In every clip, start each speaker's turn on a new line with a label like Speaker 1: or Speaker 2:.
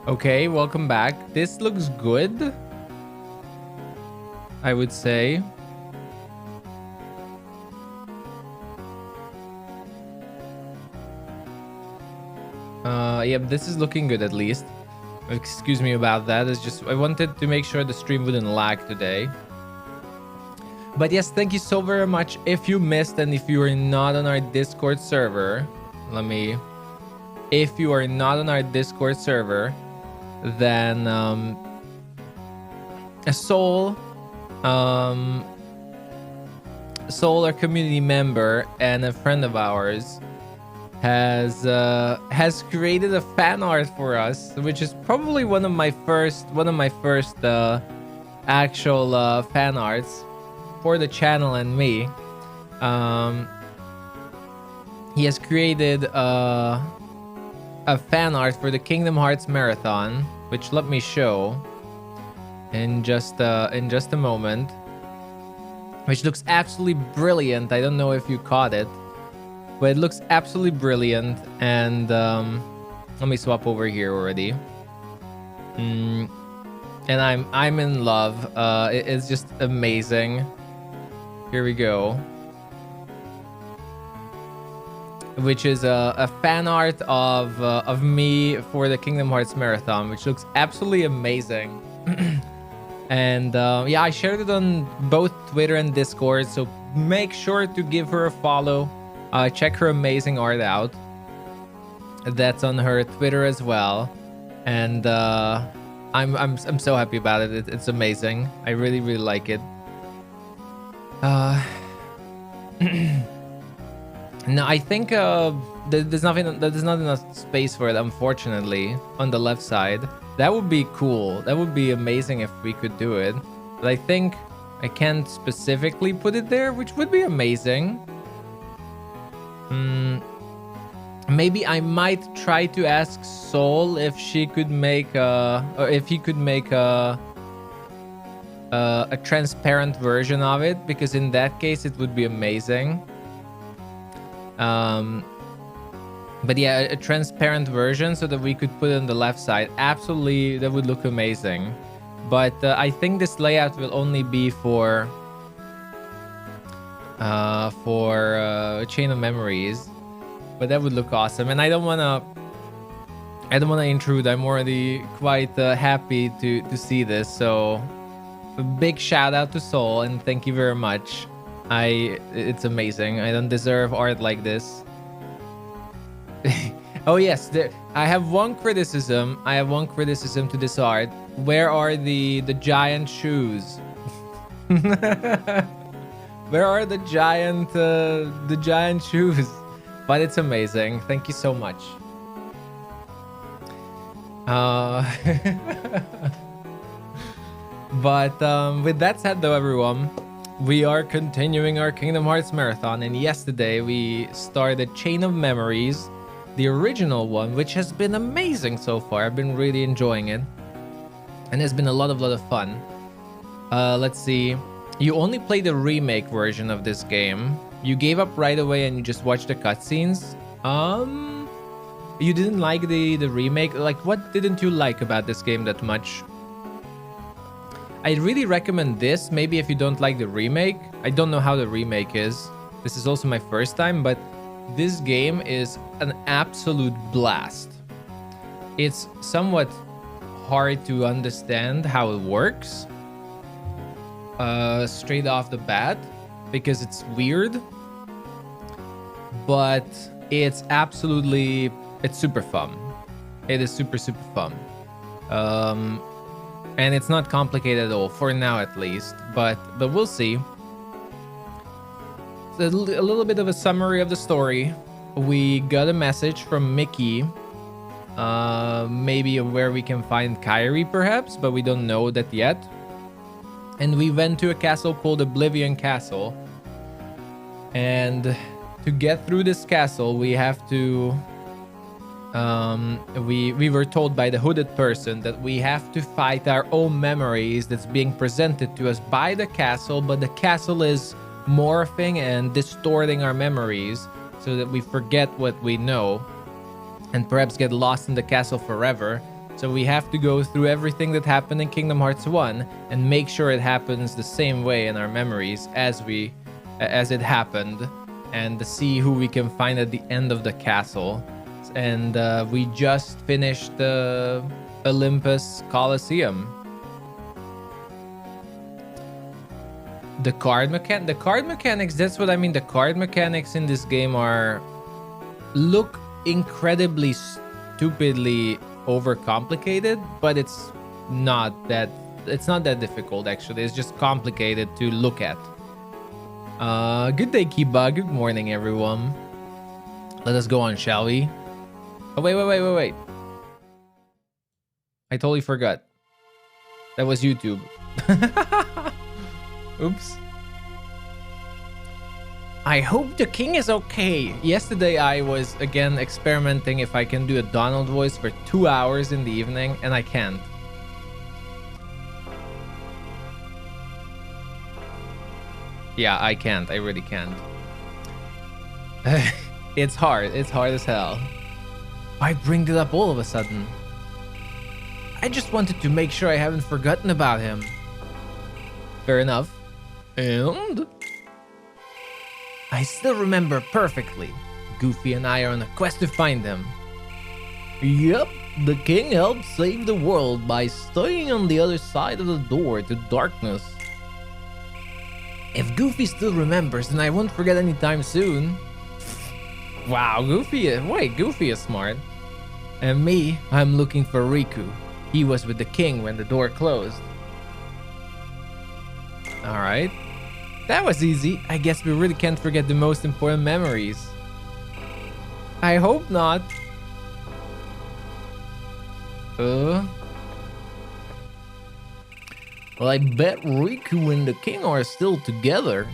Speaker 1: Okay, welcome back. This looks good, I would say. Yep, this is looking good at least. Excuse me about that. It's just I wanted to make sure the stream wouldn't lag today. But yes, thank you so very much. If you missed and if you are not on our Discord server, if you are not on our Discord server, then Soul, our community member and a friend of ours, has created a fan art for us, which is probably one of my first actual fan arts for the channel and me. He has created a fan art for the Kingdom Hearts Marathon, which let me show in just a moment, which looks absolutely brilliant. I don't know if you caught it, but it looks absolutely brilliant. And let me swap over here already. And I'm in love. It's just amazing. Here we go. Which is a fan art of me for the Kingdom Hearts Marathon, which looks absolutely amazing. And yeah, I shared it on both Twitter and Discord, so make sure to give her a follow. Check her amazing art out. That's on her Twitter as well, and I'm so happy about it. It's amazing. I really like it. No, I think there's not enough space for it, unfortunately, on the left side. That would be cool. That would be amazing if we could do it. But I think I can't specifically put it there, which would be amazing. Maybe I might try to ask Soul if she could make or if he could make a transparent version of it, because in that case it would be amazing. But yeah, a transparent version so that we could put it on the left side. Absolutely, that would look amazing. But I think this layout will only be for Chain of Memories. But that would look awesome. And I don't wanna intrude. I'm already quite happy to see this. So a big shout out to Soul and thank you very much. It's amazing. I don't deserve art like this. Oh yes, I have one criticism. To this art. Where are the giant shoes? Where are the giant shoes? But it's amazing. Thank you so much. But with that said, though, everyone, we are continuing our Kingdom Hearts Marathon, and yesterday we started Chain of Memories, the original one, which has been amazing so far. I've been really enjoying it, and it's been a lot of fun. Let's see. You only played the remake version of this game. You gave up right away and you just watched the cutscenes. You didn't like the remake? Like, what didn't you like about this game that much? I really recommend this, maybe if you don't like the remake. I don't know how the remake is. This is also my first time, but this game is an absolute blast. It's somewhat hard to understand how it works straight off the bat, because it's weird, but it's super fun. It is super fun. And it's not complicated at all, for now at least, but we'll see. So a little bit of a summary of the story. We got a message from Mickey, maybe where we can find Kairi perhaps, but we don't know that yet. And we went to a castle called Oblivion Castle, and to get through this castle we have to we were told by the hooded person that we have to fight our own memories that's being presented to us by the castle, but the castle is morphing and distorting our memories so that we forget what we know and perhaps get lost in the castle forever. So we have to go through everything that happened in Kingdom Hearts 1 and make sure it happens the same way in our memories as it happened, and see who we can find at the end of the castle. And we just finished the Olympus Coliseum. The card mechanics, that's what I mean. The card mechanics in this game look incredibly stupidly overcomplicated, but it's not that difficult actually. It's just complicated to look at. Good day, Kiba. Good morning, everyone. Let us go on, shall we? Oh, wait. I totally forgot. That was YouTube. Oops. I hope the king is okay. Yesterday I was again experimenting if I can do a Donald voice for 2 hours in the evening, and I can't. Yeah, I can't. I really can't. It's hard. It's hard as hell. Why bring it up all of a sudden? I just wanted to make sure I haven't forgotten about him. Fair enough. And I still remember perfectly. Goofy and I are on a quest to find him. Yep, the king helped save the world by staying on the other side of the door to darkness. If Goofy still remembers, then I won't forget anytime soon. Wow, Goofy is smart. And me, I'm looking for Riku. He was with the king when the door closed. Alright. That was easy. I guess we really can't forget the most important memories. I hope not. Well, I bet Riku and the king are still together.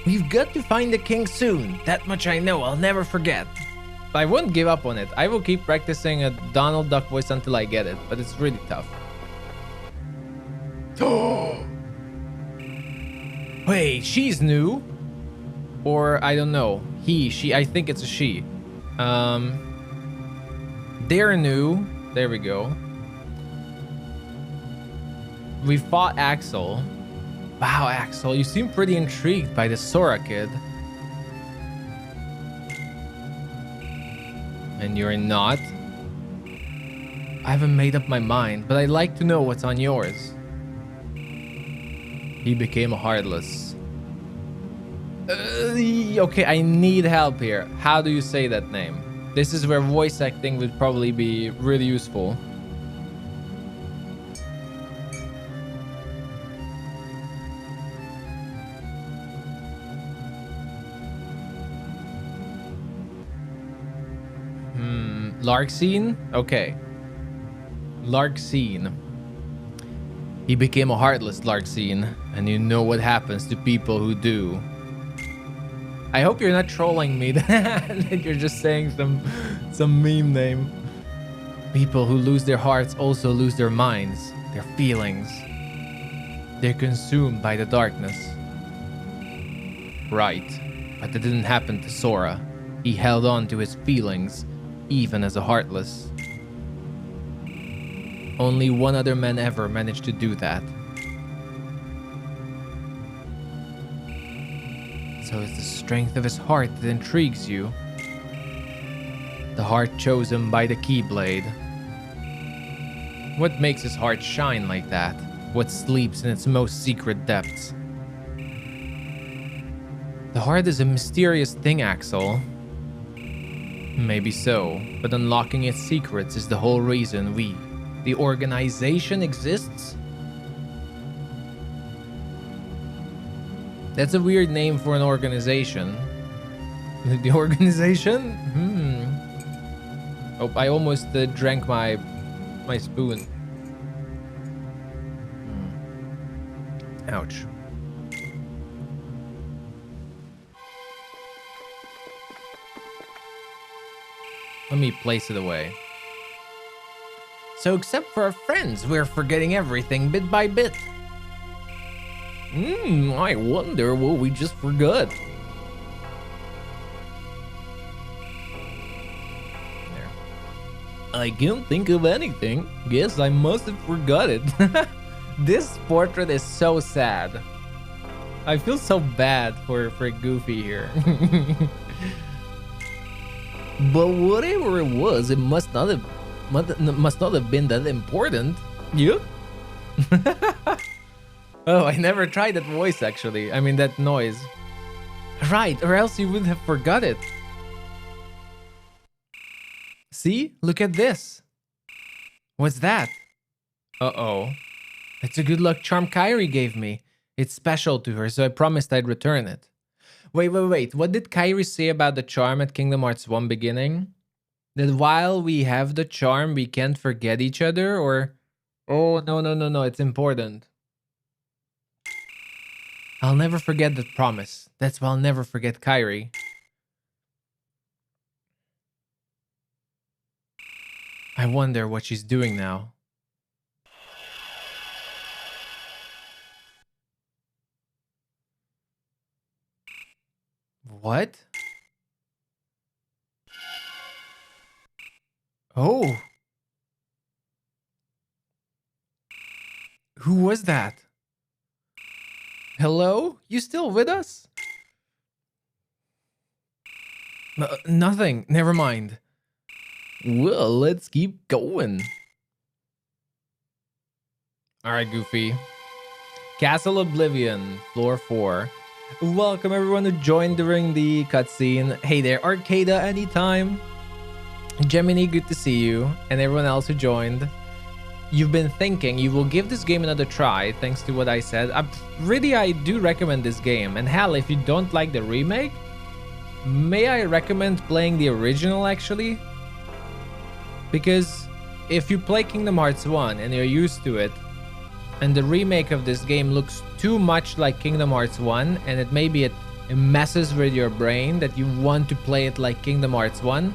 Speaker 1: We've got to find the king soon. That much I know. I'll never forget. I won't give up on it. I will keep practicing a Donald Duck voice until I get it, but it's really tough. Wait, she's new? Or I don't know. He, she, I think it's a she. They're new. There we go. We fought Axel. Wow, Axel, you seem pretty intrigued by the Sora kid. And you're not? I haven't made up my mind, but I'd like to know what's on yours. He became a Heartless. Okay, I need help here. How do you say that name? This is where voice acting would probably be really useful. Larkscene? Okay. Larkscene. He became a Heartless, Larkscene, and you know what happens to people who do. I hope you're not trolling me, that you're just saying some meme name. People who lose their hearts also lose their minds, their feelings. They're consumed by the darkness. Right, but that didn't happen to Sora. He held on to his feelings, even as a Heartless. Only one other man ever managed to do that. So it's the strength of his heart that intrigues you. The heart chosen by the Keyblade. What makes his heart shine like that? What sleeps in its most secret depths? The heart is a mysterious thing, Axel. Maybe so, but unlocking its secrets is the whole reason the organization exists? That's a weird name for an organization. The organization? Oh, I almost drank my spoon. Ouch. Let me place it away. So except for our friends, we're forgetting everything bit by bit. I wonder what we just forgot. I can't think of anything. Guess I must have forgot it. This portrait is so sad. I feel so bad for Goofy here. But whatever it was, it must not have been that important. You? Oh, I never tried that voice actually. I mean that noise. Right, or else you would have forgot it. See? Look at this. What's that? Uh-oh. It's a good luck charm Kairi gave me. It's special to her, so I promised I'd return it. Wait. What did Kairi say about the charm at Kingdom Hearts 1 beginning? That while we have the charm, we can't forget each other, or... Oh, no, it's important. I'll never forget that promise. That's why I'll never forget Kairi. I wonder what she's doing now. What? Oh. Who was that? Hello? You still with us? Nothing. Never mind. Well, let's keep going. Alright, Goofy. Castle Oblivion, floor 4. Welcome everyone who joined during the cutscene. Hey there, Arcada anytime. Gemini, good to see you. And everyone else who joined. You've been thinking you will give this game another try thanks to what I said. I do recommend this game. And hell, if you don't like the remake, may I recommend playing the original actually? Because if you play Kingdom Hearts 1 and you're used to it, and the remake of this game looks too much like Kingdom Hearts 1, and it messes with your brain that you want to play it like Kingdom Hearts 1,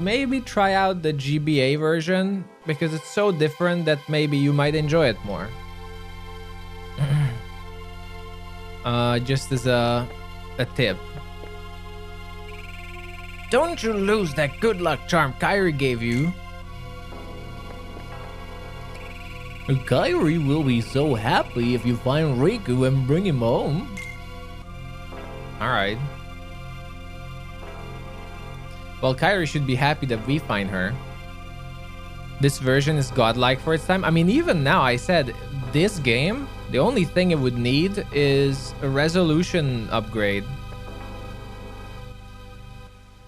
Speaker 1: maybe try out the GBA version, because it's so different that maybe you might enjoy it more. Just as a tip. Don't you lose that good luck charm Kairi gave you. Kairi will be so happy if you find Riku and bring him home. Alright. Well, Kairi should be happy that we find her. This version is godlike for its time. I mean, even now, I said, this game, the only thing it would need is a resolution upgrade.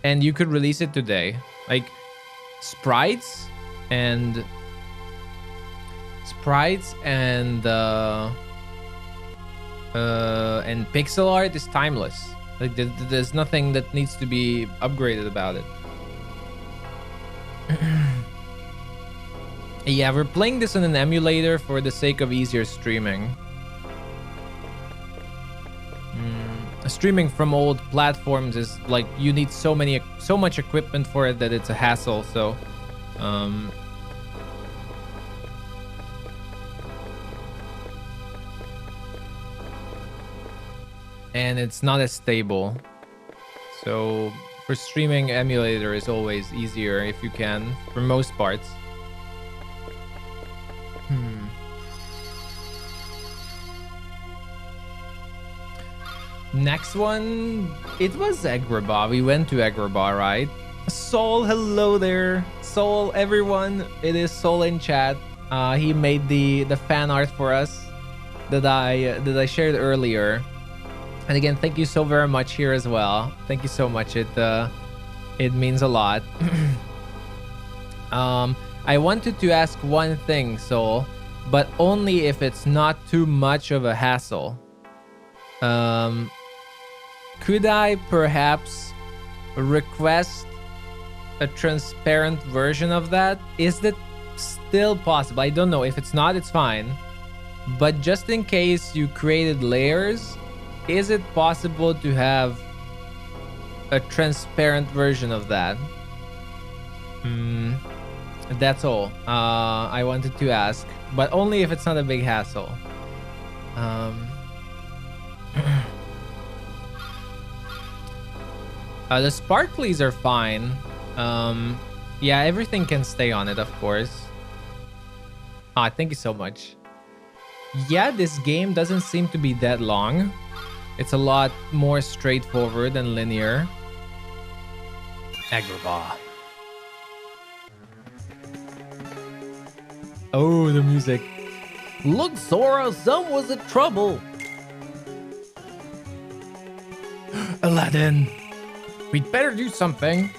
Speaker 1: And you could release it today. Like, sprites and pixel art is timeless. Like there's nothing that needs to be upgraded about it. Yeah, we're playing this on an emulator for the sake of easier streaming. Streaming from old platforms is like you need so much equipment for it that it's a hassle. So and it's not as stable. So for streaming, emulator is always easier if you can, for most parts. Next one, it was Agrabah. We went to Agrabah, right? Soul, hello there. Soul, everyone. It is Soul in chat. He made the fan art for us that I shared earlier. And again, thank you so very much here as well. Thank you so much. It means a lot. I wanted to ask one thing, Soul, but only if it's not too much of a hassle. Could I perhaps request a transparent version of that? Is that still possible? I don't know. If it's not, it's fine. But just in case you created layers, is it possible to have a transparent version of that? That's all I wanted to ask, but only if it's not a big hassle. The sparklies are fine. Yeah, everything can stay on it, of course. Ah, thank you so much. Yeah, this game doesn't seem to be that long. It's a lot more straightforward and linear. Agrabah. Oh, the music.
Speaker 2: Look, Sora, someone's in trouble.
Speaker 1: Aladdin. We'd better do something.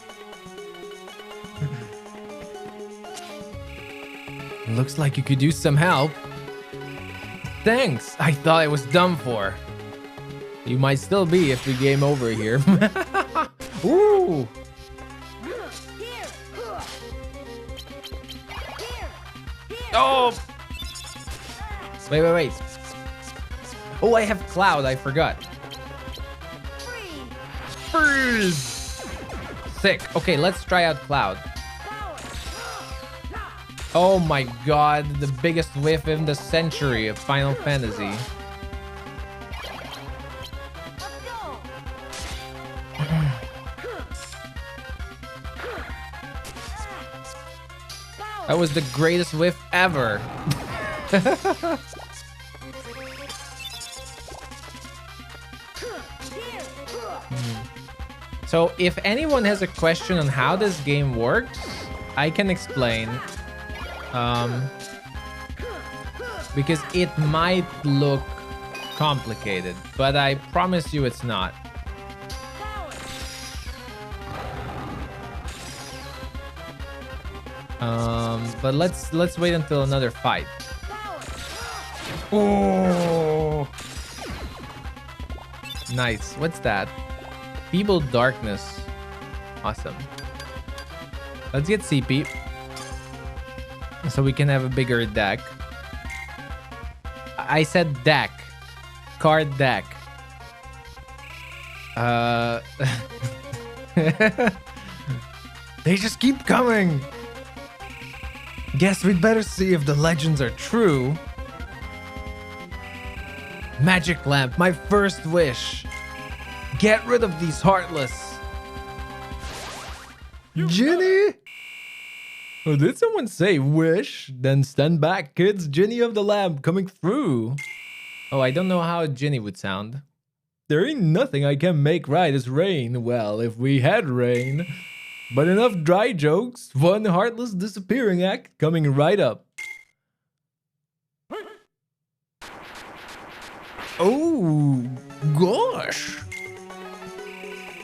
Speaker 1: Looks like you could use some help. Thanks. I thought I was done for. You might still be if we game over here. Ooh. Oh. Wait. Oh, I have Cloud. I forgot. Freeze. Sick. Okay, let's try out Cloud. Oh my god, the biggest whiff in the century of Final Fantasy. That was the greatest whiff ever. So if anyone has a question on how this game works, I can explain. Because it might look complicated, but I promise you it's not. But let's wait until another fight. Oh, nice. What's that? Feeble darkness. Awesome. Let's get CP so we can have a bigger deck. I said deck. Card deck. They just keep coming. Guess we'd better see if the legends are true. Magic lamp, my first wish. Get rid of these heartless. Ginny? Oh, did someone say wish? Then stand back, kids. Ginny of the lamp coming through. Oh, I don't know how Ginny would sound. There ain't nothing I can make right as rain. Well, if we had rain. But enough dry jokes. One heartless disappearing act coming right up. Oh, gosh.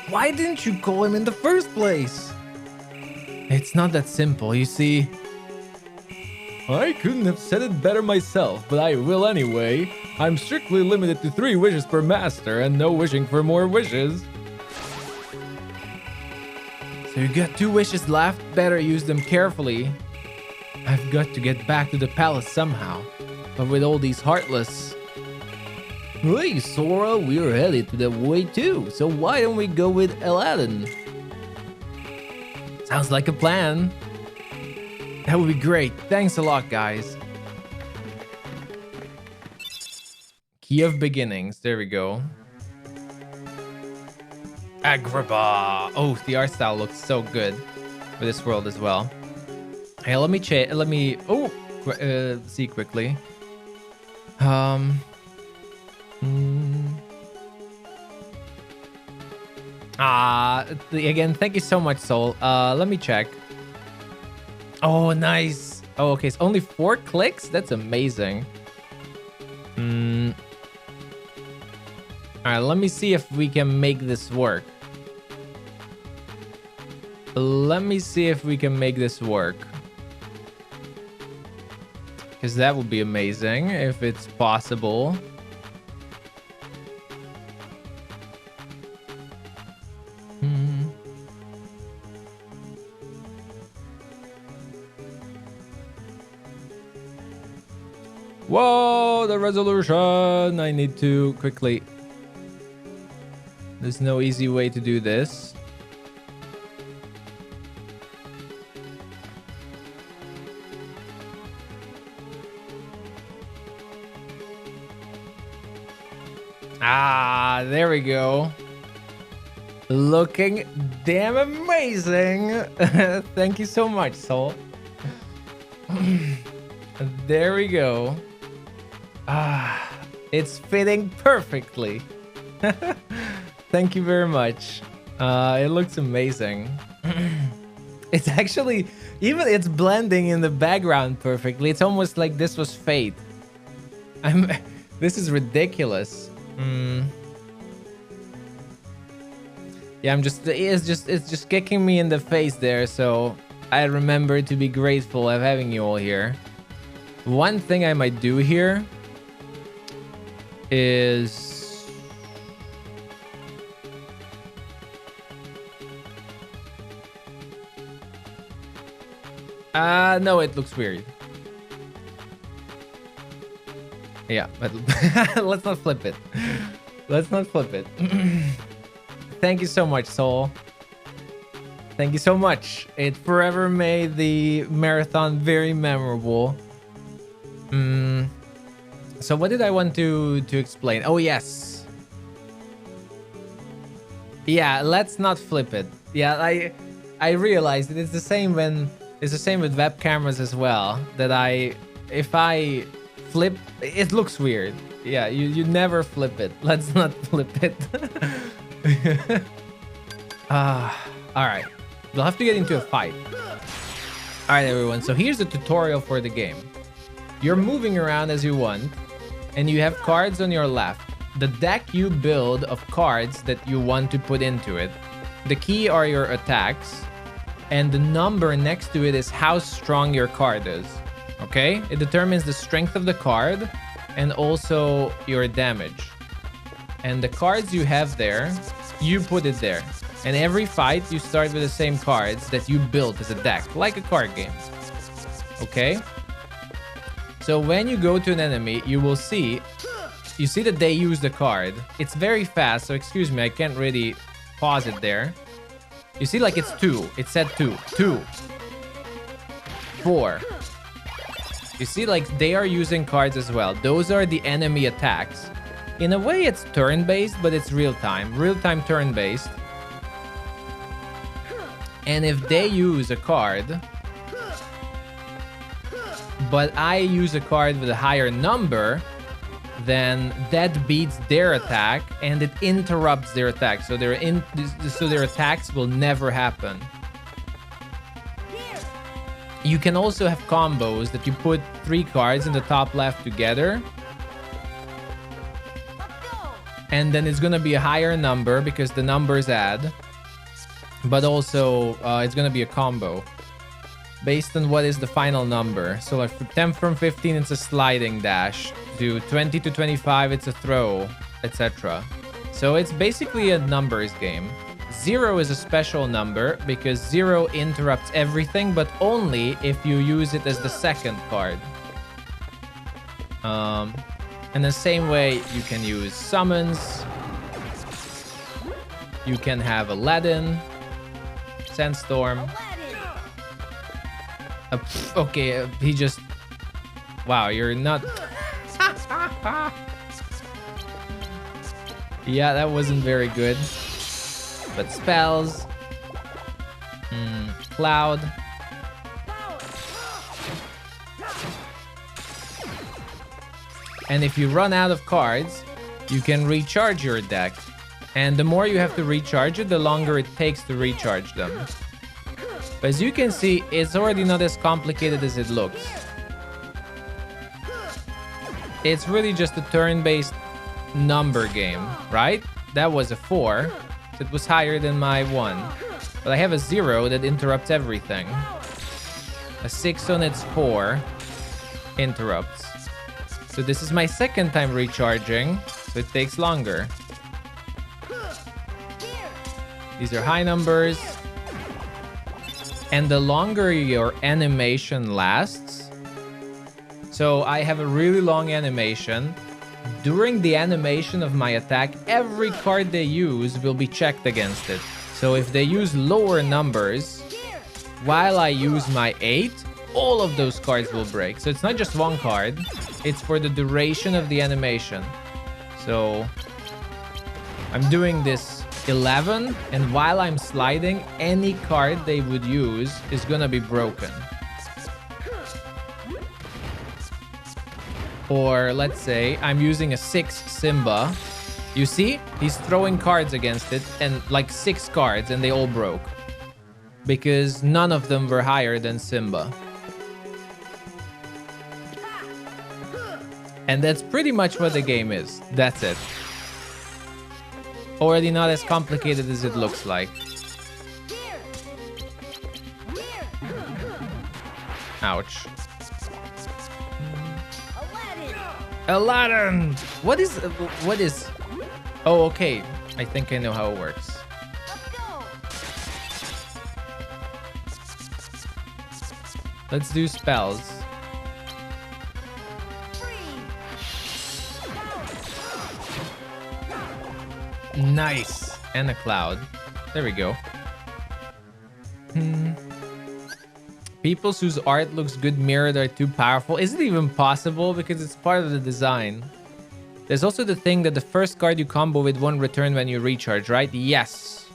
Speaker 1: Why didn't you call him in the first place? It's not that simple, you see. I couldn't have said it better myself, but I will anyway. I'm strictly limited to 3 wishes per master and no wishing for more wishes. So you got 2 wishes left, better use them carefully. I've got to get back to the palace somehow, but with all these heartless... Hey Sora, we're headed to that way too, so why don't we go with Aladdin? Sounds like a plan. That would be great. Thanks a lot, guys. Key of Beginnings. There we go. Agrabah. Oh, the art style looks so good for this world as well. Hey, let me see quickly. Again, thank you so much, Soul. Let me check. Oh, nice. Oh, okay. It's only 4 clicks? That's amazing. All right, let me see if we can make this work. Because that would be amazing if it's possible. Whoa, the resolution. I need to quickly. There's no easy way to do this. Ah, there we go. Looking damn amazing. Thank you so much, Soul. There we go. Ah, it's fitting perfectly. Thank you very much. It looks amazing. It's actually, even it's blending in the background perfectly. It's almost like this was fate. This is ridiculous. Yeah, it's just kicking me in the face there. So I remember to be grateful of having you all here. One thing I might do here is no, it looks weird. Yeah, but let's not flip it. Let's not flip it. Thank you so much, Soul. Thank you so much. It forever made the marathon very memorable. So what did I want to explain? Oh, yes. Yeah, let's not flip it. Yeah, I realized that it's the same with web cameras as well. That if I flip, it looks weird. Yeah, you never flip it. Let's not flip it. All right. We'll have to get into a fight. All right, everyone. So here's the tutorial for the game. You're moving around as you want, and you have cards on your left. The deck you build of cards that you want to put into it. The key are your attacks, and the number next to it is how strong your card is. Okay? It determines the strength of the card and also your damage. And the cards you have there, you put it there. And every fight, you start with the same cards that you built as a deck, like a card game. Okay? So when you go to an enemy, you will see, that they use the card. It's very fast, so excuse me, I can't really pause it there. You see, like it's 2. It said 2. 2. 4. You see, like they are using cards as well. Those are the enemy attacks. In a way, it's turn-based, but it's real-time. Real-time turn-based. And if they use a card, but I use a card with a higher number, then that beats their attack and it interrupts their attack. So their attacks will never happen. You can also have combos that you put 3 cards in the top left together. And then it's gonna be a higher number because the numbers add. But also, it's gonna be a combo based on what is the final number. So like 10 from 15, it's a sliding dash. To 20 to 25, it's a throw, etc. So it's basically a numbers game. 0 is a special number because 0 interrupts everything, but only if you use it as the second card. And the same way, you can use summons. You can have Aladdin, Sandstorm. Okay, he just... Wow, you're not... Yeah, that wasn't very good. But spells. Cloud. And if you run out of cards, you can recharge your deck. And the more you have to recharge it, the longer it takes to recharge them. But as you can see, it's already not as complicated as it looks. It's really just a turn-based number game, right? That was a 4. So it was higher than my 1. But I have a 0 that interrupts everything. A 6 on its 4 interrupts. So this is my second time recharging, so it takes longer. These are high numbers. And the longer your animation lasts, so I have a really long animation. During the animation of my attack, every card they use will be checked against it. So if they use lower numbers, while I use my 8, all of those cards will break. So it's not just one card, it's for the duration of the animation. So I'm doing this 11, and while I'm sliding, any card they would use is gonna be broken. Or let's say I'm using a 6 Simba. You see? He's throwing cards against it, and like 6 cards, and they all broke. Because none of them were higher than Simba. And that's pretty much what the game is. That's it. Already not as complicated as it looks like. Ouch. Aladdin! What is... Oh, okay. I think I know how it works. Let's do spells. Nice. And a cloud. There we go. People whose art looks good mirrored are too powerful. Is it even possible? Because it's part of the design. There's also the thing that the first card you combo with won't return when you recharge, right? Yes.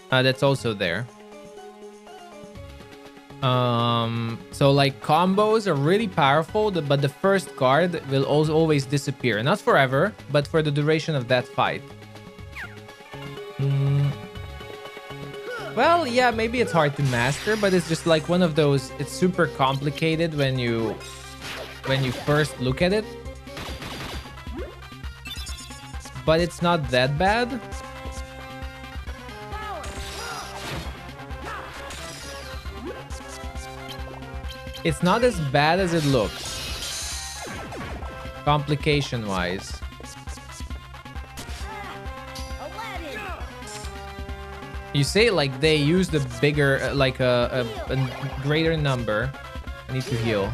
Speaker 1: That's also there. So like combos are really powerful, but the first card will also always disappear. Not forever, but for the duration of that fight. Well, yeah, maybe it's hard to master, but it's just like one of those, it's super complicated when you first look at it. But it's not that bad. It's not as bad as it looks, complication-wise. You say like they used a bigger, like a greater number. I need to heal.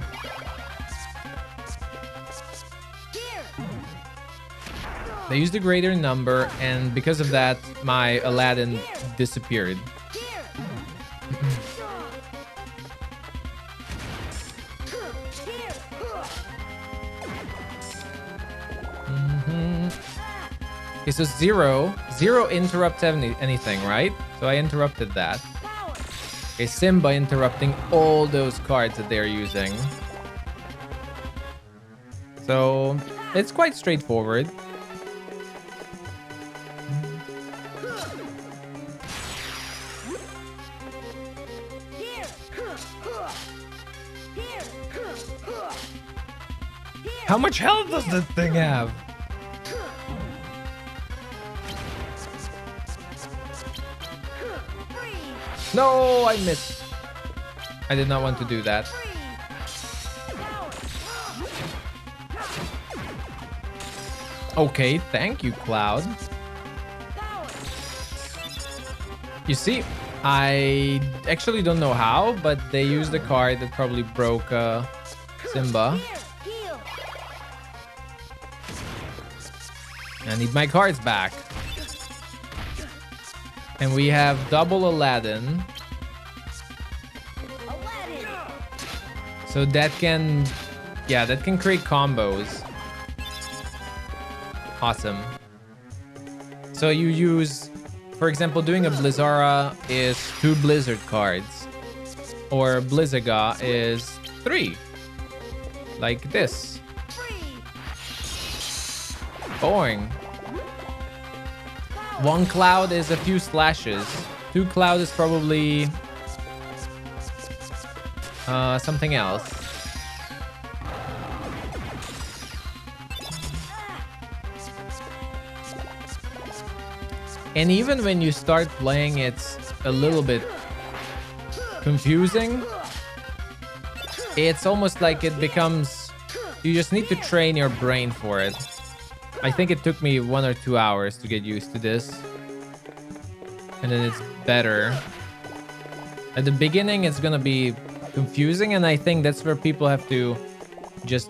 Speaker 1: They used a greater number, and because of that, my Aladdin disappeared. Okay, so zero interrupts anything, right? So I interrupted that. Okay, Simba interrupting all those cards that they're using. So it's quite straightforward. How much health does that thing have? No, I missed. I did not want to do that. Okay, thank you, Cloud. You see, I actually don't know how, but they used a card that probably broke Simba. I need my cards back. And we have double Aladdin. So that can, yeah, that can create combos. Awesome. So you use, for example, doing a Blizzara is 2 Blizzard cards. Or Blizzaga is 3. Like this. Boring. 1 cloud is a few slashes. 2 cloud is probably something else. And even when you start playing, it's a little bit confusing. It's almost like it becomes, you just need to train your brain for it. I think it took me 1 or 2 hours to get used to this. And then it's better. At the beginning, it's gonna be confusing, and I think that's where people have to just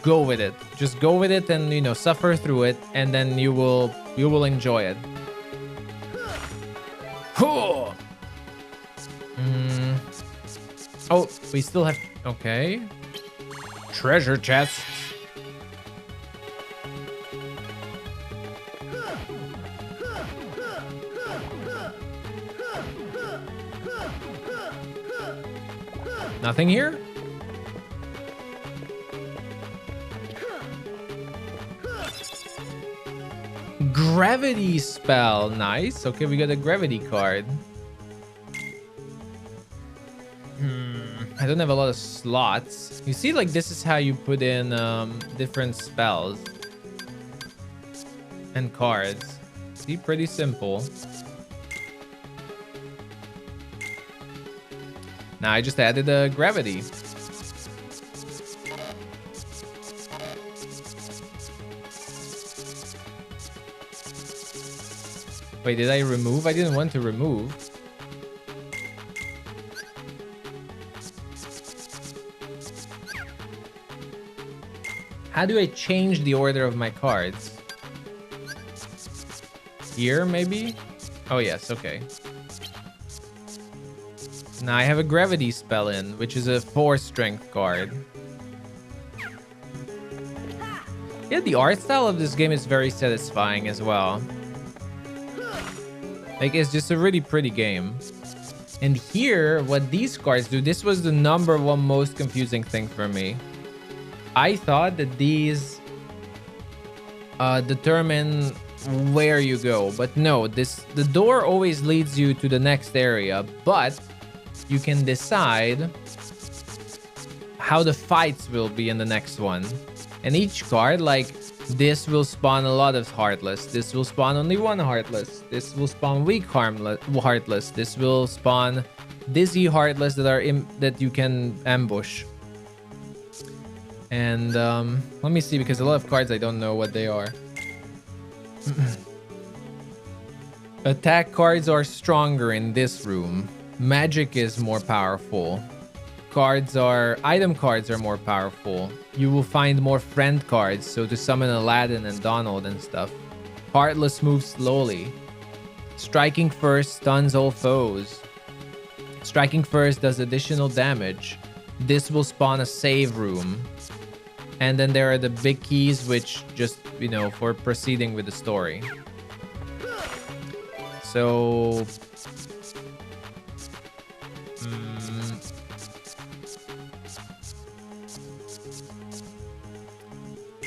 Speaker 1: go with it. Just go with it and, you know, suffer through it, and then you will enjoy it. Cool. Oh, we still have, okay. Treasure chests. Nothing here? Gravity spell. Nice. Okay, we got a gravity card. I don't have a lot of slots. You see, like, this is how you put in different spells and cards. See, pretty simple. Now I just added a gravity. Wait, did I remove? I didn't want to remove. How do I change the order of my cards? Here, maybe? Oh, yes, okay. Now I have a gravity spell in, which is a 4 strength card. Yeah, the art style of this game is very satisfying as well. Like, it's just a really pretty game. And here, what these cards do, this was the #1 most confusing thing for me. I thought that these determine where you go, but no, the door always leads you to the next area, but you can decide how the fights will be in the next one. And each card, like, this will spawn a lot of Heartless. This will spawn only 1 Heartless. This will spawn weak Heartless. This will spawn Dizzy Heartless that you can ambush. And let me see, because a lot of cards I don't know what they are. Attack cards are stronger in this room. Magic is more powerful. Item cards are more powerful. You will find more friend cards, so to summon Aladdin and Donald and stuff. Heartless moves slowly. Striking first stuns all foes. Striking first does additional damage. This will spawn a save room. And then there are the big keys, which just, you know, for proceeding with the story. So...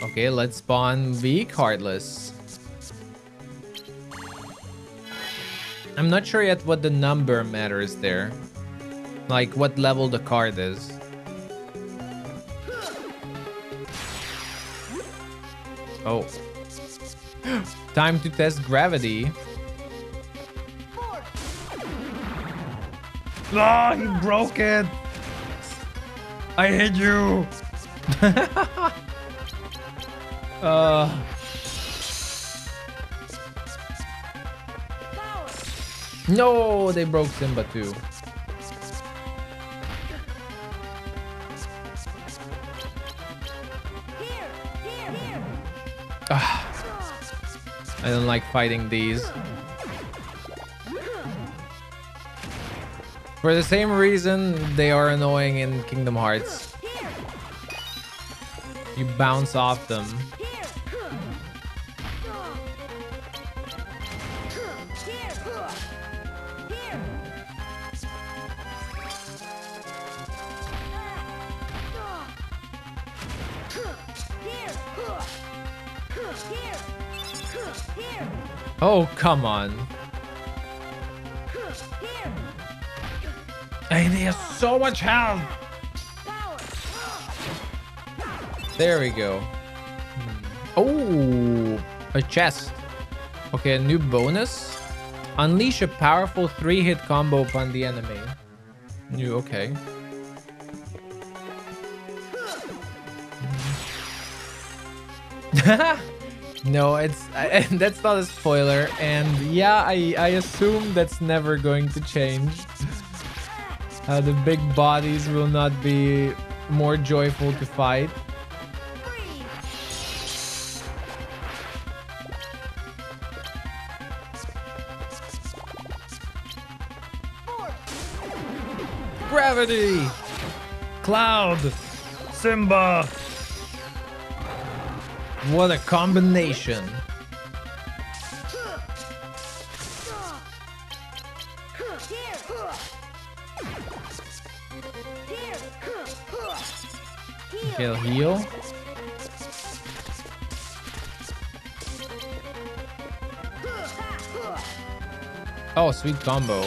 Speaker 1: Okay, let's spawn weak Heartless. I'm not sure yet what the number matters there. Like, what level the card is. Oh. Time to test gravity.
Speaker 3: Oh, he broke it. I hate you.
Speaker 1: No, they broke Simba too. I don't like fighting these. For the same reason they are annoying in Kingdom Hearts. You bounce off them. Oh, come on. And he has so much health. There we go. Oh, a chest. Okay, a new bonus. Unleash a powerful 3-hit combo upon the enemy. New, okay. No, that's not a spoiler, and yeah, I assume that's never going to change. The big bodies will not be more joyful to fight. Gravity!
Speaker 3: Cloud. Simba.
Speaker 1: What a combination. Okay, heal. Oh, sweet combo.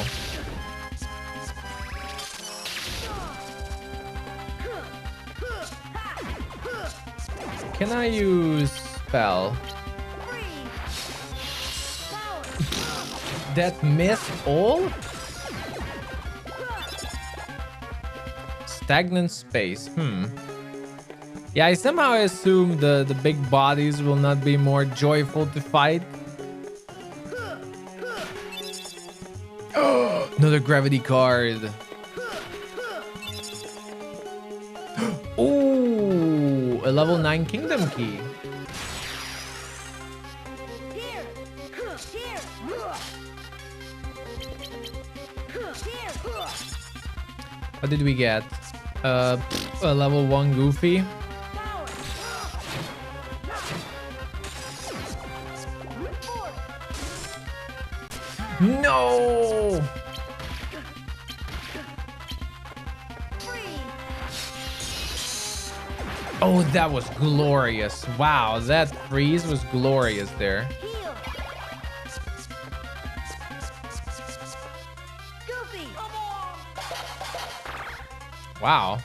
Speaker 1: Can I use spell? That missed all? Stagnant space. Yeah, I somehow assume the big bodies will not be more joyful to fight. Another gravity card. Oh, a level 9 kingdom key. What did we get? A level 1 Goofy. No! Oh, that was glorious. Wow, that freeze was glorious there. Wow.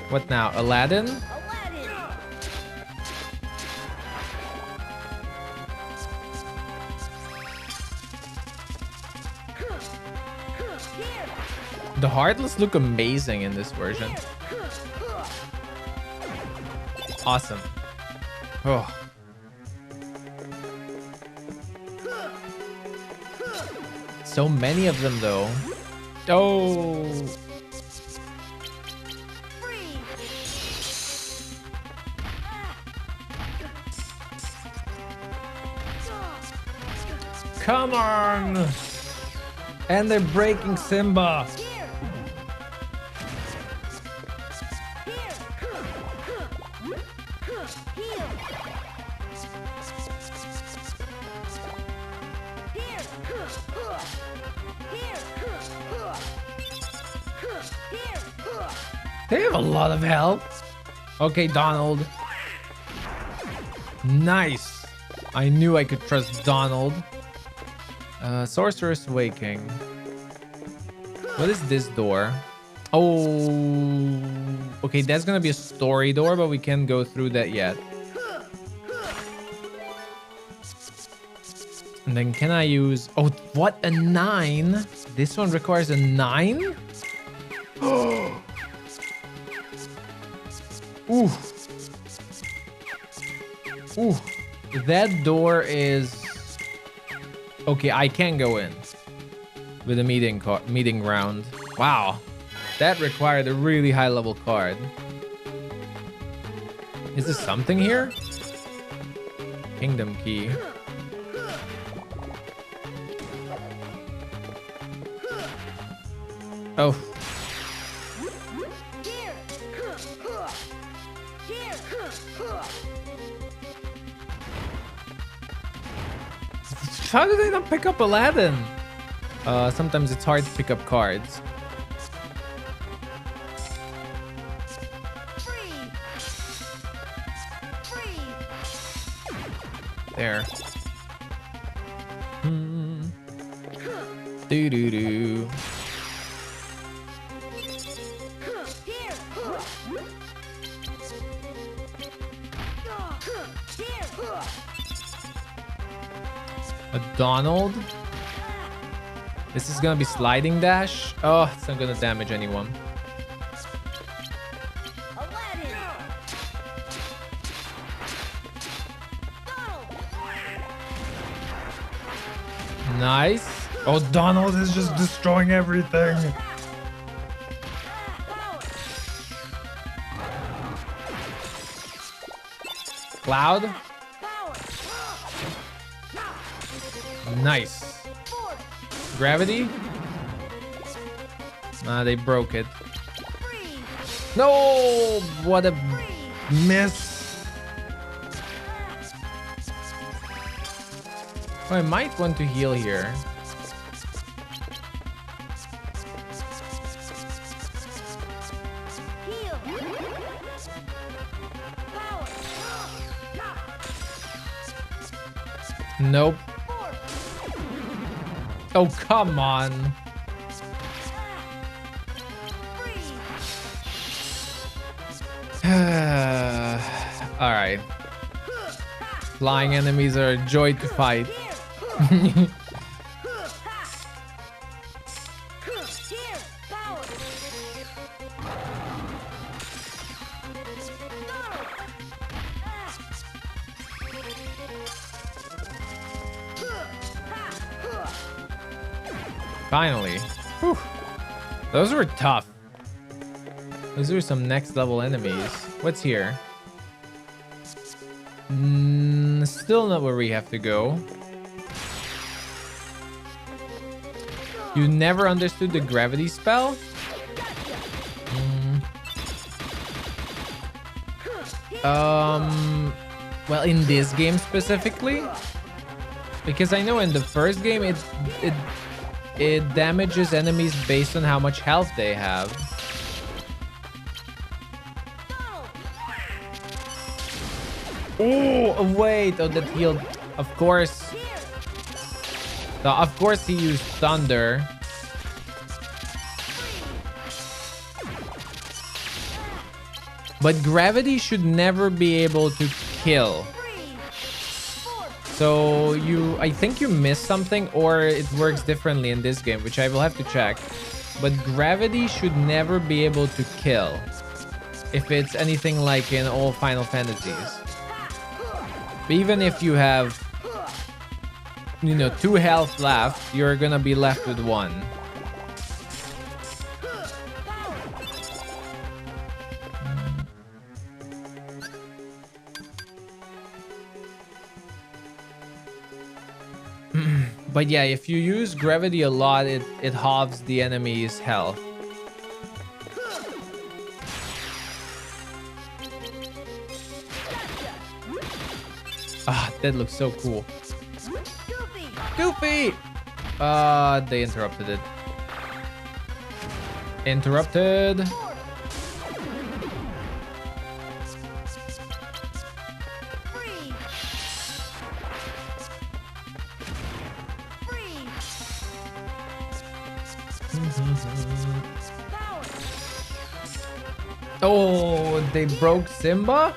Speaker 1: What now? Aladdin? The Heartless look amazing in this version. Awesome. Oh. So many of them though. Oh. Come on. And they're breaking Simba. They have a lot of health. Okay, Donald. Nice. I knew I could trust Donald. Sorcerer's Waking. What is this door? Oh, okay, that's gonna be a story door, but we can't go through that yet. And then can I use... Oh, what? A 9? This one requires a 9? Ooh. Ooh. That door is... Okay, I can go in with a meeting round. Wow. That required a really high level card. Is there something here? Kingdom key. Oh. How do they not pick up Aladdin? Sometimes it's hard to pick up cards. There. Do do do. A Donald. This is gonna be sliding dash. Oh, it's not gonna damage anyone. Nice.
Speaker 3: Oh, Donald is just destroying everything.
Speaker 1: Cloud. Nice. Gravity. They broke it. No, what a miss. Oh, I might want to heal here. Nope. Oh, come on. All right. Flying enemies are a joy to fight. Finally. Whew. Those were tough. Those are some next level enemies. What's here? Still not where we have to go. You never understood the gravity spell? Well, in this game specifically, because I know in the first game it damages enemies based on how much health they have. Oh, wait. Oh, that healed. Of course. Of course he used thunder. But gravity should never be able to kill. So I think you missed something, or it works differently in this game, which I will have to check. But gravity should never be able to kill if it's anything like in all Final Fantasies. Even if you have, 2 health left, you're gonna be left with 1. But yeah, if you use gravity a lot, it halves the enemy's health. Ah, that looks so cool. Goofy! They interrupted it. Interrupted. Oh, they broke Simba?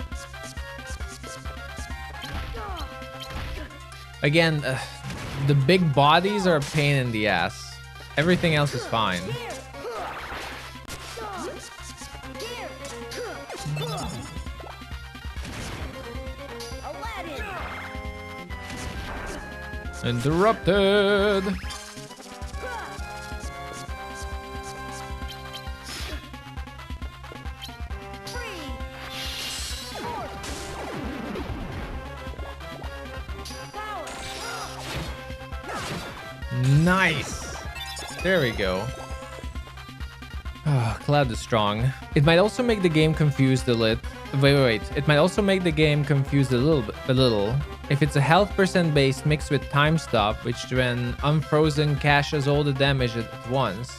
Speaker 1: Again, the big bodies are a pain in the ass. Everything else is fine. Interrupted. Nice. There we go. Oh, Cloud is strong. It might also make the game confused a little. Wait. It might also make the game confused a little. If it's a health percent based mixed with time stop, which when unfrozen caches all the damage at once.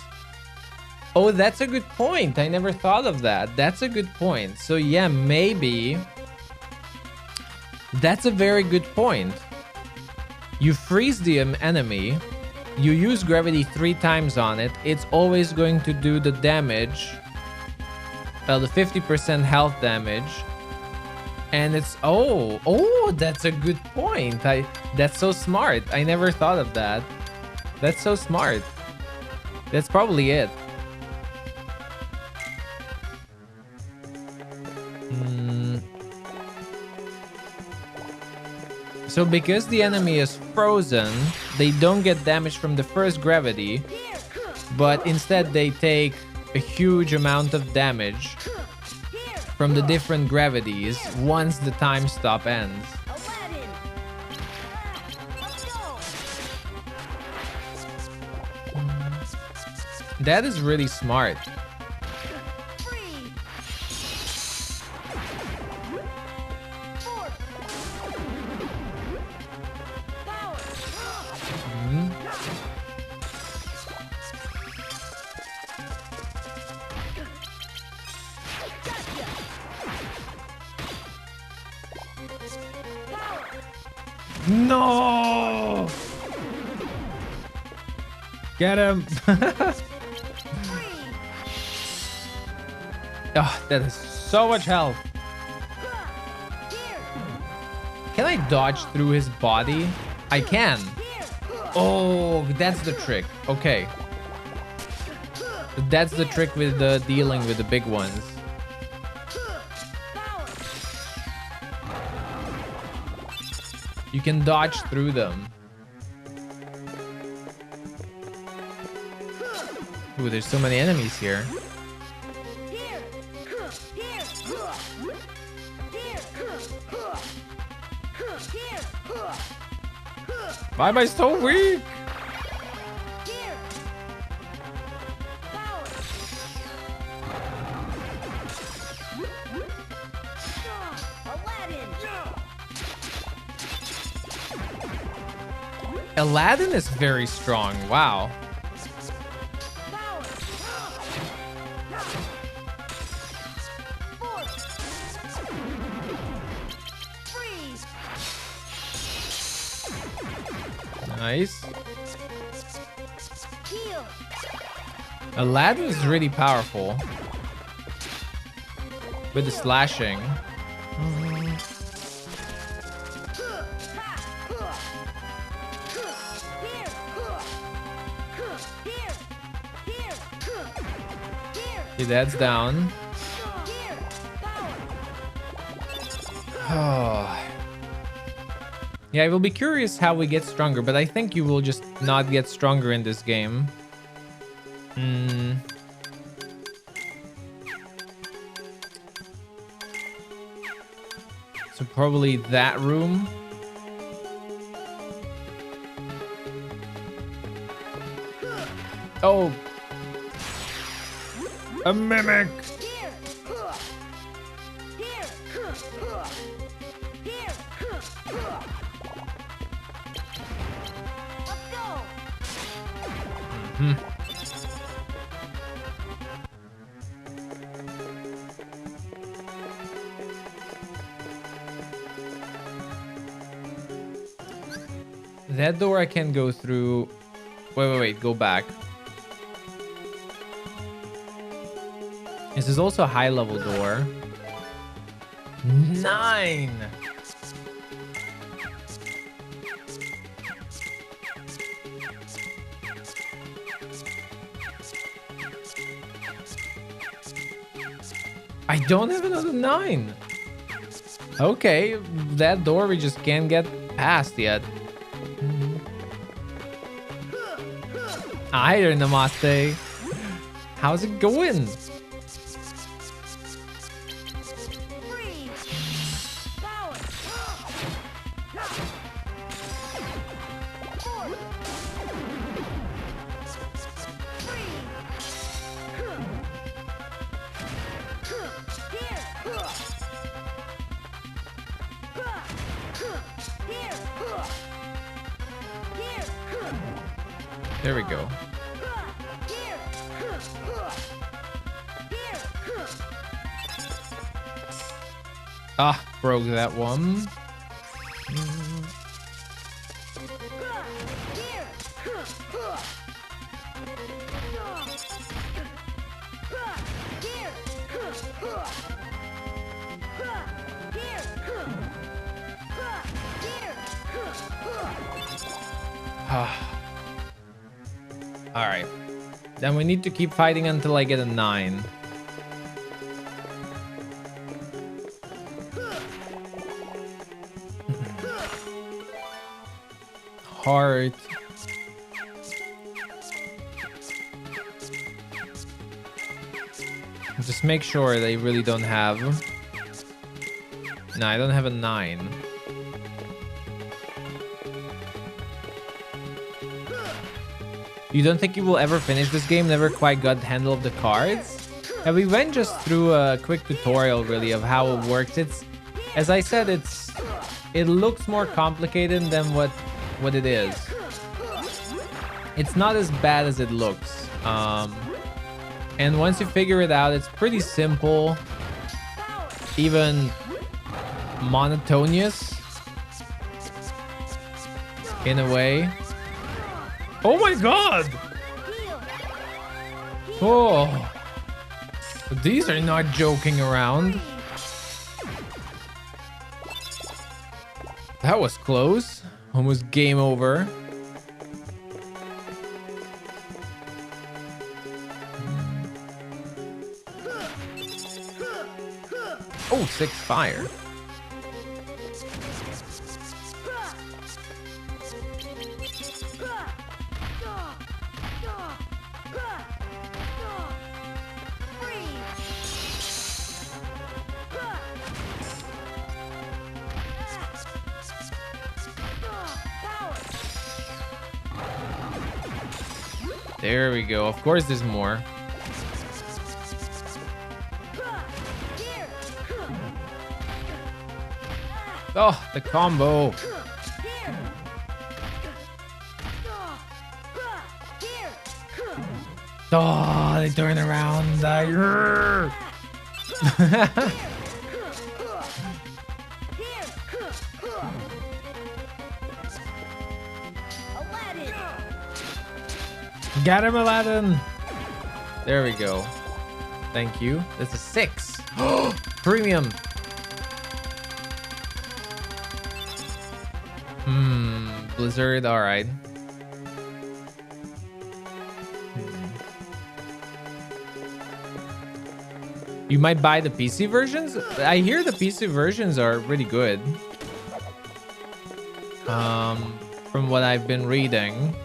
Speaker 1: Oh, that's a good point. I never thought of that. That's a good point. So yeah, maybe. That's a very good point. You freeze the enemy. You use gravity 3 times on it. It's always going to do the damage. Well, the 50% health damage. And it's... Oh, that's a good point. That's so smart. I never thought of that. That's so smart. That's probably it. So because the enemy is frozen, they don't get damage from the first gravity, but instead they take a huge amount of damage from the different gravities once the time stop ends. That is really smart.
Speaker 3: No! Get him!
Speaker 1: Oh, that is so much health. Can I dodge through his body? I can. Oh, that's the trick. Okay. That's the trick with the dealing with the big ones. You can dodge through them. Ooh, there's so many enemies here. Why am I so weak? Aladdin is very strong. Wow. Nice. Aladdin is really powerful with the slashing. Okay, that's down. Oh. Yeah, I will be curious how we get stronger, but I think you will just not get stronger in this game. So probably that room. Oh.
Speaker 3: A mimic!
Speaker 1: That door I can go through. Wait, go back. This is also a high level door. 9. I don't have another 9. Okay, that door we just can't get past yet. Hi there, Namaste. How's it going? There we go. Ah, broke that one. All right. Then we need to keep fighting until I get a 9. Heart. Just make sure they really don't have. No, I don't have a 9. You don't think you will ever finish this game? Never quite got the handle of the cards? And we went just through a quick tutorial really of how it works. It's, as I said, it looks more complicated than what it is. It's not as bad as it looks. And once you figure it out, it's pretty simple, even monotonous. In a way.
Speaker 3: Oh my god!
Speaker 1: Oh. These are not joking around. That was close. Almost game over. Oh, 6 fire. There we go. Of course, there's more. Oh, the combo. Oh, they turn around. Got him, Aladdin. There we go. Thank you. That's a 6. Premium. Blizzard. All right. You might buy the PC versions. I hear the PC versions are really good. From what I've been reading.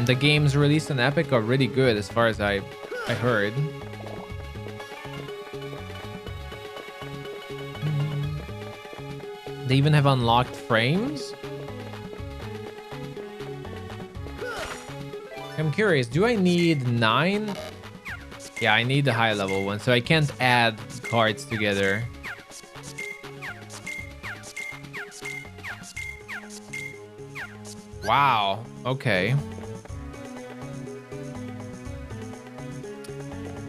Speaker 1: The games released on Epic are really good as far as I heard. They even have unlocked frames. I'm curious, do I need 9? Yeah, I need the high level one, so I can't add cards together. Wow, okay.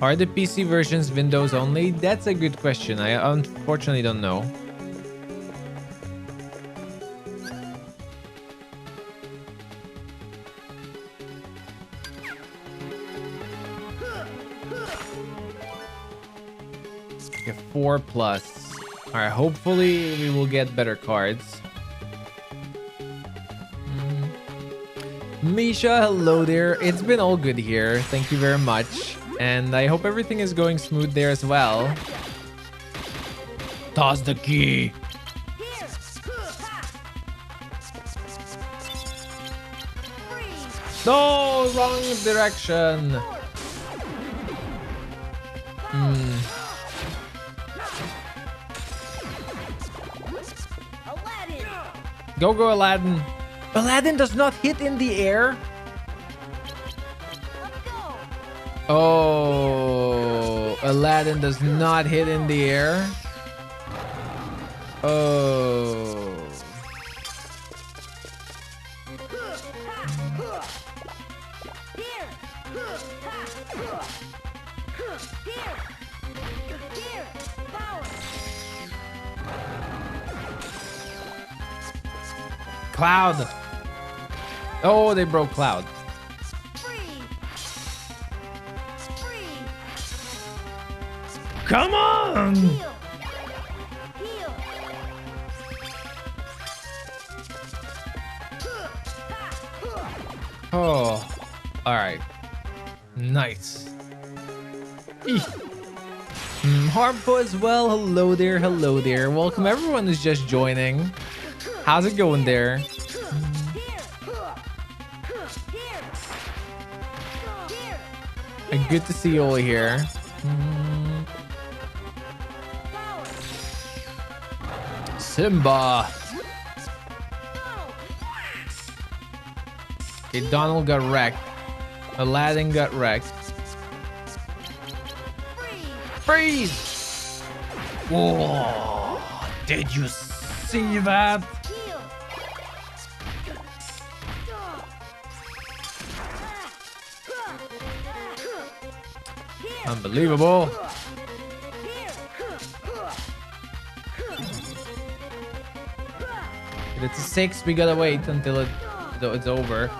Speaker 1: Are the PC versions Windows only? That's a good question. I unfortunately don't know. Okay, 4+. All right, hopefully we will get better cards. Misha, hello there. It's been all good here. Thank you very much. And I hope everything is going smooth there as well. Toss the key. No, wrong direction. Go, Aladdin. Aladdin does not hit in the air. Oh, Aladdin does not hit in the air. Oh. Cloud. Oh, they broke Cloud.
Speaker 3: Come on!
Speaker 1: Oh, all right. Nice. Harpo as well. Hello there. Hello there. Welcome everyone who's just joining. How's it going there? Good to see you all here. Simba. Okay, Donald got wrecked. Aladdin got wrecked. Freeze!
Speaker 3: Whoa! Did you see that?
Speaker 1: Unbelievable. If it's a 6, we gotta wait until it's over.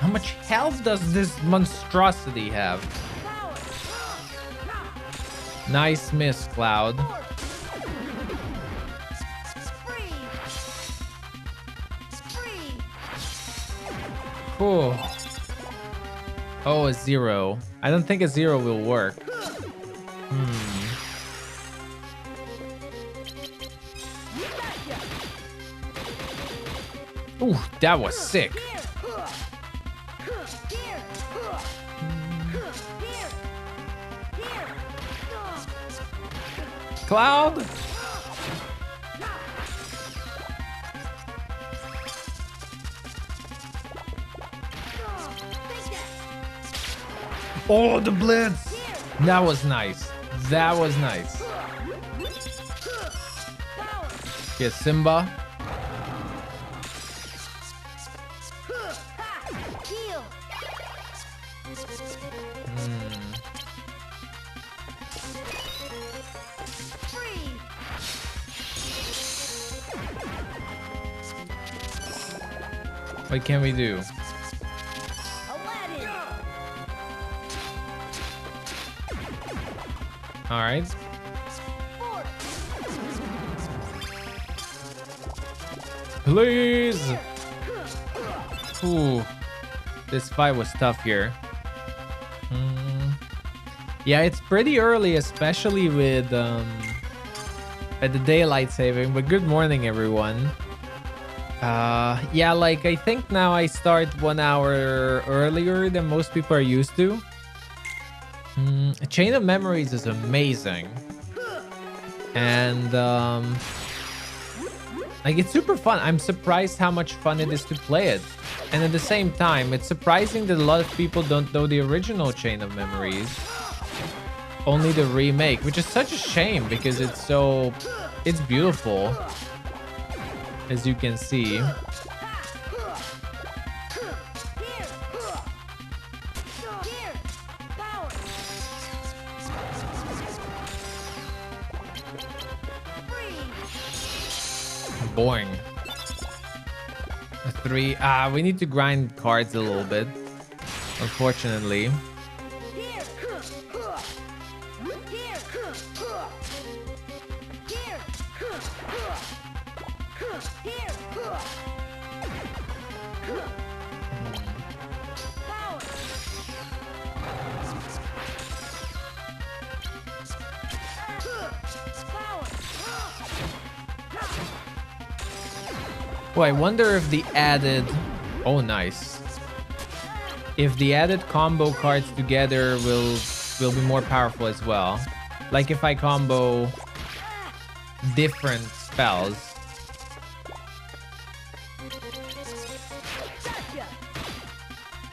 Speaker 1: How much health does this monstrosity have? Nice miss, Cloud. Cool. Oh, a 0. I don't think a 0 will work. Ooh, that was sick. Cloud.
Speaker 3: Oh, the blitz.
Speaker 1: That was nice. That was nice. Get Simba. What can we do? All right. Please. Ooh, this fight was tough here. Yeah, it's pretty early, especially with at the daylight saving. But good morning, everyone. Yeah, like I think now I start 1 hour earlier than most people are used to. Chain of Memories is amazing, and like it's super fun. I'm surprised how much fun it is to play it, and at the same time, it's surprising that a lot of people don't know the original Chain of Memories, only the remake, which is such a shame because it's beautiful, as you can see. Boring. A 3. We need to grind cards a little bit, unfortunately. Oh, I wonder if the added... Oh, nice. If the added combo cards together will be more powerful as well. Like if I combo different spells.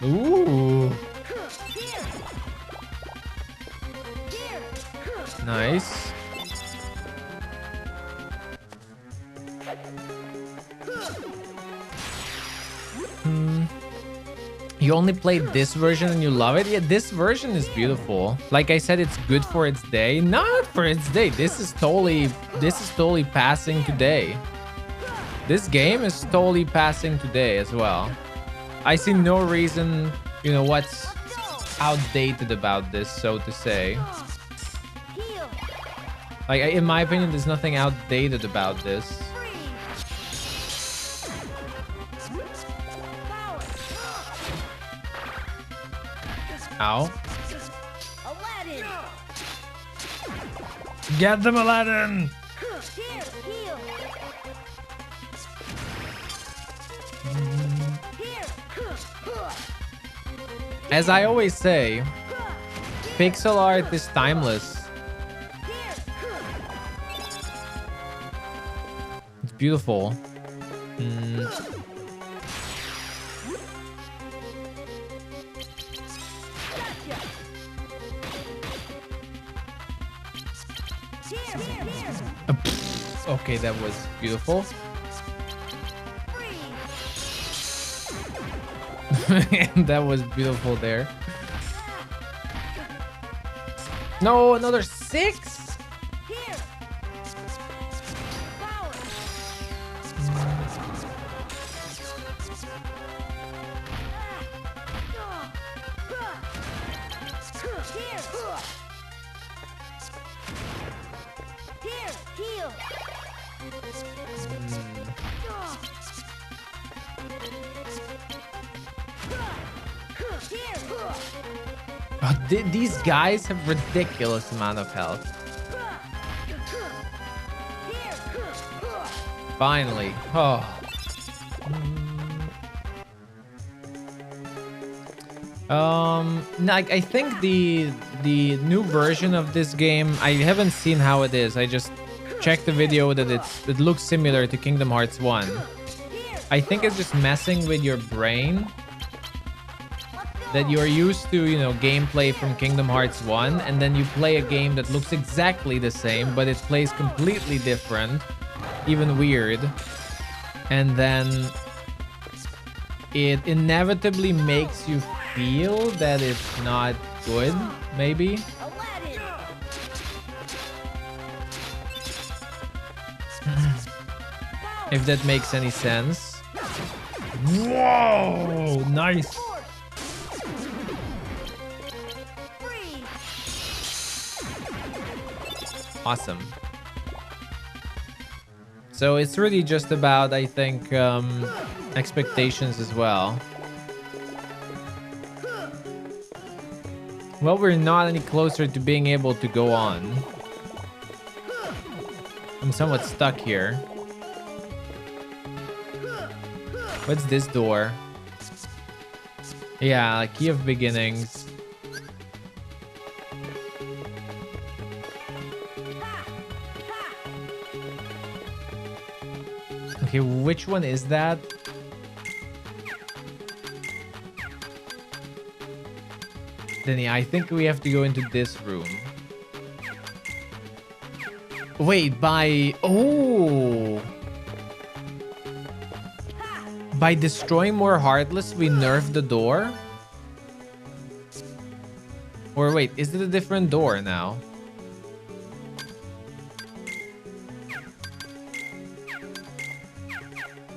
Speaker 1: Ooh. Nice. You only played this version and you love it? Yeah, this version is beautiful. Like I said, it's good for its day. Not for its day. This is totally passing today. This game is totally passing today as well. I see no reason, you know, what's outdated about this, so to say. Like, in my opinion, there's nothing outdated about this. Ow.
Speaker 3: Get them, Aladdin.
Speaker 1: As I always say, pixel art is timeless. It's beautiful. Okay, that was beautiful. That was beautiful there. No, another 6?
Speaker 4: Here. Power. Here. Heal.
Speaker 1: Oh, these guys have ridiculous amount of health. Finally. Oh. I think the new version of this game, I haven't seen how it is. I just checked the video that it looks similar to Kingdom Hearts 1. I think it's just messing with your brain. That you're used to, you know, gameplay from Kingdom Hearts 1, and then you play a game that looks exactly the same, but it plays completely different, even weird. And then it inevitably makes you feel that it's not good, maybe. If that makes any sense. Whoa, nice. Awesome. So it's really just about, I think, expectations as well. Well, we're not any closer to being able to go on. I'm somewhat stuck here. What's this door? Yeah, like Key of Beginnings. Okay, which one is that? Then yeah, I think we have to go into this room. Wait, oh! By destroying more Heartless, we nerf the door? Or wait, is it a different door now?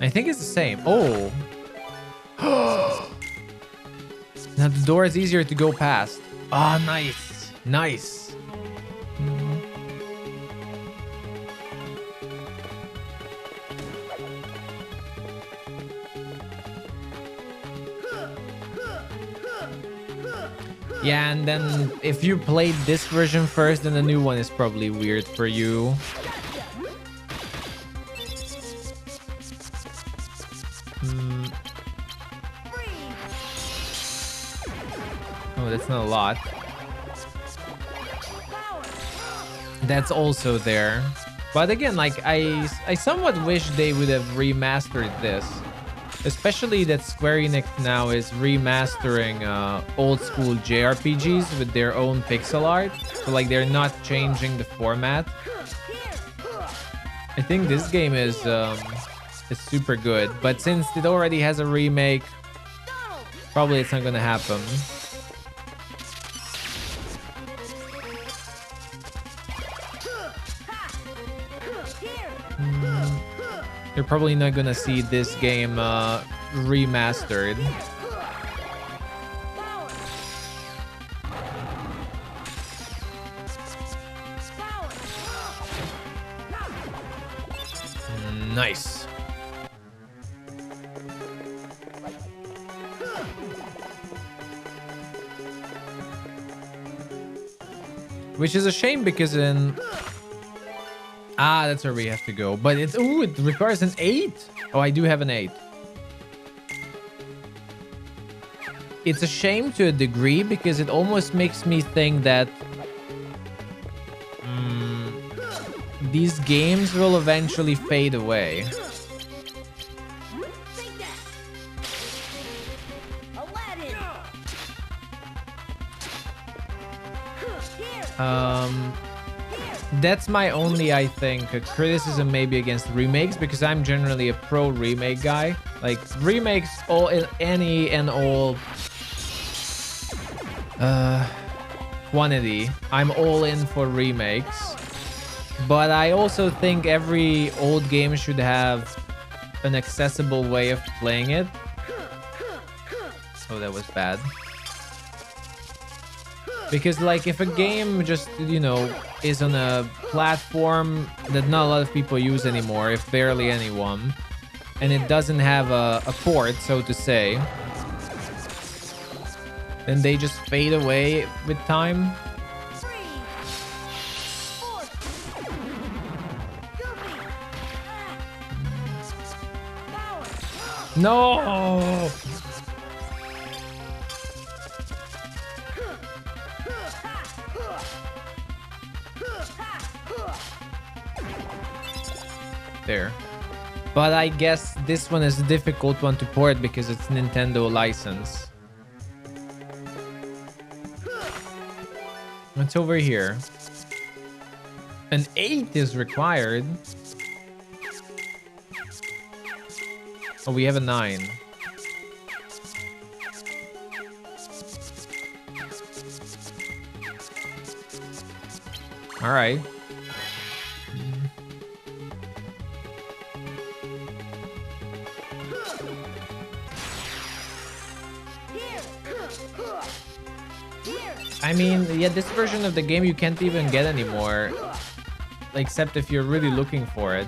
Speaker 1: I think it's the same. Oh. Now the door is easier to go past. Ah, nice. Nice. Yeah, and then if you played this version first, then the new one is probably weird for you. Oh, that's not a lot. That's also there. But again, like I somewhat wish they would have remastered this. Especially that Square Enix now is remastering old school JRPGs with their own pixel art. So like they're not changing the format. I think this game is super good. But since it already has a remake, probably it's not gonna happen. You're probably not gonna see this game remastered. Nice. Which is a shame because in... Ah, that's where we have to go. But it's... Ooh, it requires an 8. Oh, I do have an 8. It's a shame to a degree because it almost makes me think that... these games will eventually fade away. That's my only, I think, criticism maybe against remakes, because I'm generally a pro remake guy. Like remakes, all any and all quantity, I'm all in for remakes. But I also think every old game should have an accessible way of playing it. Oh, that was bad. Because like if a game just, you know, is on a platform that not a lot of people use anymore, if barely anyone, and it doesn't have a port, so to say, then they just fade away with time. No! There. But I guess this one is a difficult one to port because it's Nintendo license. What's over here? An 8 is required. Oh, we have a 9. All right. I mean, yeah, this version of the game you can't even get anymore, except if you're really looking for it.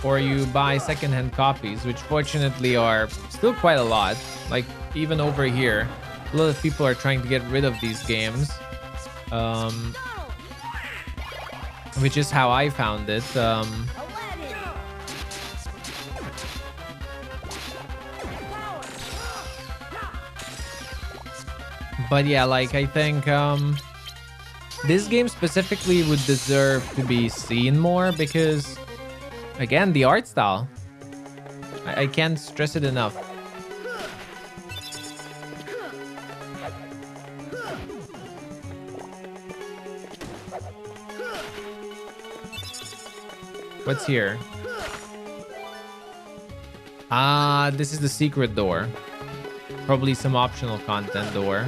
Speaker 1: Or you buy secondhand copies, which fortunately are still quite a lot. Like, even over here, a lot of people are trying to get rid of these games. Which is how I found it. But yeah, like, I think this game specifically would deserve to be seen more because, again, the art style. I can't stress it enough. What's here? Ah, this is the secret door. Probably some optional content door.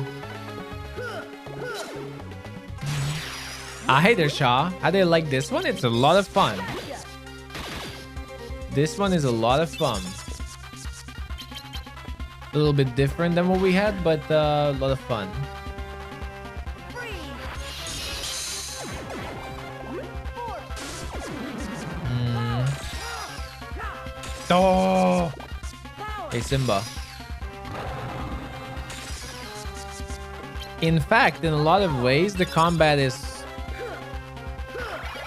Speaker 1: Hi there, Shaw. How do you like this one? It's a lot of fun. This one is a lot of fun. A little bit different than what we had, but a lot of fun.
Speaker 3: Oh!
Speaker 1: Hey, Simba. In fact, in a lot of ways, the combat is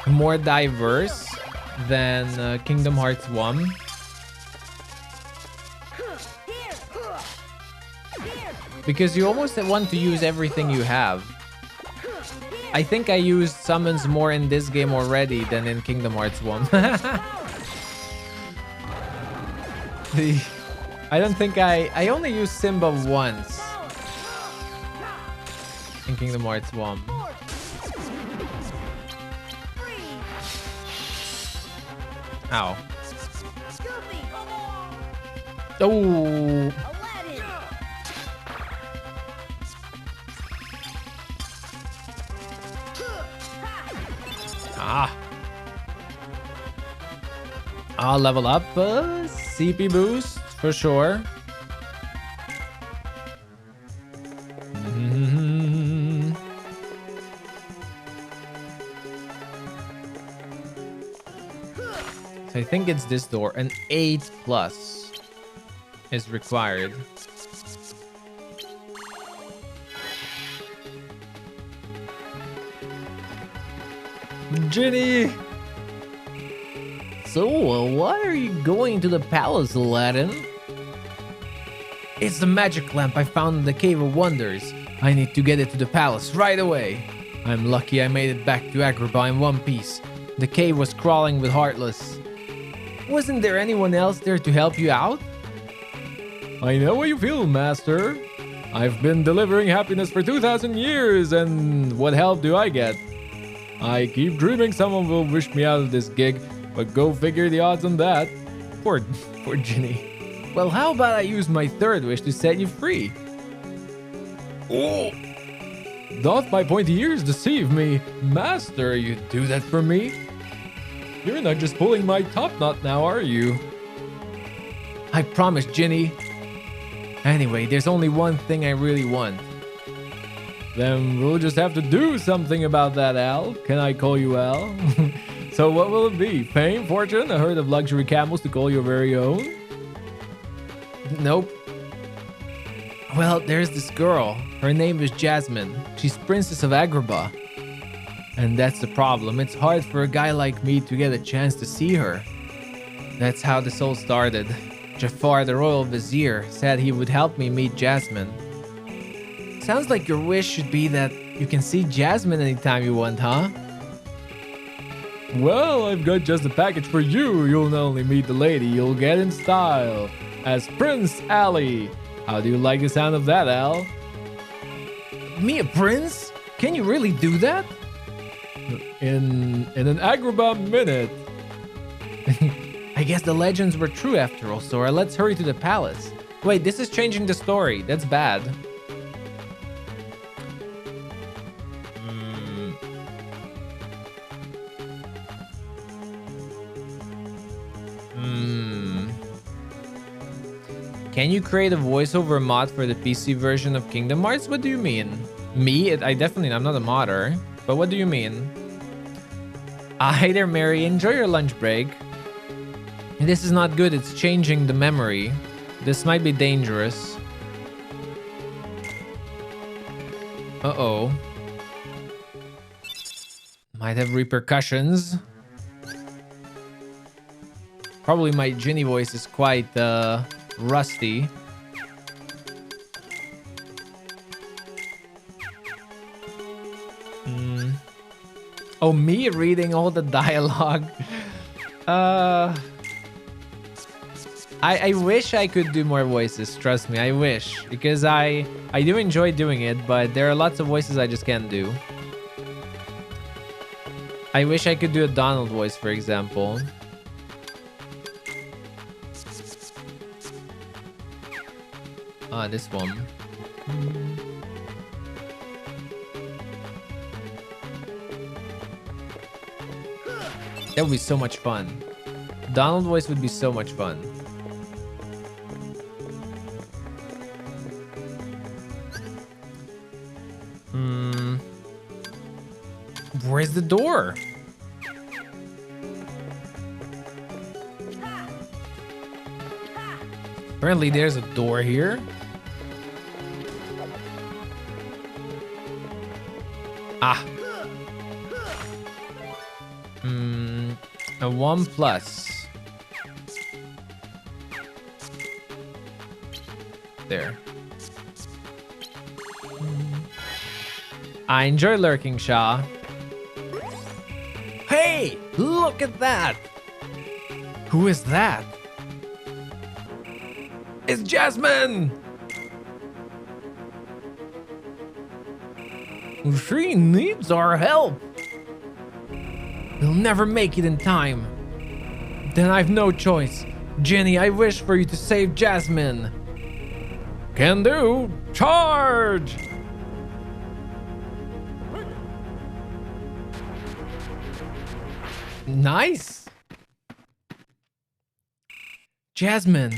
Speaker 1: more diverse than Kingdom Hearts 1. Because you almost want to use everything you have. I think I used summons more in this game already than in Kingdom Hearts 1. I don't think I only used Simba once in Kingdom Hearts 1. Ow. Oh. Ah. I'll level up CP boost for sure. So I think it's this door. An 8+ is required. Ginny!
Speaker 2: So, why are you going to the palace, Aladdin?
Speaker 1: It's the magic lamp I found in the Cave of Wonders. I need to get it to the palace right away. I'm lucky I made it back to Agrabah in one piece. The cave was crawling with Heartless. Wasn't there anyone else there to help you out? I know how you feel, Master. I've been delivering happiness for 2,000 years, and what help do I get? I keep dreaming someone will wish me out of this gig, but go figure the odds on that. Poor Ginny. Well, how about I use my third wish to set you free? Oh! Doth my pointy ears deceive me? Master, you do that for me? You're not just pulling my top knot now, are you? I promise, Ginny. Anyway, there's only one thing I really want. Then we'll just have to do something about that, Al. Can I call you Al? So what will it be? Fame, fortune, a herd of luxury camels to call your very own? Nope. Well, there's this girl. Her name is Jasmine. She's Princess of Agrabah. And that's the problem. It's hard for a guy like me to get a chance to see her. That's how this all started. Jafar, the royal vizier, said he would help me meet Jasmine. Sounds like your wish should be that you can see Jasmine anytime you want, huh? Well, I've got just the package for you. You'll not only meet the lady, you'll get in style as Prince Ali. How do you like the sound of that, Al? Me a prince? Can you really do that? In an Agrabah minute. I guess the legends were true after all, Sora. Let's hurry to the palace. Wait, this is changing the story. That's bad. Can you create a voiceover mod for the PC version of Kingdom Hearts? What do you mean? Me? I'm not a modder. But what do you mean? Hi there, Mary. Enjoy your lunch break. This is not good. It's changing the memory. This might be dangerous. Uh-oh. Might have repercussions. Probably my Ginny voice is quite rusty. Oh, me reading all the dialogue. I wish I could do more voices. Trust me, I wish, because I do enjoy doing it, but there are lots of voices I just can't do. I wish I could do a Donald voice, for example. Ah, this one. That would be so much fun. Donald voice would be so much fun. Where's the door? Apparently there's a door here. Ah. A 1+. There. I enjoy lurking, Shaw. Hey, look at that. Who is that? It's Jasmine. She needs our help. We'll never make it in time. Then I've no choice. Jenny, I wish for you to save Jasmine. Can do. Charge! Nice. Jasmine.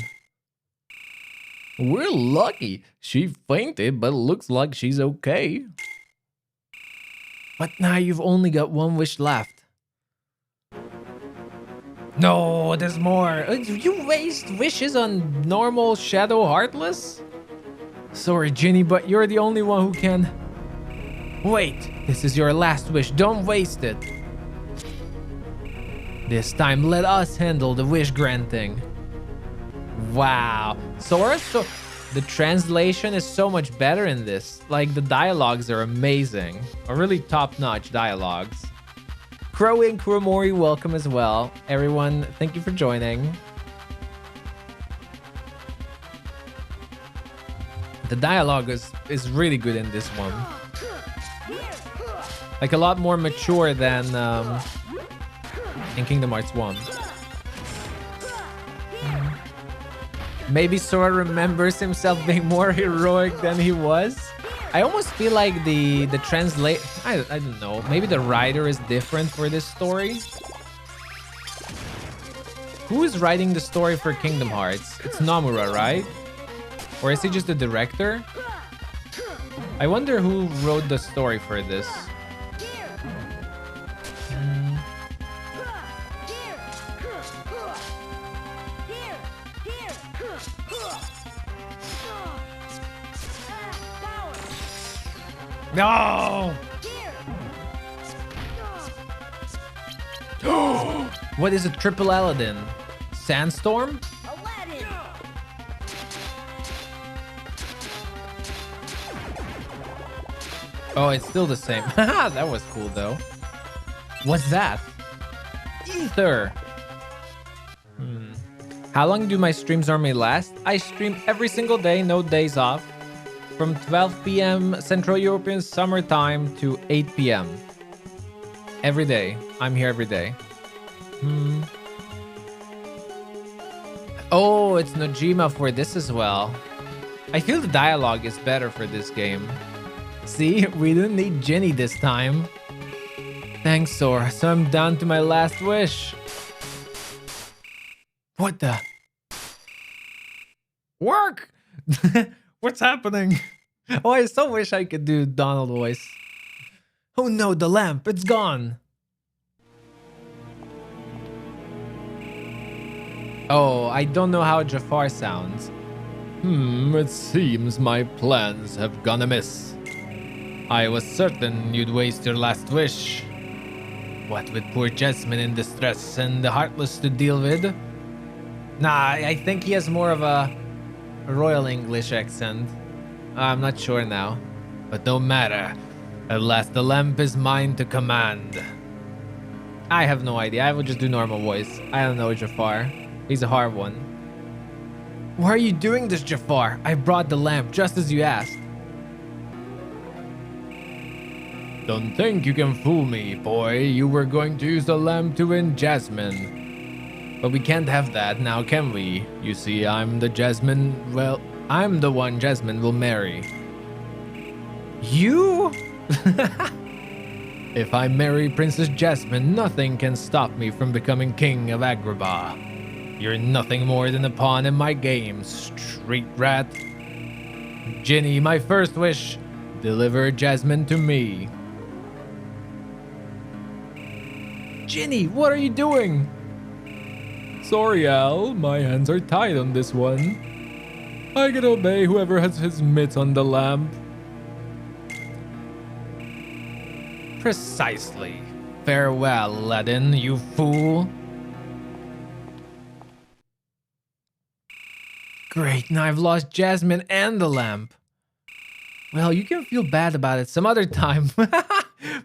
Speaker 1: We're lucky. She fainted, but it looks like she's okay. But now you've only got one wish left. No, there's more. You waste wishes on normal Shadow Heartless? Sorry, Ginny, but you're the only one who can... Wait, this is your last wish. Don't waste it. This time, let us handle the wish granting. Wow. Sora, the translation is so much better in this. Like, the dialogues are amazing. Are really top-notch dialogues. Crow and Kuromori, welcome as well. Everyone, thank you for joining. The dialogue is really good in this one. Like, a lot more mature than in Kingdom Hearts 1. Maybe Sora remembers himself being more heroic than he was. I almost feel like the translate. I don't know. Maybe the writer is different for this story. Who is writing the story for Kingdom Hearts? It's Nomura, right? Or is he just the director? I wonder who wrote the story for this.
Speaker 3: No!
Speaker 1: What is a triple Aladdin? Sandstorm?
Speaker 4: Aladdin.
Speaker 1: Oh, it's still the same. Haha, that was cool though. What's that? Ether. How long do my streams normally last? I stream every single day, no days off. From 12 p.m. Central European Summer Time to 8 p.m. Every day. I'm here every day. Oh, it's Nojima for this as well. I feel the dialogue is better for this game. See, we didn't need Ginny this time. Thanks, Sora. So I'm down to my last wish. What the? Work! What's happening? Oh, I so wish I could do Donald voice. Oh no, the lamp, it's gone. Oh, I don't know how Jafar sounds. It seems my plans have gone amiss. I was certain you'd waste your last wish. What with poor Jasmine in distress and the Heartless to deal with? Nah, I think he has more of a Royal English accent. I'm not sure now. But no matter. At last the lamp is mine to command. I have no idea. I will just do normal voice. I don't know Jafar. He's a hard one. Why are you doing this, Jafar? I brought the lamp just as you asked. Don't think you can fool me, boy. You were going to use the lamp to win Jasmine. But we can't have that now, can we? You see, I'm the Jasmine... Well, I'm the one Jasmine will marry. You? If I marry Princess Jasmine, nothing can stop me from becoming King of Agrabah. You're nothing more than a pawn in my game, street rat. Ginny, my first wish, deliver Jasmine to me. Ginny, what are you doing? Sorry, Al, my hands are tied on this one. I can obey whoever has his mitts on the lamp. Precisely. Farewell, Aladdin, you fool. Great, now I've lost Jasmine and the lamp. Well, you can feel bad about it some other time.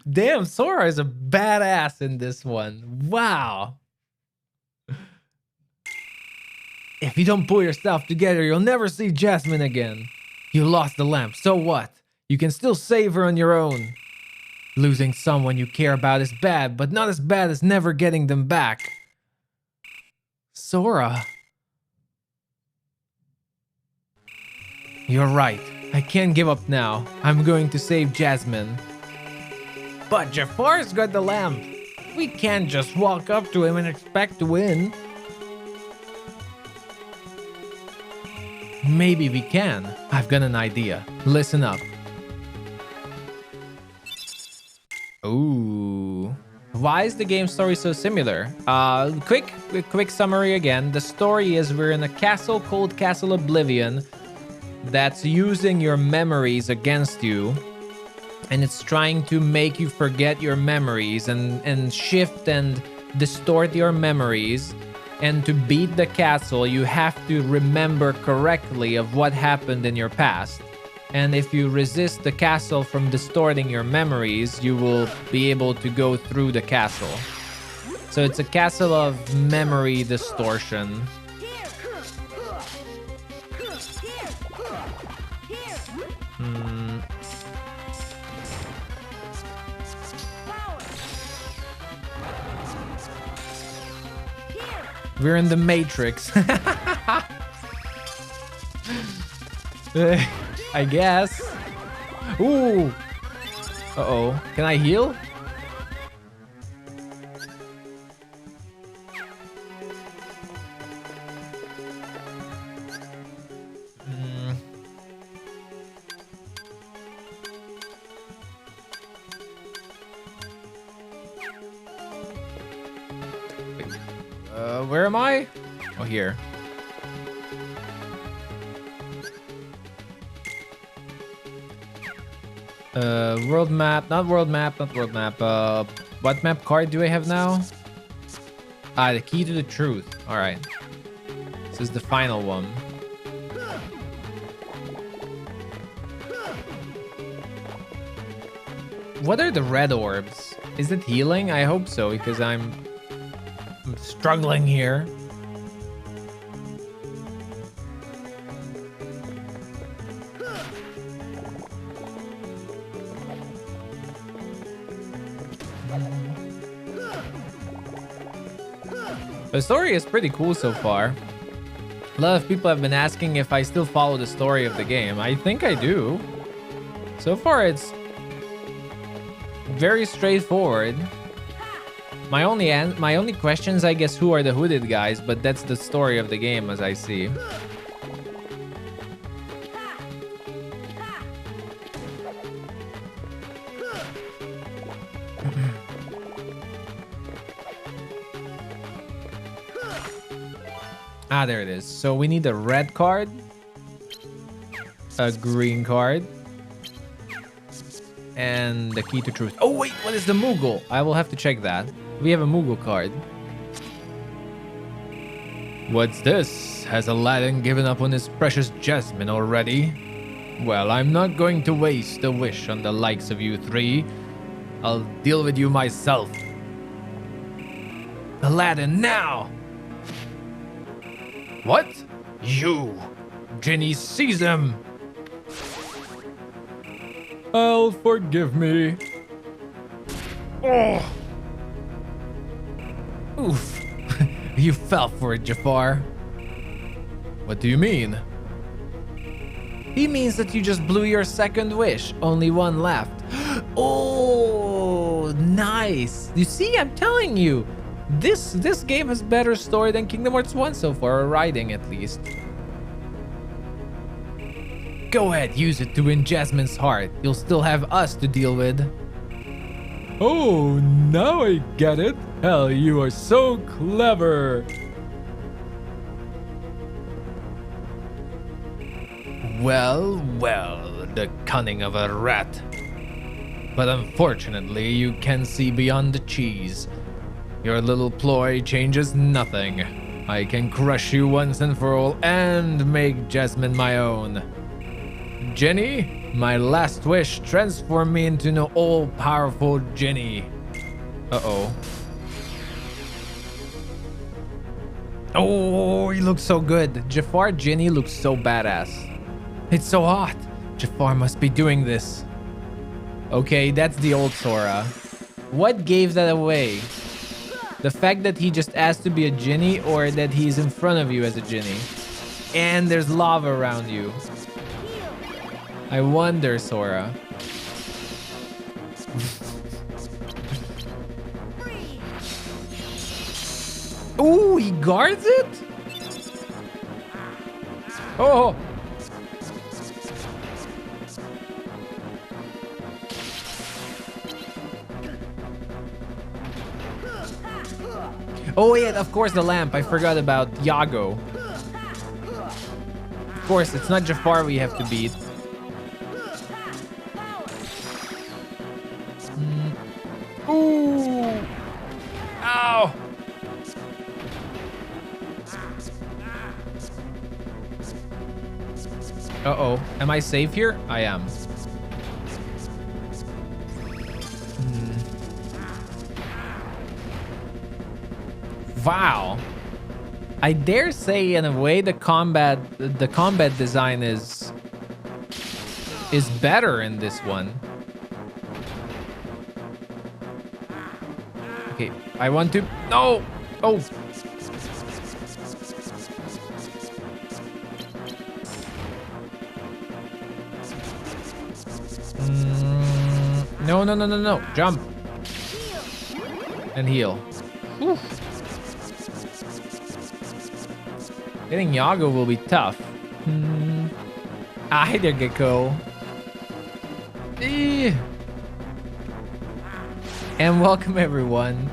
Speaker 1: Damn, Sora is a badass in this one. Wow. If you don't pull yourself together, you'll never see Jasmine again. You lost the lamp, so what? You can still save her on your own. Losing someone you care about is bad, but not as bad as never getting them back. Sora. You're right. I can't give up now. I'm going to save Jasmine. But Jafar's got the lamp. We can't just walk up to him and expect to win. Maybe we can. I've got an idea. Listen up. Ooh. Why is the game story so similar? Quick summary again. The story is we're in a castle called Castle Oblivion that's using your memories against you. And it's trying to make you forget your memories and shift and distort your memories. And to beat the castle, you have to remember correctly of what happened in your past. And if you resist the castle from distorting your memories, you will be able to go through the castle. So it's a castle of memory distortion. We're in the Matrix. I guess. Ooh. Uh-oh. Can I heal? Where am I? Oh, here. World map, not world map, not world map. What map card do I have now? Ah, the key to the truth. All right. This is the final one. What are the red orbs? Is it healing? I hope so, because I'm struggling here. The story is pretty cool so far. A lot of people have been asking if I still follow the story of the game. I think I do. So far, it's very straightforward. My only questions, I guess, who are the hooded guys, but that's the story of the game as I see. Ah, there it is. So we need a red card, a green card, and the key to truth. Oh wait, what is the Moogle? I will have to check that. We have a Moogle card. What's this? Has Aladdin given up on his precious jasmine already? Well, I'm not going to waste a wish on the likes of you three. I'll deal with you myself. Aladdin, now! What? You! Genie, seize him! Oh, forgive me. Oh! Oof. You fell for it, Jafar. What do you mean? He means that you just blew your second wish. Only one left. Oh, nice. You see, I'm telling you. This game has better story than Kingdom Hearts 1 so far, or writing at least. Go ahead, use it to win Jasmine's heart. You'll still have us to deal with. Oh, now I get it. Hell, you are so clever. Well, well, the cunning of a rat. But unfortunately, you can see beyond the cheese. Your little ploy changes nothing. I can crush you once and for all and make Jasmine my own. Jenny, my last wish, transform me into an all-powerful Jenny. Uh-oh. Oh, he looks so good. Jafar Jenny looks so badass. It's so hot. Jafar must be doing this. Okay, that's the old Sora. What gave that away? The fact that he just asked to be a genie, or that he's in front of you as a genie? And there's lava around you. I wonder, Sora. Ooh, he guards it? Oh! Oh yeah, of course the lamp. I forgot about Yago. Of course, it's not Jafar we have to beat. Ooh! Ow! Uh-oh. Am I safe here? I am. Wow. I dare say, in a way, the combat design is better in this one. Okay, I want to... No! Oh! no, no, no, no. Jump. And heal. Oof. Getting Yago will be tough. Hi there, Gecko. And welcome, everyone.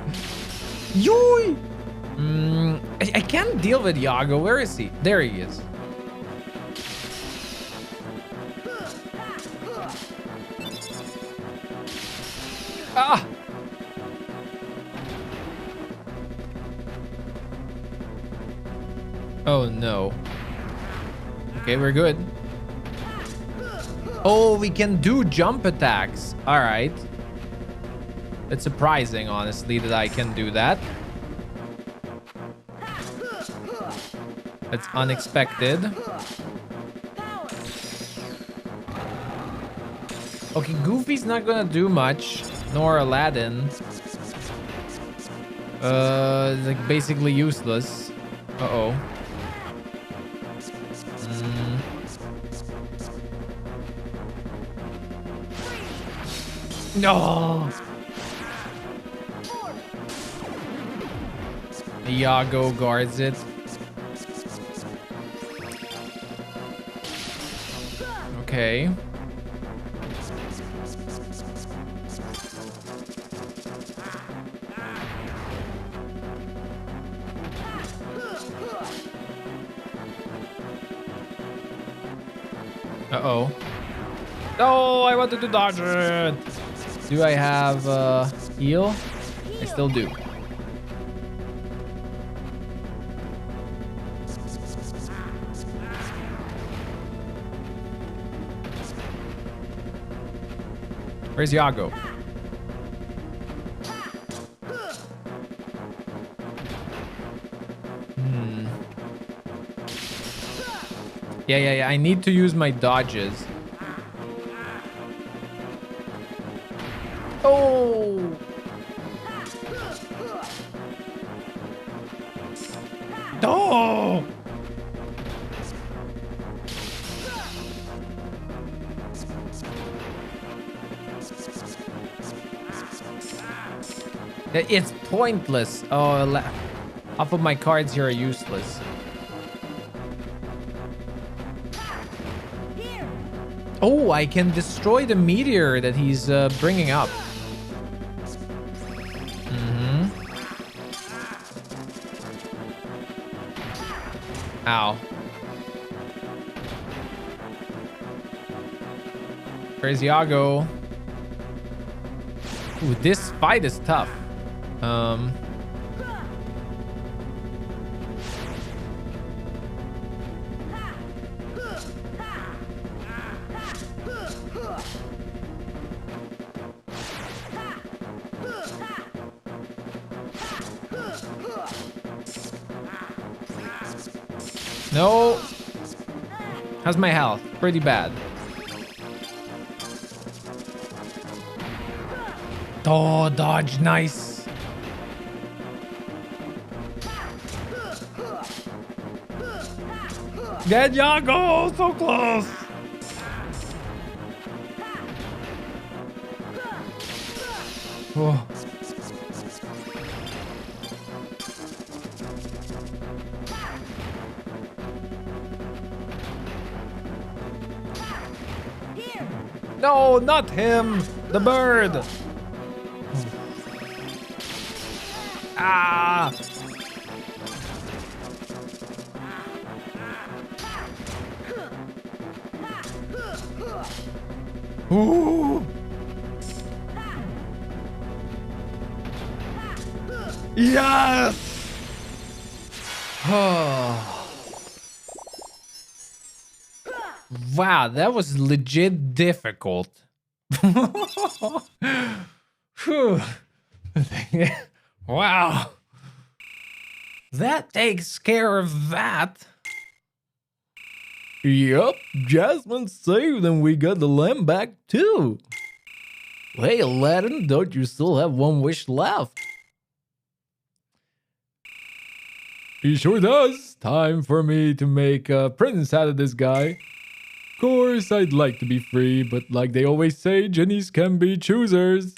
Speaker 1: Yoy! I can't deal with Yago. Where is he? There he is. Ah! Oh no. Okay, we're good. Oh, we can do jump attacks. All right. It's surprising, honestly, that I can do that. That's unexpected. Okay, Goofy's not gonna do much, nor Aladdin. Like basically useless. Uh-oh. No. Yago guards it. Okay. Uh-oh. No, I wanted to dodge it. Do I have heal? I still do. Where's Yago? Yeah. I need to use my dodges. Oh! Oh! It's pointless. Oh, half of my cards here are useless. Oh, I can destroy the meteor that he's bringing up. Ow. Where's Yago? Ooh, this fight is tough. No. How's my health? Pretty bad. Oh, dodge, nice. Get Yago, so close. Oh. No, not him. The bird. Ah. Ooh. Yes. Wow, that was legit difficult. Whew. Wow. That takes care of that. Yup, Jasmine saved and we got the lamb back too. Hey, Aladdin, don't you still have one wish left? He sure does. Time for me to make a prince out of this guy. course, I'd like to be free, but like they always say, genies can be choosers.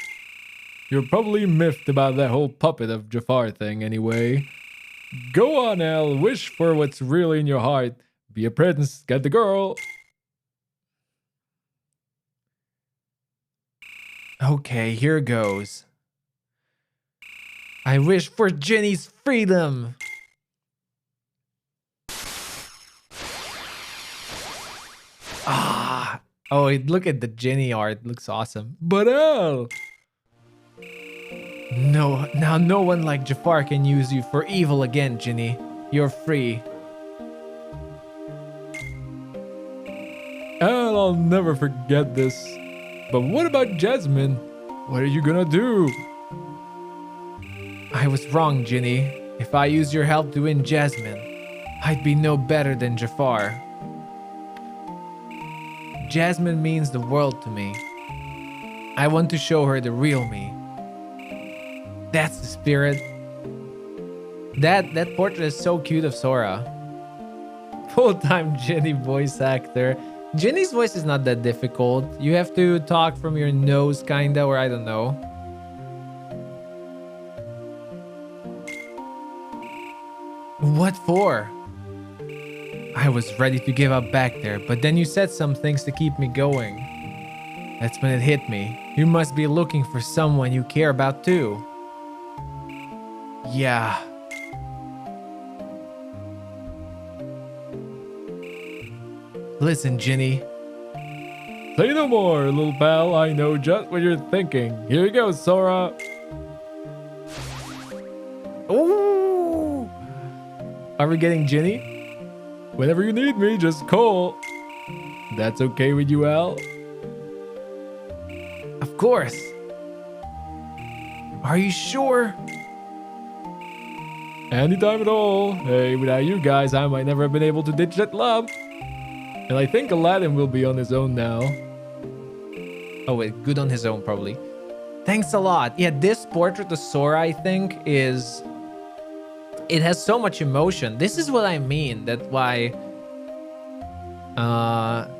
Speaker 1: You're probably miffed about that whole puppet of Jafar thing anyway. Go on, Elle. Wish for what's really in your heart. Be a prince. Get the girl. Okay, here goes. I wish for Ginny's freedom. Ah. Oh, look at the Ginny art. Looks awesome. But Elle. No, now no one like Jafar can use you for evil again, Ginny. You're free. And I'll never forget this. But what about Jasmine? What are you gonna do? I was wrong, Ginny. If I use your help to win Jasmine, I'd be no better than Jafar. Jasmine means the world to me. I want to show her the real me. That's the spirit. That portrait is so cute of Sora. Full-time Ginny voice actor. Ginny's voice is not that difficult. You have to talk from your nose kinda, or I don't know. What for? I was ready to give up back there, but then you said some things to keep me going. That's when it hit me. You must be looking for someone you care about too. Yeah. Listen, Ginny. Say no more, little pal. I know just what you're thinking. Here you go, Sora. Ooh! Are we getting Ginny? Whenever you need me, just call. That's okay with you, Al? Of course. Are you sure? Anytime at all. Hey, without you guys, I might never have been able to ditch that lamp. And I think Aladdin will be on his own now. Oh wait, good on his own probably. Thanks a lot. Yeah, this portrait of Sora, I think, is... It has so much emotion. This is what I mean. That's why...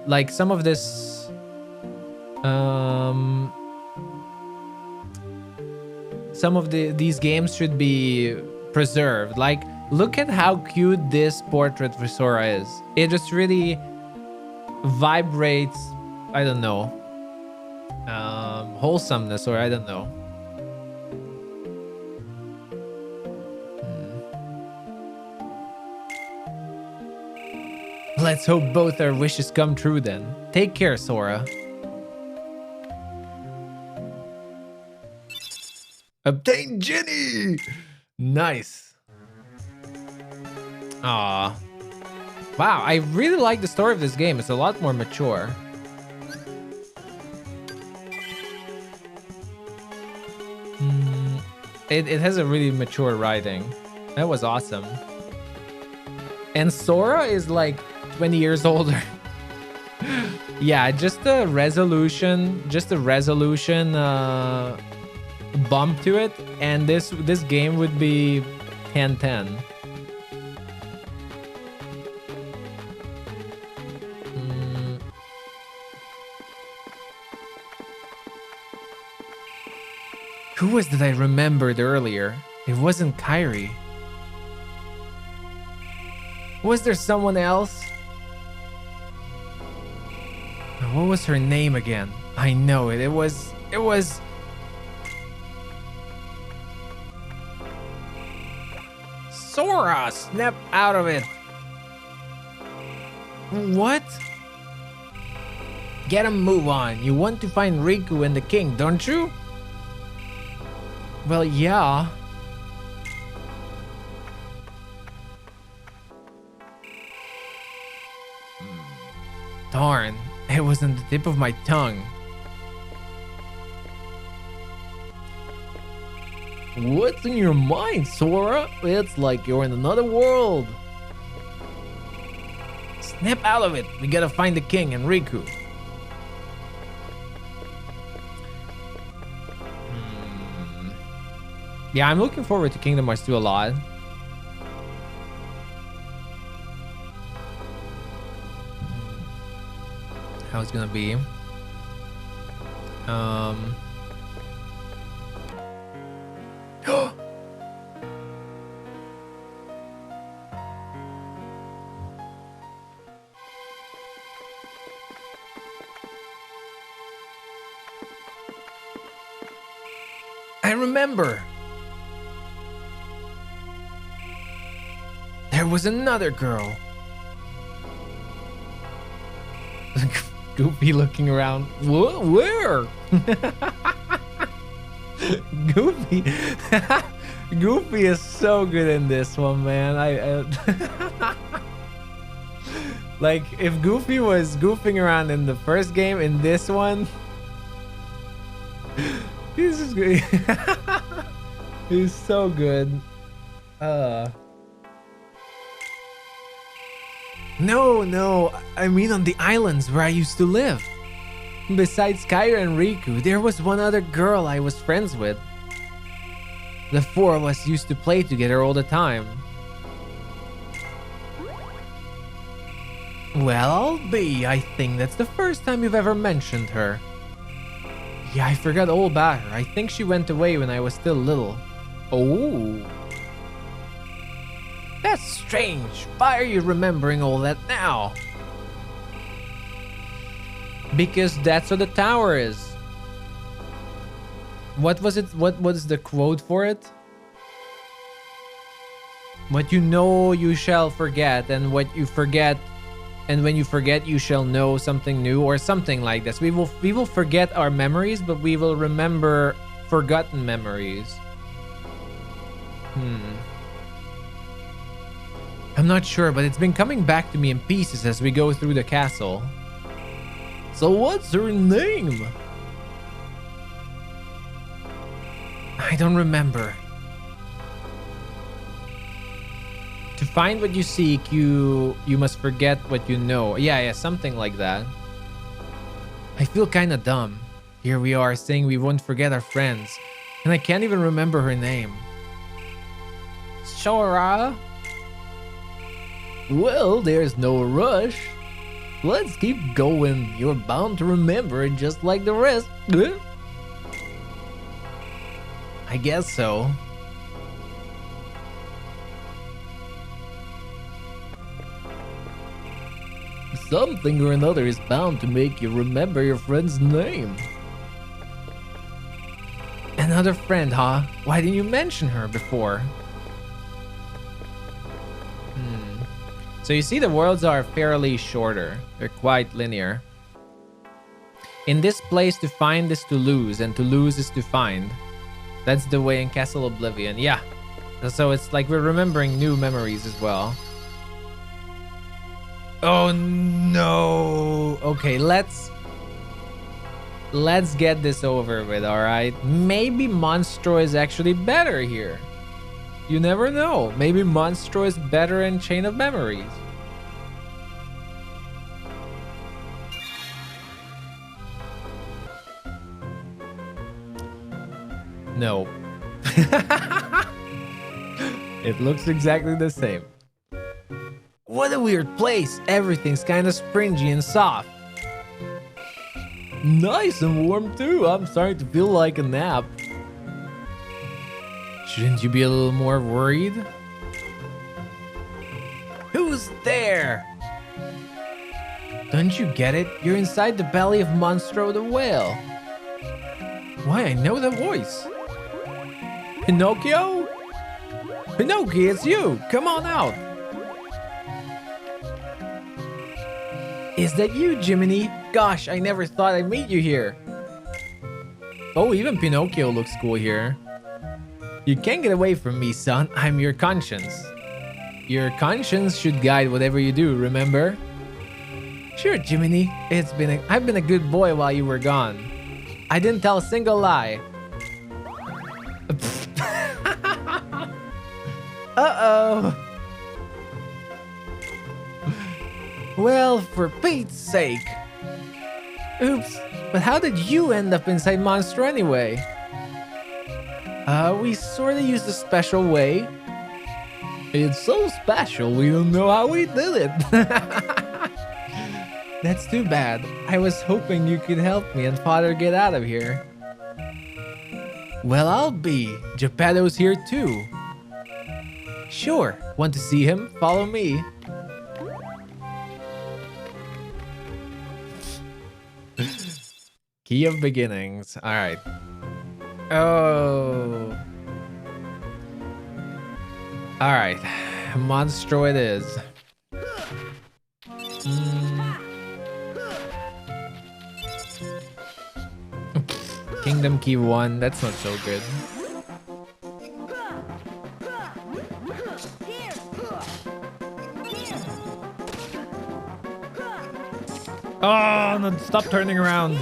Speaker 1: like some of this... some of these games should be preserved. Like, look at how cute this portrait for Sora is. It just really... vibrates, I don't know, wholesomeness, or I don't know. Let's hope both our wishes come true then. Take care, Sora. Obtain Ginny! Nice. Ah. Wow, I really like the story of this game. It's a lot more mature. It has a really mature writing. That was awesome. And Sora is like 20 years older. Yeah, just a resolution bump to it, and this game would be 10/10. Who was that I remembered earlier? It wasn't Kyrie. Was there someone else? What was her name again? I know it. It was... Sora! Snap out of it! What? Get a move on. You want to find Riku and the king, don't you? Well, yeah. Darn, it was on the tip of my tongue. What's in your mind, Sora? It's like you're in another world. Snap out of it. We gotta find the king and Riku. Yeah, I'm looking forward to Kingdom Hearts 2 a lot. how it's gonna be. I remember. There was another girl. Goofy looking around. Where? Goofy. Goofy is so good in this one, man. Like, if Goofy was goofing around in the first game, in this one, this is good. He's so good. No, I mean on the islands where I used to live. Besides Kyra and Riku, there was one other girl I was friends with. The four of us used to play together all the time. Well, I'll be. I think that's the first time you've ever mentioned her. Yeah, I forgot all about her. I think she went away when I was still little. Oh. That's strange. Why are you remembering all that now? Because that's what the tower is. What was it? What was the quote for it? What you know you shall forget, and what you forget, and when you forget you shall know something new, or something like this. We will forget our memories, but we will remember forgotten memories. I'm not sure, but it's been coming back to me in pieces as we go through the castle. So what's her name? I don't remember. To find what you seek, you must forget what you know. Yeah, something like that. I feel kind of dumb. Here we are saying we won't forget our friends, and I can't even remember her name. Sora? Well, there's no rush. Let's keep going. You're bound to remember it just like the rest. I guess so. Something or another is bound to make you remember your friend's name. Another friend, huh? Why didn't you mention her before? So you see the worlds are fairly shorter. They're quite linear. In this place, to find is to lose, and to lose is to find. That's the way in Castle Oblivion. Yeah. So it's like we're remembering new memories as well. Oh no. Okay, let's get this over with, all right? Maybe Monstro is actually better here. You never know. Maybe Monstro is better in Chain of Memories. No. It looks exactly the same. What a weird place. Everything's kind of springy and soft. Nice and warm too. I'm starting to feel like a nap. Shouldn't you be a little more worried? Who's there? Don't you get it? You're inside the belly of Monstro the whale. Why, I know the voice. Pinocchio? Pinocchio, it's you. Come on out. Is that you, Jiminy? Gosh, I never thought I'd meet you here. Oh, even Pinocchio looks cool here. You can't get away from me, son. I'm your conscience. Your conscience should guide whatever you do, remember? Sure, Jiminy. I've been a good boy while you were gone. I didn't tell a single lie. Uh-oh. Well, for Pete's sake. Oops, but how did you end up inside Monstro anyway? We sorta used a special way. It's so special, we don't know how we did it. That's too bad. I was hoping you could help me and Father get out of here. Well, I'll be. Geppetto's here too. Sure. Want to see him? Follow me. Key of Beginnings. All right. Oh. All right. Monstro it is. Kingdom Key 1. That's not so good.
Speaker 3: Oh, no, stop turning around.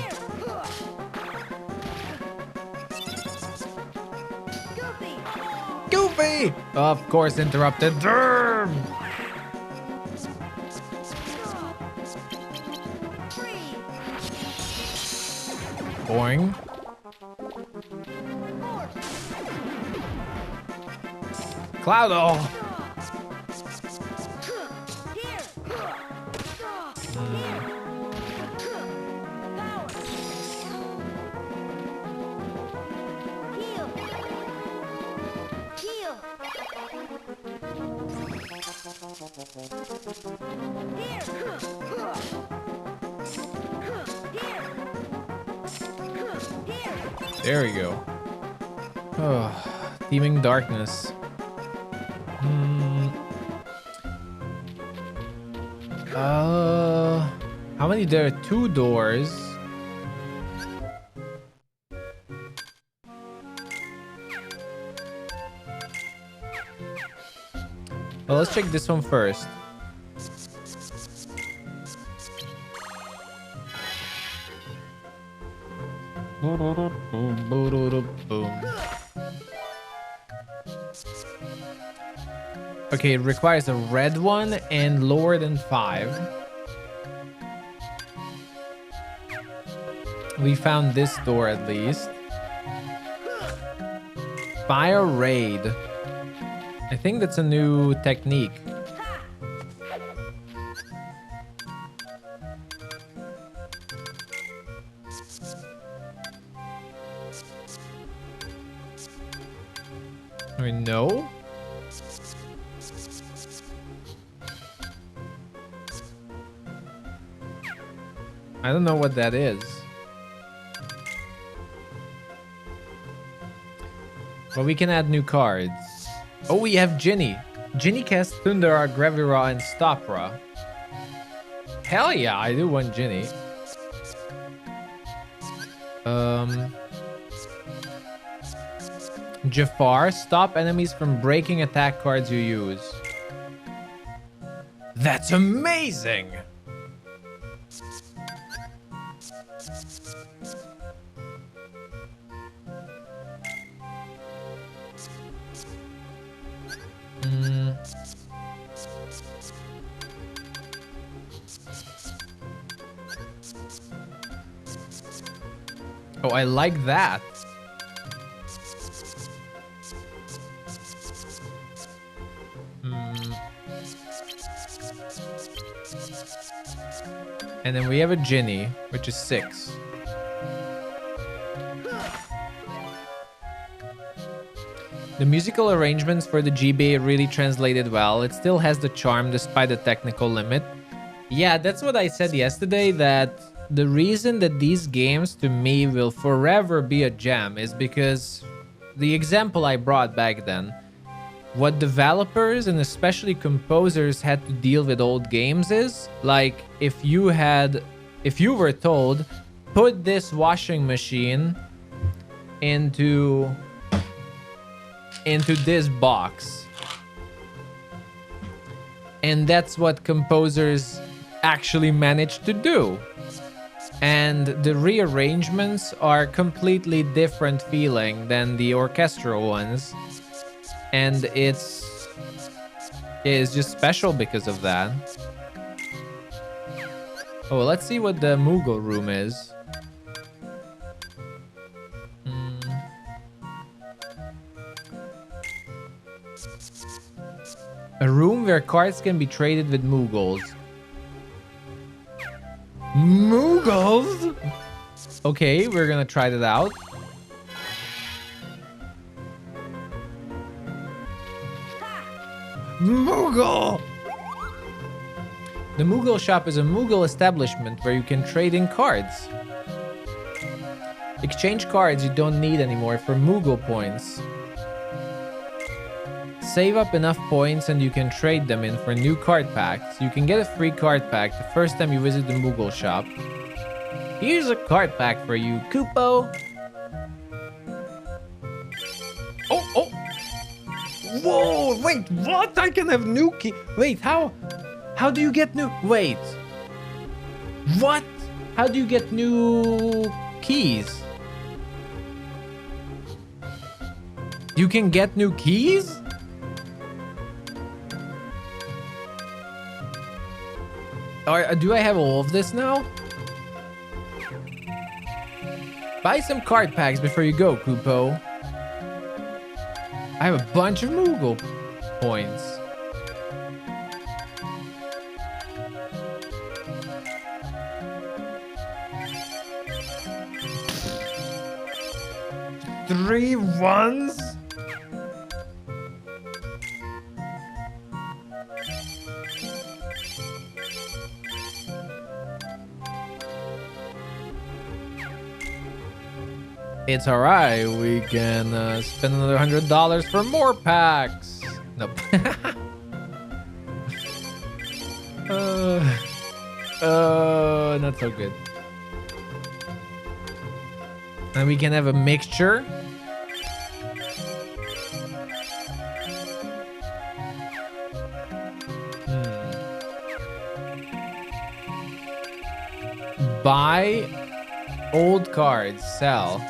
Speaker 1: Goofy! Of course, interrupted. Durr! Boing. Cloudo! There we go. Oh, Teeming Darkness. How many? There are 2 doors. Well, let's check this one first. Okay, it requires a red one and lower than 5. We found this door at least. Fire Raid. I think that's a new technique. I mean, no. I don't know what that is. But we can add new cards. Oh, we have Ginny. Ginny casts Thundera, Gravira, and Stopra. Hell yeah, I do want Ginny. Jafar, stop enemies from breaking attack cards you use. That's amazing! Oh, I like that. And then we have a Ginny, which is 6. The musical arrangements for the GBA really translated well. It still has the charm despite the technical limit. Yeah, that's what I said yesterday, that the reason that these games to me will forever be a gem is because the example I brought back then, what developers and especially composers had to deal with old games is, like, if you were told, put this washing machine into this box, and that's what composers actually managed to do. And the rearrangements are completely different feeling than the orchestral ones. And it's just special because of that. Oh, let's see what the Moogle room is. A room where cards can be traded with Moogles. Moogles? Okay, we're gonna try that out. Moogle! The Moogle shop is a Moogle establishment where you can trade in cards. Exchange cards you don't need anymore for Moogle points. Save up enough points and you can trade them in for new card packs. You can get a free card pack the first time you visit the Moogle shop. Here's a card pack for you, Koopo. Oh! Whoa, wait, what? I can have new key. Wait, how do you get new? Wait. What? How do you get new keys? You can get new keys? Do I have all of this now? Buy some card packs before you go, Koopo. I have a bunch of Moogle points.
Speaker 3: Three ones?
Speaker 1: It's alright, we can spend another $100 for more packs. Nope. Not so good. And we can have a mixture. Buy old cards, sell.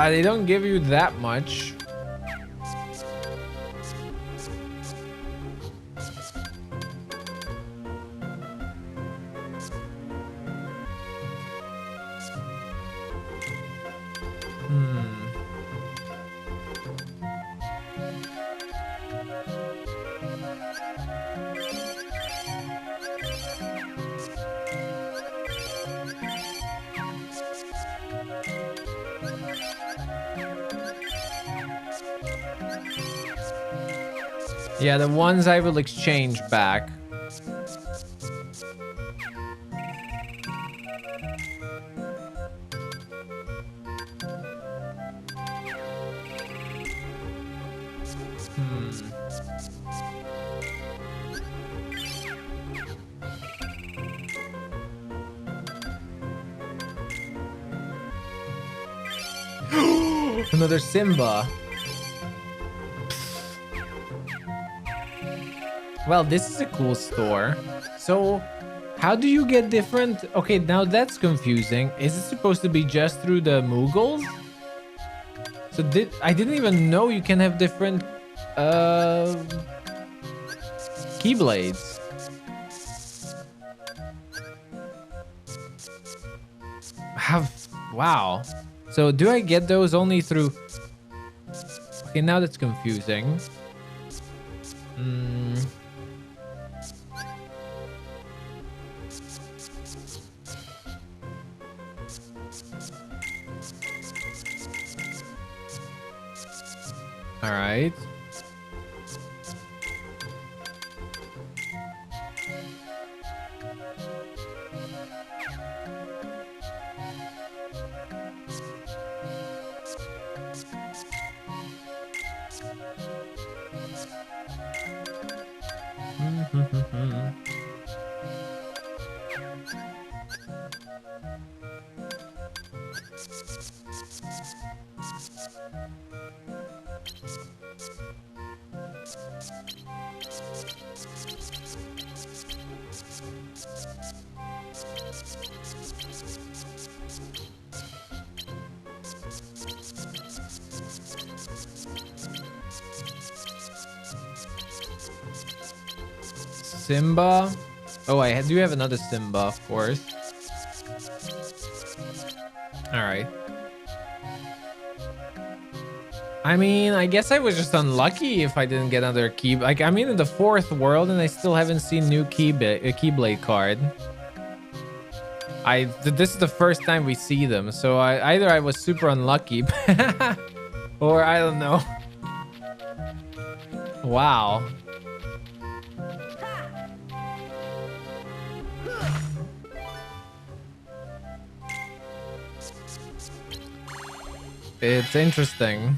Speaker 1: They don't give you that much. Yeah, the ones I will exchange back. Another Simba. Well, this is a cool store. So, how do you get different? Okay, now that's confusing. Is it supposed to be just through the Moogles? So I didn't even know you can have different Keyblades. Wow. So do I get those only through? Okay, now that's confusing. All right. Simba. Oh, I do have another Simba, of course. All right. I mean, I guess I was just unlucky if I didn't get another key. Like, I'm in the 4th world and I still haven't seen new Keyblade card. This is the first time we see them, so either I was super unlucky, or I don't know. Wow. It's interesting.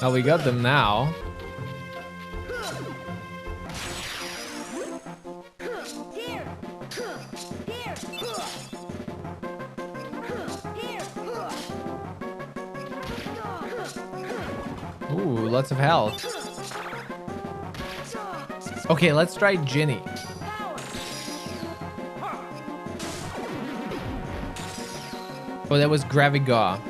Speaker 1: Oh, we got them now. Ooh, lots of health. Okay, let's try Ginny. Oh, that was Graviga.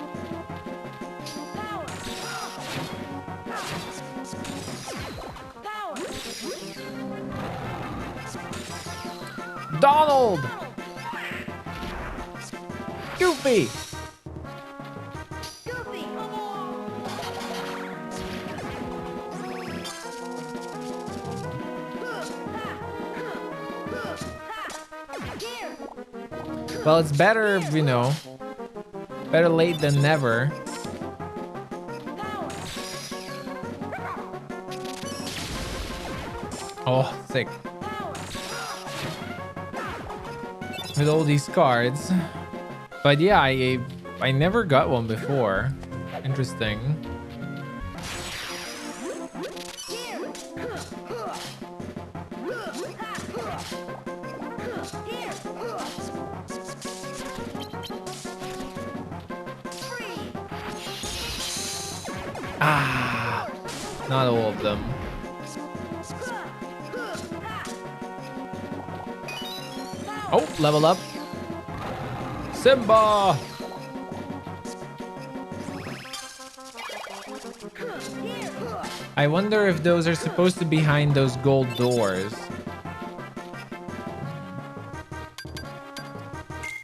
Speaker 1: Donald! Goofy! Well, it's better, you know, better late than never. Oh, sick. With all these cards. But yeah, I never got one before. Interesting. Ah, not all of them. Oh, level up. Simba! I wonder if those are supposed to be behind those gold doors.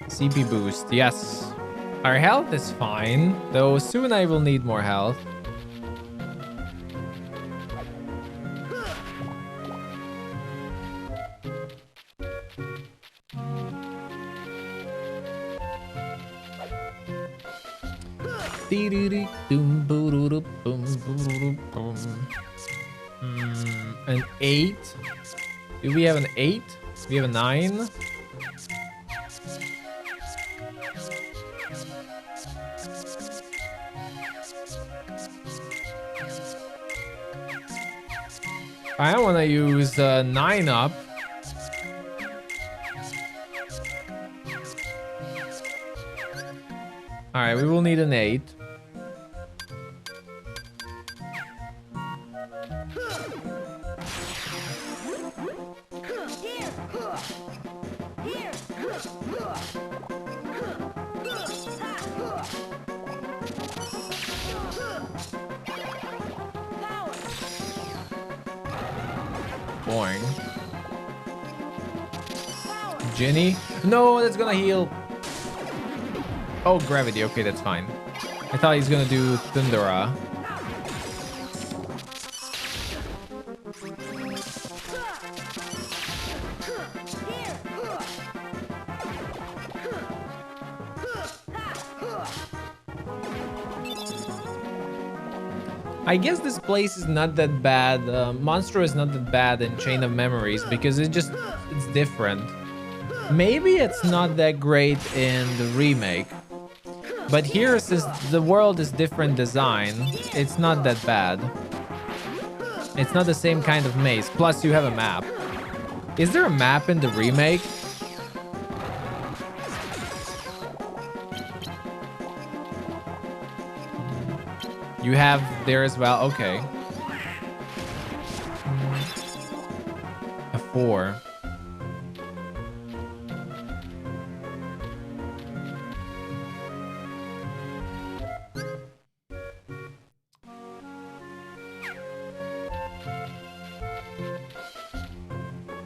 Speaker 1: CP boost, yes. Our health is fine, though soon I will need more health. An 8. Do we have an 8? We have a 9. I want to use 9 up. All right, we will need an 8. Boring. Ginny? No, that's gonna heal. Oh, gravity. Okay, that's fine. I thought he's gonna do Thundera. I guess this place is not that bad. Monstro is not that bad in Chain of Memories because it's different. Maybe it's not that great in the remake. But here, since the world is different design, it's not that bad. It's not the same kind of maze. Plus, you have a map. Is there a map in the remake? You have there as well. Okay. A 4.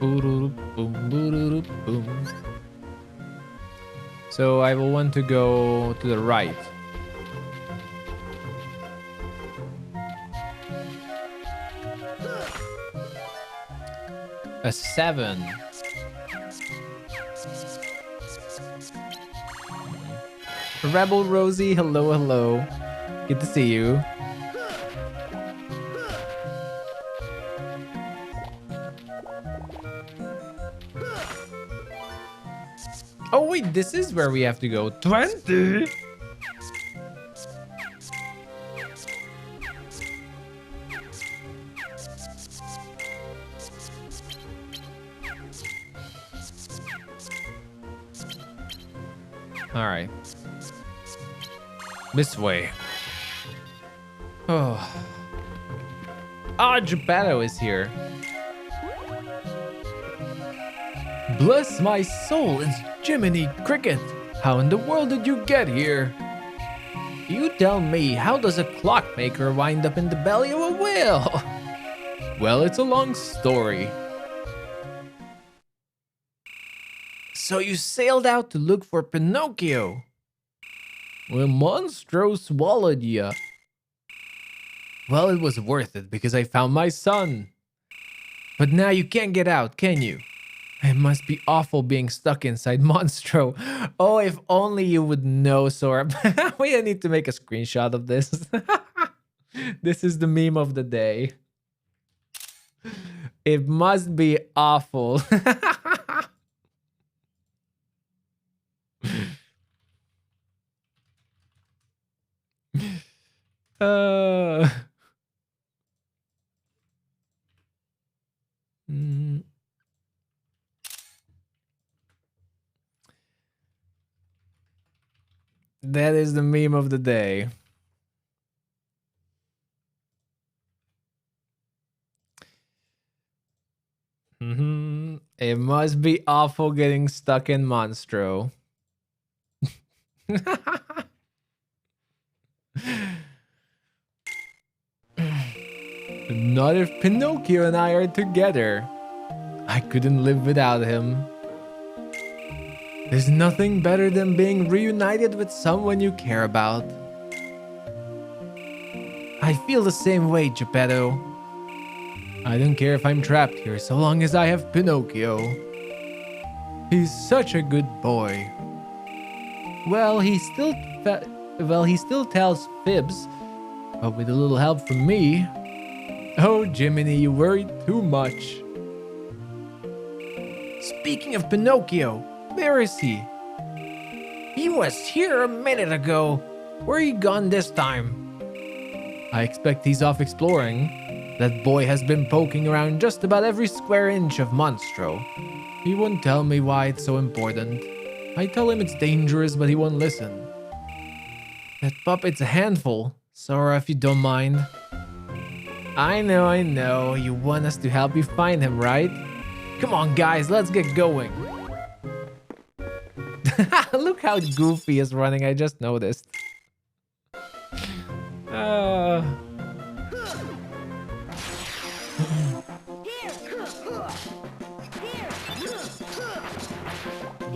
Speaker 1: Boom. So I will want to go to the right. A 7. Rebel Rosie, hello, hello. Good to see you. Oh wait, this is where we have to go.
Speaker 3: 20?
Speaker 1: All right. This way. Oh. Ah, Geppetto is here. Bless my soul, it's Jiminy Cricket. How in the world did you get here? You tell me, how does a clockmaker wind up in the belly of a whale? Well, it's a long story. So you sailed out to look for Pinocchio? Well, Monstro swallowed ya. Well, it was worth it because I found my son. But now you can't get out, can you? It must be awful being stuck inside Monstro. Oh, if only you would know, Sora. Wait, I need to make a screenshot of this. This is the meme of the day. It must be awful. That is the meme of the day. It must be awful getting stuck in Monstro. Not if Pinocchio and I are together. I couldn't live without him. There's nothing better than being reunited with someone you care about. I feel the same way, Geppetto. I don't care if I'm trapped here so long as I have Pinocchio. He's such a good boy. Well, he still tells fibs, but with a little help from me. Oh, Jiminy, you worry too much. Speaking of Pinocchio, where is he? He was here a minute ago. Where are you gone this time? I expect he's off exploring. That boy has been poking around just about every square inch of Monstro. He won't tell me why it's so important. I tell him it's dangerous, but he won't listen. That puppet's a handful. Sora, if you don't mind. I know. You want us to help you find him, right? Come on, guys, let's get going. Look how Goofy is running, I just noticed.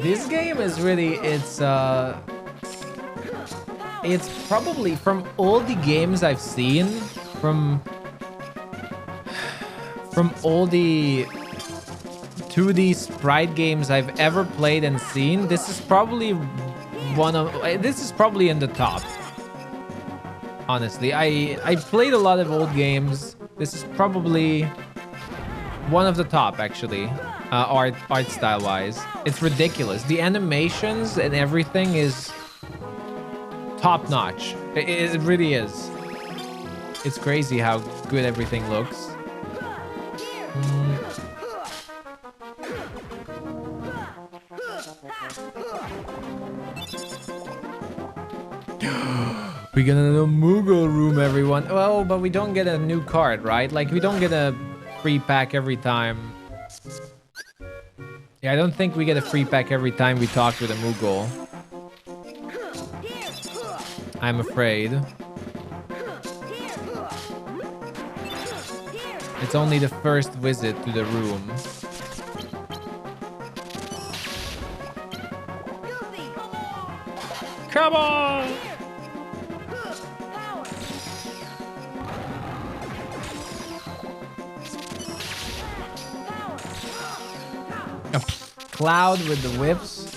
Speaker 1: This game is really, it's probably from all the games I've seen, from all the 2D sprite games I've ever played and seen, this is probably in the top. Honestly, I played a lot of old games. This is probably one of the top, actually, art style wise. It's ridiculous. The animations and everything is top notch. It really is. It's crazy how good everything looks. We get a new Moogle room, everyone. Oh, but we don't get a new card, right? Like, we don't get a free pack every time. Yeah, I don't think we get a free pack every time we talk with a Moogle. I'm afraid. It's only the first visit to the room. Come on!
Speaker 4: Power.
Speaker 1: A cloud with the whips.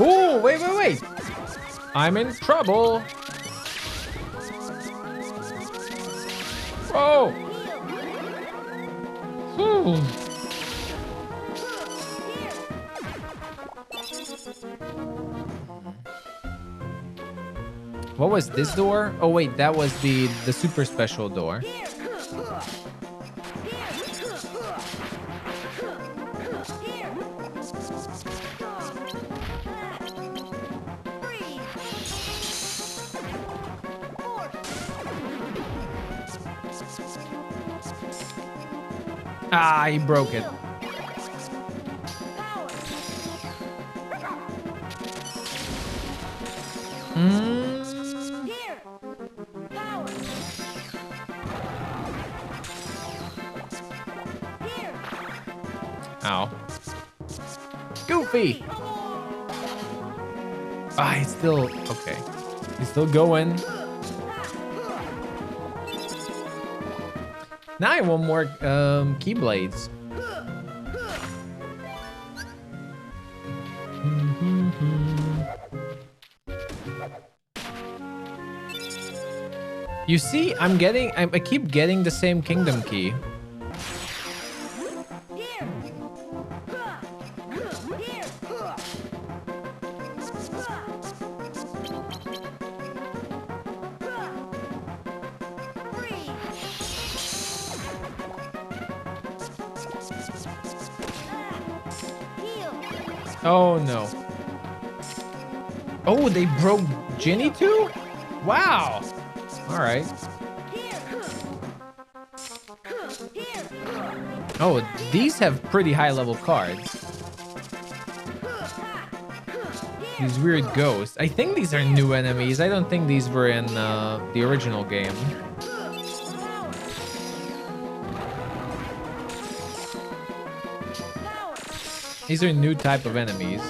Speaker 1: Oh, wait. I'm in trouble. Oh. Whew. What was this door? Oh wait, that was the super special door. Ah, he broke it.
Speaker 4: Here. Power. Here.
Speaker 1: Ow. Goofy! Ah, he's still... Okay. He's still going. Now I want more keyblades. You see, I keep getting the same kingdom key.
Speaker 4: Here. Here.
Speaker 1: Oh no. Oh, they broke Ginny too? Wow. All right. Oh, these have pretty high level cards. These weird ghosts. I think these are new enemies. I don't think these were in the original game. These are new type of enemies.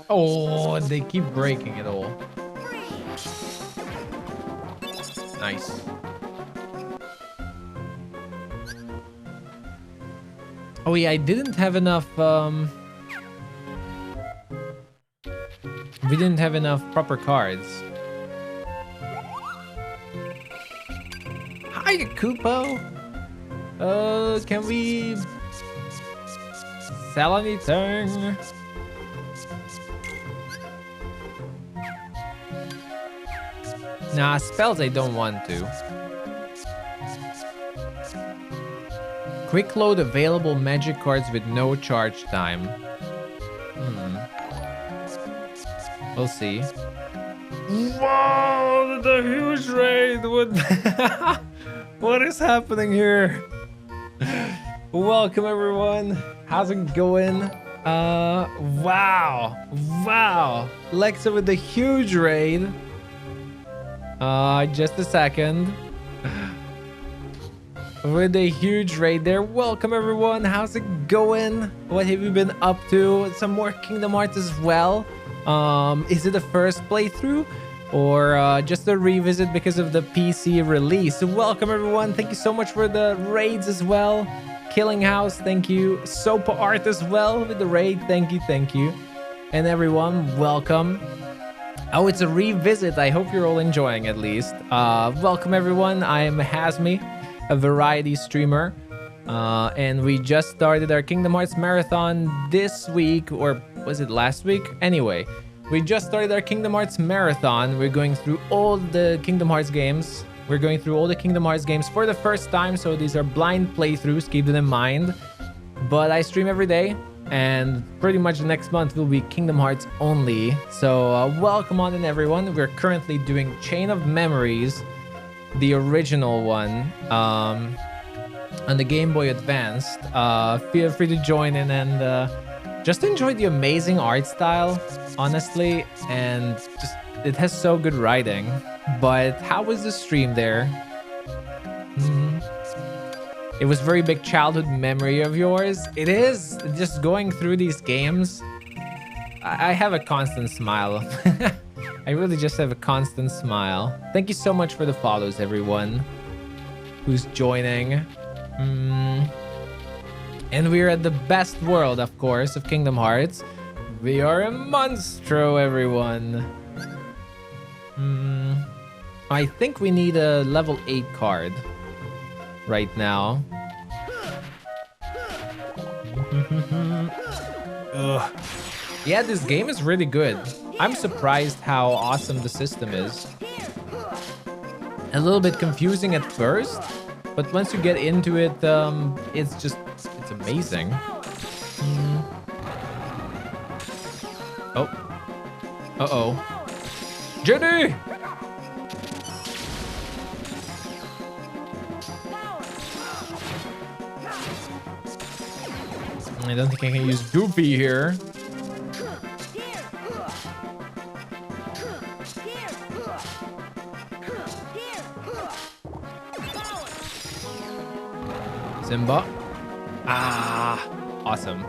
Speaker 1: Oh, they keep breaking it all. Nice. Oh yeah, I didn't have enough we didn't have enough proper cards. Hi, Kupo. Can we sell anything? Nah, spells I don't want to. Quick load available magic cards with no charge time. We'll see. Whoa, the huge raid! What is happening here? Welcome everyone. How's it going? Wow. Lexa with the huge raid. Just a second. With a huge raid there. Welcome everyone. How's it going? What have you been up to? Some more Kingdom Hearts as well. Is it the first playthrough or just a revisit because of the PC release? So welcome everyone. Thank you so much for the raids as well. Killing House, thank you. Soap Art as well with the raid. Thank you. And everyone, welcome. Oh, it's a revisit. I hope you're all enjoying at least. Welcome everyone. I am Hazmi, a variety streamer. And we just started our Kingdom Hearts marathon this week, or was it last week? Anyway, we just started our Kingdom Hearts marathon. We're going through all the Kingdom Hearts games. We're going through all the Kingdom Hearts games for the first time, so these are blind playthroughs, keep them in mind. But I stream every day, and pretty much next month will be Kingdom Hearts only. So welcome on in everyone. We're currently doing Chain of Memories, the original one, on the Game Boy Advanced. Feel free to join in and just enjoy the amazing art style, honestly, and just it has so good writing. But how was the stream there? it was very big childhood memory of yours. It is just going through these games. I have a constant smile. I really just have a constant smile. Thank you so much for the follows, everyone who's joining. And we're at the best world, of course, of Kingdom Hearts. We are a monstro, everyone. I think we need a level 8 card right now. Ugh. Yeah, this game is really good. I'm surprised how awesome the system is. A little bit confusing at first, but once you get into it, it's amazing. Oh. Uh-oh. Jenny! I don't think I can use Goofy here. Simba. Ah, awesome.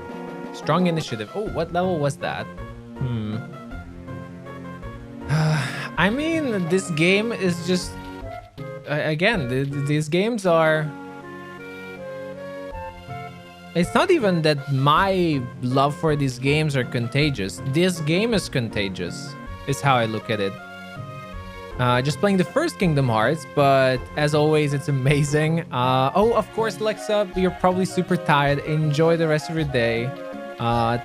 Speaker 1: Strong initiative. Oh, what level was that? I mean, this game is just... again, these games are... It's not even that my love for these games are contagious. This game is contagious, is how I look at it. Just playing the first Kingdom Hearts, but as always, it's amazing. Oh, of course, Lexa, you're probably super tired. Enjoy the rest of your day.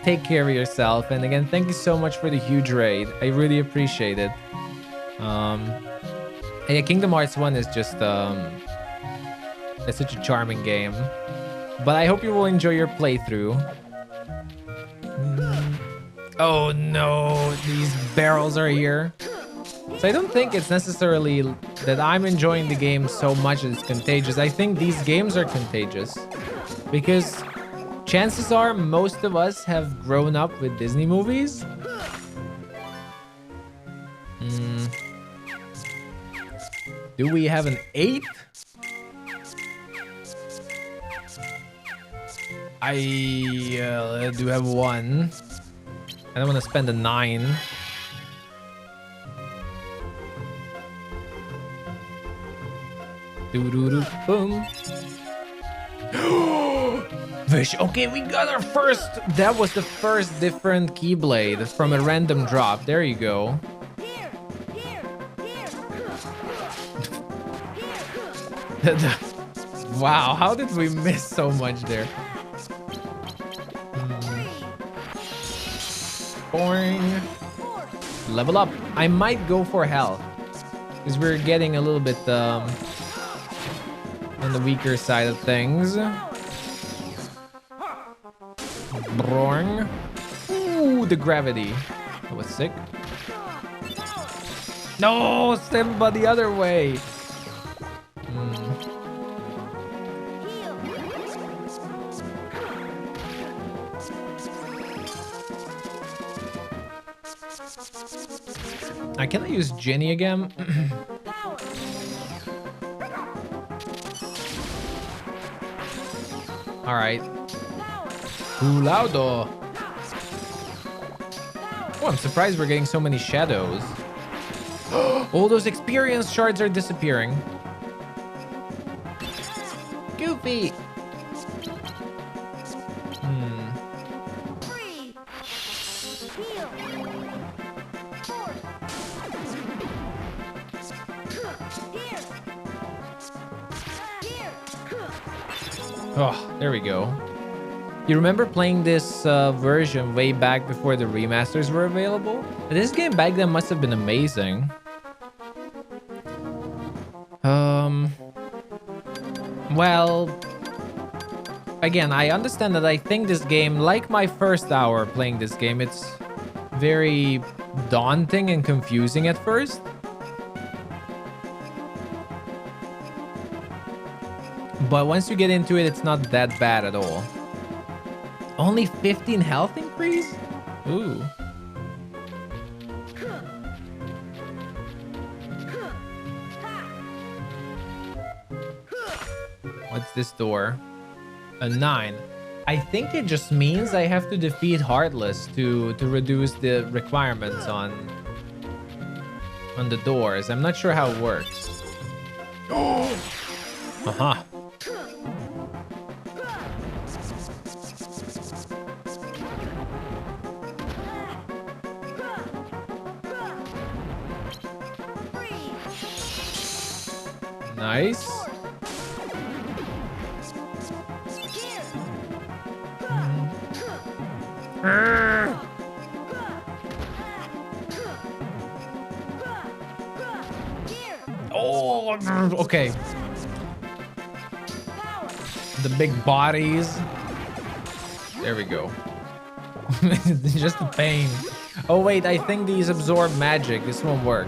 Speaker 1: Take care of yourself. And again, thank you so much for the huge raid. I really appreciate it. Yeah, Kingdom Hearts 1 is just... it's such a charming game. But I hope you will enjoy your playthrough. Oh no, these barrels are here. So I don't think it's necessarily that I'm enjoying the game so much that it's contagious. I think these games are contagious. Because chances are most of us have grown up with Disney movies. Do we have an 8? I do have 1. I don't want to spend a 9. Boom. Fish. Okay, we got our first. That was the first different Keyblade from a random drop. There you go. Wow, how did we miss so much there? Boing. Level up. I might go for health because we're getting a little bit on the weaker side of things. Boing. Ooh, the gravity. That was sick. No, Simba the other way. Can I use Jenny again? All right. Hulaudo. Oh, I'm surprised we're getting so many shadows. All those experience shards are disappearing. Goofy. Oh, there we go. You remember playing this version way back before the remasters were available? This game back then must have been amazing. Well, again, I understand that I think this game, like my first hour playing this game, it's very daunting and confusing at first. But once you get into it, it's not that bad at all. Only 15 health increase? Ooh. What's this door? A 9. I think it just means I have to defeat Heartless to reduce the requirements on the doors. I'm not sure how it works. Aha. Nice. Oh, okay. The big bodies. There we go. Just the pain. Oh wait, I think these absorb magic. This won't work.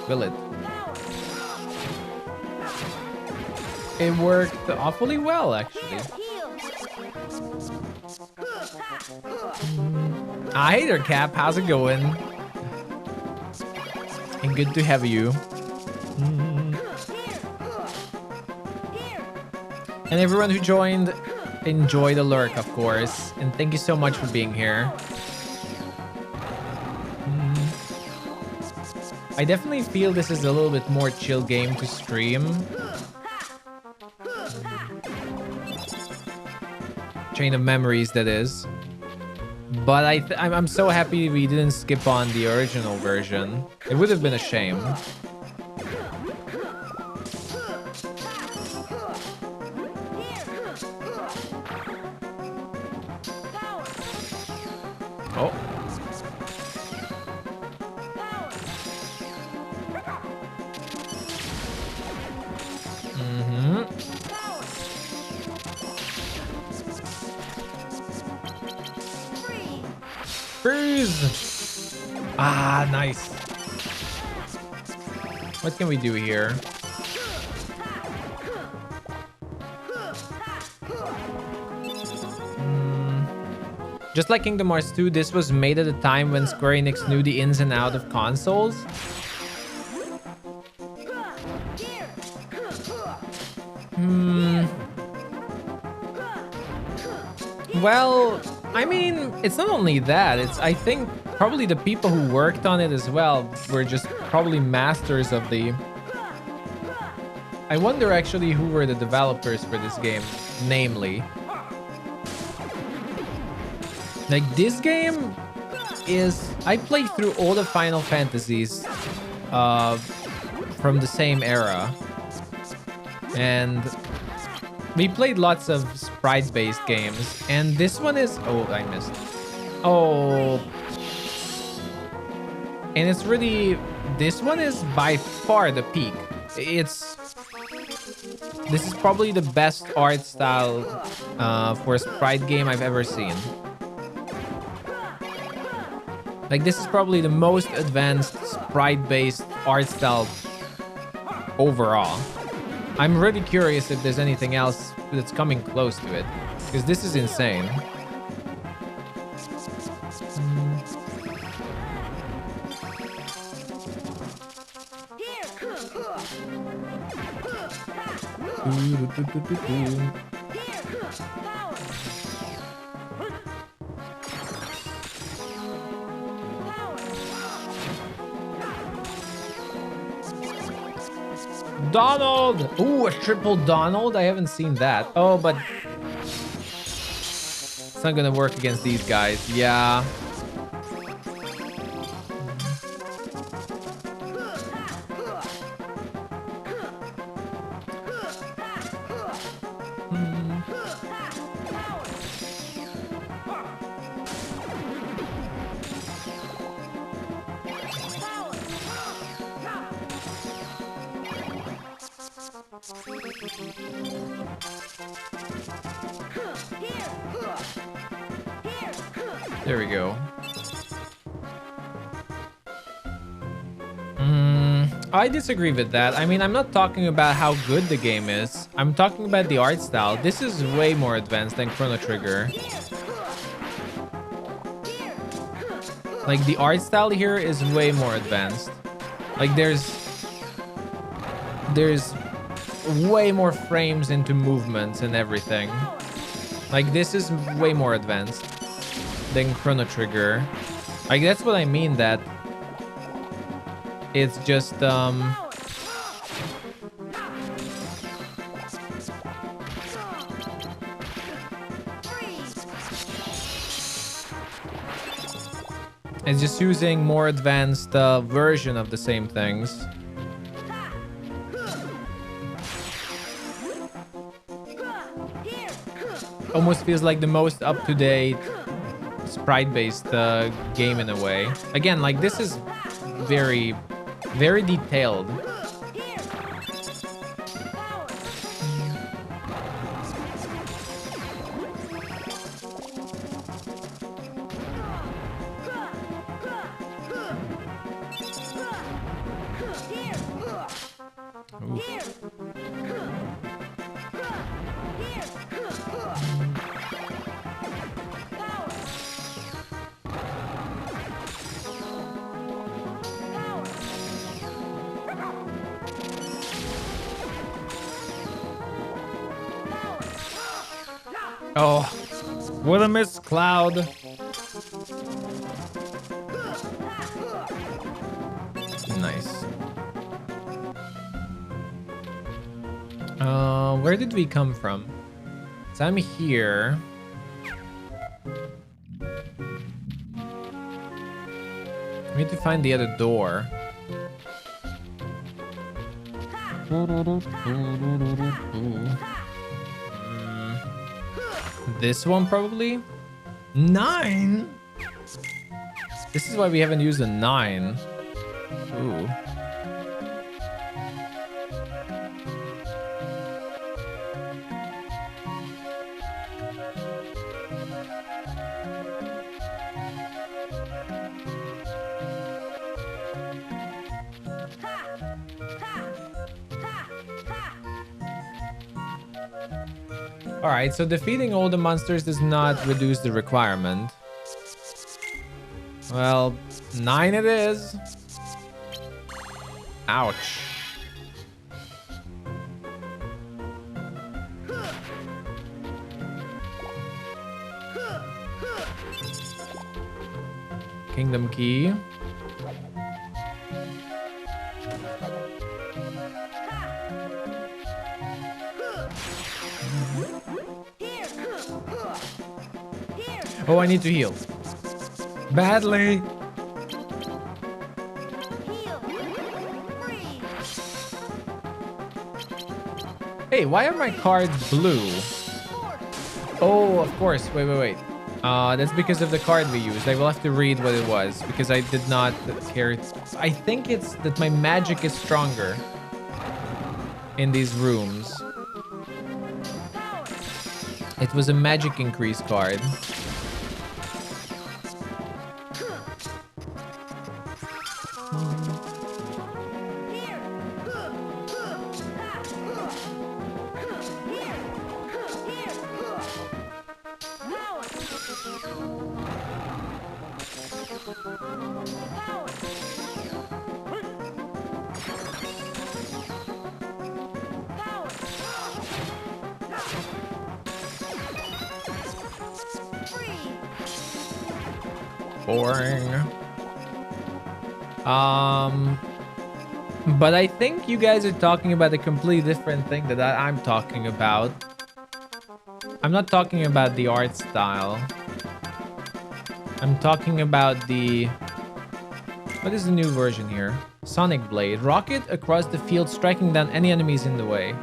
Speaker 1: Will it? It worked awfully well, actually. Hi there, Cap. How's it going? And good to have you. And everyone who joined, enjoy the lurk, of course. And thank you so much for being here. I definitely feel this is a little bit more chill game to stream. Chain of Memories, that is. But I'm so happy we didn't skip on the original version. It would have been a shame. Oh. Freeze! Ah, nice. What can we do here? Just like Kingdom Hearts 2, this was made at a time when Square Enix knew the ins and outs of consoles. Well, I mean, it's not only that. I think probably the people who worked on it as well were just probably masters of the... I wonder actually who were the developers for this game, namely. Like, this game is... I played through all the Final Fantasies from the same era. And we played lots of sprite-based games. And this one is... Oh, I missed. Oh. And it's really... This one is by far the peak. This is probably the best art style for a sprite game I've ever seen. Like, this is probably the most advanced sprite-based art style overall. I'm really curious if there's anything else that's coming close to it, because this is insane. Donald! Ooh, a triple Donald? I haven't seen that. Oh, but it's not gonna work against these guys. Yeah. There we go. I disagree with that. I mean, I'm not talking about how good the game is. I'm talking about the art style. This is way more advanced than Chrono Trigger. Like, the art style here is way more advanced. Like, there's way more frames into movements and everything. Like, this is way more advanced than Chrono Trigger. Like, that's what I mean, that it's just it's just using more advanced version of the same things. Almost feels like the most up-to-date sprite-based game in a way. Again, like, this is very, very detailed. Oh, what a miss, Cloud. Nice. Where did we come from? So I'm here. We need to find the other door. This one probably? 9? This is why we haven't used a 9. Ooh. Alright, so defeating all the monsters does not reduce the requirement. Well, 9 it is. Ouch. Kingdom Key. Oh, I need to heal. Badly. Hey, why are my cards blue? Oh, of course. Wait. That's because of the card we used. I will have to read what it was because I did not care. I think it's that my magic is stronger in these rooms. It was a magic increase card. Boring. But I think you guys are talking about a completely different thing that I'm talking about. I'm not talking about the art style. I'm talking about the... What is the new version here? Sonic Blade. Rocket across the field, striking down any enemies in the way.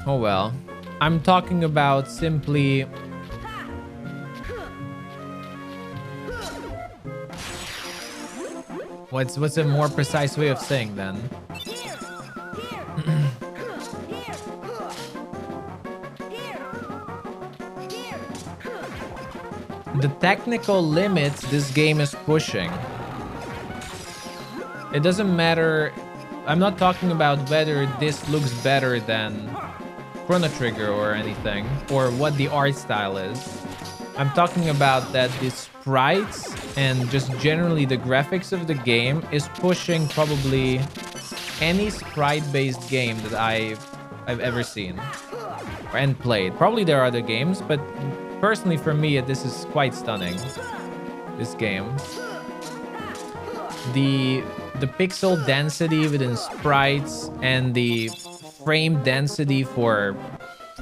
Speaker 1: Oh well. I'm talking about simply... What's a more precise way of saying then? The technical limits this game is pushing. It doesn't matter. I'm not talking about whether this looks better than Chrono Trigger or anything, or what the art style is. I'm talking about that the sprites and just generally the graphics of the game is pushing probably any sprite-based game that I've ever seen and played. Probably there are other games, but personally for me, this is quite stunning. This game. The pixel density within sprites and the frame density for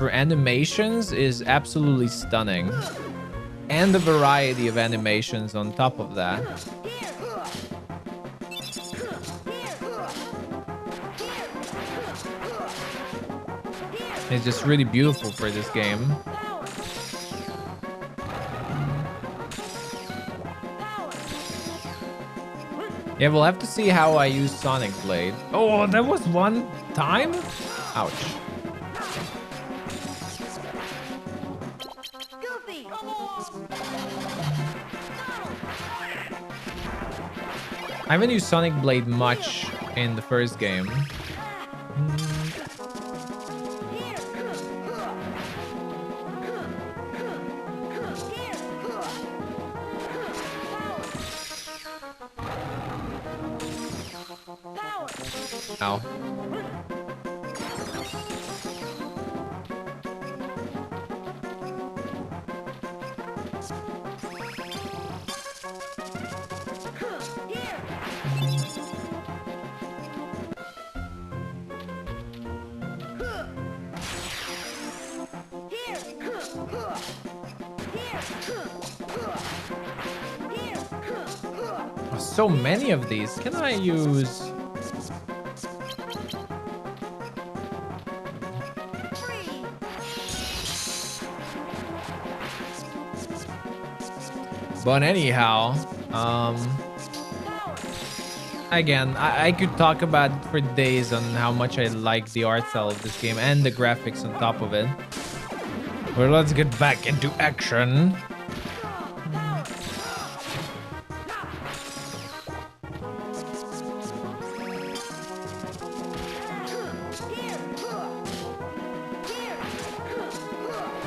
Speaker 1: animations is absolutely stunning. And the variety of animations on top of that. It's just really beautiful for this game. Yeah, we'll have to see how I use Sonic Blade. Oh, that was one time? Ouch. I haven't used Sonic Blade much in the first game. Ow. So many of these. Can I use... But anyhow, again, I could talk about it for days on how much I like the art style of this game and the graphics on top of it. But let's get back into action.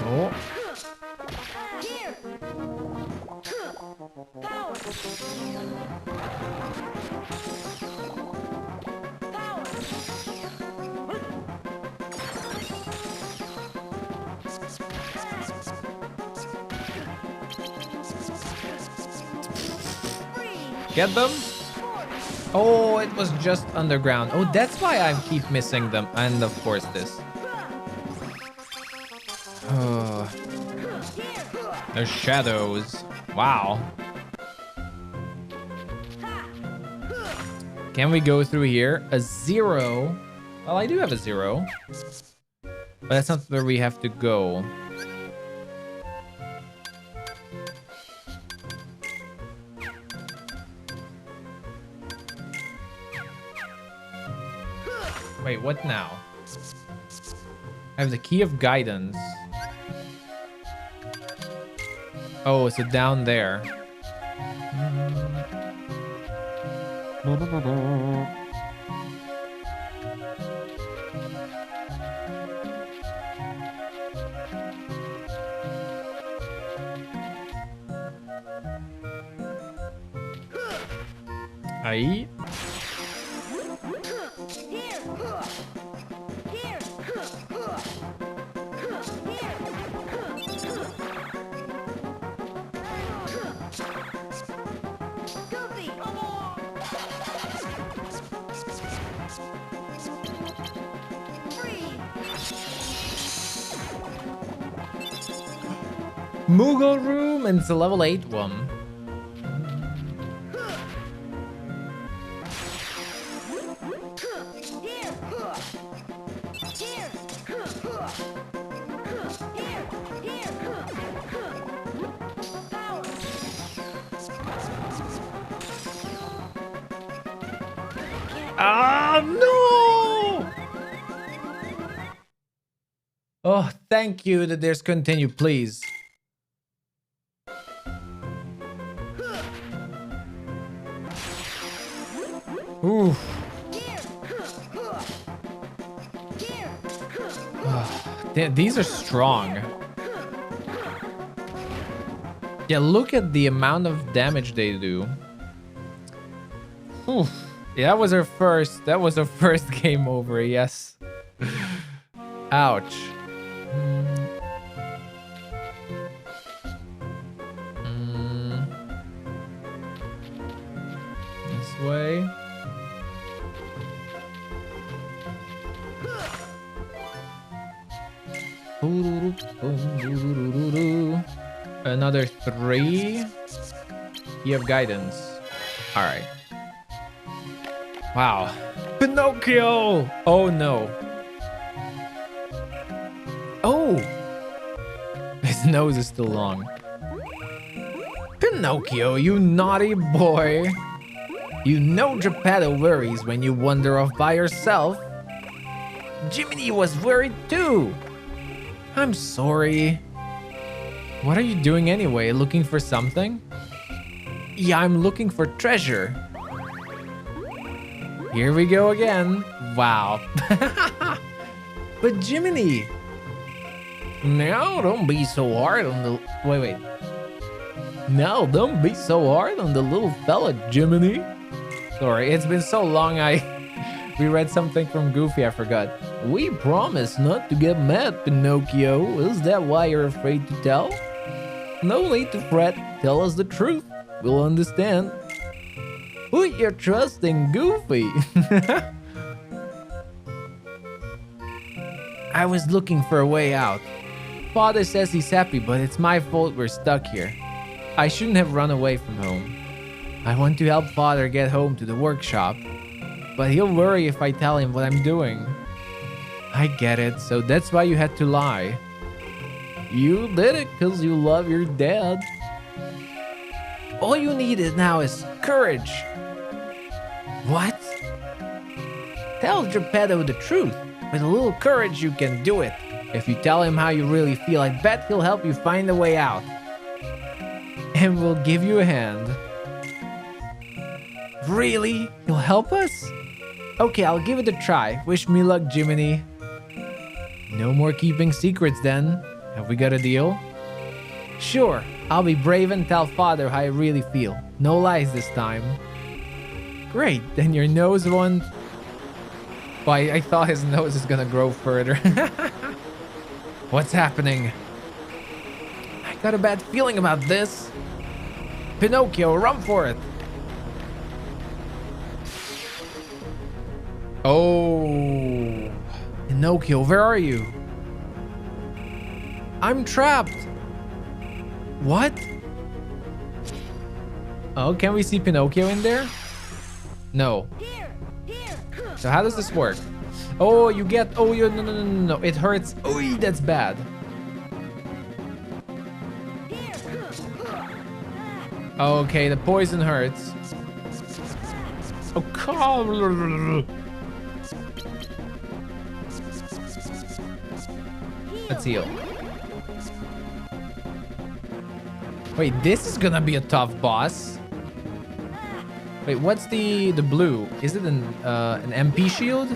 Speaker 1: Oh. Get them? Oh, it was just underground. Oh, that's why I keep missing them. And of course this. Oh. There's shadows. Wow. Can we go through here? A 0. Well, I do have a 0. But that's not where we have to go. Wait, what now? I have the key of guidance. Oh, is it down there? Aí. Moogle room, and it's a level 8 one. Ah, no! Oh, thank you that there's continue, please. Oof. These are strong. Yeah, look at the amount of damage they do. Oof. Yeah, that was our first game over, yes. Ouch. This way. Another 3. You have guidance. All right. Wow. Pinocchio! Oh no. Oh! His nose is still long. Pinocchio, you naughty boy. You know Geppetto worries when you wander off by yourself. Jiminy was worried too. I'm sorry. What are you doing anyway? Looking for something? Yeah, I'm looking for treasure. Here we go again. Wow. But Jiminy. Now don't be so hard on the... Wait. Now don't be so hard on the little fella, Jiminy. Sorry, it's been so long we read something from Goofy, I forgot. We promise not to get mad, Pinocchio. Is that why you're afraid to tell? No need to fret. Tell us the truth. We'll understand. Put your trust in Goofy. I was looking for a way out. Father says he's happy, but it's my fault we're stuck here. I shouldn't have run away from home. I want to help Father get home to the workshop, but he'll worry if I tell him what I'm doing. I get it, so that's why you had to lie. You did it because you love your dad. All you need now is courage. What? Tell Geppetto the truth. With a little courage, you can do it. If you tell him how you really feel, I bet he'll help you find a way out. And we'll give you a hand. Really? He'll help us? Okay, I'll give it a try. Wish me luck, Jiminy. No more keeping secrets then. Have we got a deal? Sure, I'll be brave and tell Father how I really feel. No lies this time. Great, then your nose won't... Oh, I thought his nose is gonna grow further. What's happening? I got a bad feeling about this. Pinocchio, run for it. Oh. Pinocchio, where are you? I'm trapped. What? Oh, can we see Pinocchio in there? No. So how does this work? Oh, you get... Oh, no. It hurts. Oh, that's bad. Okay, the poison hurts. Oh, come. Let's heal. Wait, this is gonna be a tough boss. Wait, what's the blue? Is it an MP shield?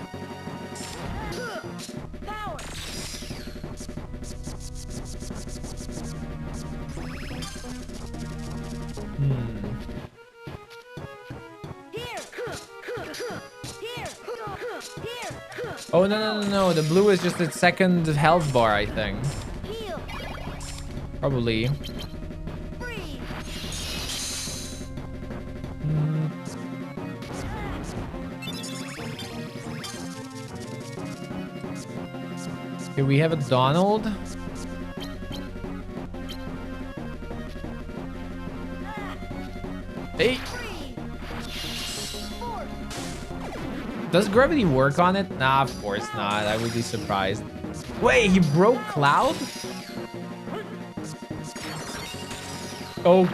Speaker 1: Oh, no. The blue is just its second health bar, I think. Probably. Okay, we have a Donald. Hey. Does gravity work on it? Nah, of course not. I would be surprised. Wait, he broke Cloud? Oh.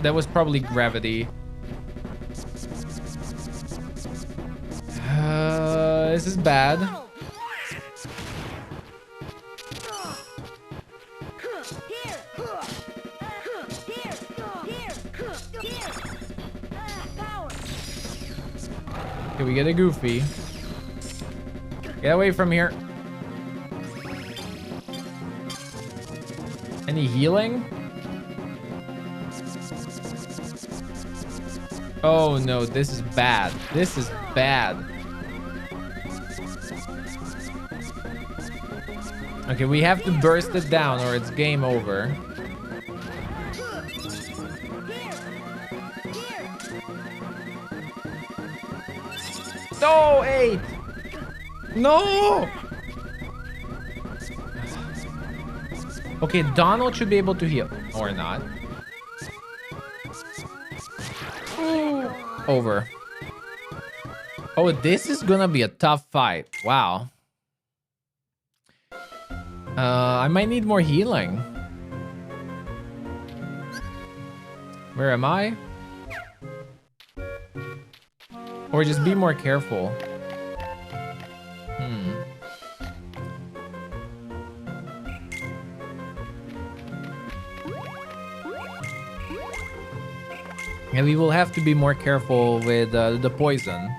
Speaker 1: That was probably gravity. This is bad. Okay, we get a Goofy. Get away from here. Any healing? Oh no, this is bad. This is bad. Okay, we have to burst it down or it's game over. No, 8. No. Okay, Donald should be able to heal or not. Over. Oh, this is gonna be a tough fight. Wow. I might need more healing. Where am I? Or just be more careful. Yeah, we will have to be more careful with the poison.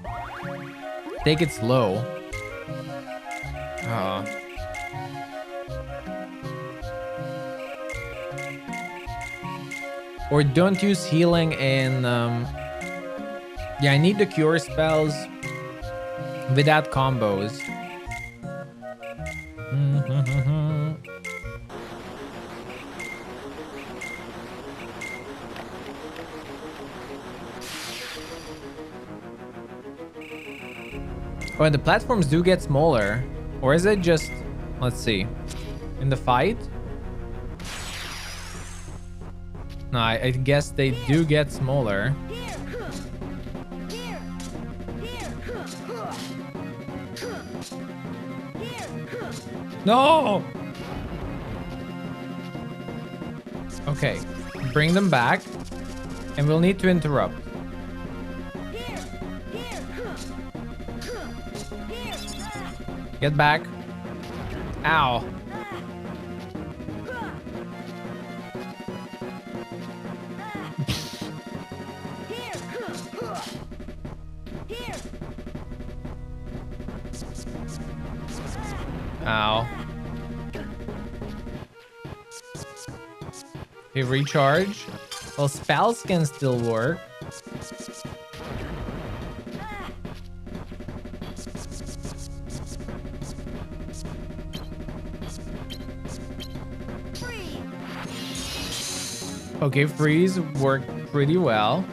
Speaker 1: Take it slow. Or don't use healing in... Yeah, I need the cure spells without combos. Oh, and the platforms do get smaller. Or is it just... Let's see. In the fight? No, I guess they do get smaller. No! Okay. Bring them back. And we'll need to interrupt. Get back. Ow. Ow. Okay, recharge. Well, spells can still work. Okay, freeze worked pretty well.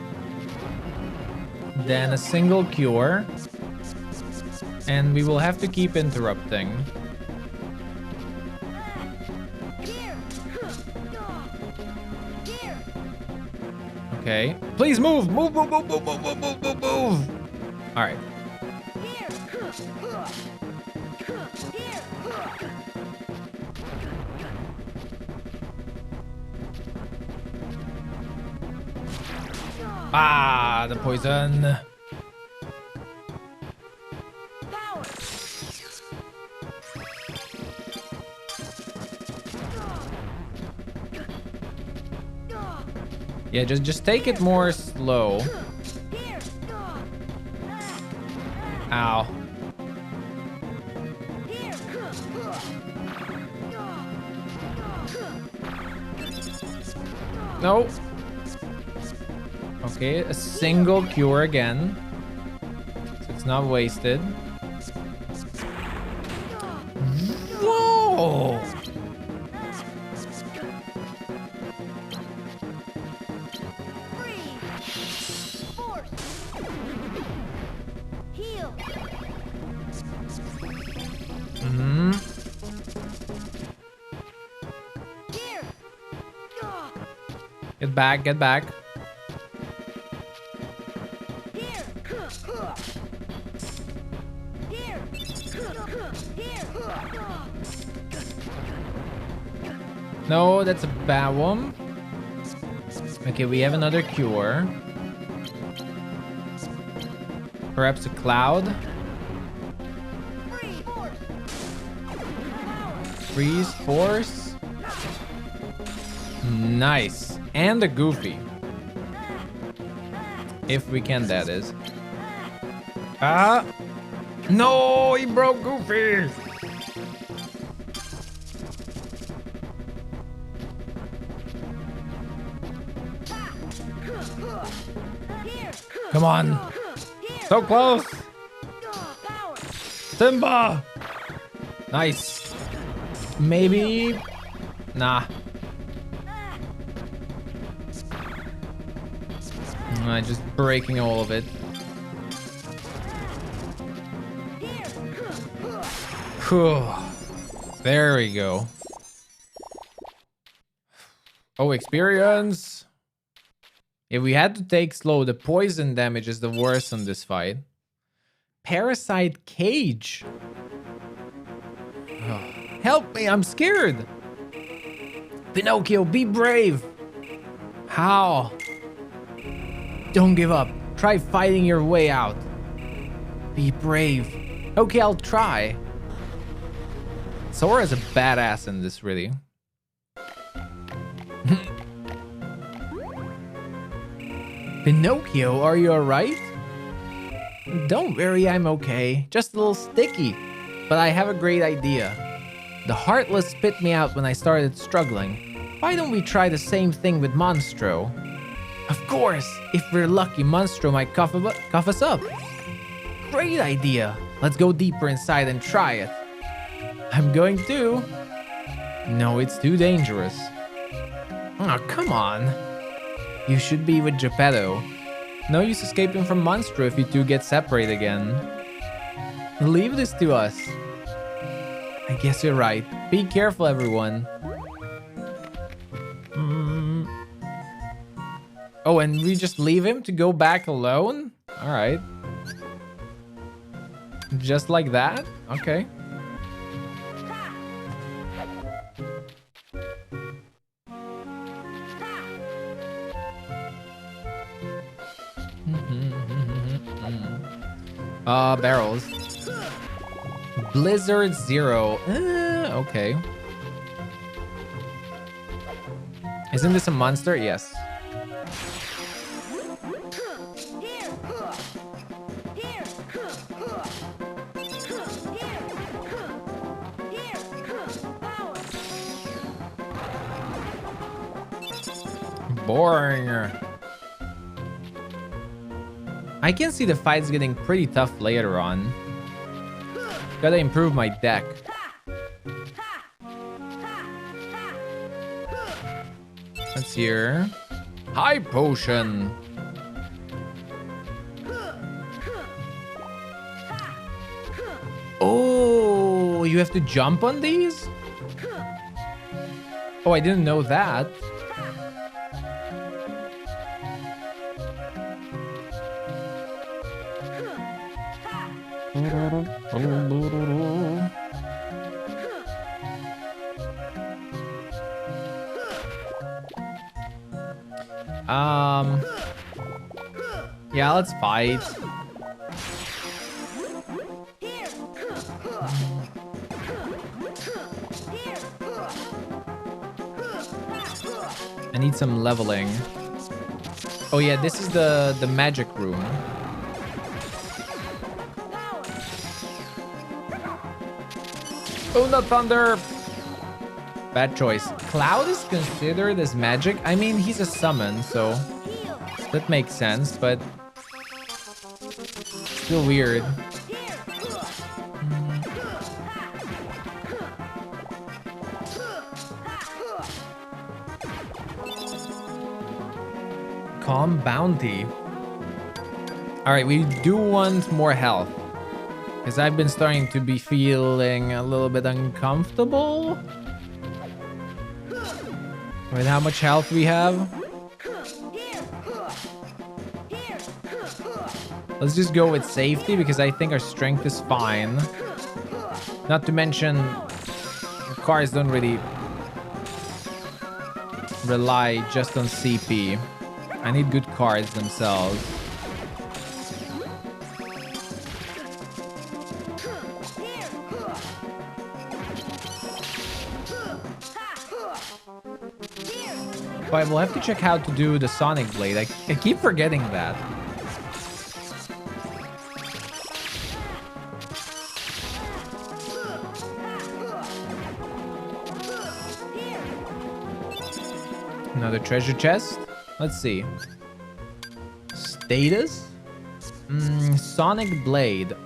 Speaker 1: Then a single cure. And we will have to keep interrupting. Okay. Please move! Move, move, move, move, move, move, move, move, move! Alright. Ah, the poison. Yeah, just take it more slow. Ow. No. Okay, a single cure again. So it's not wasted. Whoa! Get back, get back. No, that's a bad one. Okay, we have another cure. Perhaps a cloud. Freeze force. Nice. And a goofy. If we can, that is. Ah! No, he broke Goofy!
Speaker 4: Here.
Speaker 1: Come on.
Speaker 4: Here.
Speaker 1: So close.
Speaker 4: Power.
Speaker 3: Simba!
Speaker 1: Nice. Maybe. Nah. Just breaking all of it. Whew. There we go. Oh, experience. If we had to take slow, the poison damage is the worst on this fight. Parasite cage. Oh, help me, I'm scared. Pinocchio, be brave. How? Don't give up. Try fighting your way out. Be brave. Okay, I'll try. Sora's a badass in this, really. Pinocchio, are you alright? Don't worry, I'm okay. Just a little sticky. But I have a great idea. The Heartless spit me out when I started struggling. Why don't we try the same thing with Monstro? Of course! If we're lucky, Monstro might cough us up. Great idea! Let's go deeper inside and try it. I'm going to. No, it's too dangerous. Oh, come on. You should be with Geppetto. No use escaping from Monstro if you two get separated again. Leave this to us. I guess you're right. Be careful, everyone. Oh, and we just leave him to go back alone? Alright. Just like that? Okay. Barrels. Blizzard Zero. Okay. Isn't this a monster? Yes. Boring. I can see the fights getting pretty tough later on. Gotta improve my deck. Let's hear. High potion. Oh, you have to jump on these? Oh, I didn't know that. Yeah, let's fight. I need some leveling. Oh yeah, this is the magic room. Oh, no, thunder! Bad choice. Cloud is considered as magic? I mean, he's a summon, so that makes sense, but still weird. Calm bounty. All right, we do want more health. Because I've been starting to be feeling a little bit uncomfortable with how much health we have. Let's just go with safety because I think our strength is fine. Not to mention, cars don't really rely just on CP. I need good cards themselves. But we'll have to check how to do the Sonic Blade. I keep forgetting that. Another treasure chest. Let's see. Status? Sonic Blade.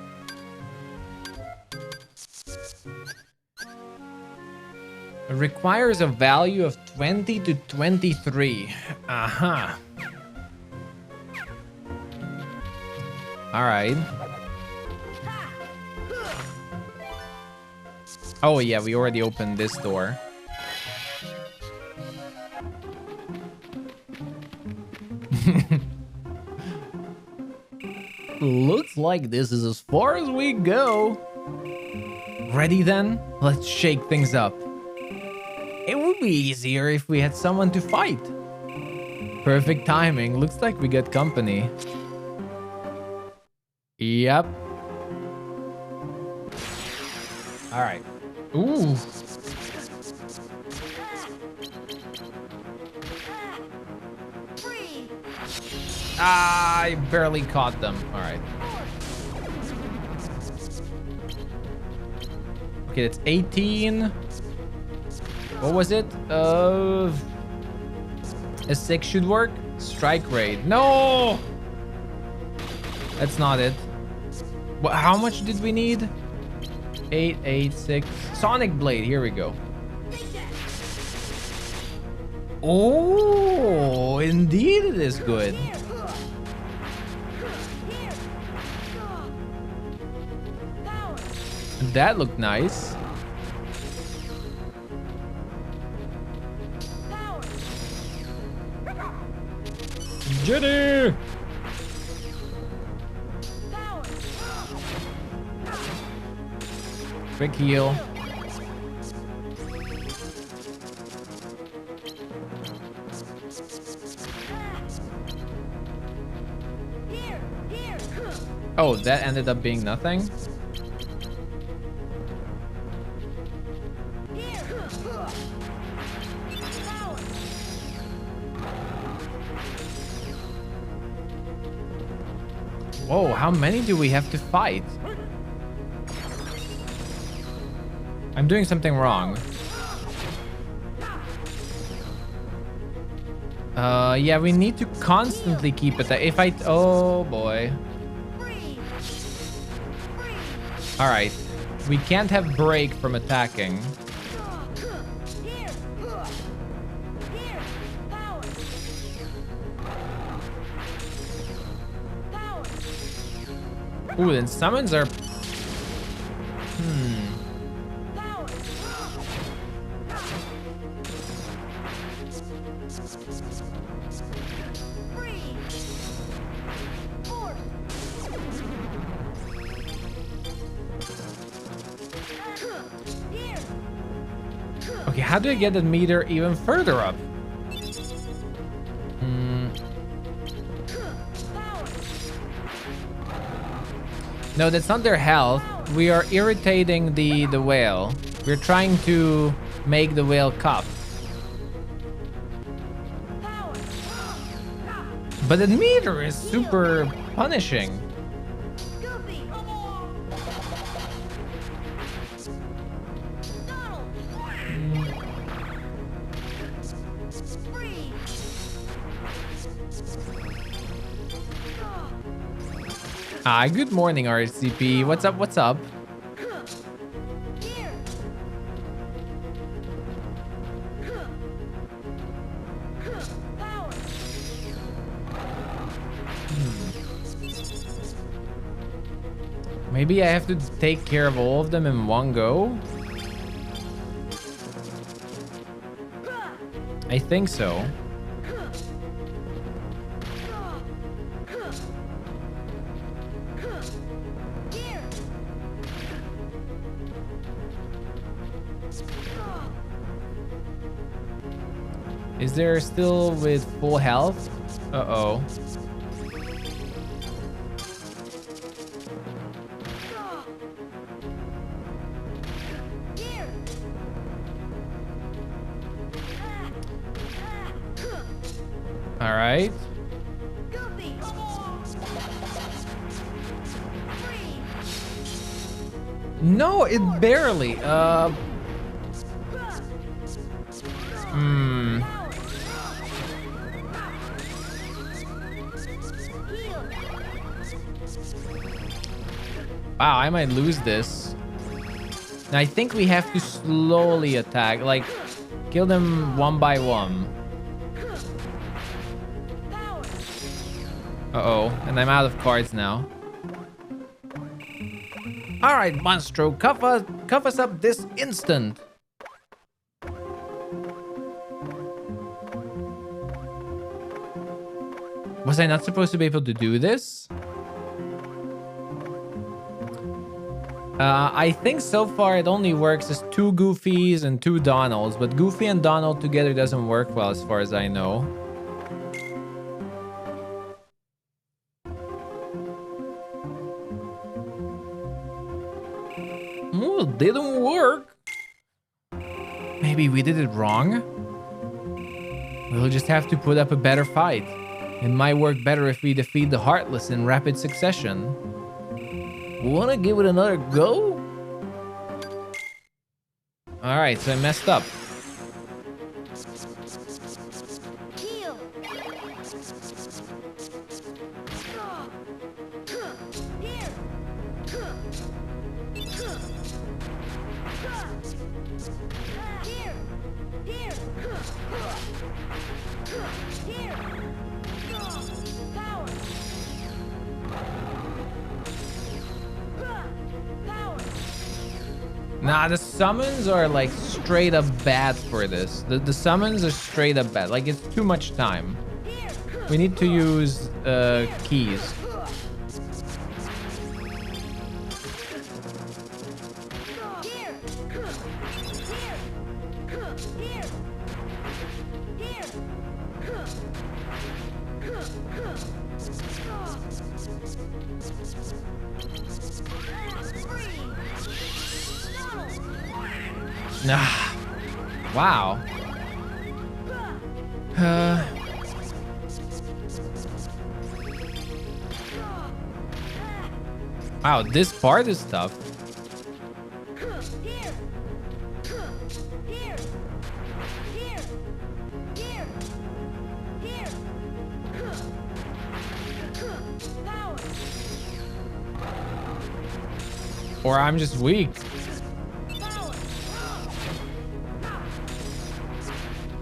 Speaker 1: It requires a value of 20 to 23. Aha. Alright. Oh yeah, we already opened this door. Looks like this is as far as we go. Ready then? Let's shake things up. It would be easier if we had someone to fight. Perfect timing. Looks like we got company. Yep. All right. Ooh. I barely caught them. All right. Okay, that's 18. What was it? A 6 should work. Strike rate. No! That's not it. How much did we need? 8, 8, 6. Sonic Blade. Here we go. Oh, indeed it is good. That looked nice. Jenny! Quick heal. Oh, that ended up being nothing? Whoa, how many do we have to fight? I'm doing something wrong. Yeah, we need to constantly keep it. If I... Oh, boy. Alright. We can't have break from attacking. Ooh, then summons are... Okay, how do I get the meter even further up? No, that's not their health. We are irritating the whale. We're trying to make the whale cough. But the meter is super punishing. Hi, good morning, RCP. What's up? What's up? Maybe I have to take care of all of them in one go? I think so. Is there still with full health? Uh-oh. All right. No, it barely.
Speaker 4: Heal.
Speaker 1: Wow, I might lose this. I think we have to slowly attack, like kill them one by one.
Speaker 4: Power.
Speaker 1: Uh-oh, and I'm out of cards now. All right, Monstro, cuff us up this instant. Was I not supposed to be able to do this? I think so far it only works as 2 Goofies and 2 Donalds, but Goofy and Donald together doesn't work well as far as I know. Oh, it didn't work. Maybe we did it wrong? We'll just have to put up a better fight. It might work better if we defeat the Heartless in rapid succession. Wanna give it another go? Alright, so I messed up.
Speaker 4: Heal. Here. Here. Here. Here. Power. Power.
Speaker 1: Nah, the summons are like straight up bad for this. The summons are straight up bad. Like, it's too much time.
Speaker 4: Here.
Speaker 1: We need to use keys.
Speaker 4: Here. Here. Here. Here.
Speaker 1: Nah. Wow. Wow, this part is tough.
Speaker 4: Here. Here. Here. Here. Here. Power.
Speaker 1: Or I'm just weak.
Speaker 4: Power.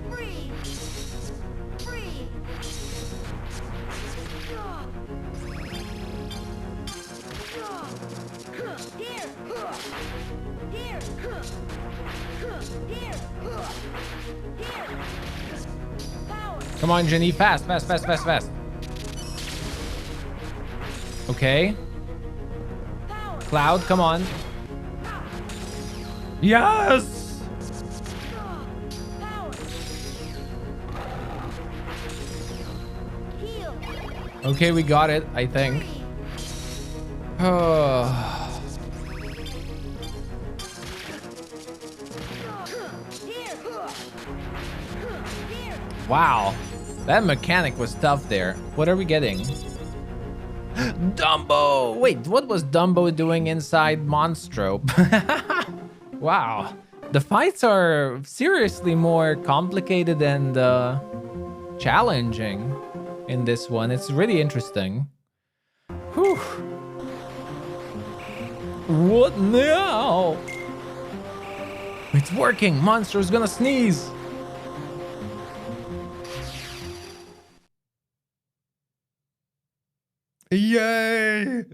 Speaker 4: Free. Free. Here. Here. Here. Here. Power.
Speaker 1: Come on, Jenny, fast, fast, fast, fast, fast. Okay.
Speaker 4: Power.
Speaker 1: Cloud, come on.
Speaker 3: Yes!
Speaker 4: Power. Heal.
Speaker 1: Okay, we got it, I think.
Speaker 4: Free.
Speaker 1: Oh.
Speaker 4: Here. Here.
Speaker 1: Wow. That mechanic was tough there. What are we getting? Dumbo! Wait, what was Dumbo doing inside Monstro? Wow. The fights are seriously more complicated and challenging in this one. It's really interesting. Whew. What now? It's working. Monster's gonna sneeze.
Speaker 3: Yay!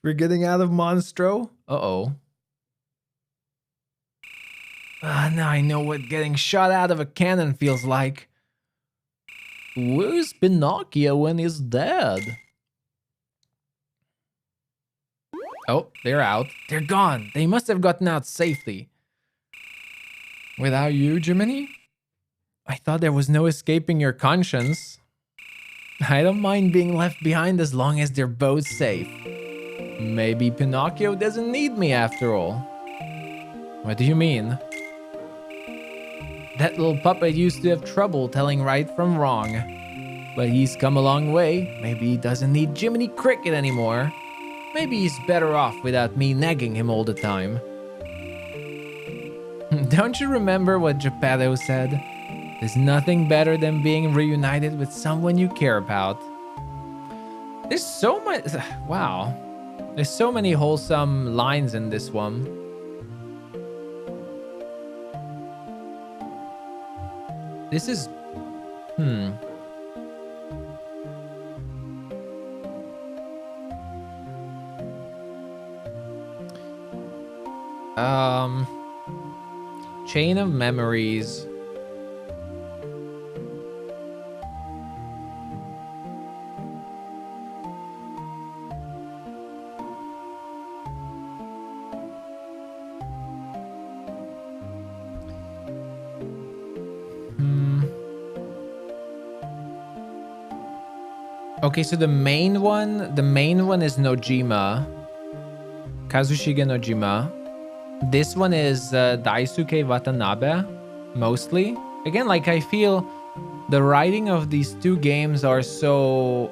Speaker 1: We're getting out of Monstro. Uh-oh. Now I know what getting shot out of a cannon feels like. Where's Pinocchio when he's dead? Oh, they're out. They're gone. They must have gotten out safely. Without you, Jiminy? I thought there was no escaping your conscience. I don't mind being left behind as long as they're both safe. Maybe Pinocchio doesn't need me after all. What do you mean? That little puppet used to have trouble telling right from wrong. But he's come a long way. Maybe he doesn't need Jiminy Cricket anymore. Maybe he's better off without me nagging him all the time. Don't you remember what Geppetto said? There's nothing better than being reunited with someone you care about. There's so much. Wow. There's so many wholesome lines in this one. This is... Chain of memories. Okay, so the main one is Nojima. Kazushige Nojima. This one is Daisuke Watanabe, mostly. Again, like, I feel the writing of these two games are so...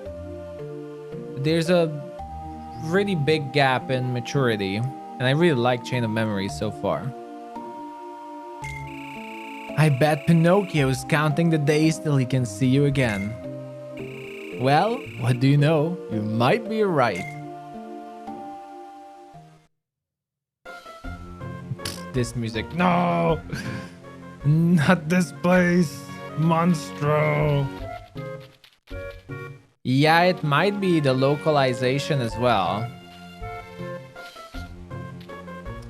Speaker 1: There's a really big gap in maturity. And I really like Chain of Memories so far. I bet Pinocchio is counting the days till he can see you again. Well, what do you know? You might be right. This music.
Speaker 3: No! Not this place. Monstro.
Speaker 1: Yeah, it might be the localization as well.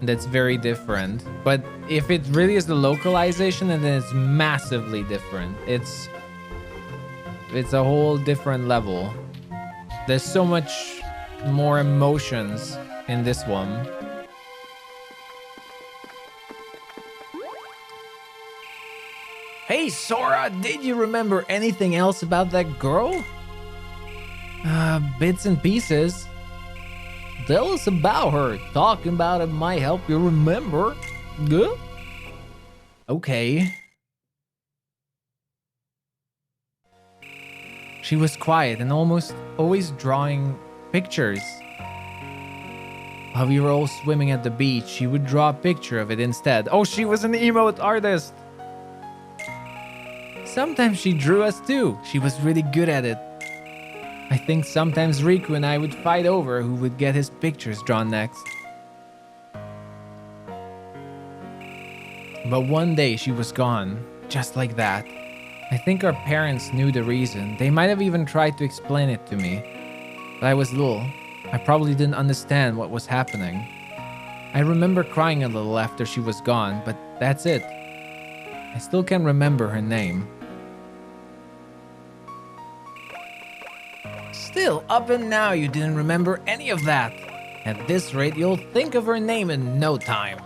Speaker 1: That's very different. But if it really is the localization, then it's massively different. It's a whole different level. There's so much more emotions in this one. Hey Sora, did you remember anything else about that girl? Bits and pieces. Tell us about her. Talking about it might help you remember. Good? Okay. She was quiet and almost always drawing pictures. While we were all swimming at the beach, she would draw a picture of it instead. Oh, she was an emote artist. Sometimes she drew us too. She was really good at it. I think sometimes Riku and I would fight over who would get his pictures drawn next. But one day she was gone, just like that. I think our parents knew the reason. They might have even tried to explain it to me. But I was little. I probably didn't understand what was happening. I remember crying a little after she was gone, but that's it. I still can't remember her name. Still, up and now you didn't remember any of that. At this rate, you'll think of her name in no time.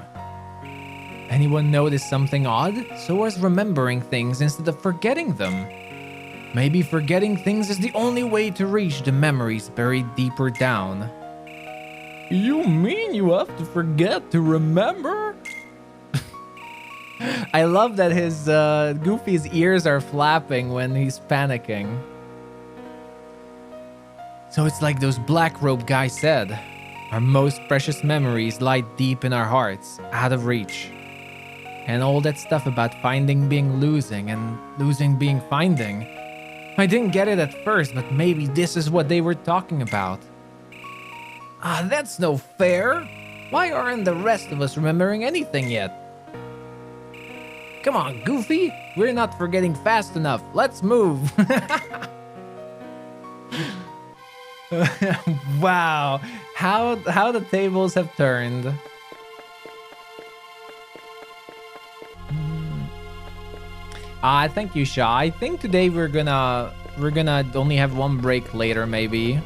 Speaker 1: Anyone notice something odd? Sora's remembering things instead of forgetting them. Maybe forgetting things is the only way to reach the memories buried deeper down. You mean you have to forget to remember? I love that his Goofy's ears are flapping when he's panicking. So it's like those black robe guys said. Our most precious memories lie deep in our hearts, out of reach. And all that stuff about finding being losing and losing being finding. I didn't get it at first, but maybe this is what they were talking about. Ah, that's no fair. Why aren't the rest of us remembering anything yet? Come on, Goofy. We're not forgetting fast enough. Let's move. Wow. How the tables have turned. Thank you, Shaw. I think today we're gonna only have one break later, maybe.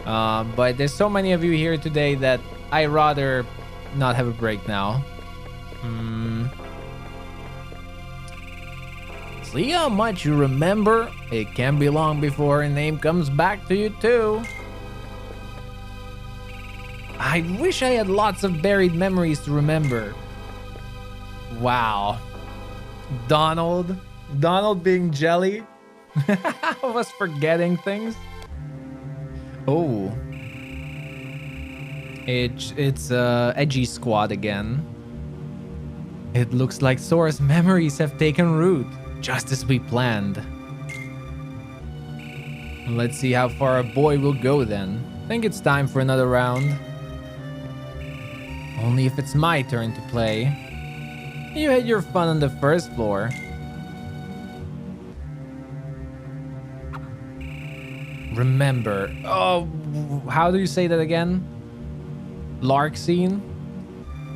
Speaker 1: But there's so many of you here today that I rather not have a break now. See how much you remember? It can't be long before her name comes back to you too. I wish I had lots of buried memories to remember. Wow. Donald being jelly. I was forgetting things. Oh. It's Edgy Squad again. It looks like Sora's memories have taken root, just as we planned. Let's see how far our boy will go then. I think it's time for another round. Only if it's my turn to play. You had your fun on the first floor. Remember. Oh, how do you say that again? Larkscene?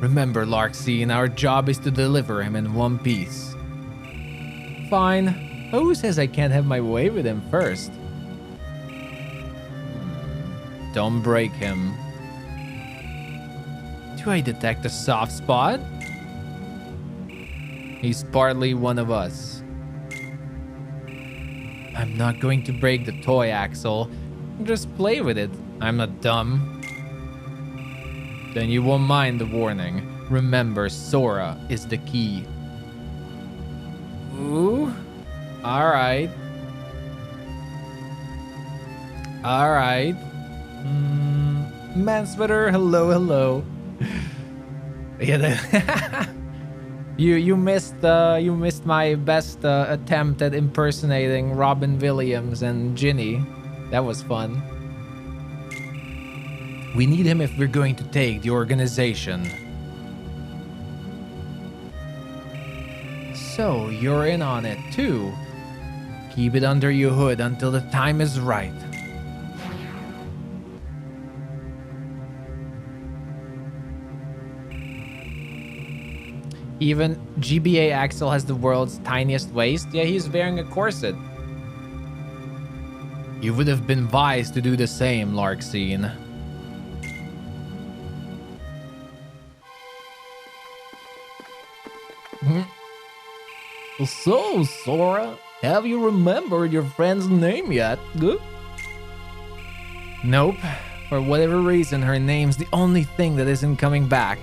Speaker 1: Remember, Larkscene, our job is to deliver him in one piece. Fine. But who says I can't have my way with him first? Don't break him. Do I detect a soft spot? He's partly one of us. I'm not going to break the toy, Axel. Just play with it. I'm not dumb. Then you won't mind the warning. Remember, Sora is the key. Ooh. Alright. Alright. Mansweater, hello. Yeah, you missed my best attempt at impersonating Robin Williams and Ginny. That was fun. We need him if we're going to take the organization. So you're in on it too. Keep it under your hood until the time is right. Even GBA Axel has the world's tiniest waist. Yeah, he's wearing a corset. You would have been wise to do the same, Larkscene.
Speaker 2: So, Sora, have you remembered your friend's name yet?
Speaker 1: Nope. For whatever reason, her name's the only thing that isn't coming back.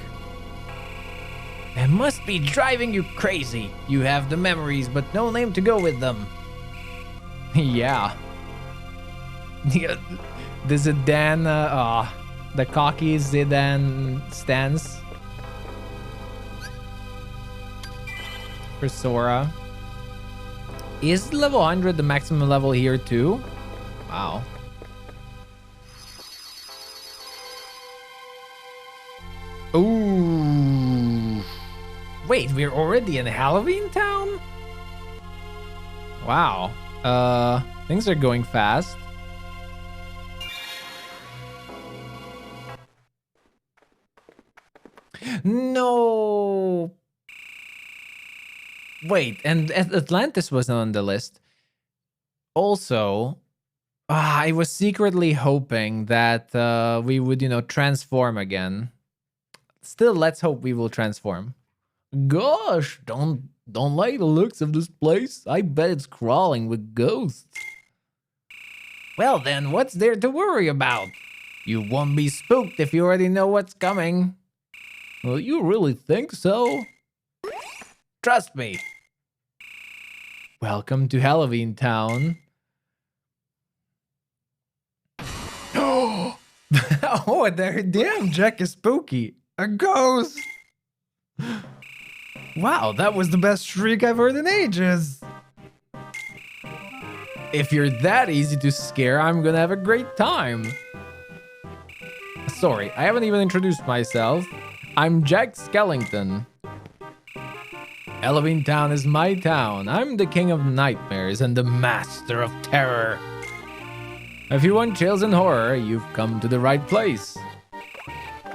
Speaker 1: It must be driving you crazy. You have the memories, but no name to go with them. Yeah. The Zidane, the cocky Zidane stance. For Sora. Is level 100 the maximum level here too? Wow. Ooh. Wait, we're already in Halloween Town? Wow. Things are going fast. No. Wait, and Atlantis wasn't on the list. Also, I was secretly hoping that we would, transform again. Still, let's hope we will transform.
Speaker 2: Gosh, don't like the looks of this place. I bet it's crawling with ghosts.
Speaker 1: Well then, what's there to worry about? You won't be spooked if you already know what's coming.
Speaker 2: Well, you really think so?
Speaker 1: Trust me. Welcome to Halloween Town.
Speaker 3: Oh, damn, Jack is spooky. A ghost. Wow, that was the best shriek I've heard in ages.
Speaker 1: If you're that easy to scare, I'm gonna have a great time. Sorry, I haven't even introduced myself. I'm Jack Skellington. Halloween Town is my town. I'm the king of nightmares and the master of terror. If you want chills and horror, you've come to the right place.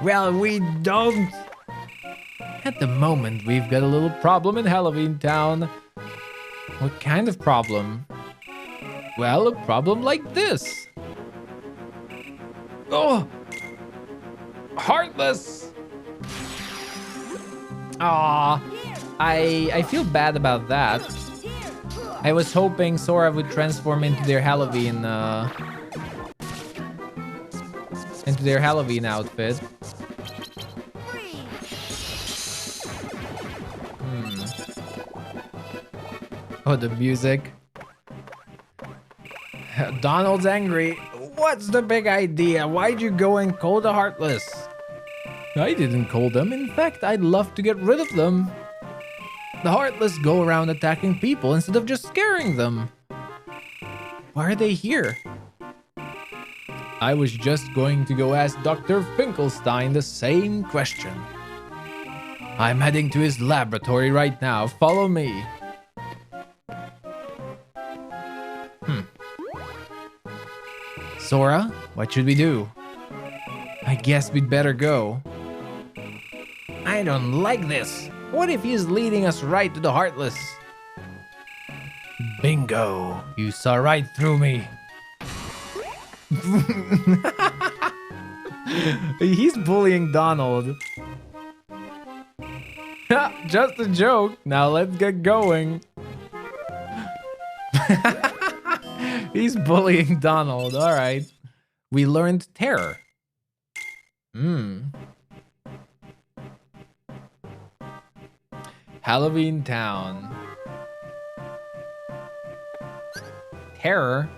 Speaker 3: Well, we don't.
Speaker 1: At the moment, we've got a little problem in Halloween Town. What kind of problem? Well, a problem like this. Oh! Heartless! Aw, I feel bad about that. I was hoping Sora would transform into their Halloween outfit. Oh, the music. Donald's angry. What's the big idea? Why'd you go and call the Heartless? I didn't call them. In fact, I'd love to get rid of them. The Heartless go around attacking people instead of just scaring them. Why are they here? I was just going to go ask Dr. Finkelstein the same question. I'm heading to his laboratory right now. Follow me. Sora, what should we do? I guess we'd better go. I don't like this. What if he's leading us right to the Heartless? Bingo. You saw right through me. He's bullying Donald. Just a joke. Now let's get going. He's bullying Donald. All right. We learned terror. Halloween Town. Terror.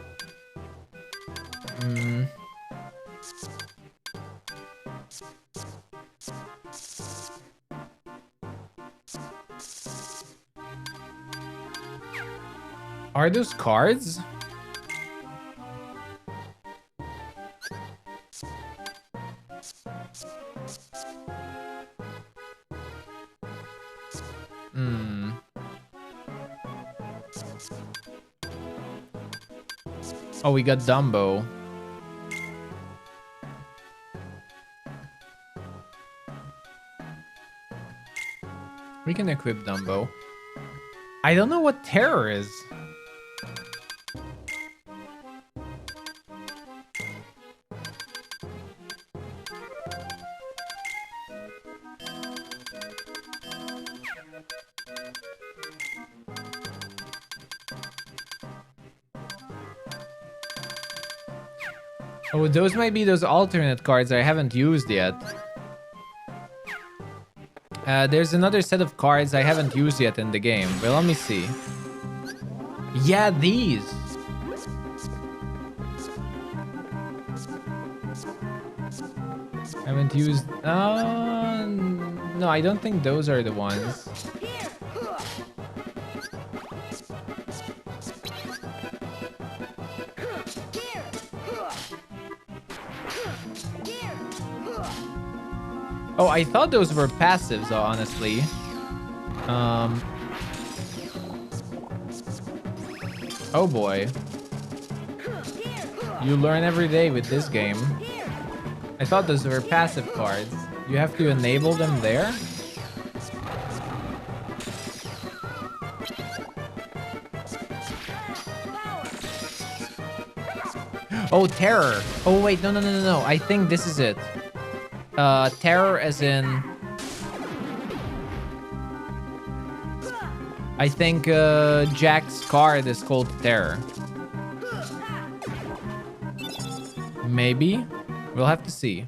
Speaker 1: Are those cards? Oh, we got Dumbo. We can equip Dumbo. I don't know what terror is. Oh, those might be those alternate cards I haven't used yet. There's another set of cards I haven't used yet in the game. Well, let me see. Yeah, these. I haven't used... no, I don't think those are the ones. Oh, I thought those were passives, honestly. Oh boy. You learn every day with this game. I thought those were passive cards. You have to enable them there? Oh, terror. Oh, wait, no. I think this is it. Terror as in... I think Jack's card is called Terror. Maybe? We'll have to see.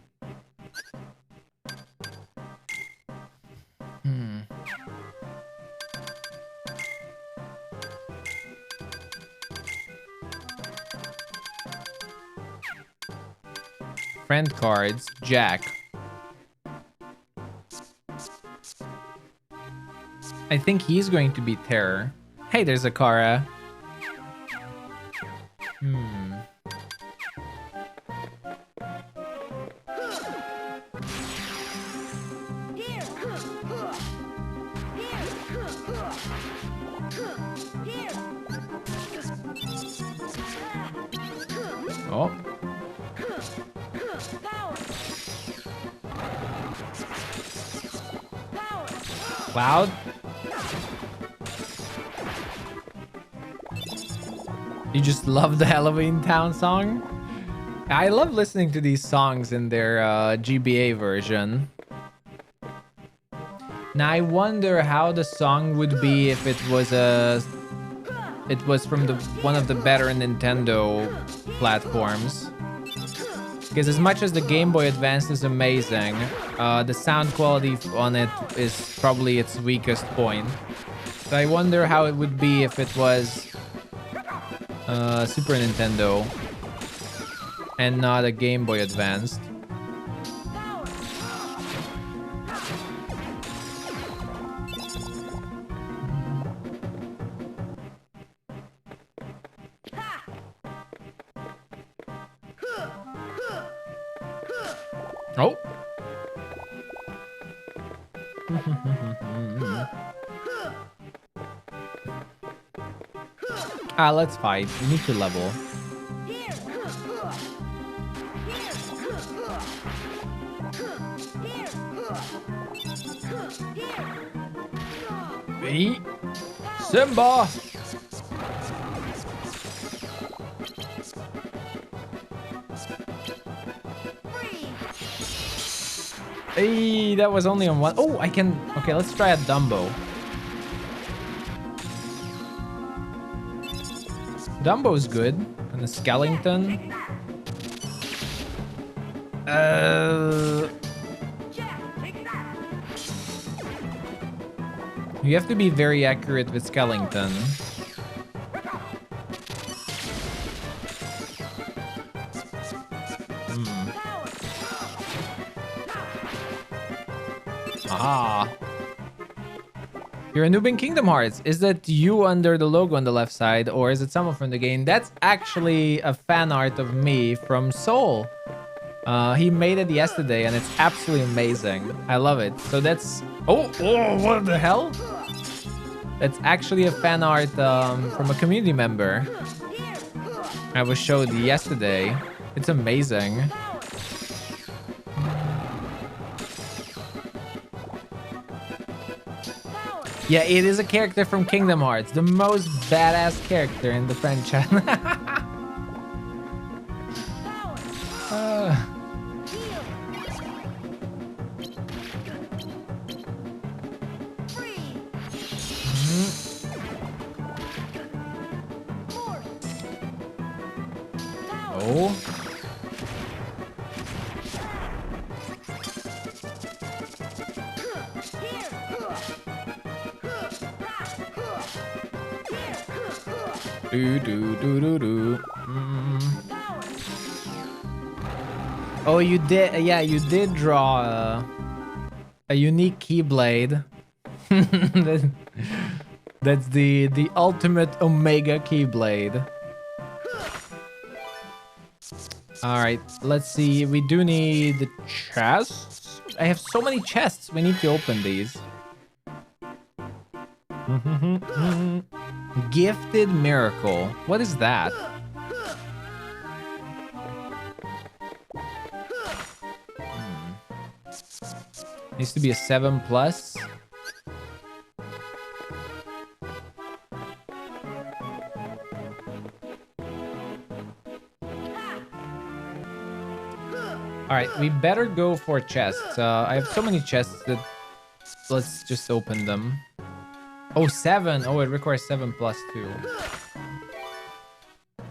Speaker 1: Friend cards, Jack. I think he's going to be Terror. Hey, there's a Kara. Oh. Cloud. You just love the Halloween Town song? I love listening to these songs in their GBA version. Now I wonder how the song would be if it was from one of the better Nintendo platforms. Because as much as the Game Boy Advance is amazing, the sound quality on it is probably its weakest point. So I wonder how it would be if it was Super Nintendo and not a Game Boy Advanced. Oh. Let's fight. We need to level. Eat. Simba. Hey, that was only on one. Oh, I can. Okay, let's try a Dumbo. Dumbo's good. And a skeleton. You have to be very accurate with skeleton. Ah. You're a noob in Kingdom Hearts. Is that you under the logo on the left side, or is it someone from the game? That's actually a fan art of me from Soul. He made it yesterday, and it's absolutely amazing. I love it. So that's... Oh, what the hell? That's actually a fan art from a community member. I was showed yesterday. It's amazing. Yeah, it is a character from Kingdom Hearts. The most badass character in the franchise. Oh. Oh, you did. Yeah, you did draw a unique Keyblade. That's the ultimate Omega Keyblade. All right, let's see. We do need the chests. I have so many chests. We need to open these. Gifted Miracle. What is that? Needs to be a 7+. All right, we better go for chests. I have so many chests that let's just open them. Oh, 7. Oh, it requires 7+ too.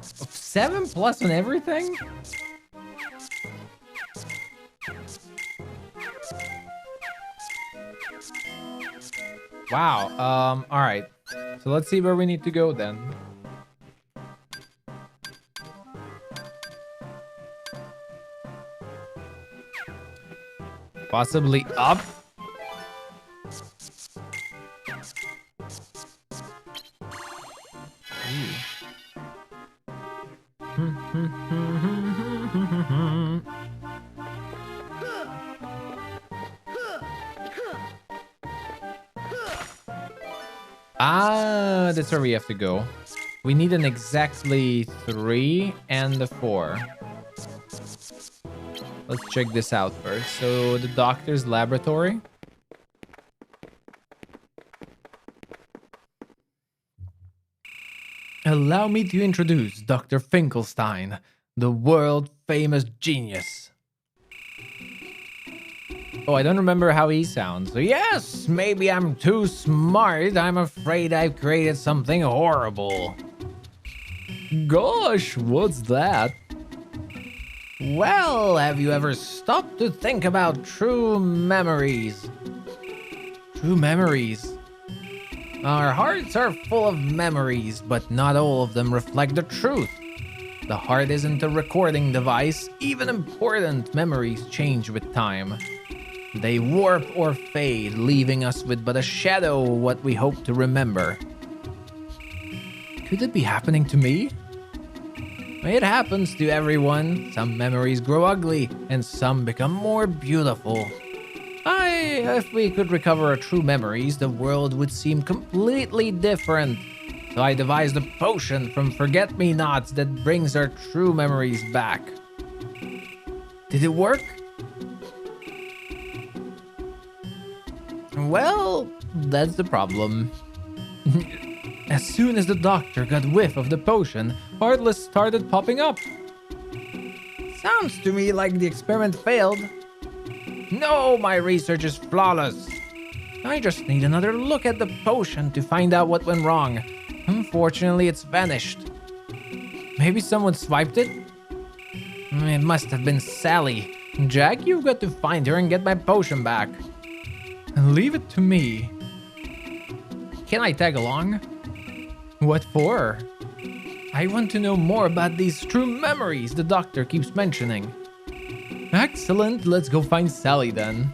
Speaker 1: 7+ on everything? Wow. All right. So let's see where we need to go then. Possibly up. Ah, that's where we have to go. We need an exactly 3 and a 4. Let's check this out first. So the doctor's laboratory. Allow me to introduce Dr. Finkelstein, the world-famous genius. Oh, I don't remember how he sounds. Yes, maybe I'm too smart. I'm afraid I've created something horrible. Gosh, what's that? Well, have you ever stopped to think about true memories? True memories. Our hearts are full of memories, but not all of them reflect the truth. The heart isn't a recording device. Even important memories change with time. They warp or fade, leaving us with but a shadow of what we hope to remember. Could it be happening to me?
Speaker 2: It happens to everyone. Some memories grow ugly, and some become more beautiful. If we could recover our true memories, the world would seem completely different. So I devised a potion from forget-me-nots that brings our true memories back. Did it work? Well, that's the problem. As soon as the doctor got whiff of the potion, Heartless started popping up. Sounds to me like the experiment failed. No, my research is flawless. I just need another look at the potion to find out what went wrong. Unfortunately, it's vanished. Maybe someone swiped it? It must have been Sally. Jack, you've got to find her and get my potion back.
Speaker 1: Leave it to me.
Speaker 2: Can I tag along?
Speaker 1: What for?
Speaker 2: I want to know more about these true memories the doctor keeps mentioning.
Speaker 1: Excellent, let's go find Sally then.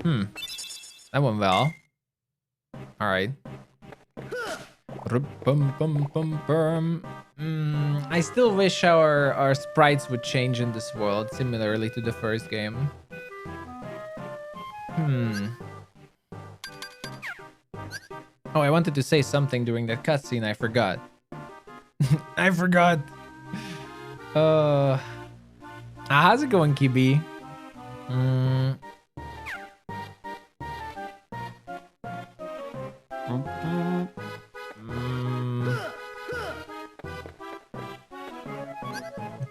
Speaker 2: That went well.
Speaker 1: Alright. I still wish our sprites would change in this world, similarly to the first game. Oh, I wanted to say something during that cutscene, I forgot.
Speaker 3: I forgot.
Speaker 1: How's it going, Kibi?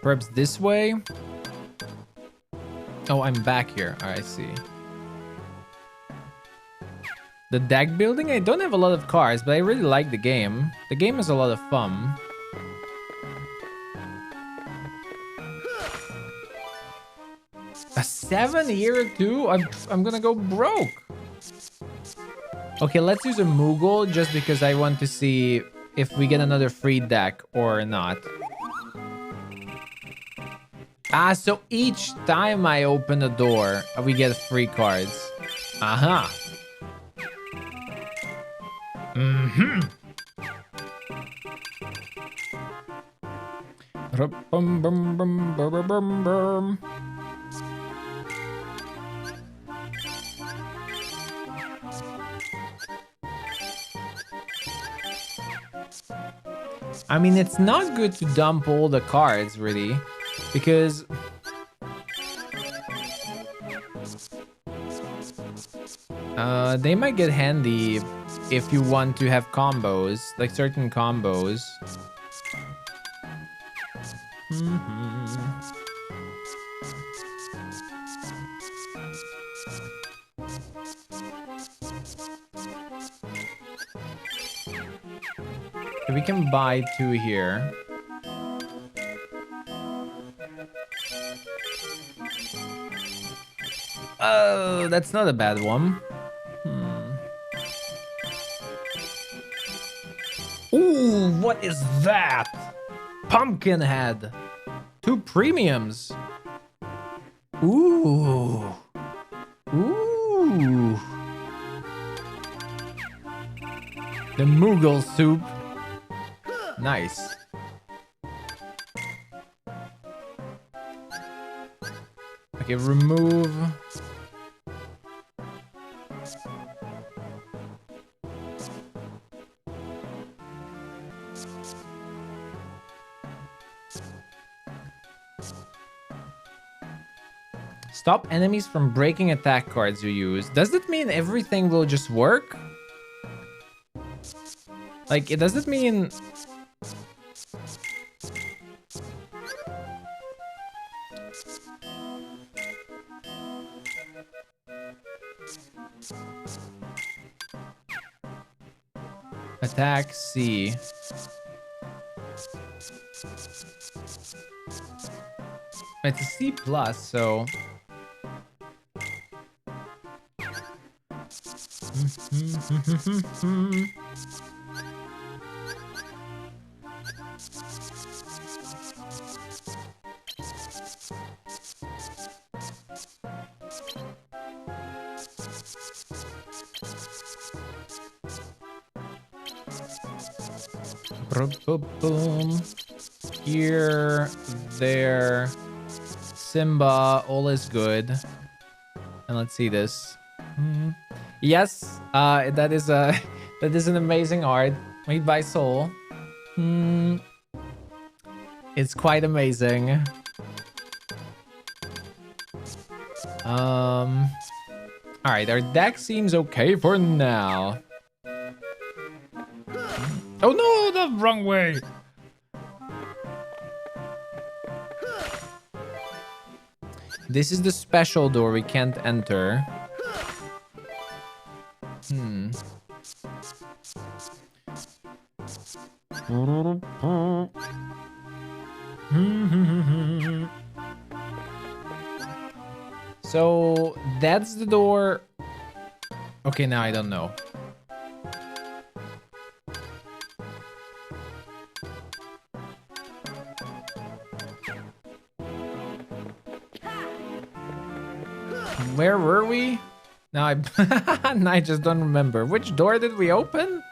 Speaker 1: Perhaps this way? Oh, I'm back here. I see. The deck building? I don't have a lot of cars, but I really like the game. The game is a lot of fun. A 7-year too? I'm gonna go broke. Okay, let's use a Moogle just because I want to see if we get another free deck or not. So each time I open a door, we get free cards. Aha. I mean, it's not good to dump all the cards, really, because they might get handy if you want to have combos, like certain combos. We can buy 2 here. Oh, that's not a bad one. Ooh, what is that? Pumpkin head. 2 premiums. Ooh. Ooh. The Moogle soup. Nice. Okay, remove. Stop enemies from breaking attack cards you use. Does that mean everything will just work? Like, does it mean... Attack C. It's a C plus, so... here, there, Simba, all is good. And let's see this. Yes, that is a that is an amazing art made by Soul. It's quite amazing. All right, our deck seems okay for now.
Speaker 3: Oh no, the wrong way.
Speaker 1: This is the special door we can't enter. So that's the door. Okay, now I don't know. Where were we? Now I just don't remember. Which door did we open?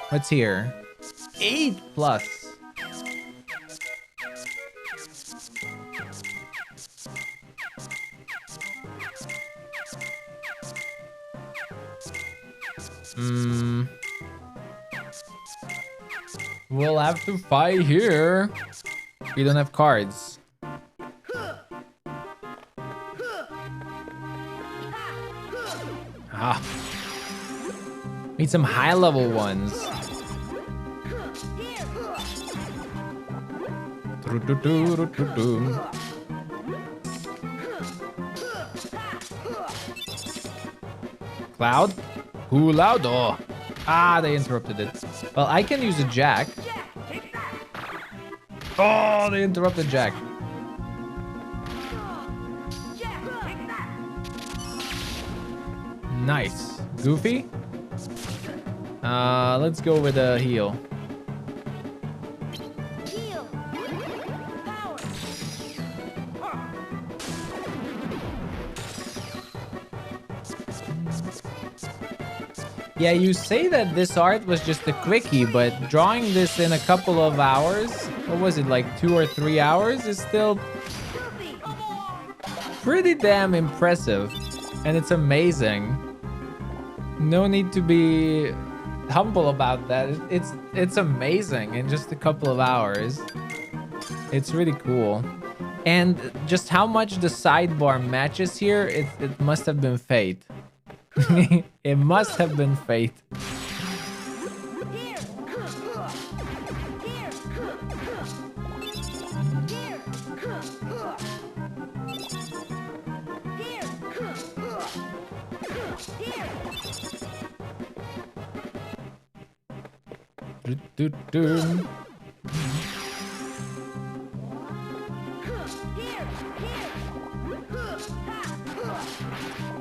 Speaker 1: What's here? 8 plus. We'll have to fight here. We don't have cards. Ah. Need some high level ones. Cloud? Who loud? Oh. Ah, they interrupted it. Well, I can use a jack. Oh, they interrupted Jack. Nice. Goofy? Let's go with a heal. Yeah, you say that this art was just a quickie, but drawing this in a couple of hours, what was it, like 2 or 3 hours, is still pretty damn impressive. And it's amazing. No need to be humble about that. It's amazing in just a couple of hours. It's really cool. And just how much the sidebar matches here, it must have been fate. It must have been fate.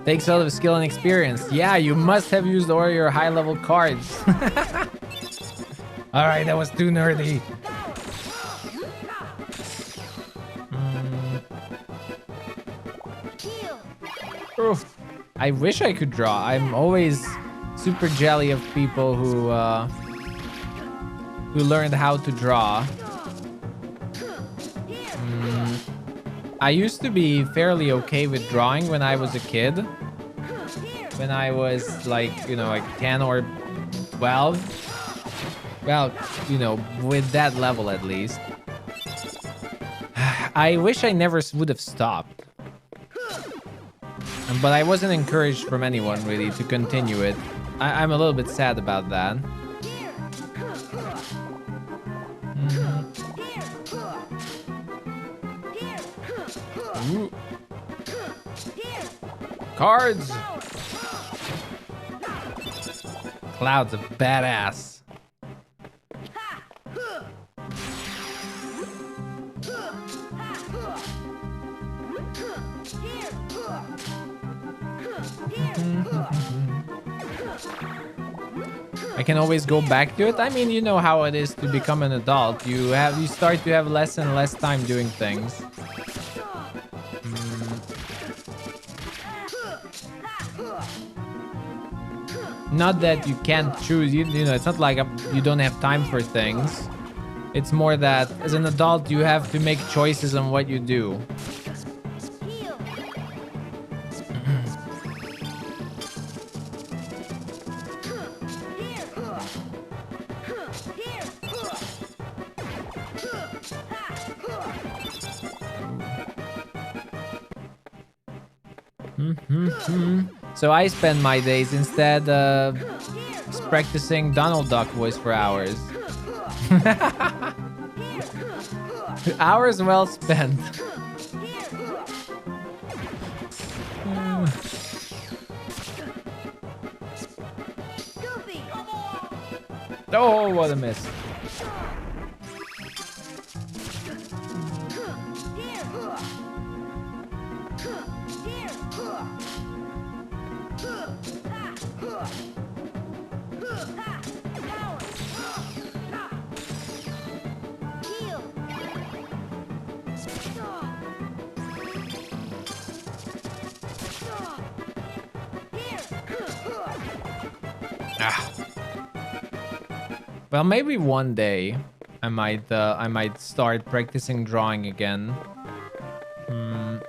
Speaker 1: Takes a lot of skill and experience. Yeah, you must have used all your high-level cards.
Speaker 3: All right, that was too nerdy.
Speaker 1: Oof. I wish I could draw. I'm always super jelly of people who learned how to draw. I used to be fairly okay with drawing when I was a kid. When I was like, you know, like 10 or 12. Well, you know, with that level at least. I wish I never would have stopped. But I wasn't encouraged from anyone really to continue it. I'm a little bit sad about that. Ooh. Cards. Cloud's a badass. I can always go back to it. I mean, you know how it is to become an adult. You start to have less and less time doing things. Not that you can't choose. You know, it's not like you don't have time for things. It's more that as an adult, you have to make choices on what you do.
Speaker 4: Heal.
Speaker 1: So I spend my days instead practicing Donald Duck voice for hours. Hours well spent. Oh, what a miss. Well, maybe one day I might start practicing drawing again. I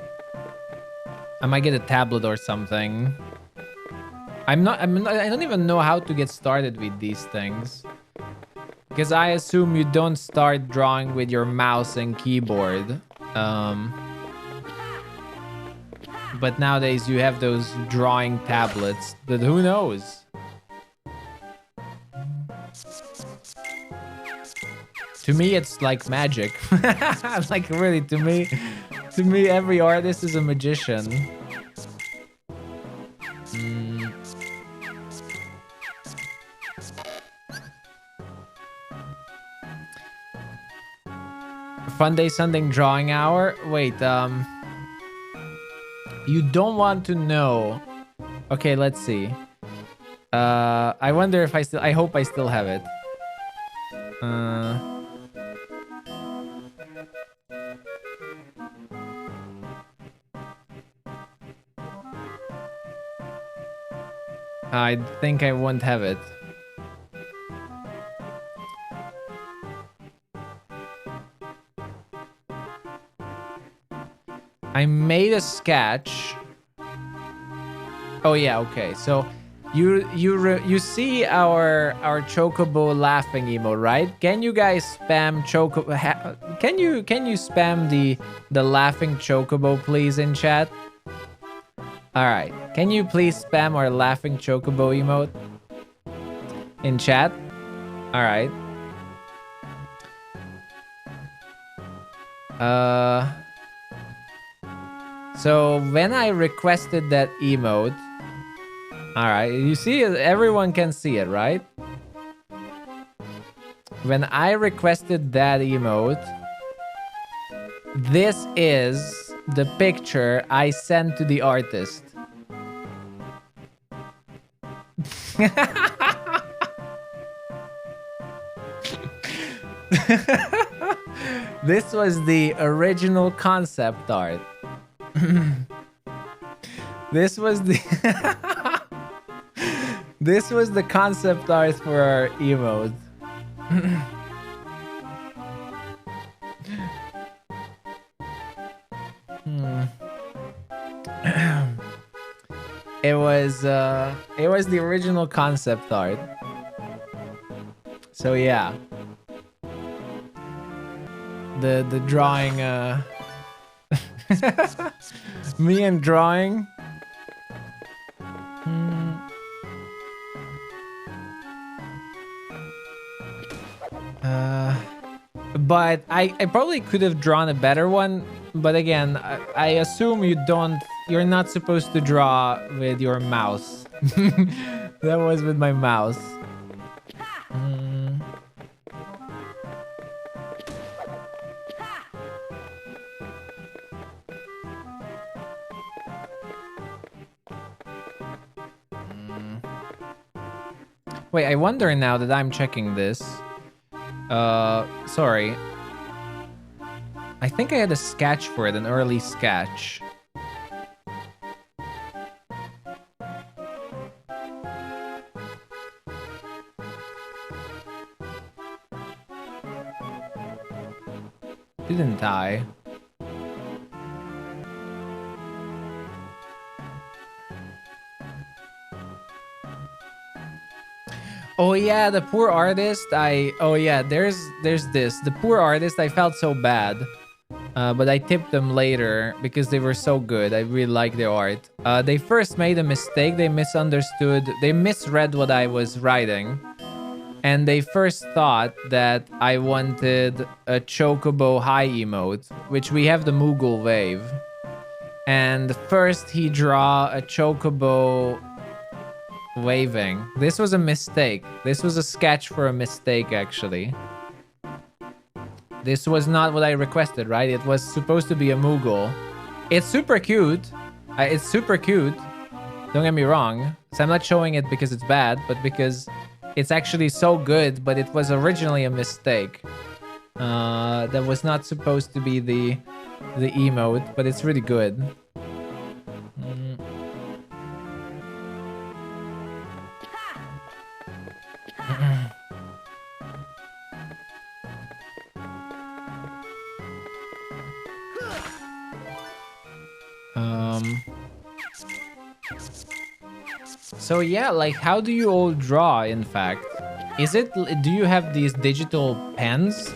Speaker 1: might get a tablet or something. I don't even know how to get started with these things. Because I assume you don't start drawing with your mouse and keyboard. But nowadays you have those drawing tablets, but who knows? To me, it's like magic. Like really, to me, every artist is a magician. Fun day Sunday drawing hour. Wait, you don't want to know. Okay, let's see. I wonder if I hope I still have it. I think I won't have it. I made a sketch. Oh yeah, okay. So you see our chocobo laughing emote, right? Can you guys spam chocobo? Can you spam the laughing chocobo please in chat? All right. Can you please spam our laughing chocobo emote in chat? All right. So when I requested that emote, all right, you see, everyone can see it, right? When I requested that emote, this is the picture I sent to the artist. This was the original concept art. This was the this was the concept art for our emote. It was the original concept art. So yeah. The drawing me and drawing. But I probably could have drawn a better one. But again, I assume you're not supposed to draw with your mouse. That was with my mouse. Wait, I wonder now that I'm checking this. Sorry. I think I had a sketch for it, an early sketch. Didn't I? Oh yeah, the poor artist. Oh yeah, there's this. The poor artist. I felt so bad, but I tipped them later because they were so good. I really like their art. They first made a mistake. They misunderstood. They misread what I was writing, and they first thought that I wanted a Chocobo high emote, which we have the Moogle wave. And first he draw a Chocobo waving. This was a mistake. This was a sketch for a mistake, actually. This was not what I requested, right? It was supposed to be a Moogle. It's super cute. It's super cute. Don't get me wrong. So I'm not showing it because it's bad, but because it's actually so good, but it was originally a mistake. That was not supposed to be the emote, but it's really good. So yeah, like, how do you all draw, in fact? Do you have these digital pens?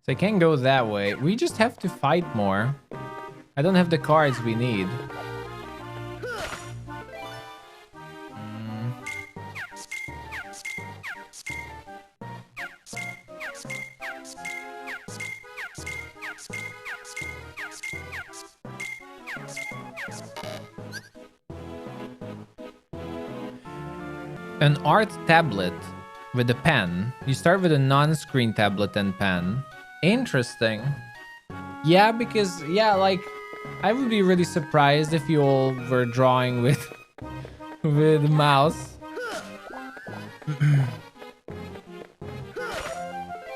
Speaker 1: So I can't go that way. We just have to fight more. I don't have the cards we need. An art tablet with a pen. You start with a non-screen tablet and pen. Interesting. Yeah, because, yeah, like, I would be really surprised if you all were drawing with with mouse.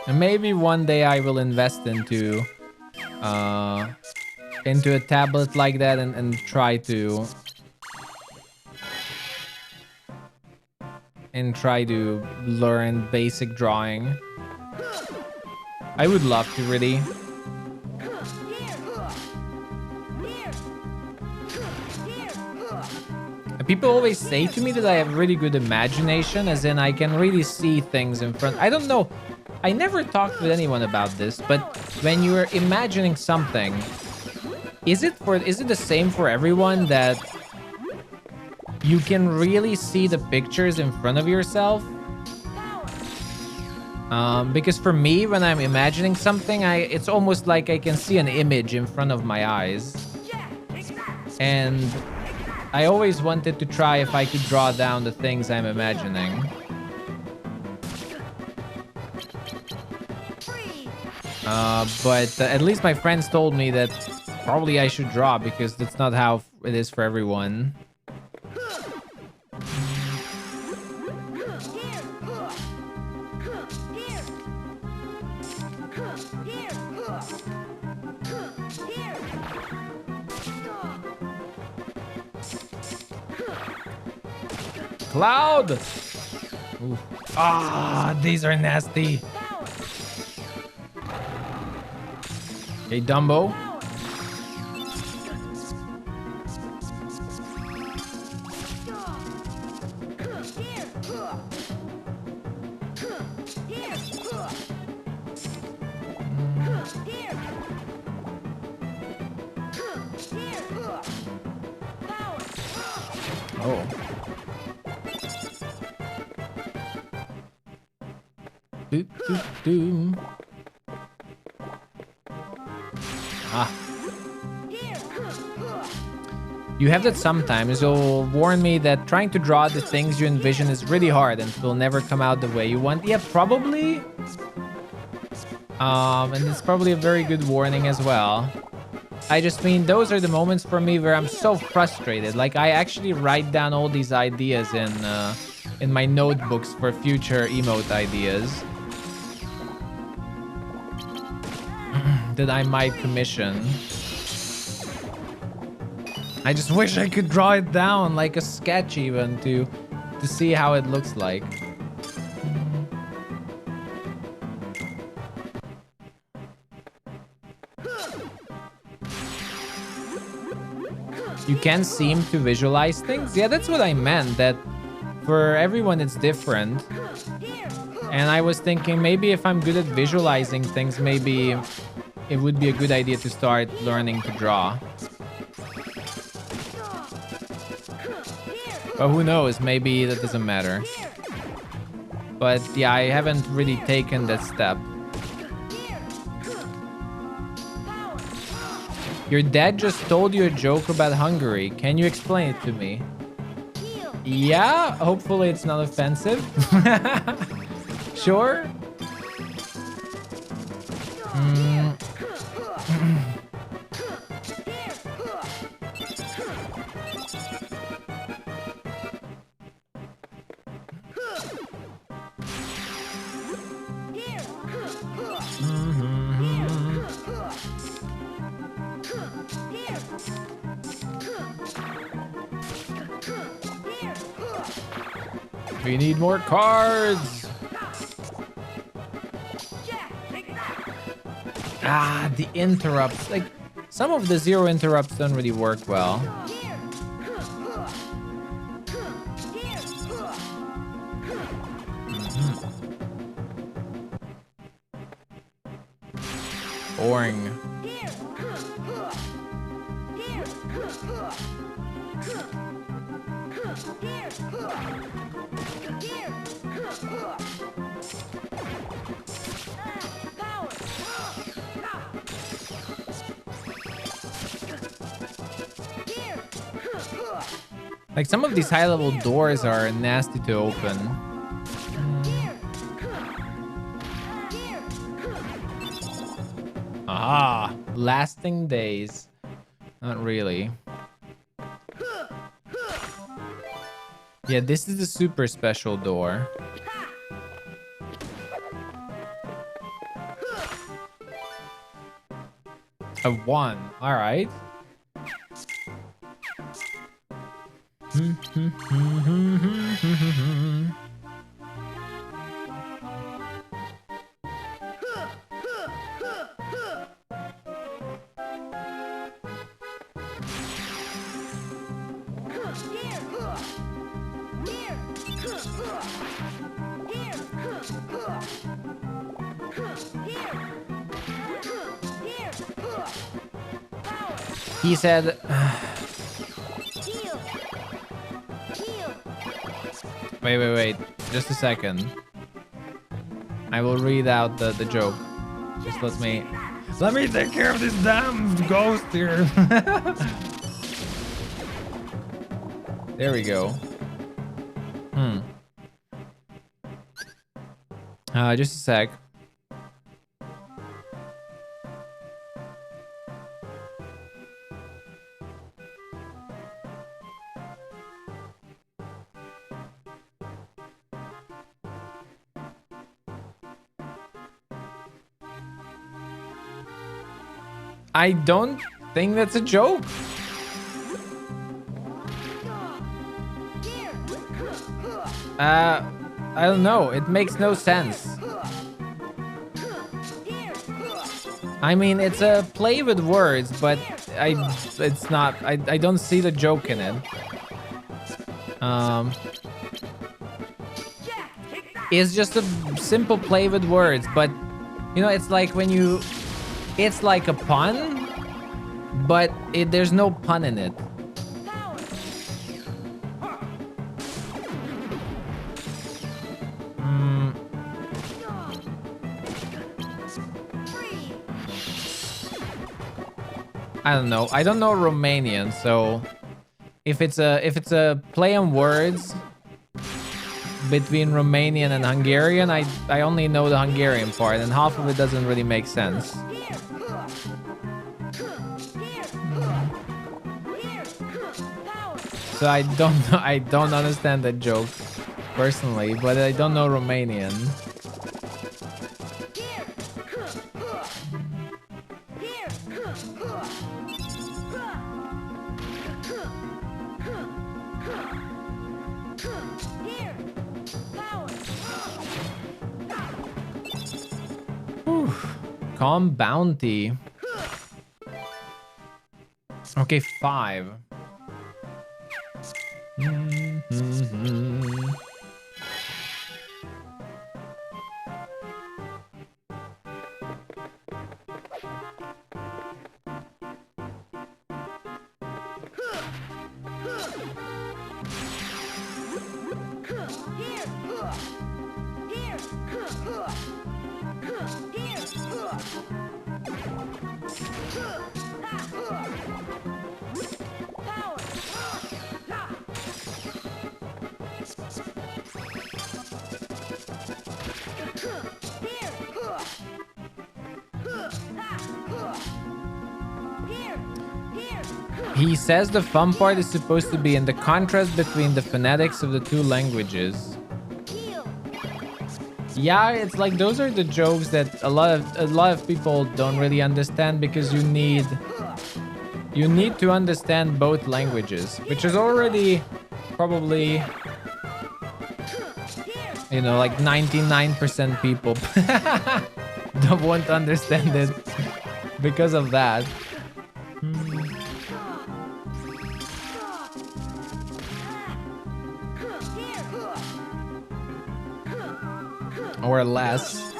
Speaker 1: And maybe one day I will invest into a tablet like that and try to learn basic drawing. I would love to, really. People always say to me that I have really good imagination, as in I can really see things in front. I don't know. I never talked with anyone about this, but when you're imagining something, is it the same for everyone that you can really see the pictures in front of yourself? Because for me, when I'm imagining something, it's almost like I can see an image in front of my eyes. And I always wanted to try if I could draw down the things I'm imagining. But at least my friends told me that probably I should draw because that's not how it is for everyone. Cloud! Ooh. Ah, these are nasty. Okay, Dumbo. Oh. Doop, doop, doop. Ah. You have that sometimes. You'll warn me that trying to draw the things you envision is really hard and will never come out the way you want. Yeah, probably. And it's probably a very good warning as well. I just mean, those are the moments for me where I'm so frustrated. Like, I actually write down all these ideas in my notebooks for future emote ideas. that I might commission. I just wish I could draw it down like a sketch even to see how it looks like. You can seem to visualize things. Yeah, that's what I meant, that for everyone it's different. And I was thinking maybe if I'm good at visualizing things, maybe it would be a good idea to start learning to draw. But who knows, maybe that doesn't matter. But yeah, I haven't really taken that step. Your dad just told you a joke about Hungary. Can you explain it to me? Yeah, hopefully it's not offensive. Sure. We need more cards. Ah, the interrupts. Like, some of the zero interrupts don't really work well. Boring. Like, some of these high-level doors are nasty to open. Ah, lasting days. Not really. Yeah, this is the super special door. A 1. All right. He said... Wait. Just a second. I will read out the joke. Just let me
Speaker 3: take care of this damn ghost here.
Speaker 1: There we go. Just a sec. I don't think that's a joke. I don't know. It makes no sense. I mean, it's a play with words, but it's not. I don't see the joke in it. It's just a simple play with words, but you know, it's like when you. It's like a pun, but there's no pun in it. I don't know. I don't know Romanian, so if it's a play on words between Romanian and Hungarian, I only know the Hungarian part, and half of it doesn't really make sense. So I don't know. I don't understand that joke personally, but I don't know Romanian. Calm bounty. Okay, 5. He says the fun part is supposed to be in the contrast between the phonetics of the two languages. Yeah, it's like those are the jokes that a lot of people don't really understand, because you need to understand both languages, which is already probably, you know, like 99% people don't want to understand it because of that. Or less.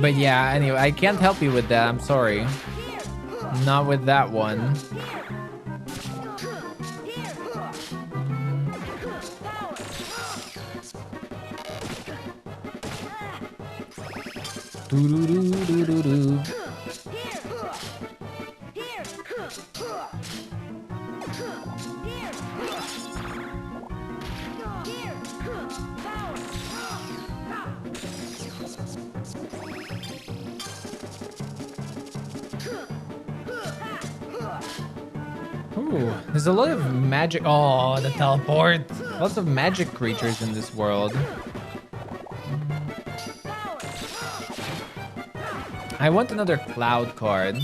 Speaker 1: But yeah, anyway, I can't help you with that. I'm sorry. Not with that one. Do-do-do-do-do-do. Ooh, there's a lot of magic. Oh, the teleport. Lots of magic creatures in this world. I want another cloud card.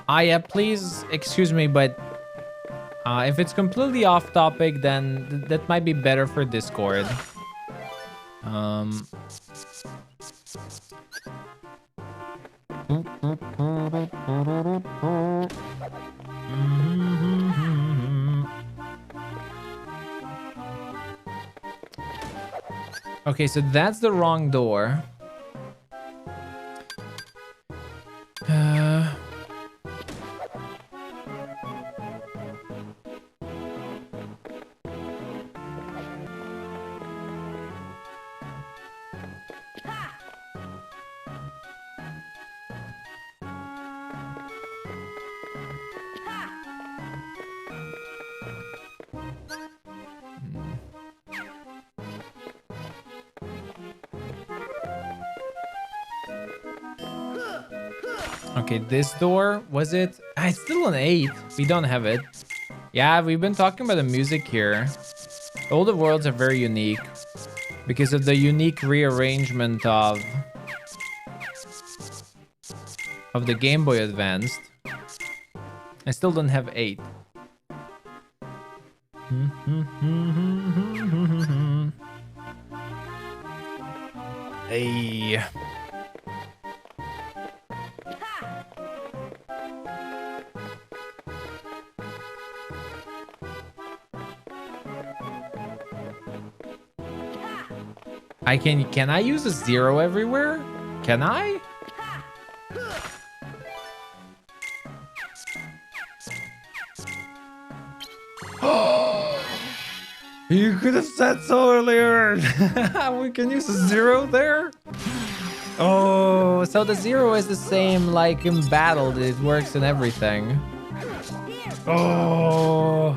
Speaker 1: Ah, yeah, please excuse me, but if it's completely off topic, then that might be better for Discord. Okay, so that's the wrong door. Okay, this door, was it? It's still an 8. We don't have it. Yeah, we've been talking about the music here. All the worlds are very unique because of the unique rearrangement of the Game Boy Advanced. I still don't have 8. Hey. Can I use a 0 everywhere? Can I?
Speaker 3: You could have said so earlier. We can use a 0 there.
Speaker 1: Oh, so the 0 is the same like in battle. It works in everything.
Speaker 3: Oh.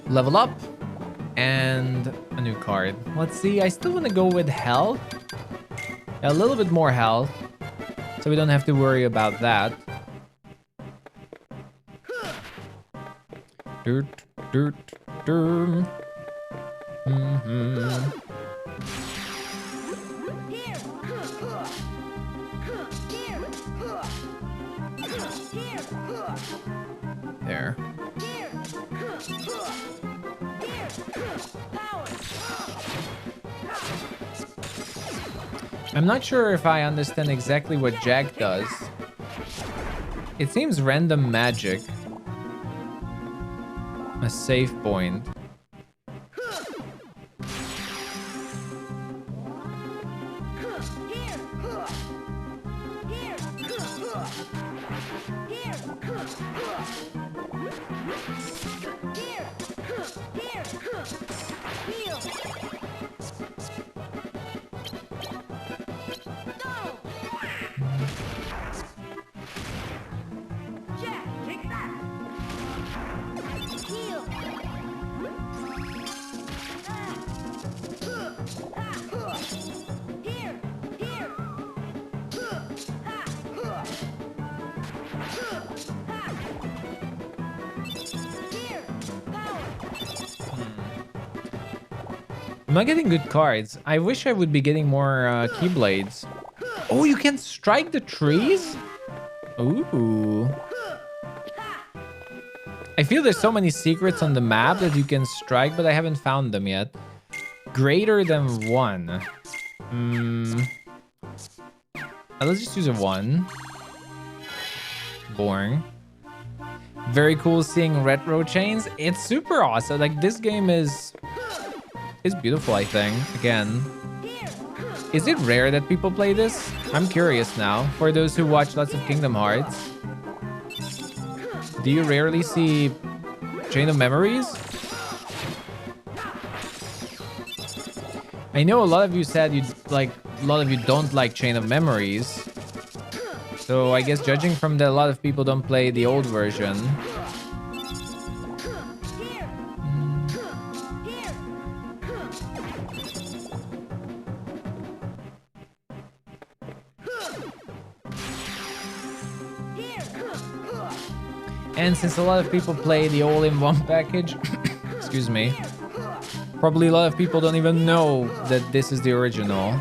Speaker 1: level up, and a new card. Let's see, I still want to go with health. A little bit more health, so we don't have to worry about that. Dirt, dirt, dirt. There. I'm not sure if I understand exactly what Jack does. It seems random magic. A save point. I'm not getting good cards. I wish I would be getting more Keyblades. Oh, you can strike the trees? Ooh. I feel there's so many secrets on the map that you can strike, but I haven't found them yet. Greater than 1. Let's just use a 1. Boring. Very cool seeing retro chains. It's super awesome. Like, this game is beautiful, I think. Again, is it rare that people play this? I'm curious now. For those who watch lots of Kingdom Hearts, do you rarely see Chain of Memories? I know a lot of you said a lot of you don't like Chain of Memories. So I guess judging from that, a lot of people don't play the old version. And since a lot of people play the all-in-one package, excuse me, probably a lot of people don't even know that this is the original.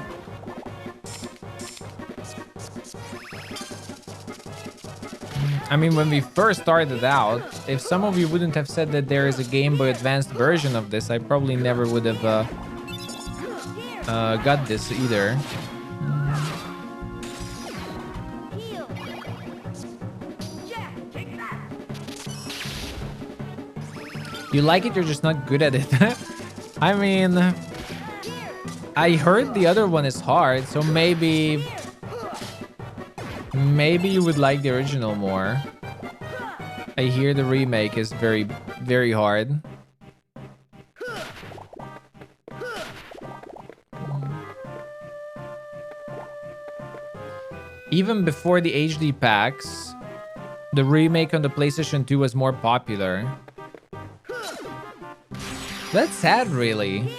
Speaker 1: I mean, when we first started out, if some of you wouldn't have said that there is a Game Boy Advanced version of this, I probably never would have got this either. You like it, you're just not good at it. I mean, I heard the other one is hard, so maybe you would like the original more. I hear the remake is very, very hard. Even before the HD packs, the remake on the PlayStation 2 was more popular. That's sad, really.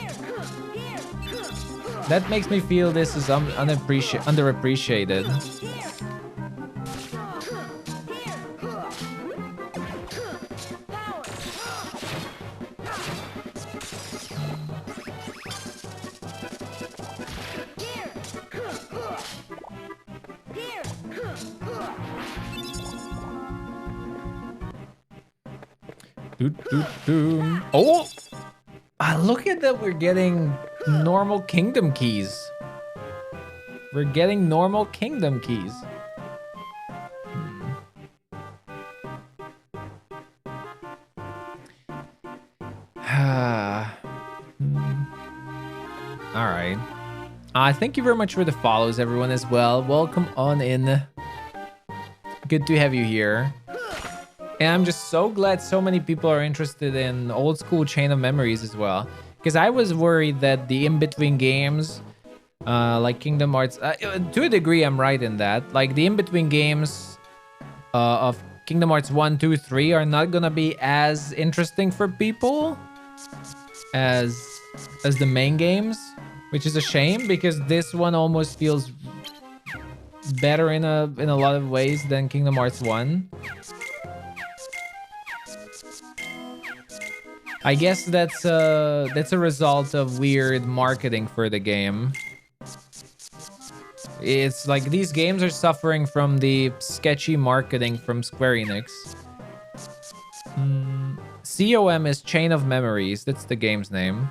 Speaker 1: That makes me feel this is underappreciated. Oh! Look at that, we're getting normal kingdom keys. We're getting normal kingdom keys. Alright. Thank you very much for the follows, everyone, as well. Welcome on in. Good to have you here. And I'm just so glad so many people are interested in old school Chain of Memories as well. Because I was worried that the in-between games, like Kingdom Hearts, to a degree I'm right in that. Like the in-between games of Kingdom Hearts 1, 2, 3 are not gonna be as interesting for people. as the main games, which is a shame because this one almost feels better in a lot of ways than Kingdom Hearts 1. I guess that's a result of weird marketing for the game. It's like these games are suffering from the sketchy marketing from Square Enix. COM is Chain of Memories. That's the game's name.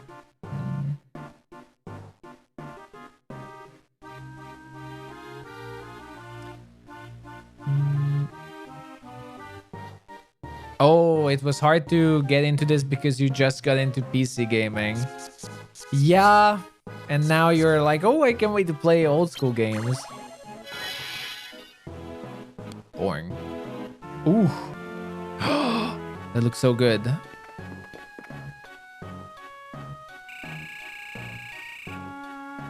Speaker 1: Oh, it was hard to get into this because you just got into PC gaming. Yeah, and now you're like, oh, I can't wait to play old school games. Boring. Ooh. That looks so good.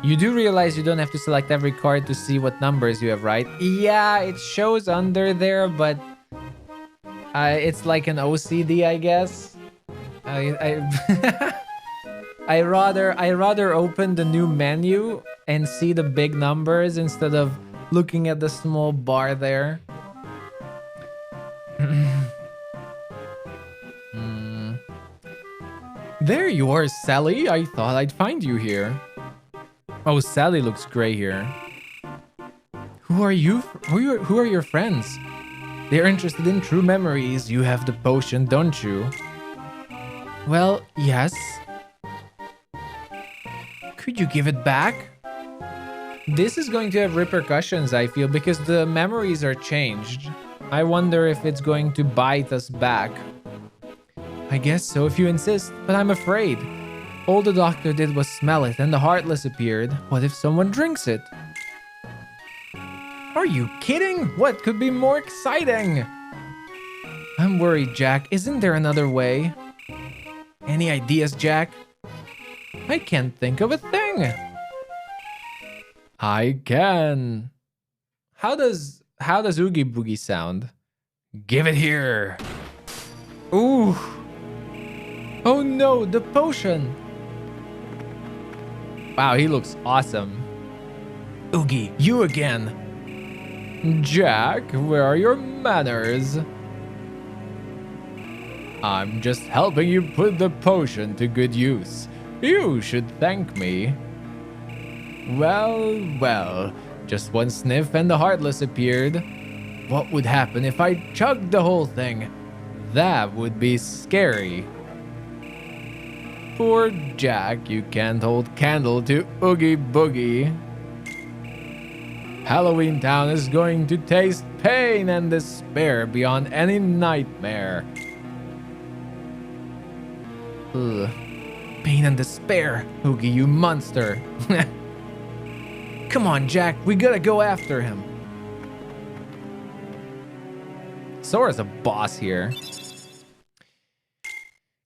Speaker 1: You do realize you don't have to select every card to see what numbers you have, right? Yeah, it shows under there, but it's like an OCD, I guess. I rather open the new menu and see the big numbers instead of looking at the small bar there. There you are, Sally. I thought I'd find you here. Oh, Sally looks gray here. Who are you? Who are your friends? They're interested in true memories. You have the potion, don't you? Well, yes. Could you give it back? This is going to have repercussions, I feel, because the memories are changed. I wonder if it's going to bite us back. I guess so if you insist, but I'm afraid. All the doctor did was smell it and the Heartless appeared. What if someone drinks it? Are you kidding? What could be more exciting? I'm worried, Jack. Isn't there another way? Any ideas, Jack? I can't think of a thing. I can. How does Oogie Boogie sound? Give it here. Ooh. Oh no, the potion. Wow, he looks awesome. Oogie, you again. Jack, where are your manners? I'm just helping you put the potion to good use. You should thank me. Well, well, just one sniff and the Heartless appeared. What would happen if I chugged the whole thing? That would be scary. Poor Jack, you can't hold candle to Oogie Boogie. Halloween Town is going to taste pain and despair beyond any nightmare. Ugh. Pain and despair, Oogie, you monster. Come on, Jack, we gotta go after him. Sora's a boss here.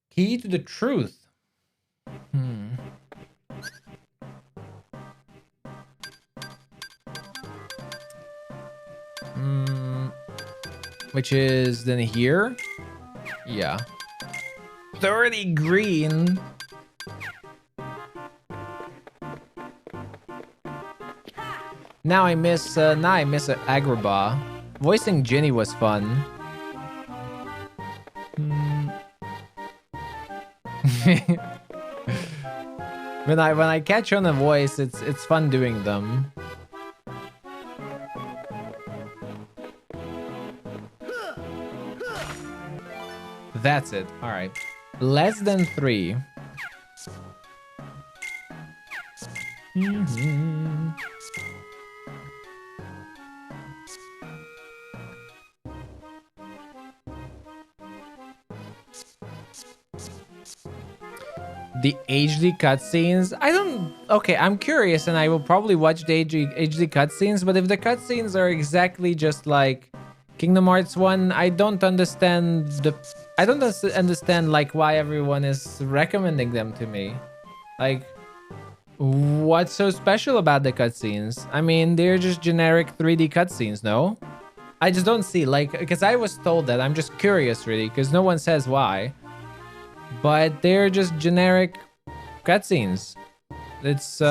Speaker 1: Key to the truth. Which is then here? Yeah. 30 green. Now I miss Agrabah. Voicing Ginny was fun. When I catch on a voice, it's fun doing them. That's it. All right. Less than 3. The HD cutscenes? I don't... Okay, I'm curious and I will probably watch the HD cutscenes, but if the cutscenes are exactly just like Kingdom Hearts 1, I don't understand like why everyone is recommending them to me. Like, what's so special about the cutscenes? I mean, they're just generic 3D cutscenes, no? I just don't see, like, because I was told that. I'm just curious, really, because no one says why. but they're just generic cutscenes. It's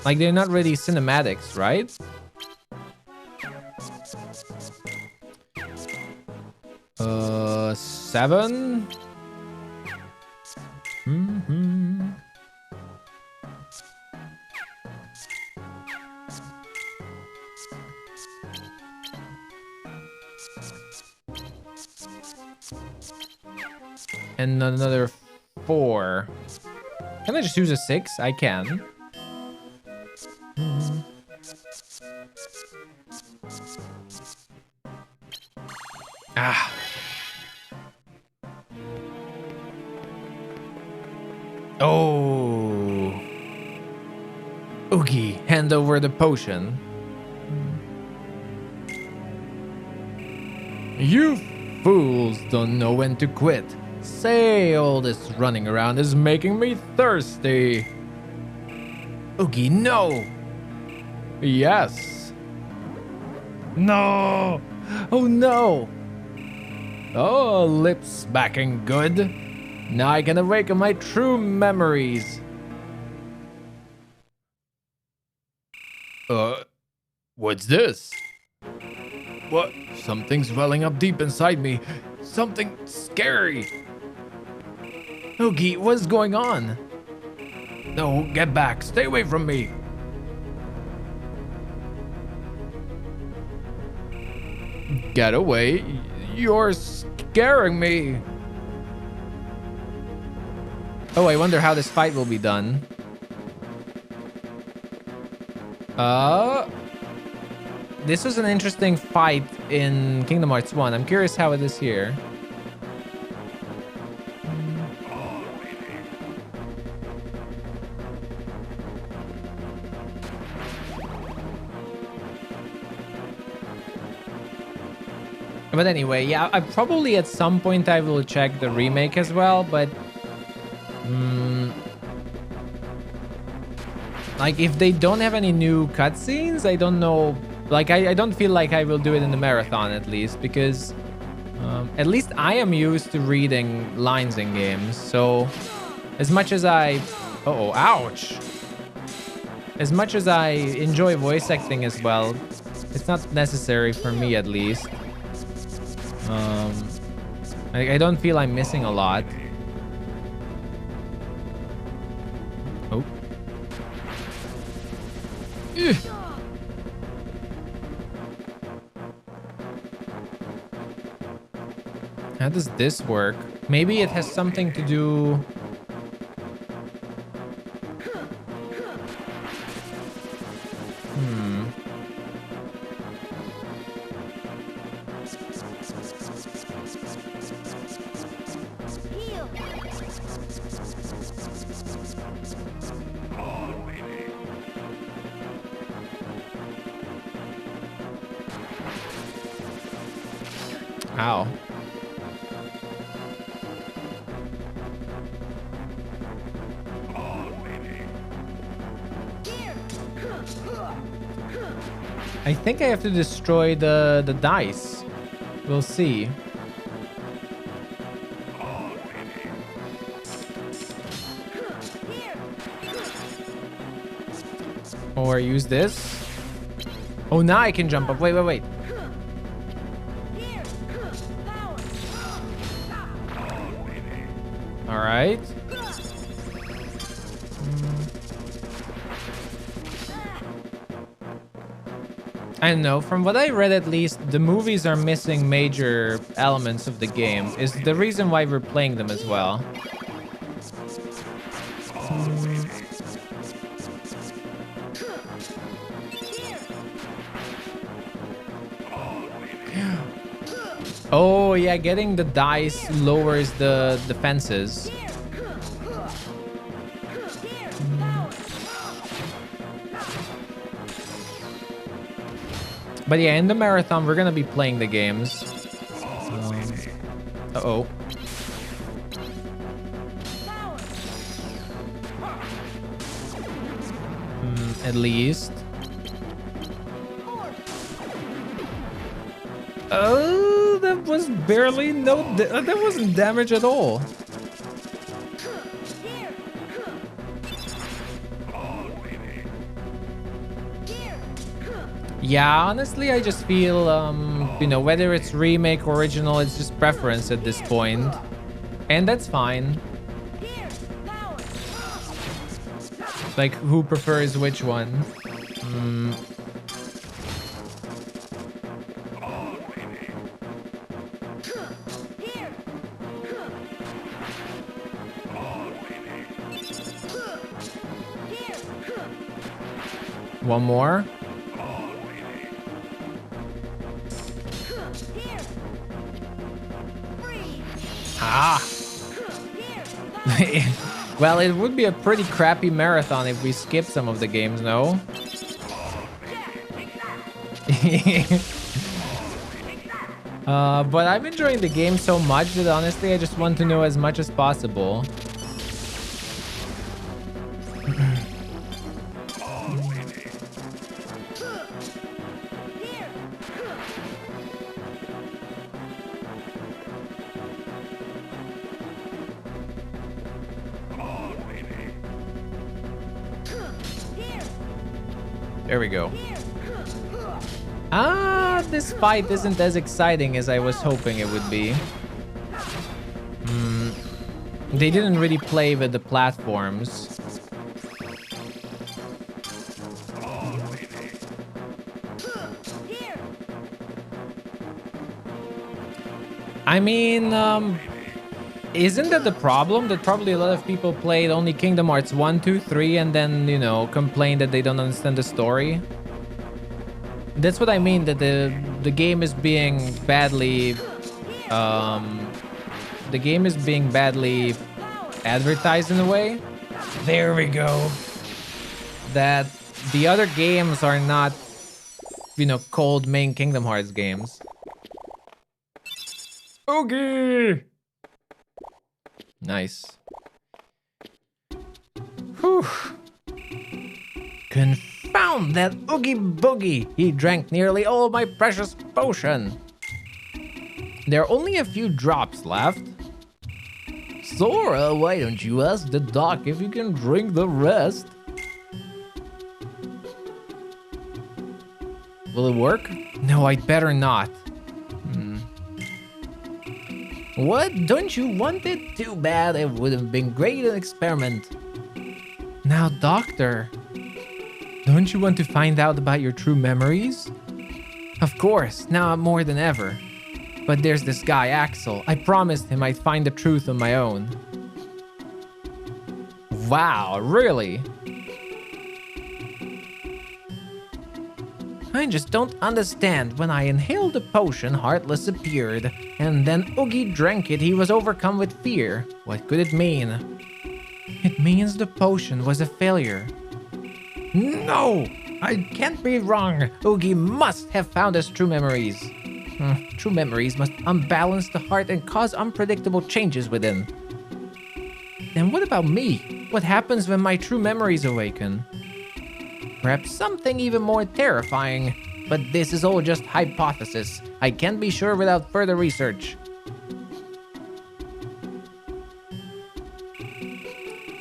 Speaker 1: like they're not really cinematics, right? Seven. And another 4. Can I just use a 6? I can. Ah. Oh. Oogie, hand over the potion. You fools don't know when to quit. Say, all this running around is making me thirsty. Oogie, no. Yes. No. Oh no. Oh, lips backing good. Now I can awaken my true memories. What's this? What? Something's welling up deep inside me. Something scary. Oogie, what's going on? No, get back. Stay away from me. Get away. You're scaring me. Oh, I wonder how this fight will be done. This was an interesting fight in Kingdom Hearts 1. I'm curious how it is here. But anyway, yeah, I probably at some point I will check the remake as well, but like if they don't have any new cutscenes, I don't know. Like I don't feel like I will do it in the marathon at least, because at least I am used to reading lines in games. So as much as I, ouch. As much as I enjoy voice acting as well, it's not necessary for me at least. I don't feel I'm missing a lot. Oh. Ugh. How does this work? Maybe it has something to do... Ow. I think I have to destroy the dice. We'll see. Or use this. Oh, now I can jump up. Wait. All right. I don't know, from what I read at least, the movies are missing major elements of the game. Is the reason why we're playing them as well. Oh yeah, getting the dice lowers the defenses. But yeah, in the marathon, we're gonna be playing the games. Uh-oh. At least. Oh, the was barely that wasn't damage at all.
Speaker 4: Here. Here.
Speaker 1: Yeah, honestly, I just feel, you know, whether it's remake or original, it's just preference at this point. And that's fine.
Speaker 4: Here. Power.
Speaker 1: Like, who prefers which one?
Speaker 4: Here. Here.
Speaker 1: One more?
Speaker 4: Here. Freeze.
Speaker 1: Ah!
Speaker 4: Here.
Speaker 1: Well, it would be a pretty crappy marathon if we skipped some of the games, no? But I'm enjoying the game so much that honestly, I just want to know as much as possible. There we go. Ah, this fight isn't as exciting as I was hoping it would be. They didn't really play with the platforms. I mean, isn't that the problem? That probably a lot of people played only Kingdom Hearts 1, 2, 3 and then, you know, complain that they don't understand the story. That's what I mean, that the game is being badly the game is being badly advertised in a way. There we go. That the other games are not, you know, called main Kingdom Hearts games. Okay. Nice. Whew. Confound that Oogie Boogie! He drank nearly all my precious potion. There are only a few drops left. Sora, why don't you ask the doc if you can drink the rest? Will it work? No, I'd better not. What? Don't you want it? Too bad. It would have been great an experiment. Now, Doctor, don't you want to find out about your true memories? Of course, now more than ever. But there's this guy, Axel. I promised him I'd find the truth on my own. Wow, really? I just don't understand. When I inhaled the potion, Heartless appeared. And then Oogie drank it. He was overcome with fear. What could it mean? It means the potion was a failure. No! I can't be wrong. Oogie must have found his true memories. True memories must unbalance the heart and cause unpredictable changes within. Then what about me? What happens when my true memories awaken? Perhaps something even more terrifying. But this is all just hypothesis. I can't be sure without further research.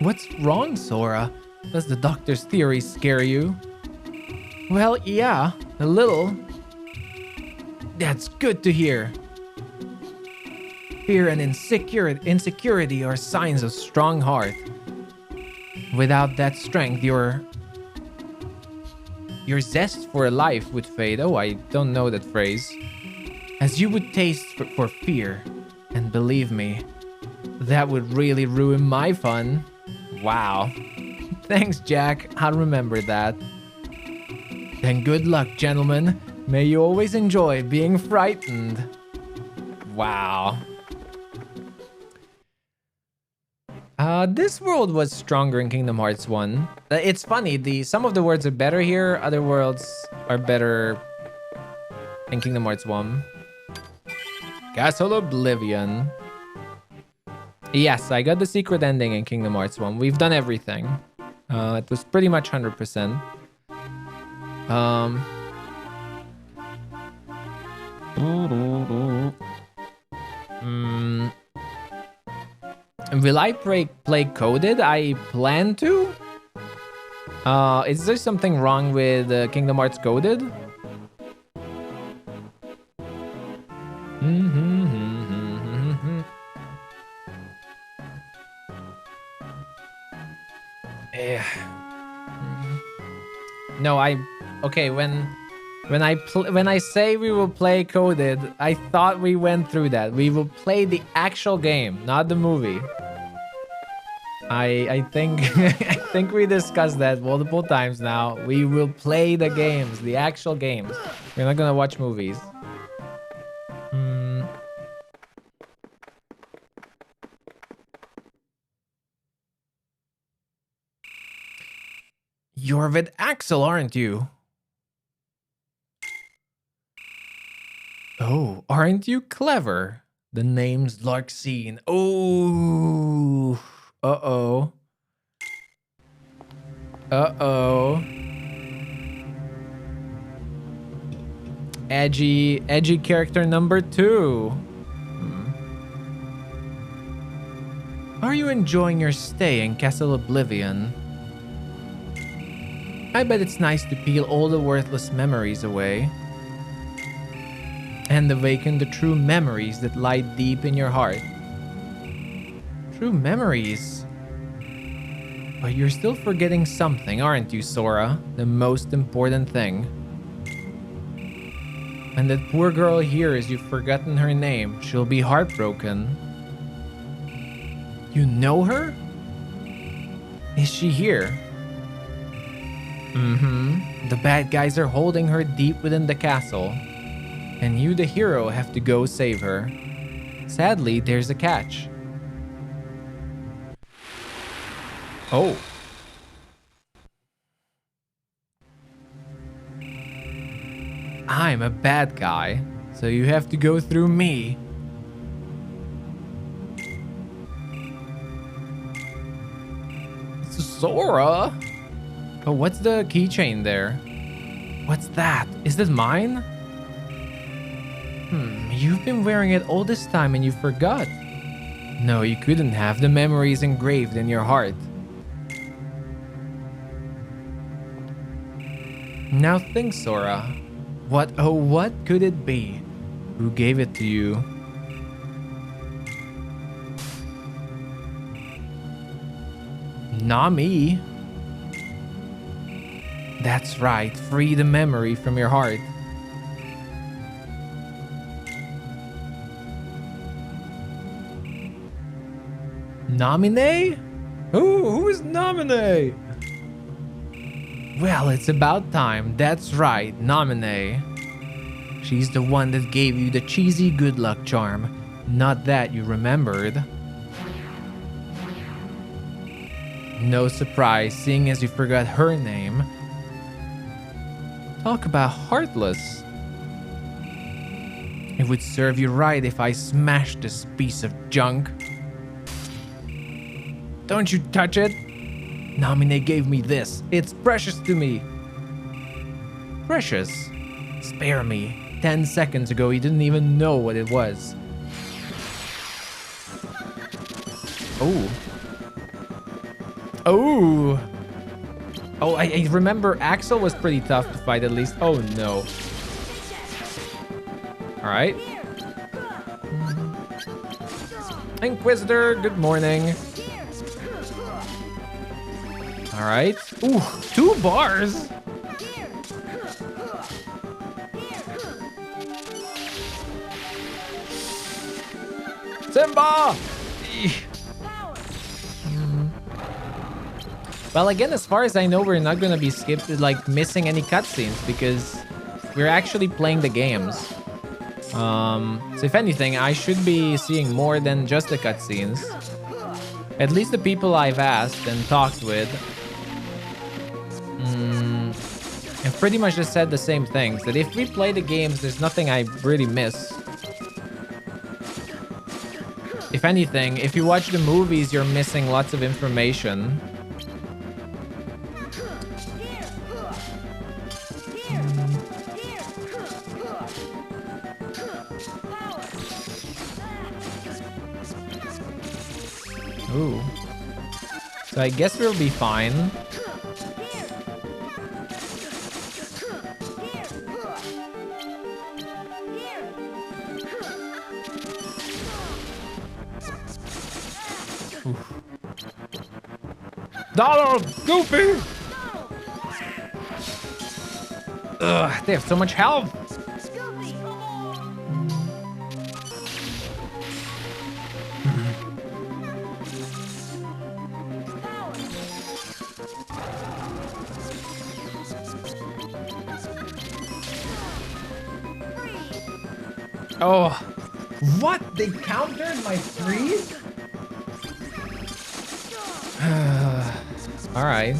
Speaker 1: What's wrong, Sora? Does the doctor's theory scare you? Well, yeah, a little. That's good to hear. Fear and insecurity are signs of strong heart. Without that strength, your zest for life would fade. Oh, I don't know that phrase. As you would taste for fear. And believe me, that would really ruin my fun. Wow. Thanks, Jack. I'll remember that. Then good luck, gentlemen. May you always enjoy being frightened. Wow. This world was stronger in Kingdom Hearts 1. It's funny, some of the words are better here, other worlds are better in Kingdom Hearts 1. Castle Oblivion. Yes, I got the secret ending in Kingdom Hearts 1. We've done everything. It was pretty much 100%. Will I play coded? I plan to. Is there something wrong with Kingdom Hearts coded? Yeah. No, okay. When I say we will play coded, I thought we went through that. We will play the actual game, not the movie. I think I think we discussed that multiple times now. We will play the games, the actual games. We're not gonna watch movies. You're with Axel, aren't you? Oh, aren't you clever? The name's Larxene. Oh. Uh-oh. Uh-oh. Edgy character number 2. Are you enjoying your stay in Castle Oblivion? I bet it's nice to peel all the worthless memories away and awaken the true memories that lie deep in your heart. True memories? But you're still forgetting something, aren't you, Sora? The most important thing. When that poor girl hears you've forgotten her name, she'll be heartbroken. You know her? Is she here? The bad guys are holding her deep within the castle, and you, the hero, have to go save her. Sadly, there's a catch. Oh. I'm a bad guy, so you have to go through me. Sora? Oh, what's the keychain there? What's that? Is that mine? You've been wearing it all this time and you forgot. No, you couldn't have. The memory is engraved in your heart. Now think, Sora. What could it be? Who gave it to you? Not me. That's right, free the memory from your heart. Namine? Who is Namine? Well, it's about time. That's right, Namine. She's the one that gave you the cheesy good luck charm. Not that you remembered. No surprise, seeing as you forgot her name. Talk about heartless. It would serve you right if I smashed this piece of junk. Don't you touch it. Namine gave me this. It's precious to me. Precious? Spare me. 10 seconds ago, he didn't even know what it was. Oh. Oh. Oh, I remember Axel was pretty tough to fight at least. Oh, no. All right. Inquisitor, good morning. All right. Ooh, 2 bars. Simba! Well, again, as far as I know, we're not gonna be missing any cutscenes because we're actually playing the games. So if anything, I should be seeing more than just the cutscenes. At least the people I've asked and talked with have pretty much just said the same things. That if we play the games, there's nothing I really miss. If anything, if you watch the movies, you're missing lots of information. Ooh. So I guess we'll be fine.
Speaker 3: Donald! Goofy!
Speaker 1: Ugh, they have so much health. Oh,
Speaker 3: What? They countered my freeze?
Speaker 1: all right.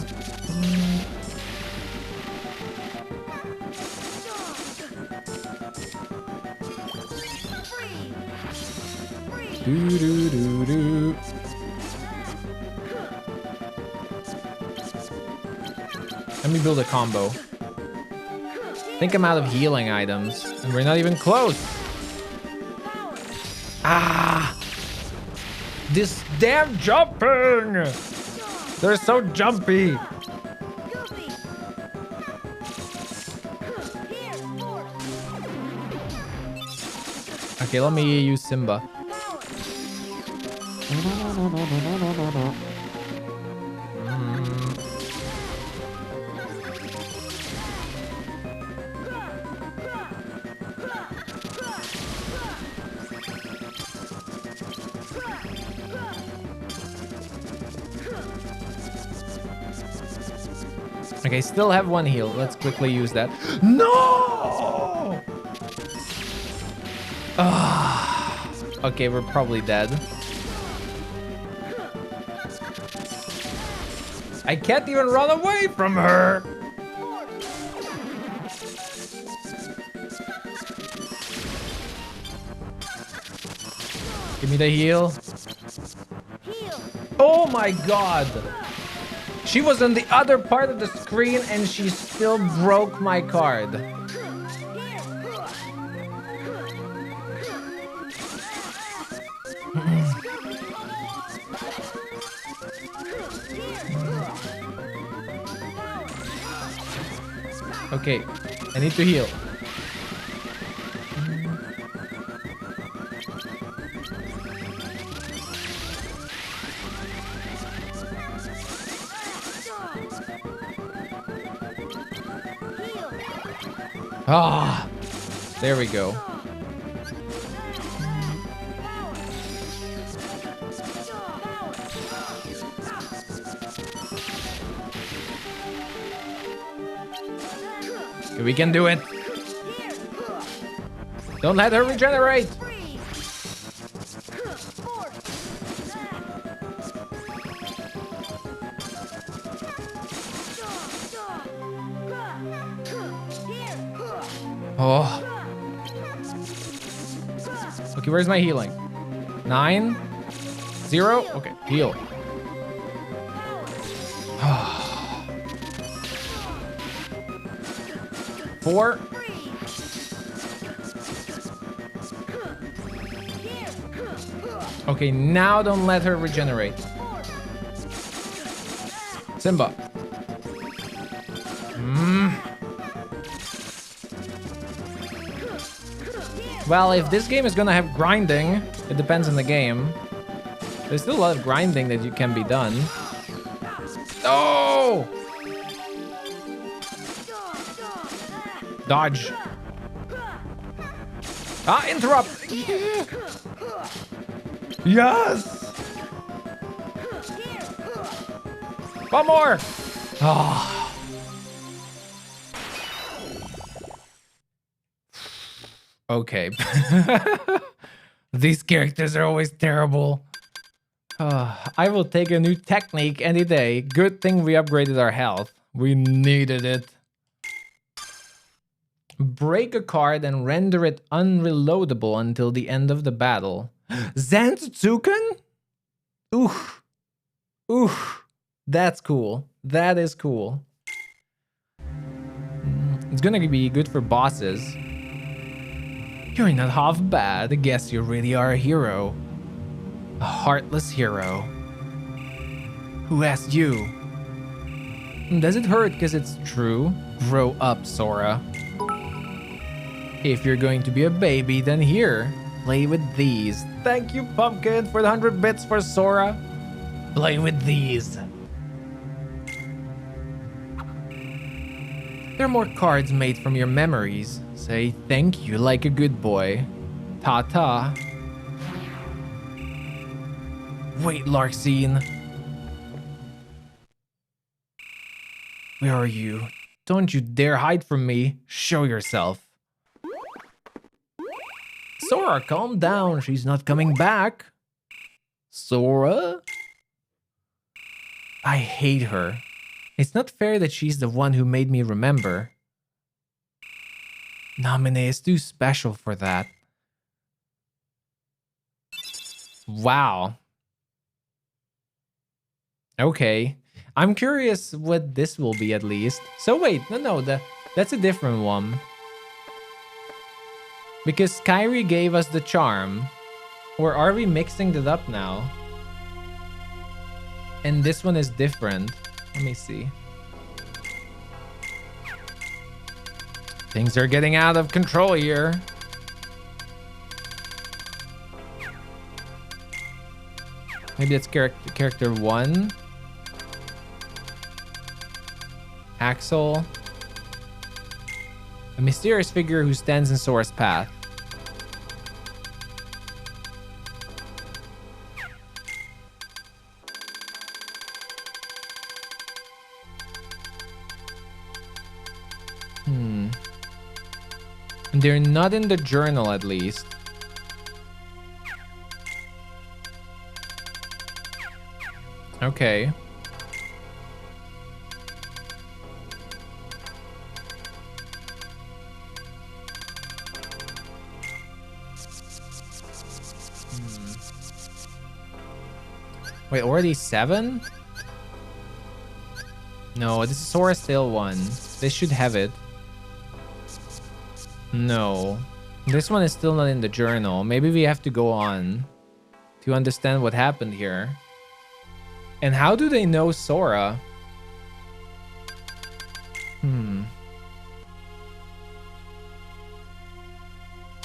Speaker 1: Do do do do. Let me build a combo. I think I'm out of healing items, and we're not even close. Ah!
Speaker 3: This damn jumping! They're so jumpy!
Speaker 1: Okay, let me use Simba. Okay, still have one heal. Let's quickly use that.
Speaker 3: No!
Speaker 1: Ah. Okay, we're probably dead.
Speaker 3: I can't even run away from her!
Speaker 1: Give me the heal. Oh my god! She was on the other part of the screen and she still broke my card. Okay, I need to heal. Ah, there we go. Okay, we can do it. Don't let her regenerate. Oh. Okay, where's my healing? 9, 0. Okay, heal. Four. Okay, now don't let her regenerate. Simba. Well, if this game is gonna have grinding, it depends on the game. There's still a lot of grinding that you can be done. Oh! Dodge. Ah, interrupt.
Speaker 3: Yes!
Speaker 1: One more. Oh. Okay. These characters are always terrible. I will take a new technique any day. Good thing we upgraded our health. We needed it. Break a card and render it unreloadable until the end of the battle. Zantsutsuken? Oof. Oof. That's cool. That is cool. It's gonna be good for bosses. You're not half bad. I guess you really are a hero. A heartless hero.
Speaker 2: Who asked you? Does it hurt because it's true? Grow up, Sora. If you're going to be a baby, then here, play with these.
Speaker 1: Thank you, Pumpkin, for the 100 bits for Sora.
Speaker 2: Play with these. They're more cards made from your memories. Say thank you like a good boy. Ta-ta. Wait, Larxene. Where are you? Don't you dare hide from me. Show yourself. Sora, calm down. She's not coming back. Sora? I hate her. It's not fair that she's the one who made me remember. Naminé is too special for that. Wow. Okay. I'm curious what this will be at least. So wait, no, that's a different one. Because Kairi gave us the charm. Or are we mixing it up now? And this one is different. Let me see. Things are getting out of control here. Maybe that's character 1. Axel. A mysterious figure who stands in Sora's path. They're not in the journal, at least. Okay. Wait, already 7? No, this is Sora's Tale 1. They should have it. No. This one is still not in the journal. Maybe we have to go on to understand what happened here. And how do they know Sora?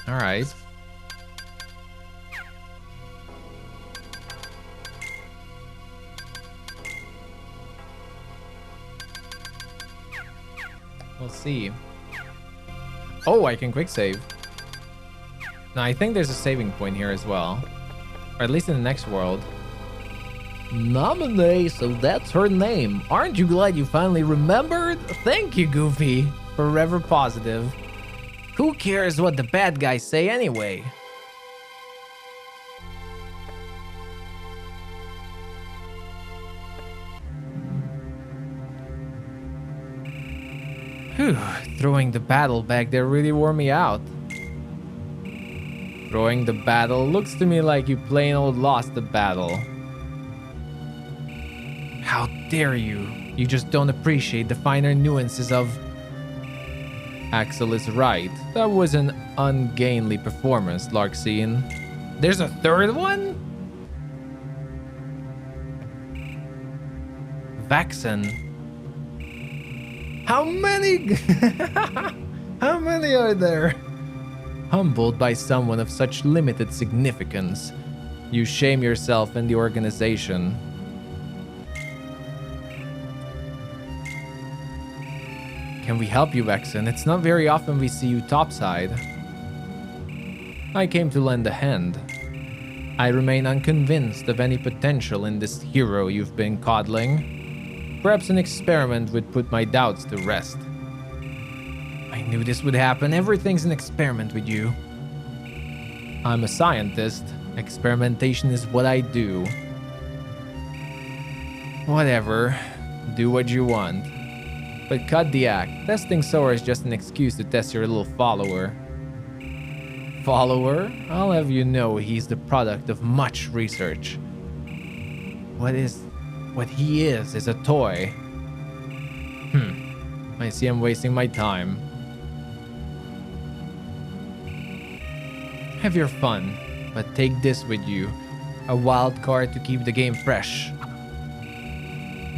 Speaker 2: Alright. We'll see. Oh, I can quick save. Now, I think there's a saving point here as well. Or at least in the next world. Naminé, so that's her name. Aren't you glad you finally remembered? Thank you, Goofy. Forever positive. Who cares what the bad guys say anyway? Whew, throwing the battle back there really wore me out. Throwing the battle looks to me like you plain old lost the battle. How dare you? You just don't appreciate the finer nuances of... Axel is right. That was an ungainly performance, Larxene. There's a third one? Vaxen. How many? How many are there? Humbled by someone of such limited significance, you shame yourself and the organization. Can we help you, Vaxen? It's not very often we see you topside. I came to lend a hand. I remain unconvinced of any potential in this hero you've been coddling. Perhaps an experiment would put my doubts to rest. I knew this would happen. Everything's an experiment with you. I'm a scientist. Experimentation is what I do. Whatever. Do what you want. But cut the act. Testing Sora is just an excuse to test your little follower. Follower? I'll have you know he's the product of much research. What he is a toy. I see I'm wasting my time. Have your fun, but take this with you. A wild card to keep the game fresh.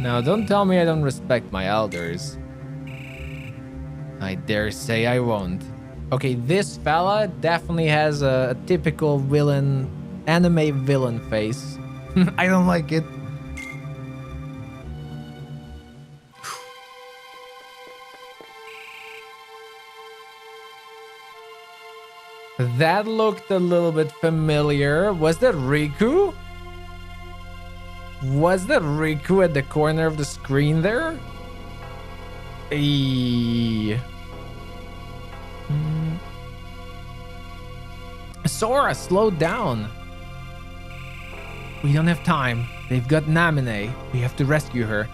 Speaker 1: Now, don't tell me I don't respect my elders. I dare say I won't. Okay, this fella definitely has a typical villain, anime villain face. I don't like it. That looked a little bit familiar. Was that Riku? Was that Riku at the corner of the screen there? Eee. Sora, slow down. We don't have time. They've got Namine. We have to rescue her.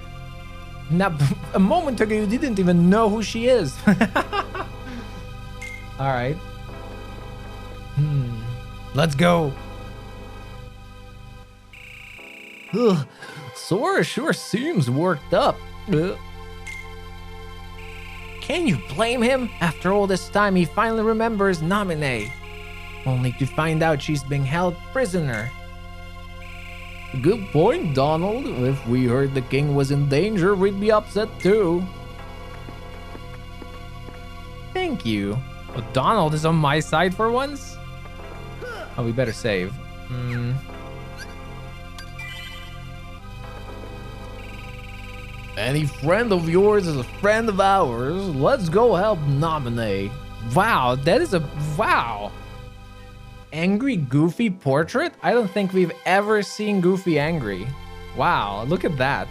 Speaker 1: Now, a moment ago, you didn't even know who she is. All right. Let's go. Ugh, Sora sure seems worked up. Ugh. Can you blame him? After all this time, he finally remembers Namine. Only to find out she's being held prisoner. Good point, Donald. If we heard the king was in danger, we'd be upset too. Thank you. Oh, Donald is on my side for once? Oh, we better save. Any friend of yours is a friend of ours. Let's go help Namine. Wow, that is a... Wow. Angry Goofy portrait? I don't think we've ever seen Goofy angry. Wow, look at that.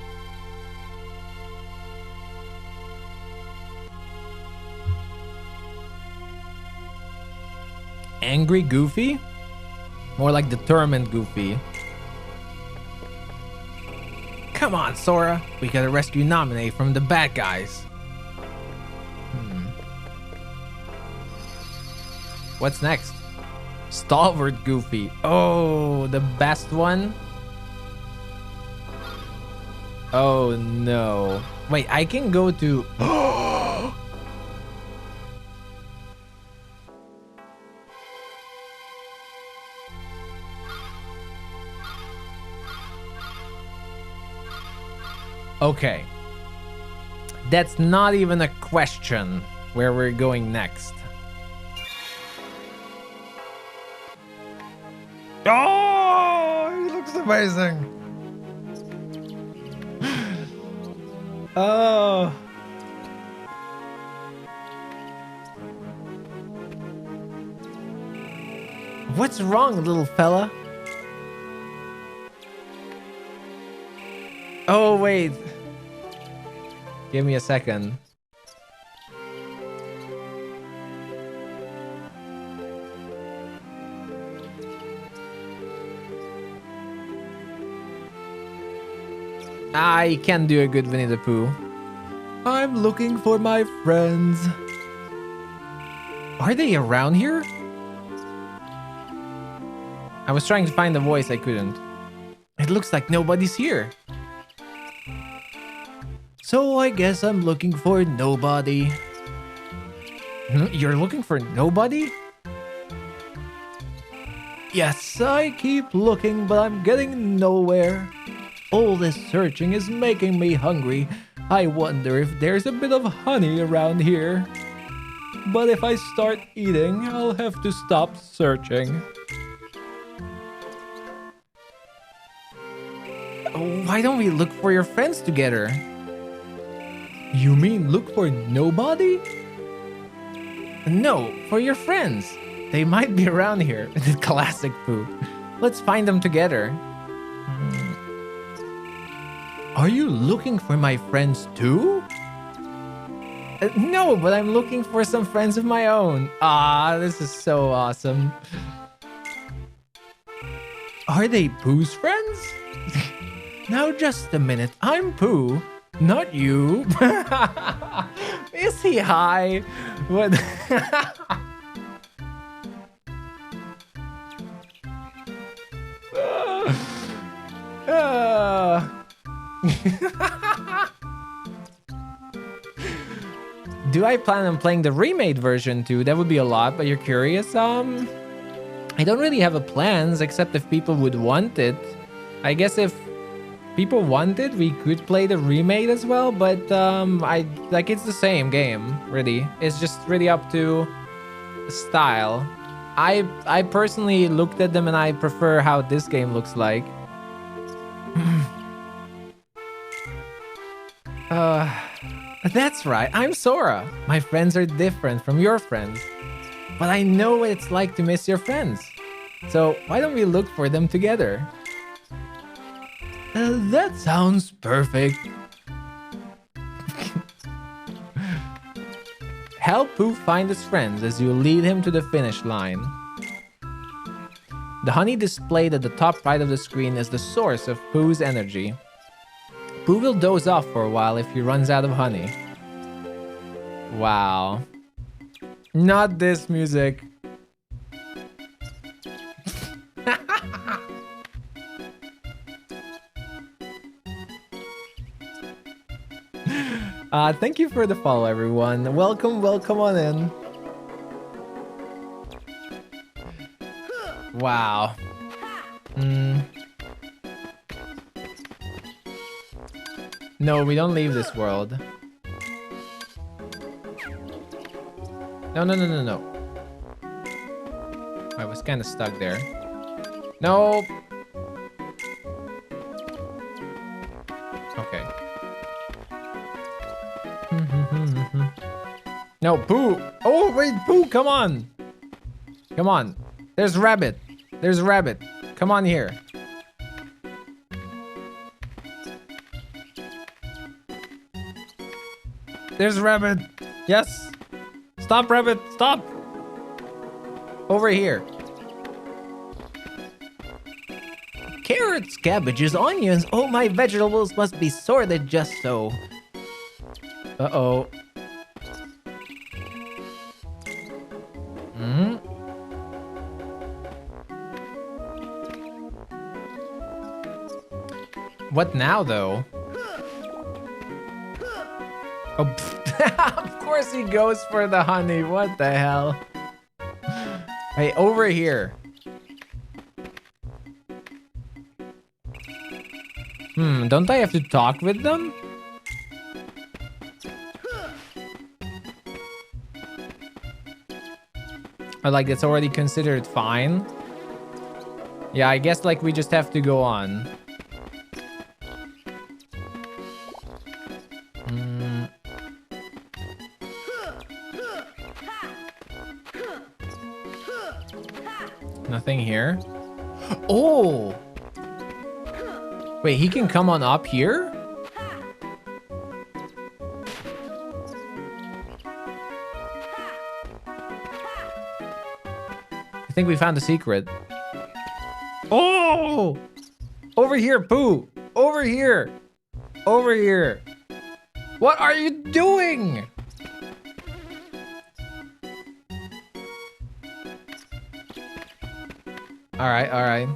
Speaker 1: Angry Goofy? More like determined Goofy. Come on, Sora. We gotta rescue Namine from the bad guys. What's next? Stalwart Goofy. Oh, the best one? Oh, no. Wait, I can go to... Okay. That's not even a question where we're going next.
Speaker 3: Oh, he looks amazing. Oh.
Speaker 1: What's wrong, little fella? Oh, wait. Give me a second. I can't do a good Winnie the Pooh. I'm looking for my friends. Are they around here? I was trying to find the voice, I couldn't. It looks like nobody's here. So I guess I'm looking for nobody. You're looking for nobody? Yes, I keep looking, but I'm getting nowhere. All this searching is making me hungry. I wonder if there's a bit of honey around here. But if I start eating, I'll have to stop searching. Why don't we look for your friends together? You mean look for nobody? No, for your friends. They might be around here. Classic Pooh. Let's find them together. Are you looking for my friends too? No, but I'm looking for some friends of my own. Ah, this is so awesome. Are they Pooh's friends? Now just a minute. I'm Pooh, not you. Is he high? What? Do I plan on playing the remade version too? That would be a lot, but you're curious? I don't really have a plans except if people would want it. I guess if people wanted, we could play the remake as well, but I like it's the same game, really. It's just really up to style. I personally looked at them and I prefer how this game looks like. That's right, I'm Sora. My friends are different from your friends, but I know what it's like to miss your friends. So why don't we look for them together? That sounds perfect. Help Pooh find his friends as you lead him to the finish line. The honey displayed at the top right of the screen is the source of Pooh's energy. Pooh will doze off for a while if he runs out of honey. Wow. Not this music. Thank you for the follow, everyone. Welcome on in. Wow. No, we don't leave this world. No. I was kind of stuck there. No. Okay. No, Pooh. Oh, wait, Pooh, come on. Come on. There's Rabbit. There's Rabbit. Come on here. There's Rabbit. Yes. Stop, Rabbit. Stop. Over here. Carrots, cabbages, onions. Oh, my vegetables must be sorted just so. Uh-oh. What now, though? Oh, of course he goes for the honey. What the hell? Hey, over here. Don't I have to talk with them? Or like it's already considered fine? Yeah, I guess like we just have to go on. Nothing here. Oh! Wait, he can come on up here? I think we found the secret. Oh! Over here, Pooh! Over here! Over here! What are you doing? Alright.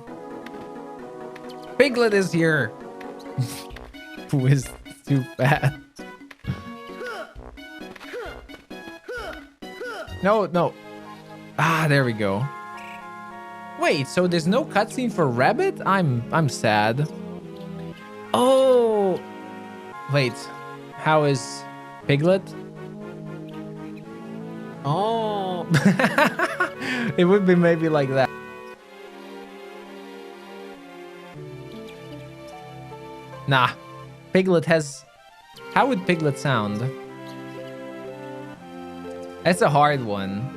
Speaker 1: Piglet is here! Pooh is too fat. No. Ah, there we go. Wait, so there's no cutscene for Rabbit? I'm sad. Oh! Wait, how is Piglet? Oh! It would be maybe like that. Nah, Piglet has... How would Piglet sound? That's a hard one.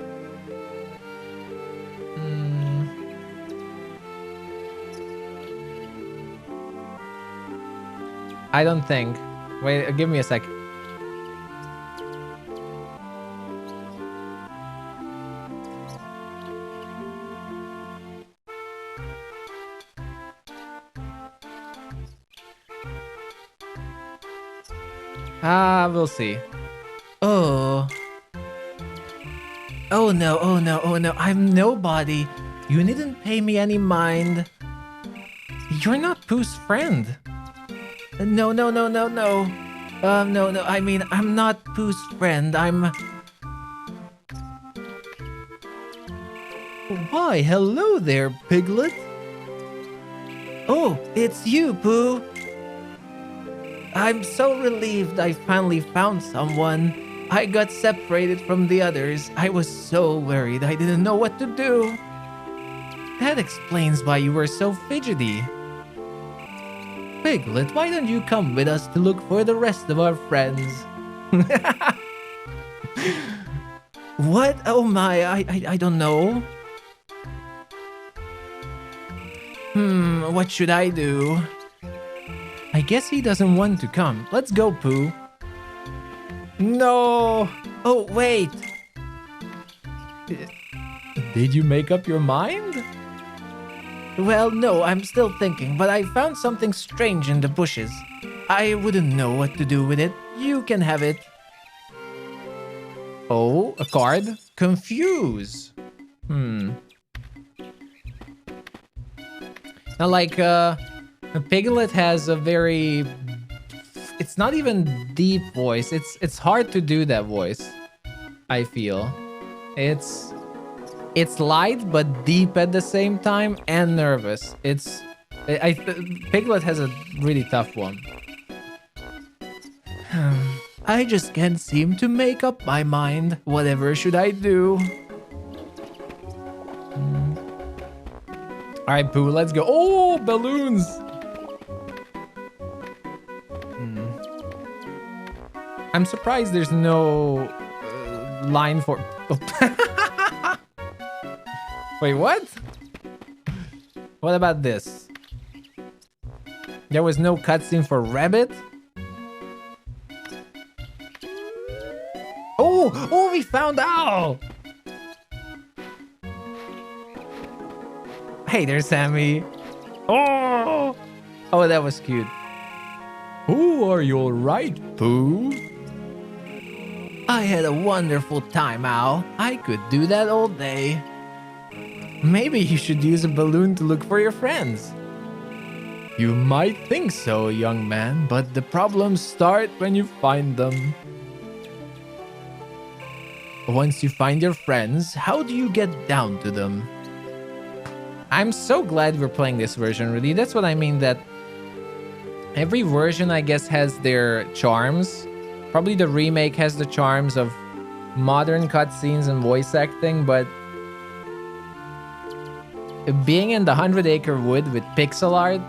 Speaker 1: I don't think. Wait, give me a sec. We'll see. Oh. Oh no, I'm nobody. You needn't pay me any mind. You're not Pooh's friend. No. No, I mean, I'm not Pooh's friend. Why, hello there, Piglet. Oh, it's you, Pooh.
Speaker 2: I'm so relieved I finally found someone. I got separated from the others. I was so worried I didn't know what to do. That explains why you were so fidgety. Piglet, why don't you come with us to look for the rest of our friends? What? Oh my, I don't know. What should I do? I guess he doesn't want to come. Let's go, Pooh.
Speaker 1: No!
Speaker 2: Oh, wait.
Speaker 1: Did you make up your mind?
Speaker 2: Well, no, I'm still thinking, but I found something strange in the bushes. I wouldn't know what to do with it. You can have it.
Speaker 1: Oh, a card? Confuse. Now, like, a Piglet has a very... It's not even deep voice. It's hard to do that voice, I feel. It's light but deep at the same time and nervous. Piglet has a really tough one.
Speaker 2: I just can't seem to make up my mind. Whatever should I do?
Speaker 1: All right, Pooh, let's go. Oh, balloons. I'm surprised there's no line for... Oh. Wait, what? What about this? There was no cutscene for Rabbit? Oh, we found Owl! Hey there, Sammy. Oh, that was cute. Oh, are you all right, Pooh?
Speaker 2: I had a wonderful time, Owl. I could do that all day.
Speaker 1: Maybe you should use a balloon to look for your friends. You might think so, young man, but the problems start when you find them. Once you find your friends, how do you get down to them? I'm so glad we're playing this version, really. That's what I mean, that every version, I guess, has their charms. Probably the remake has the charms of modern cutscenes and voice acting, but being in the 100-Acre Wood with pixel art,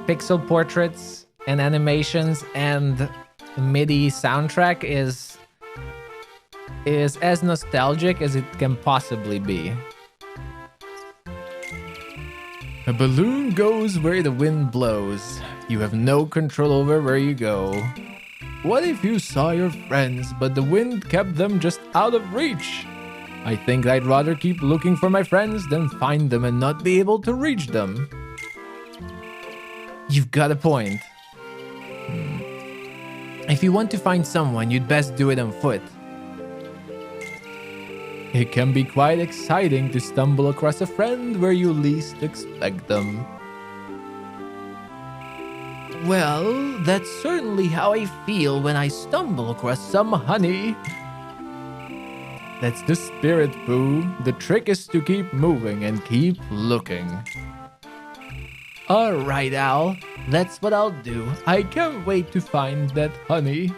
Speaker 1: pixel portraits, and animations, and MIDI soundtrack is as nostalgic as it can possibly be. A balloon goes where the wind blows. You have no control over where you go. What if you saw your friends, but the wind kept them just out of reach? I think I'd rather keep looking for my friends than find them and not be able to reach them. You've got a point. If you want to find someone, you'd best do it on foot. It can be quite exciting to stumble across a friend where you least expect them.
Speaker 2: Well, that's certainly how I feel when I stumble across some honey.
Speaker 1: That's the spirit, Pooh. The trick is to keep moving and keep looking.
Speaker 2: All right, Owl. That's what I'll do.
Speaker 1: I can't wait to find that honey.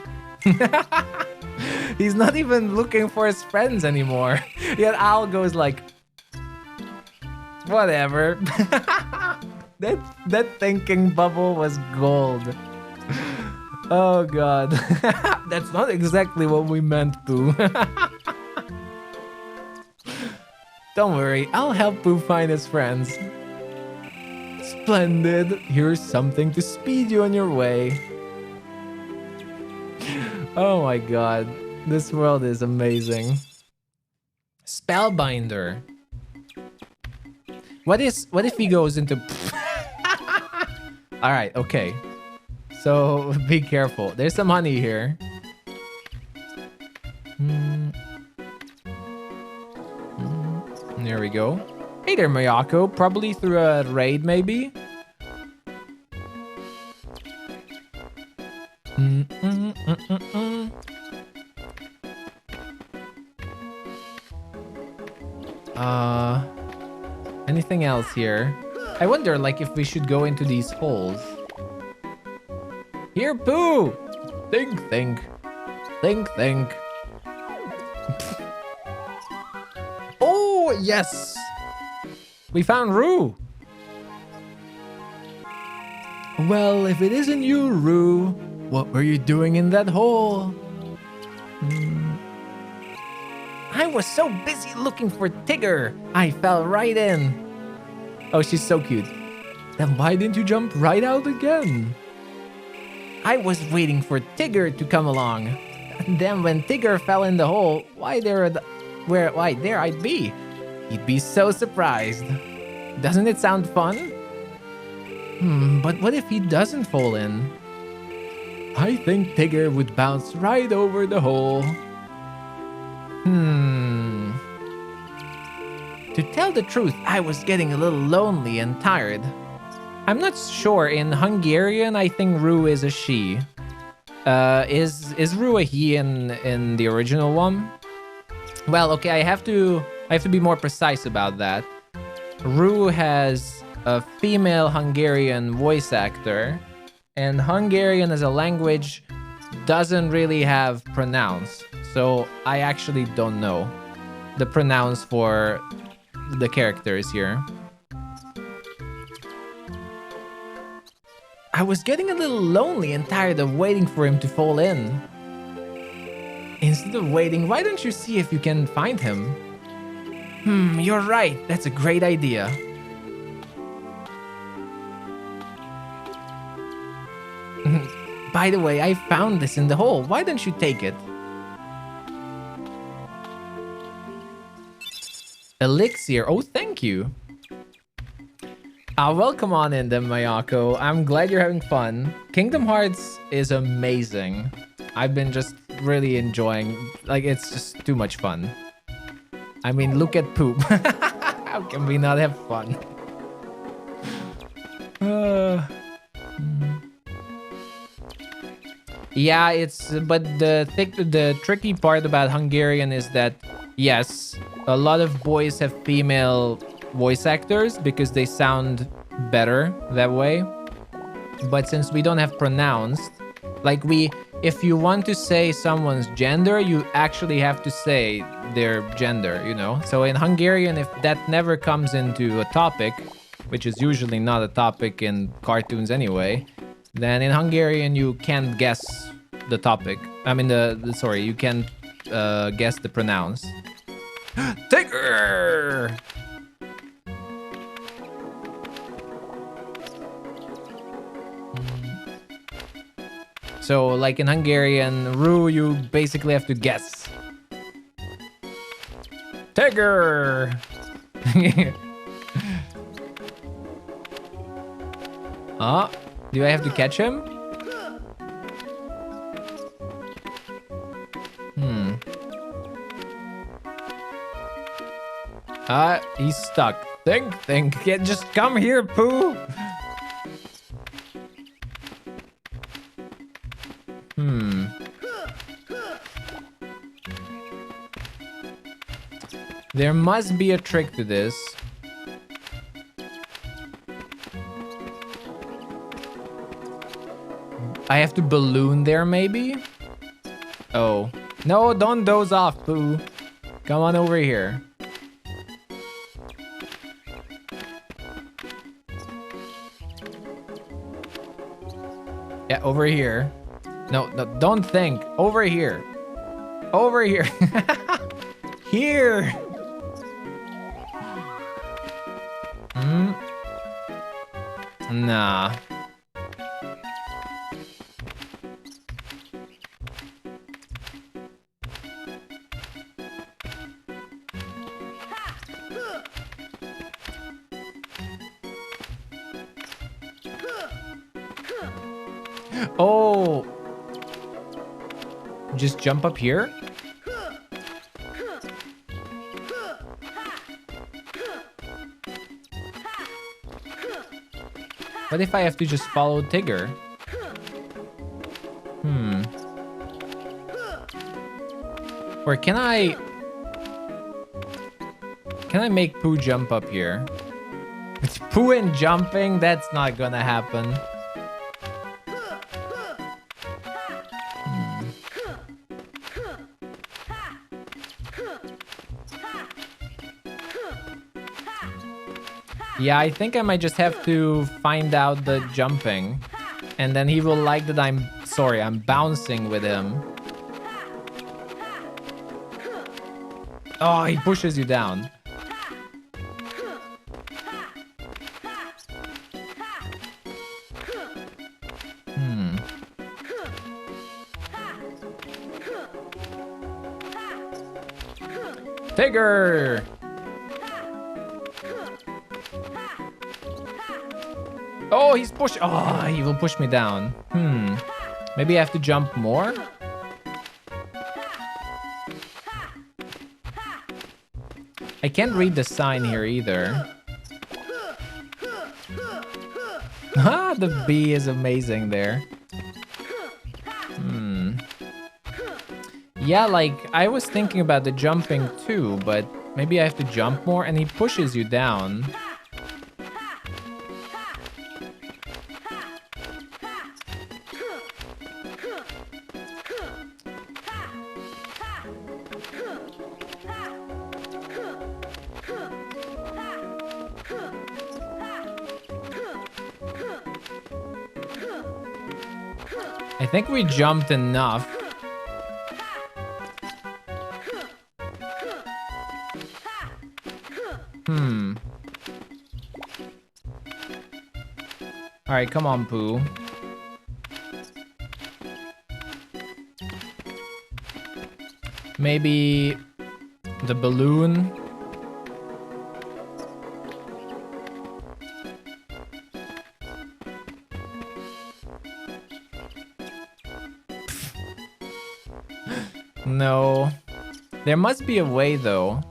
Speaker 1: He's not even looking for his friends anymore. Yet Owl goes like, whatever. That thinking bubble was gold. Oh god. That's not exactly what we meant, Pooh. Don't worry, I'll help Pooh find his friends. Splendid. Here's something to speed you on your way. Oh my god. This world is amazing. Spellbinder. What if he goes into... Alright, okay. So, be careful. There's some honey here. There we go. Hey there, Mayako. Probably through a raid, maybe? Anything else here? I wonder, like, if we should go into these holes. Here, Pooh! Think, think. Think, think. Oh, yes! We found Rue! Well, if it isn't you, Rue, what were you doing in that hole? I was so busy looking for Tigger, I fell right in. Oh, she's so cute. Then why didn't you jump right out again? I was waiting for Tigger to come along. And then when Tigger fell in the hole, why there I'd be. He'd be so surprised. Doesn't it sound fun? But what if he doesn't fall in? I think Tigger would bounce right over the hole. To tell the truth, I was getting a little lonely and tired. I'm not sure. In Hungarian, I think Rue is a she. Is Rue a he in the original one? Well, okay, I have to be more precise about that. Rue has a female Hungarian voice actor, and Hungarian as a language doesn't really have pronouns. So I actually don't know the pronouns for the characters here. I was getting a little lonely and tired of waiting for him to fall in. Instead of waiting, why don't you see if you can find him? You're right. That's a great idea. By the way, I found this in the hole. Why don't you take it? Elixir. Oh, thank you. Welcome on in then, Mayako. I'm glad you're having fun. Kingdom Hearts is amazing. I've been just really enjoying, like, it's just too much fun. I mean, look at poop. How can we not have fun? Yeah, but the tricky part about Hungarian is that, yes, a lot of boys have female voice actors because they sound better that way. But since we don't have pronounced, like if you want to say someone's gender, you actually have to say their gender, you know? So in Hungarian, if that never comes into a topic, which is usually not a topic in cartoons anyway, then in Hungarian, you can't guess the topic. I mean, you can't guess the pronouns. Tigger! So, like in Hungarian, Rue, you basically have to guess. Tigger! Do I have to catch him? He's stuck. Think. Just come here, Pooh! There must be a trick to this. I have to balloon there, maybe? Oh. No, don't doze off, Pooh. Come on over here. Yeah, over here. No, don't think. Over here. Over here. Here. Nah. Oh. Just jump up here? What if I have to just follow Tigger? Or can I make Pooh jump up here? It's Pooh and jumping? That's not gonna happen. Yeah, I think I might just have to find out the jumping. And then he will like that I'm bouncing with him. Oh, he pushes you down. Tigger! Oh, he's pushing. Oh, he will push me down. Maybe I have to jump more? I can't read the sign here either. Ah, the bee is amazing there. Yeah, like, I was thinking about the jumping too, but maybe I have to jump more, and he pushes you down. I think we jumped enough. All right, come on, Pooh. Maybe the balloon. No. There must be a way, though.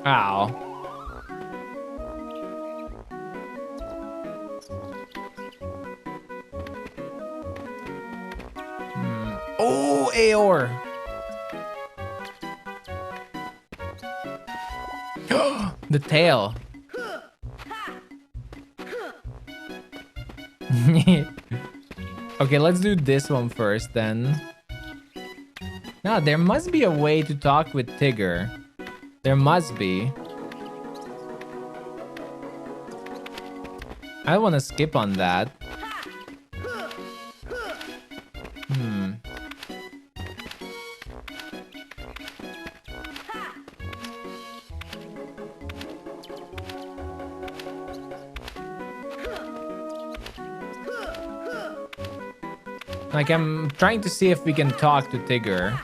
Speaker 1: Ow. Oh, Aor. The tail. Okay, let's do this one first then. No, there must be a way to talk with Tigger. There must be. I want to skip on that. Like, I'm trying to see if we can talk to Tigger.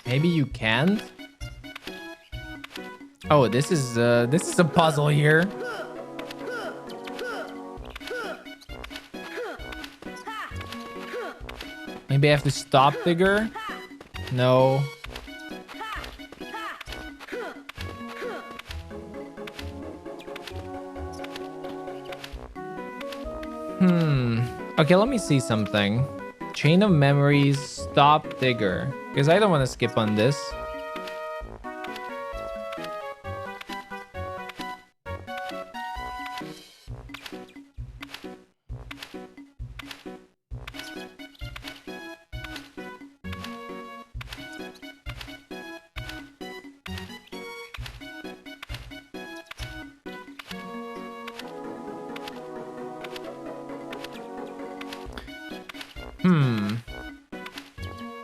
Speaker 1: Maybe you can't? Oh, this is a puzzle here. Maybe I have to stop Tigger? No. Okay, let me see something. Chain of memories, stop Tigger. Because I don't want to skip on this.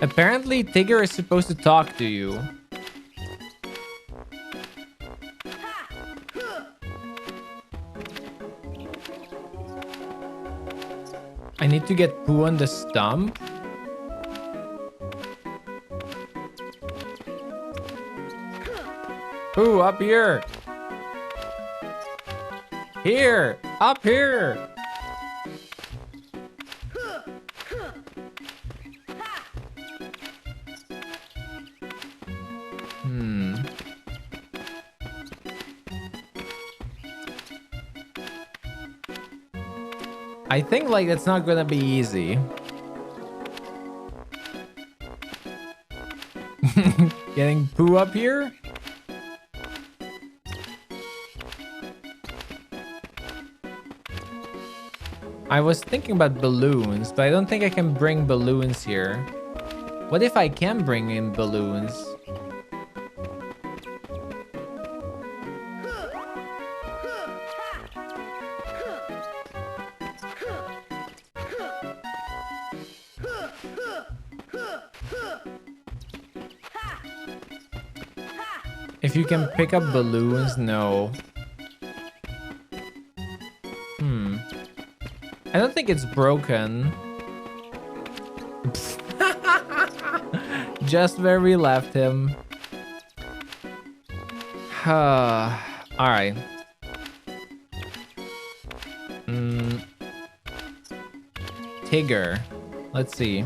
Speaker 1: Apparently, Tigger is supposed to talk to you. I need to get Pooh on the stump. Pooh, up here. Here, up here. I think like that's not gonna be easy. Getting Pooh up here? I was thinking about balloons, but I don't think I can bring balloons here. What if I can bring in balloons? If you can pick up balloons, no. I don't think it's broken. Just where we left him. Alright. Tigger. Let's see.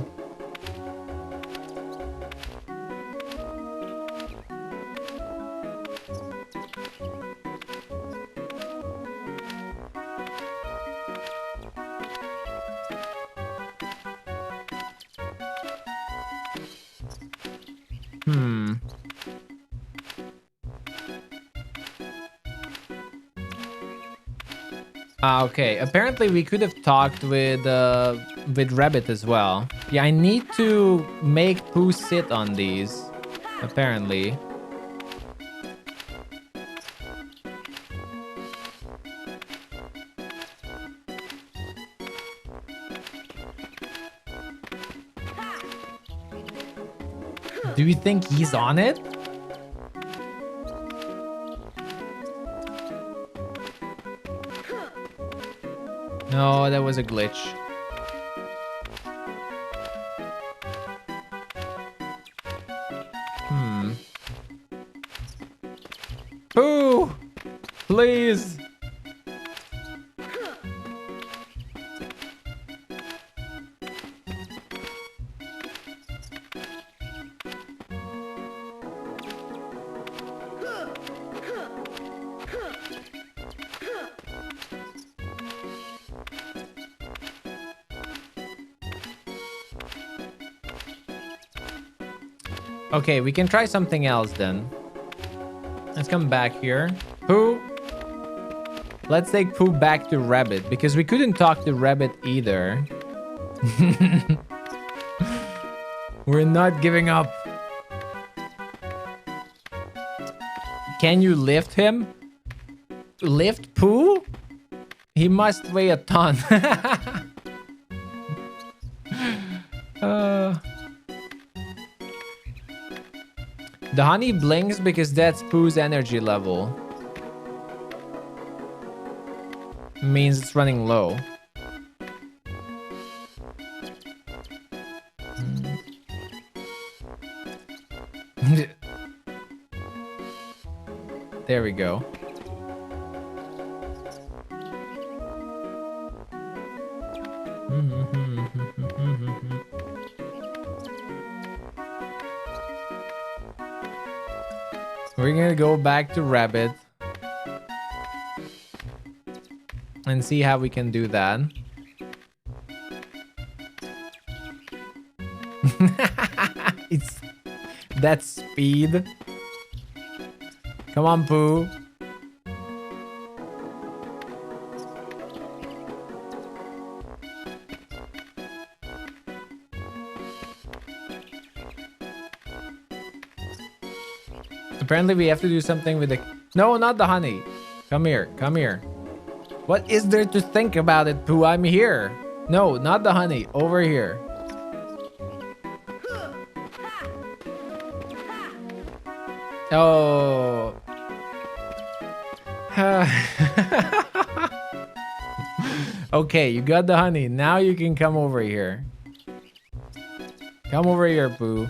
Speaker 1: Okay. Apparently, we could have talked with Rabbit as well. Yeah, I need to make Pooh sit on these. Apparently. Do you think he's on it? No, that was a glitch. Pooh! Please! Okay, we can try something else then. Let's come back here. Pooh. Let's take Pooh back to Rabbit because we couldn't talk to Rabbit either. We're not giving up. Can you lift him? Lift Pooh? He must weigh a ton. The honey blinks because that's Pooh's energy level. Means it's running low. There we go. We're gonna go back to Rabbit and see how we can do that. It's that speed. Come on, Pooh. Apparently we have to do something with the... No, not the honey. Come here. Come here. What is there to think about it, Pooh? I'm here. No, not the honey. Over here. Oh. Okay, you got the honey. Now you can come over here. Come over here, Pooh.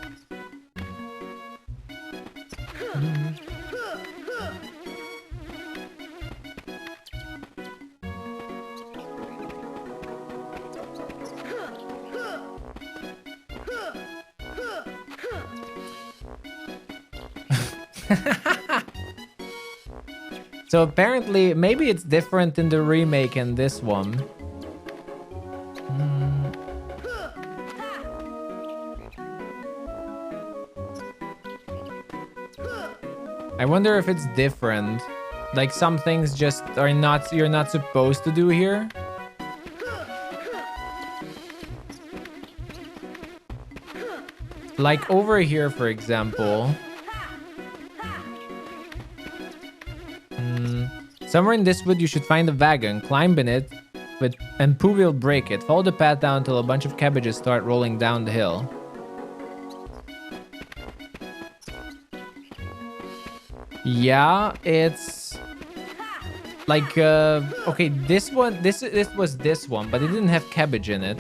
Speaker 1: So apparently, maybe it's different in the remake and this one. I wonder if it's different. Like some things just are not, you're not supposed to do here. Like over here, for example. Somewhere in this wood, you should find a wagon, climb in it, and Pooh will break it. Follow the path down until a bunch of cabbages start rolling down the hill. Yeah, it's like okay, this one, this was this one, but it didn't have cabbage in it.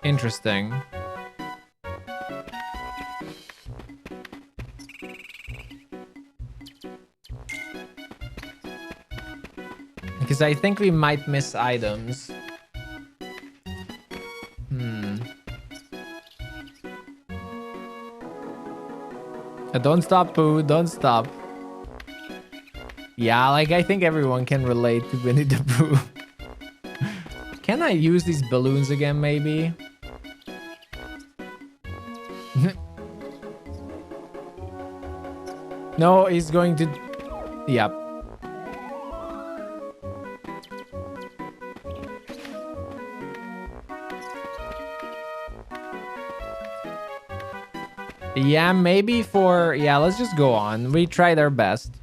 Speaker 1: Interesting. Because I think we might miss items. Don't stop, Pooh. Don't stop. Yeah, like I think everyone can relate to Winnie the Pooh. Can I use these balloons again, maybe? No, he's going to... Yep. Yeah, maybe for... Yeah, let's just go on. We tried our best.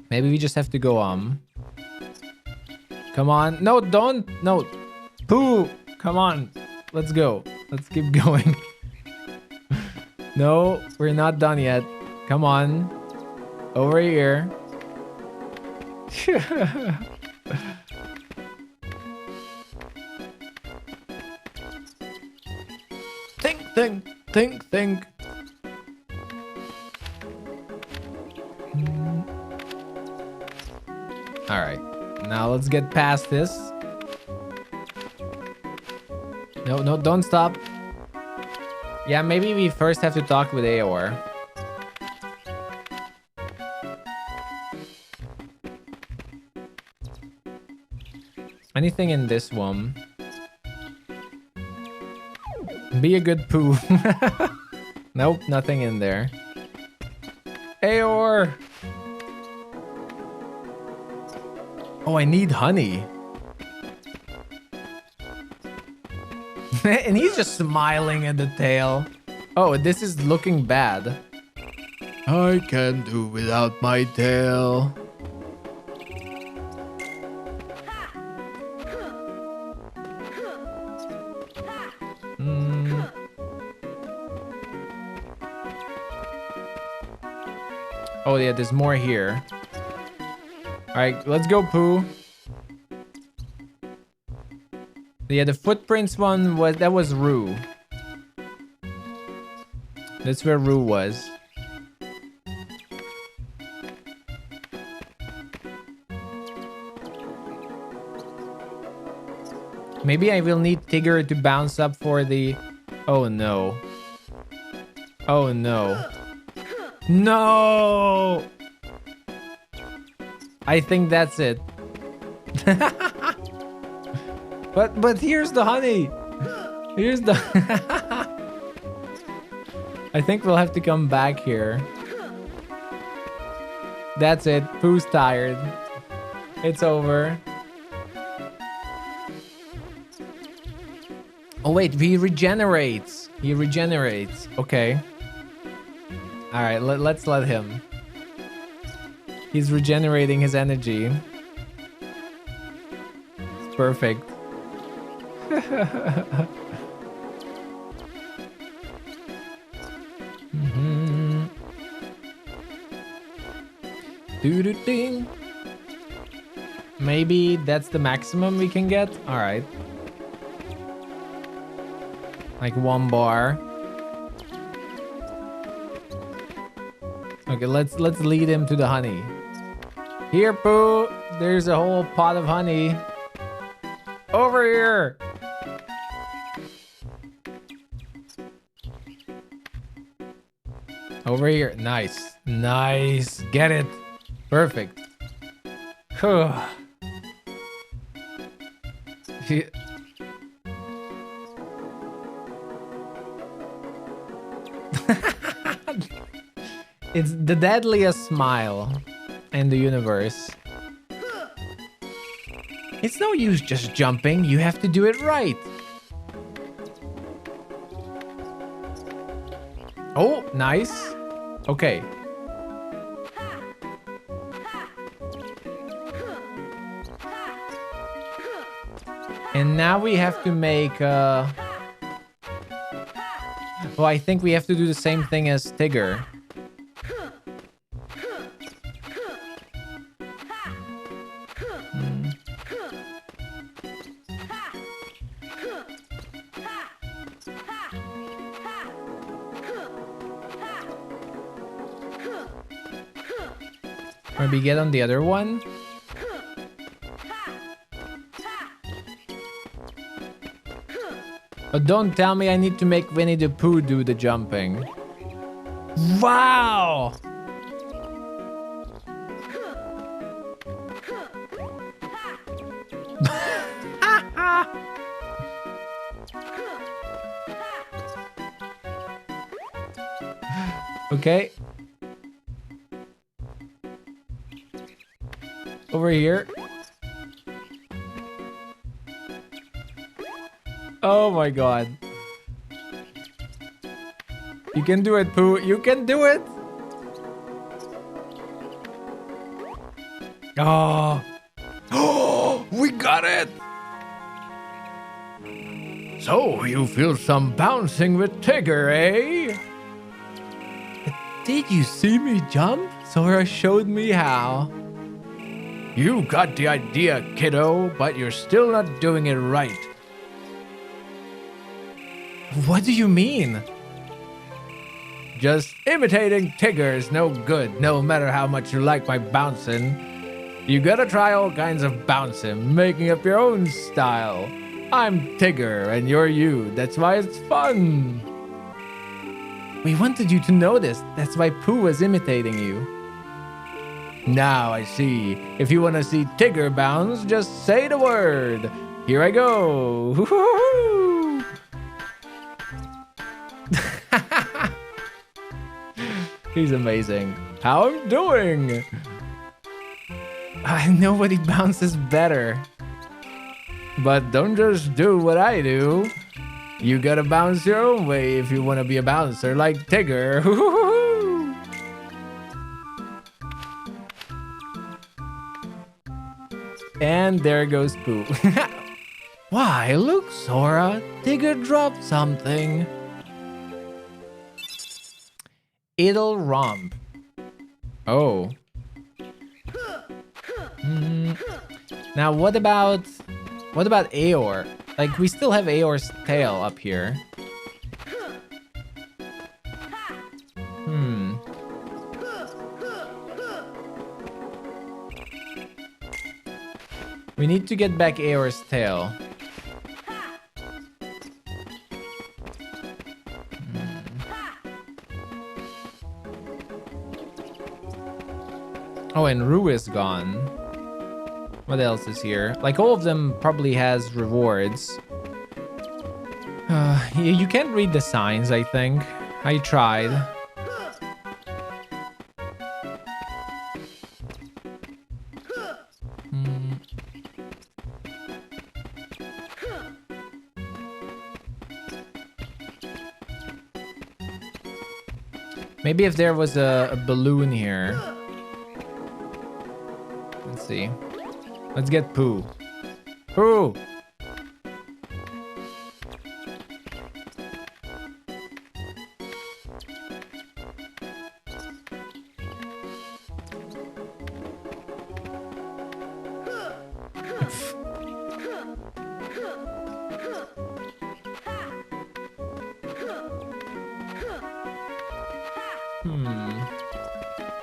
Speaker 1: Maybe we just have to go on. Come on. No, don't. No. Pooh. Come on. Let's go. Let's keep going. No, we're not done yet. Come on. Over here. Think. All right. Now let's get past this. No, don't stop. Yeah, maybe we first have to talk with Aor. Anything in this one? Be a good Pooh. Nope, nothing in there. Aor! Oh, I need honey. And he's just smiling at the tail. Oh, this is looking bad. I can do without my tail. Oh yeah, there's more here. All right, let's go, Pooh. Yeah, the footprints one was Rue. That's where Rue was. Maybe I will need Tigger to bounce up for the... Oh no. Oh no. No! I think that's it. But here's the honey. Here's the... I think we'll have to come back here. That's it. Pooh's tired. It's over. Oh wait, he regenerates. He regenerates. Okay. All right, let's let him. He's regenerating his energy. It's perfect. Doo-doo-ding. Maybe that's the maximum we can get. All right. Like 1 bar. Okay, let's lead him to the honey. Here, Pooh. There's a whole pot of honey. Over here. Over here. Nice. Nice. Get it. Perfect. It's the deadliest smile in the universe. It's no use just jumping. You have to do it right. Oh, nice. Okay. And now we have to make well, I think we have to do the same thing as Tigger. Maybe get on the other one. But don't tell me I need to make Winnie the Pooh do the jumping. Wow! Okay. Over here. Oh my god. You can do it, Pooh. You can do it. Oh. Oh, we got it. So you feel some bouncing with Tigger, eh? Did you see me jump? Sora showed me how. You got the idea, kiddo, but you're still not doing it right. What do you mean? Just imitating Tigger is no good, no matter how much you like my bouncing. You gotta try all kinds of bouncing, making up your own style. I'm Tigger and you're you, that's why it's fun. We wanted you to know this, that's why Pooh was imitating you. Now I see. If you want to see Tigger bounce, just say the word. Here I go. He's amazing. How I'm doing? Nobody bounces better. But don't just do what I do. You gotta bounce your own way if you want to be a bouncer like Tigger. And there goes Pooh. Why, look, Sora. Tigger dropped something. It'll romp. Oh. Now, what about Eeyore? Like, we still have Eeyore's tail up here. We need to get back Eeyore's tail. Oh, and Rue is gone. What else is here? Like, all of them probably has rewards. You can't read the signs, I think. I tried. Maybe if there was a balloon here. Let's see. Let's get Pooh. Pooh!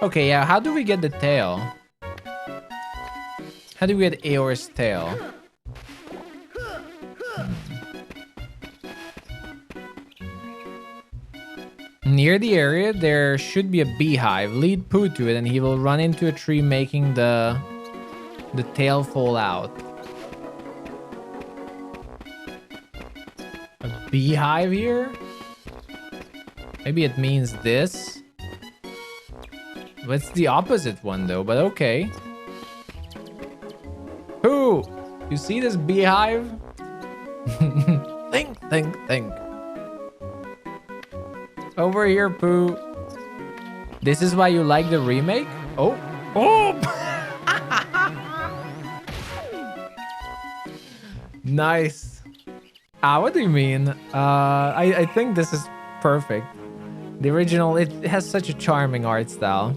Speaker 1: Okay, yeah, how do we get the tail? How do we get Eeyore's tail? Near the area, there should be a beehive. Lead Pooh to it and he will run into a tree, making the tail fall out. A beehive here? Maybe it means this? It's the opposite one though, but okay. Who? You see this beehive? Think, think, think. Over here, Pooh. This is why you like the remake? Oh. Oh! Nice. What do you mean? I think this is perfect. The original, it has such a charming art style.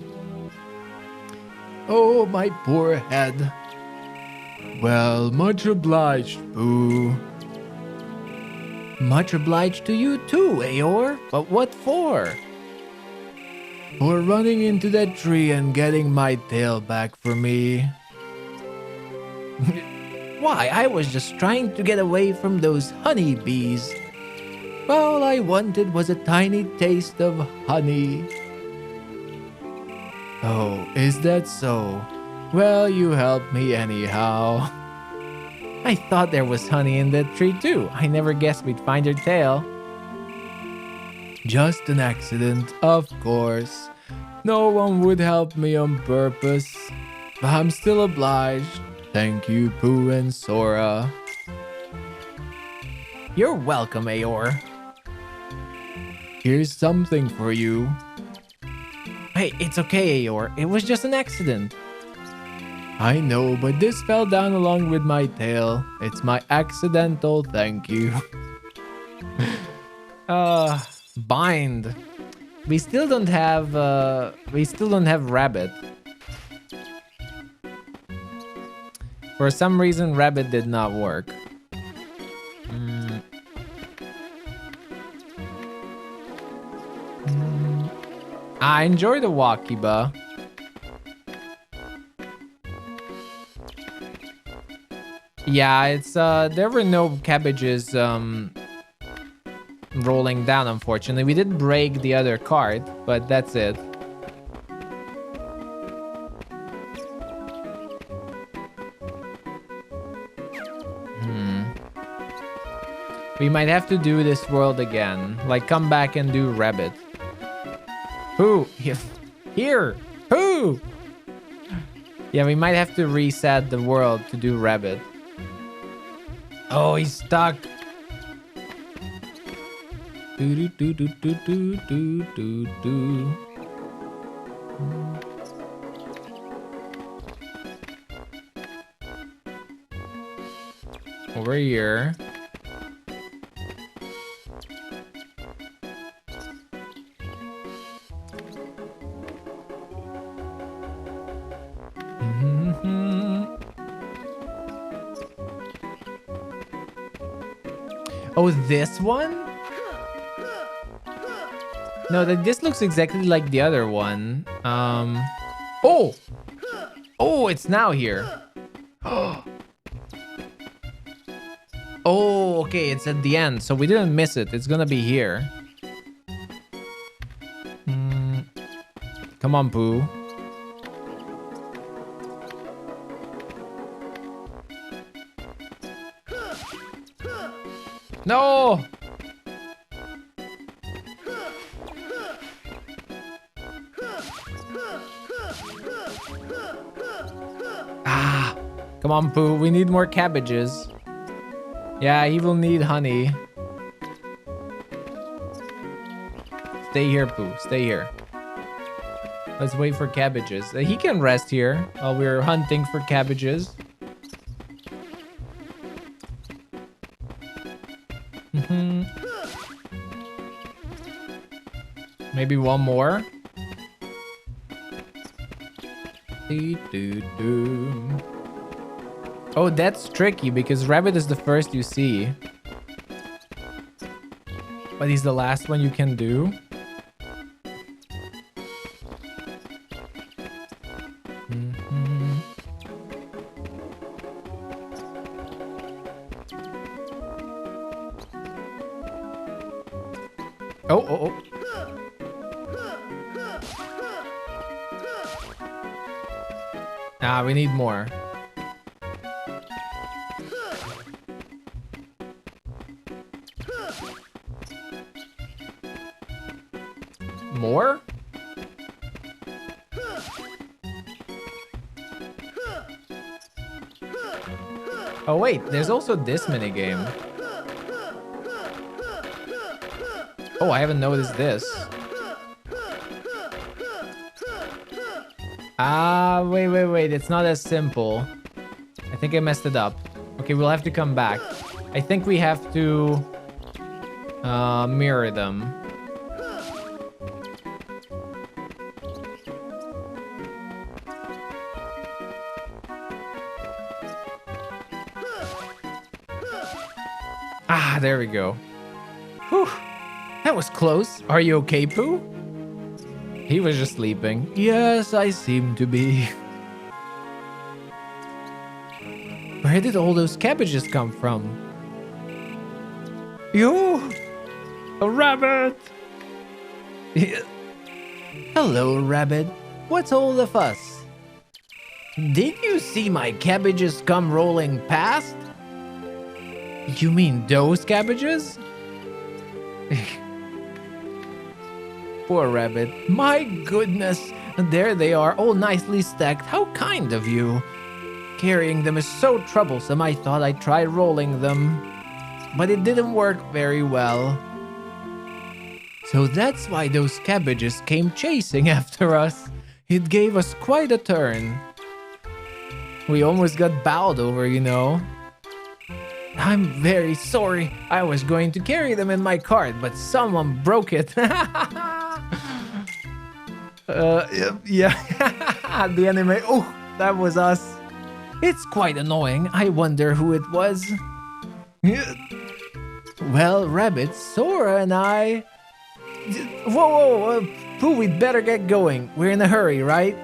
Speaker 1: Oh, my poor head. Well, much obliged, Pooh. Much obliged to you too, Eeyore. But what for? For running into that tree and getting my tail back for me. Why, I was just trying to get away from those honeybees. All I wanted was a tiny taste of honey. Oh, is that so? Well, you helped me anyhow. I thought there was honey in that tree too. I never guessed we'd find your tail. Just an accident, of course. No one would help me on purpose. But I'm still obliged. Thank you, Pooh and Sora. You're welcome, Eeyore. Here's something for you. Hey, it's okay, Eeyore. It was just an accident. I know, but this fell down along with my tail. It's my accidental thank you. Bind. We still don't have Rabbit. For some reason, Rabbit did not work. I enjoy the Wakiba. Yeah, it's there were no cabbages rolling down, unfortunately. We did break the other cart, but that's it. We might have to do this world again. Like, come back and do Rabbit. Who? Here! Who? Yeah, we might have to reset the world to do Rabbit. Oh, he's stuck. Do do do do do do do do. Over here. Oh, this one? No, this looks exactly like the other one. Oh! Oh, it's now here. Oh, okay, it's at the end, so we didn't miss it. It's gonna be here. Come on, Pooh. No! Come on, Pooh. We need more cabbages. Yeah, he will need honey. Stay here, Pooh. Stay here. Let's wait for cabbages. He can rest here while we're hunting for cabbages. Maybe one more. Oh, that's tricky because Rabbit is the first you see. But he's the last one you can do. Oh. We need more. More? Oh wait, there's also this mini game. Oh, I haven't noticed this. Ah, wait. It's not as simple. I think I messed it up. Okay, we'll have to come back. I think we have to mirror them. Ah, there we go. Whew. That was close. Are you okay, Pooh? He was just sleeping. Yes, I seem to be. Where did all those cabbages come from?
Speaker 3: You? A rabbit?
Speaker 1: Hello, Rabbit. What's all the fuss? Did you see my cabbages come rolling past? You mean those cabbages? Poor Rabbit. My goodness. There they are, all nicely stacked. How kind of you. Carrying them is so troublesome, I thought I'd try rolling them. But it didn't work very well. So that's why those cabbages came chasing after us. It gave us quite a turn. We almost got bowed over, you know. I'm very sorry. I was going to carry them in my cart, but someone broke it. Yeah. The anime. Oh, that was us. It's quite annoying. I wonder who it was. Well, Rabbit, Sora and I... Whoa, Pooh, we'd better get going. We're in a hurry, right?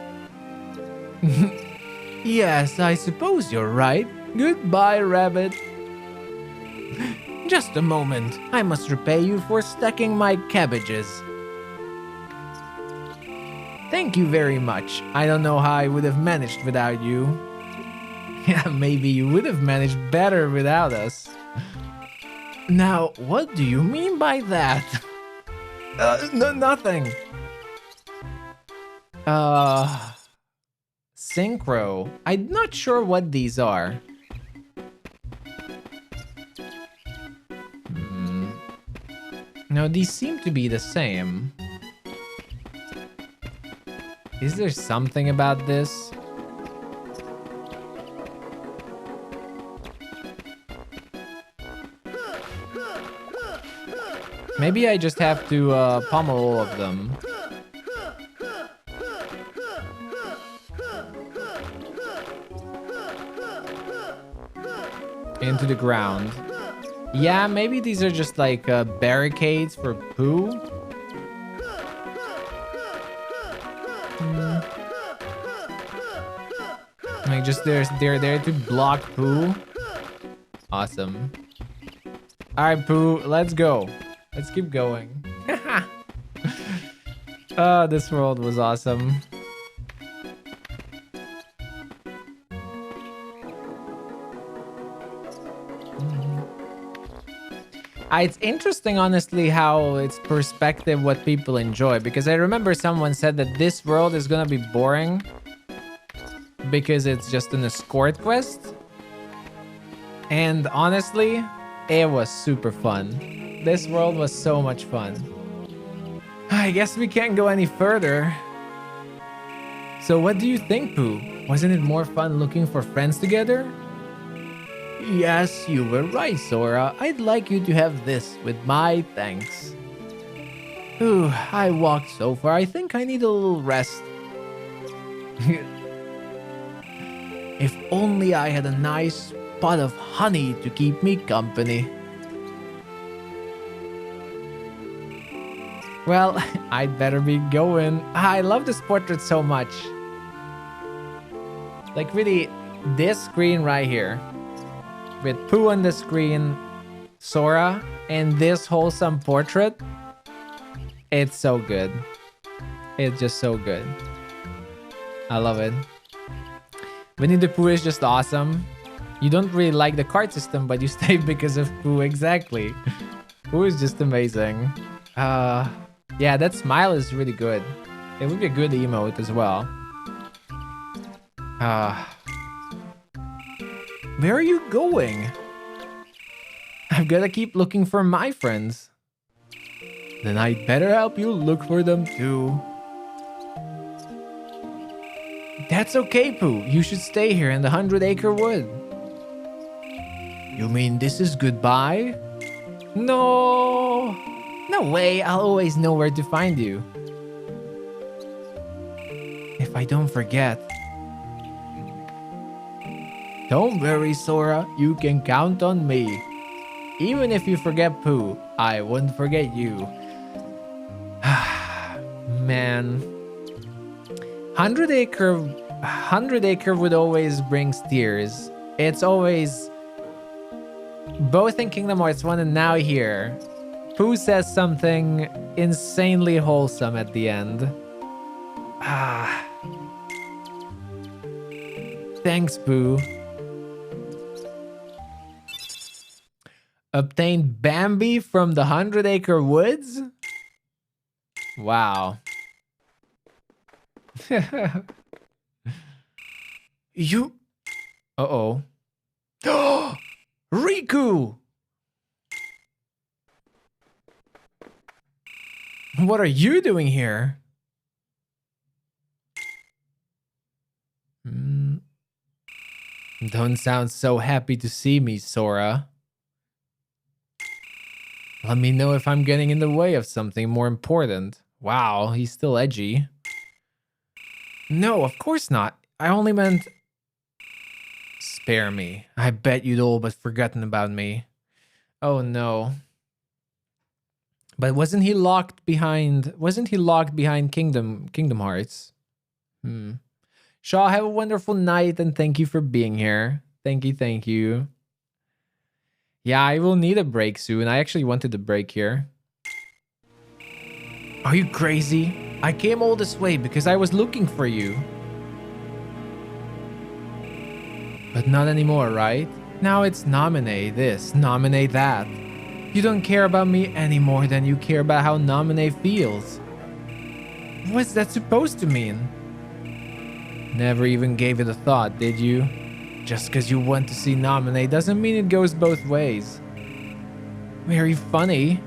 Speaker 1: Yes, I suppose you're right. Goodbye, Rabbit. Just a moment. I must repay you for stacking my cabbages. Thank you very much. I don't know how I would have managed without you. Yeah, maybe you would have managed better without us. Now, what do you mean by that? Nothing. Synchro. I'm not sure what these are. No, these seem to be the same. Is there something about this? Maybe I just have to pummel all of them. Into the ground. Yeah, maybe these are just like barricades for Pooh. Like just they're there to block Pooh. Awesome. Alright, Pooh, let's go. Let's keep going. Oh, this world was awesome. It's interesting, honestly, how it's perspective what people enjoy. Because I remember someone said that this world is gonna be boring because it's just an escort quest. And honestly, it was super fun. This world was so much fun. I guess we can't go any further. So what do you think, Pooh? Wasn't it more fun looking for friends together? Yes, you were right, Sora. I'd like you to have this with my thanks. Ooh, I walked so far. I think I need a little rest. If only I had a nice pot of honey to keep me company. Well, I'd better be going. I love this portrait so much. Like really, this screen right here. With Pooh on the screen, Sora, and this wholesome portrait. It's so good. It's just so good. I love it. Winnie the Pooh is just awesome. You don't really like the card system, but you stay because of Pooh, exactly. Pooh is just amazing. Yeah, that smile is really good. It would be a good emote as well.
Speaker 2: Where are you going? I've got to keep looking for my friends. Then I'd better help you look for them too. That's okay, Pooh. You should stay here in the 100-acre wood. You mean this is goodbye? No. No way. I'll always know where to find you. If I don't forget. Don't worry, Sora. You can count on me. Even if you forget Pooh, I won't forget you. Man. 100-acre would always bring tears. It's always both in Kingdom Hearts 1 and now here. Pooh says something insanely wholesome at the end. Thanks, Pooh. Obtained Bambi from the 100-acre woods? Wow. You... Uh-oh. Riku! What are you doing here? Don't sound so happy to see me, Sora. Let me know if I'm getting in the way of something more important. Wow, he's still edgy. No, of course not. I only meant... Spare me. I bet you'd all but forgotten about me. Oh no. But wasn't he locked behind Kingdom Hearts? Shaw, have a wonderful night and thank you for being here. Thank you. Yeah, I will need a break soon. I actually wanted a break here. Are you crazy? I came all this way because I was looking for you. But not anymore, right? Now it's nominate this, nominate that. You don't care about me any more than you care about how nominate feels. What's that supposed to mean? Never even gave it a thought, did you? Just because you want to see nominate doesn't mean it goes both ways. Very funny.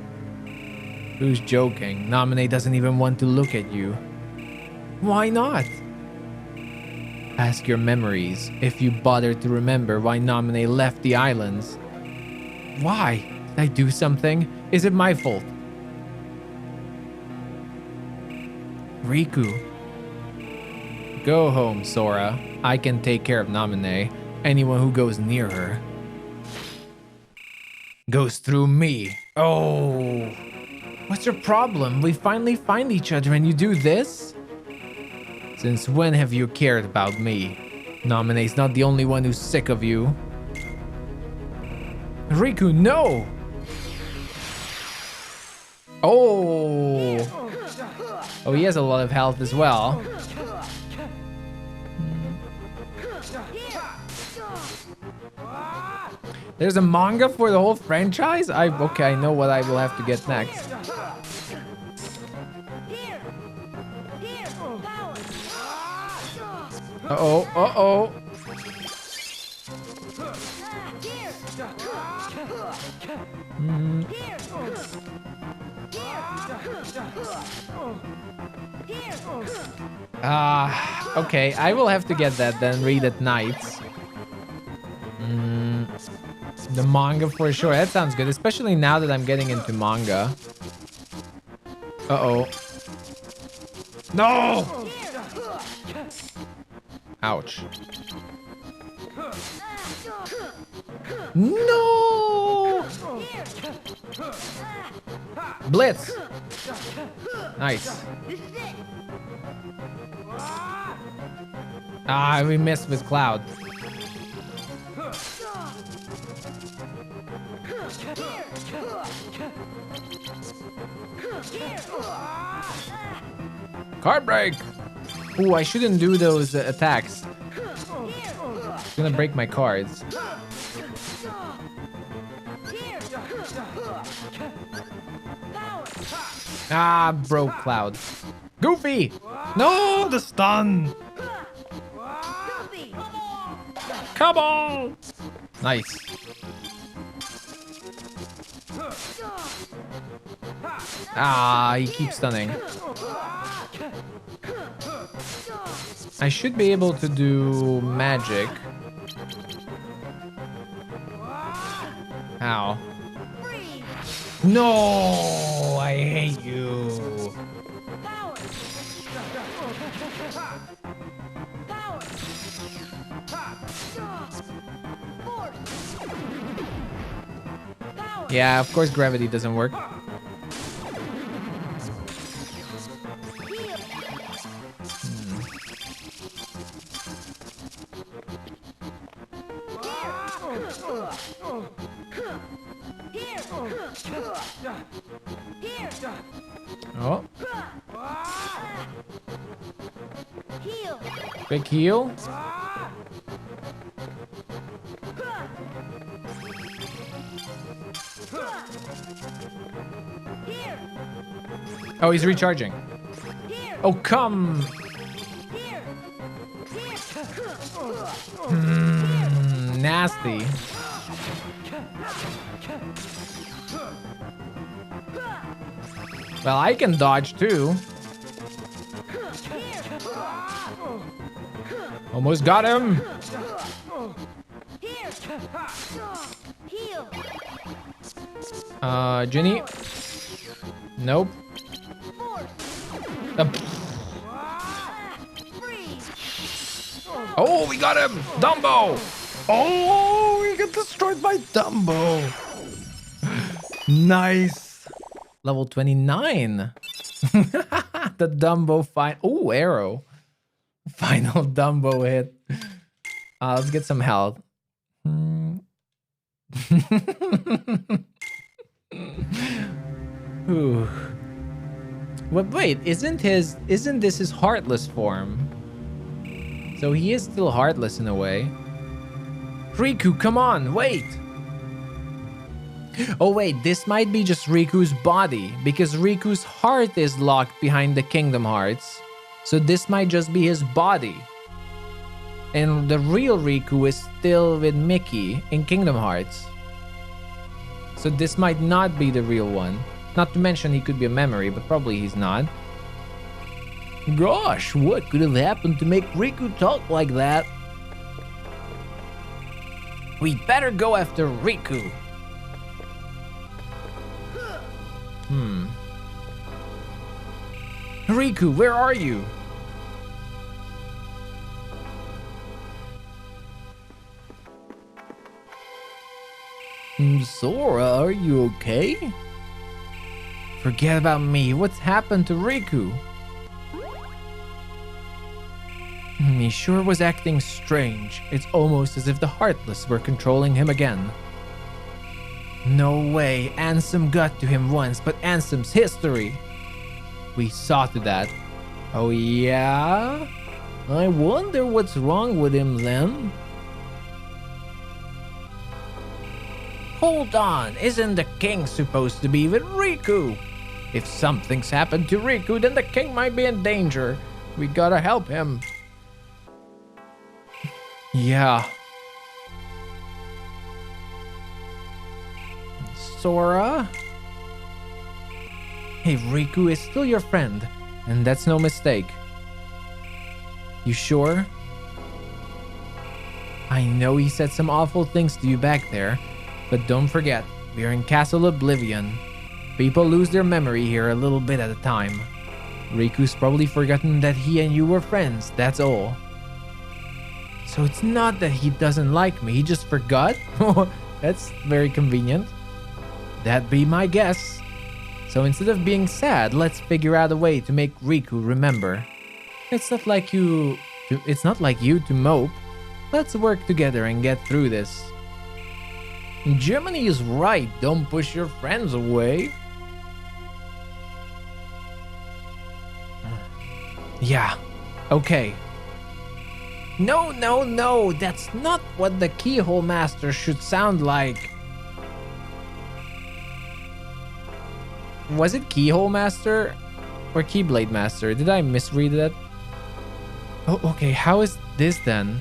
Speaker 2: Who's joking? Nominate doesn't even want to look at you. Why not? Ask your memories if you bother to remember why Nominate left the islands. Why? Did I do something? Is it my fault? Riku. Go home, Sora. I can take care of Nominate. Anyone who goes near her goes through me. Oh. What's your problem? We finally find each other and you do this? Since when have you cared about me? Nominate's not the only one who's sick of you. Riku, no! Oh! Oh, he has a lot of health as well. There's a manga for the whole franchise? Okay, I know what I will have to get next. Uh-oh, uh-oh. Okay, I will have to get that then, read at night. The manga for sure, that sounds good, especially now that I'm getting into manga. Uh-oh. No! Ouch. No! Blitz! Nice. We missed with Cloud. Card break! Ooh, I shouldn't do those attacks. It's gonna break my cards. Broke Cloud. Goofy!
Speaker 3: No, the stun!
Speaker 1: Come on! Nice. Ah, he keeps stunning. I should be able to do magic. How? No, I hate you.
Speaker 4: Power. Power. Force. Power.
Speaker 1: Yeah, of course gravity doesn't work.
Speaker 4: Heal. Here. Here.
Speaker 1: Oh,
Speaker 4: Heal.
Speaker 1: big heal.
Speaker 4: Here.
Speaker 1: Oh, he's recharging.
Speaker 4: Here.
Speaker 1: Oh, come.
Speaker 4: Here.
Speaker 1: Nasty. Well, I can dodge too. Almost got him.
Speaker 4: Here. Heal.
Speaker 1: Ginny. Nope.
Speaker 4: Force.
Speaker 1: Uh,
Speaker 4: Freeze.
Speaker 1: oh, we got him. Dumbo.
Speaker 3: Oh, we got destroyed by Dumbo. Nice.
Speaker 1: Level 29. The Dumbo fight. Oh, arrow. Final Dumbo hit. Let's get some health. Ooh. But wait, isn't this his heartless form? So he is still heartless in a way. Riku, come on, wait. Oh wait, this might be just Riku's body because Riku's heart is locked behind the Kingdom Hearts. So this might just be his body. And the real Riku is still with Mickey in Kingdom Hearts. So this might not be the real one. Not to mention he could be a memory, but probably he's not. Gosh, what could have happened to make Riku talk like that? We better go after Riku. Riku, where are you? Sora, are you okay? Forget about me. What's happened to Riku? He sure was acting strange. It's almost as if the Heartless were controlling him again. No way. Ansem got to him once, but Ansem's history. We saw to that. Oh yeah? I wonder what's wrong with him then. Hold on, isn't the king supposed to be with Riku? If something's happened to Riku, then the king might be in danger. We gotta help him. Yeah. Sora? Hey, Riku is still your friend, and that's no mistake. You sure? I know he said some awful things to you back there, but don't forget, we're in Castle Oblivion. People lose their memory here a little bit at a time. Riku's probably forgotten that he and you were friends, that's all. So it's not that he doesn't like me, he just forgot? That's very convenient. That'd be my guess. So instead of being sad, let's figure out a way to make Riku remember. It's not like you to mope. Let's work together and get through this. Germany is right. Don't push your friends away. Yeah. Okay. No, no, no. That's not what the Keyhole Master should sound like. Was it Keyhole Master or Keyblade Master? Did I misread that? Oh, okay. How is this then?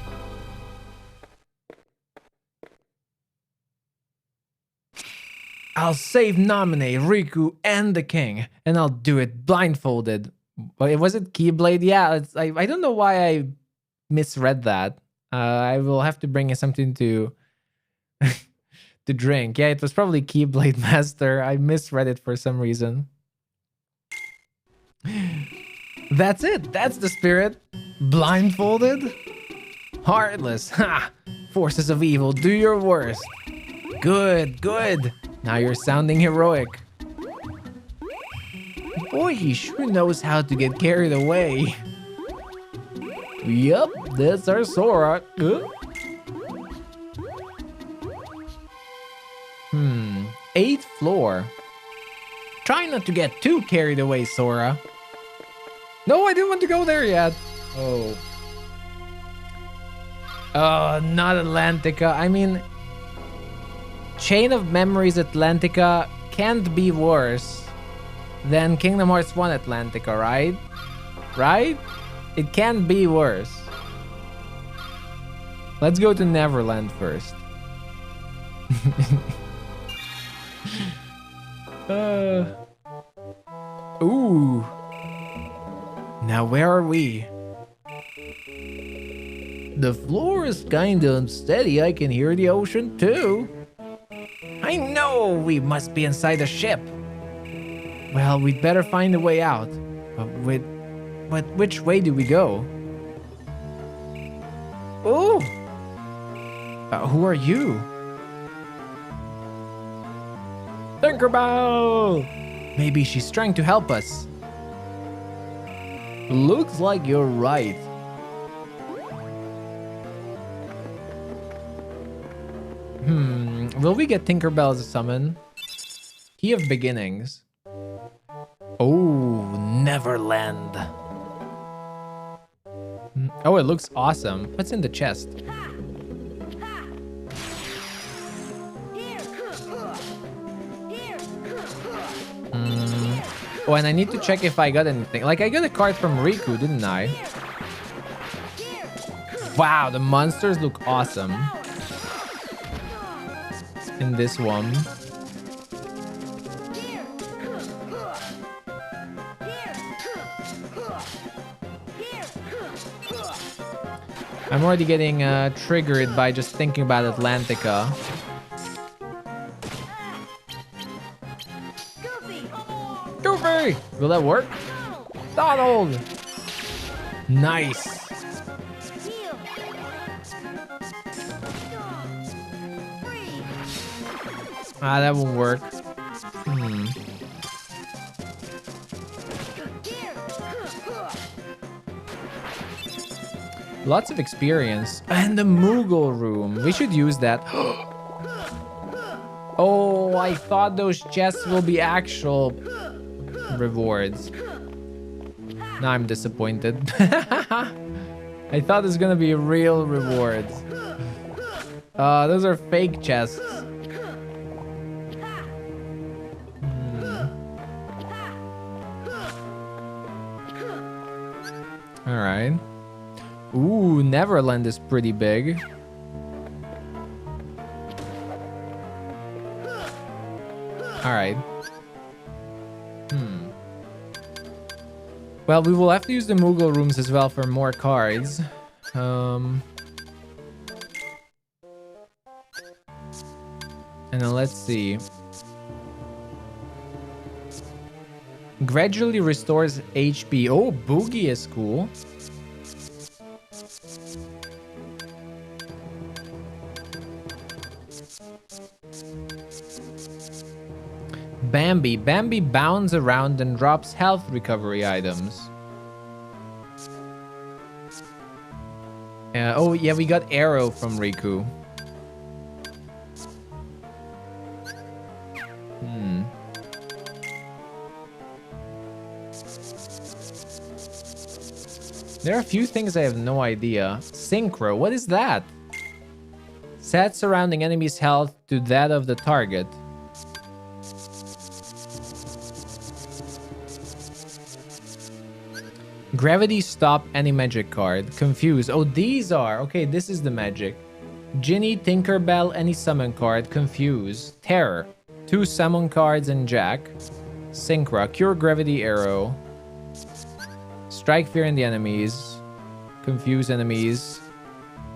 Speaker 2: I'll save Naminé, Riku, and the king, and I'll do it blindfolded. Was it Keyblade? Yeah, I don't know why I misread that. I will have to bring in something to to drink. Yeah, it was probably Keyblade Master. I misread it for some reason. That's it. That's the spirit. Blindfolded? Heartless. Ha! Forces of evil, do your worst. Good, good. Now you're sounding heroic. Boy, he sure knows how to get carried away. Yup, that's our Sora. Eighth floor. Try not to get too carried away, Sora.
Speaker 1: No, I didn't want to go there yet. Oh.
Speaker 2: Not Atlantica. I mean, Chain of Memories Atlantica can't be worse than Kingdom Hearts 1 Atlantica, right? Right? It can't be worse. Let's go to Neverland first. Ooh. Now where are we? The floor is kinda unsteady. I can hear the ocean too. I know we must be inside the ship. Well, we'd better find a way out. But which way do we go? Oh! Who are you? Tinkerbell! Maybe she's trying to help us. Looks like you're right. Will we get Tinkerbell as a summon? Key of Beginnings. Oh, Neverland. Oh, it looks awesome. What's in the chest? Oh, and I need to check if I got anything. Like, I got a card from Riku, didn't I? Wow, the monsters look awesome in this one. I'm already getting triggered by just thinking about Atlantica. Goofy! Will that work? Donald! Nice! Ah, that won't work. Lots of experience. And the Moogle room. We should use that. Oh, I thought those chests will be actual rewards. Now I'm disappointed. I thought it was gonna be real rewards. Those are fake chests. Alright. Ooh, Neverland is pretty big. Alright. Well, we will have to use the Moogle rooms as well for more cards. And then let's see. Gradually restores HP. Oh, Boogie is cool. Bambi. Bambi bounds around and drops health recovery items. Oh, yeah, we got Arrow from Riku. There are a few things I have no idea. Synchro, what is that? Set surrounding enemies' health to that of the target. Gravity stop any magic card. Confuse. Oh, these are. Okay, this is the magic. Ginny, Tinkerbell, any summon card. Confuse. Terror.
Speaker 1: 2 summon cards and Jack. Synchra, Cure Gravity Arrow. Strike Fear in the enemies. Confuse enemies.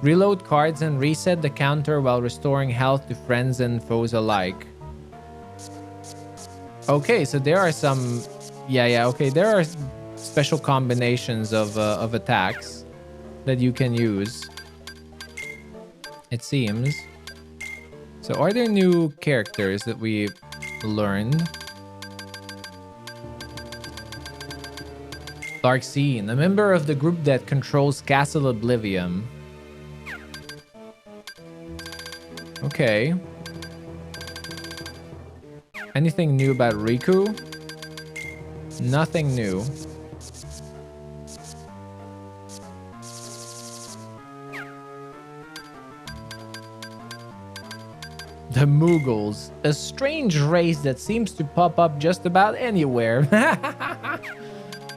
Speaker 1: Reload cards and reset the counter while restoring health to friends and foes alike. Okay, so there are some... Yeah, okay. There are special combinations of attacks that you can use, it seems. So are there new characters that we learned? Larxene, a member of the group that controls Castle Oblivion. Okay. Anything new about Riku? Nothing new. The Mughals, a strange race that seems to pop up just about anywhere.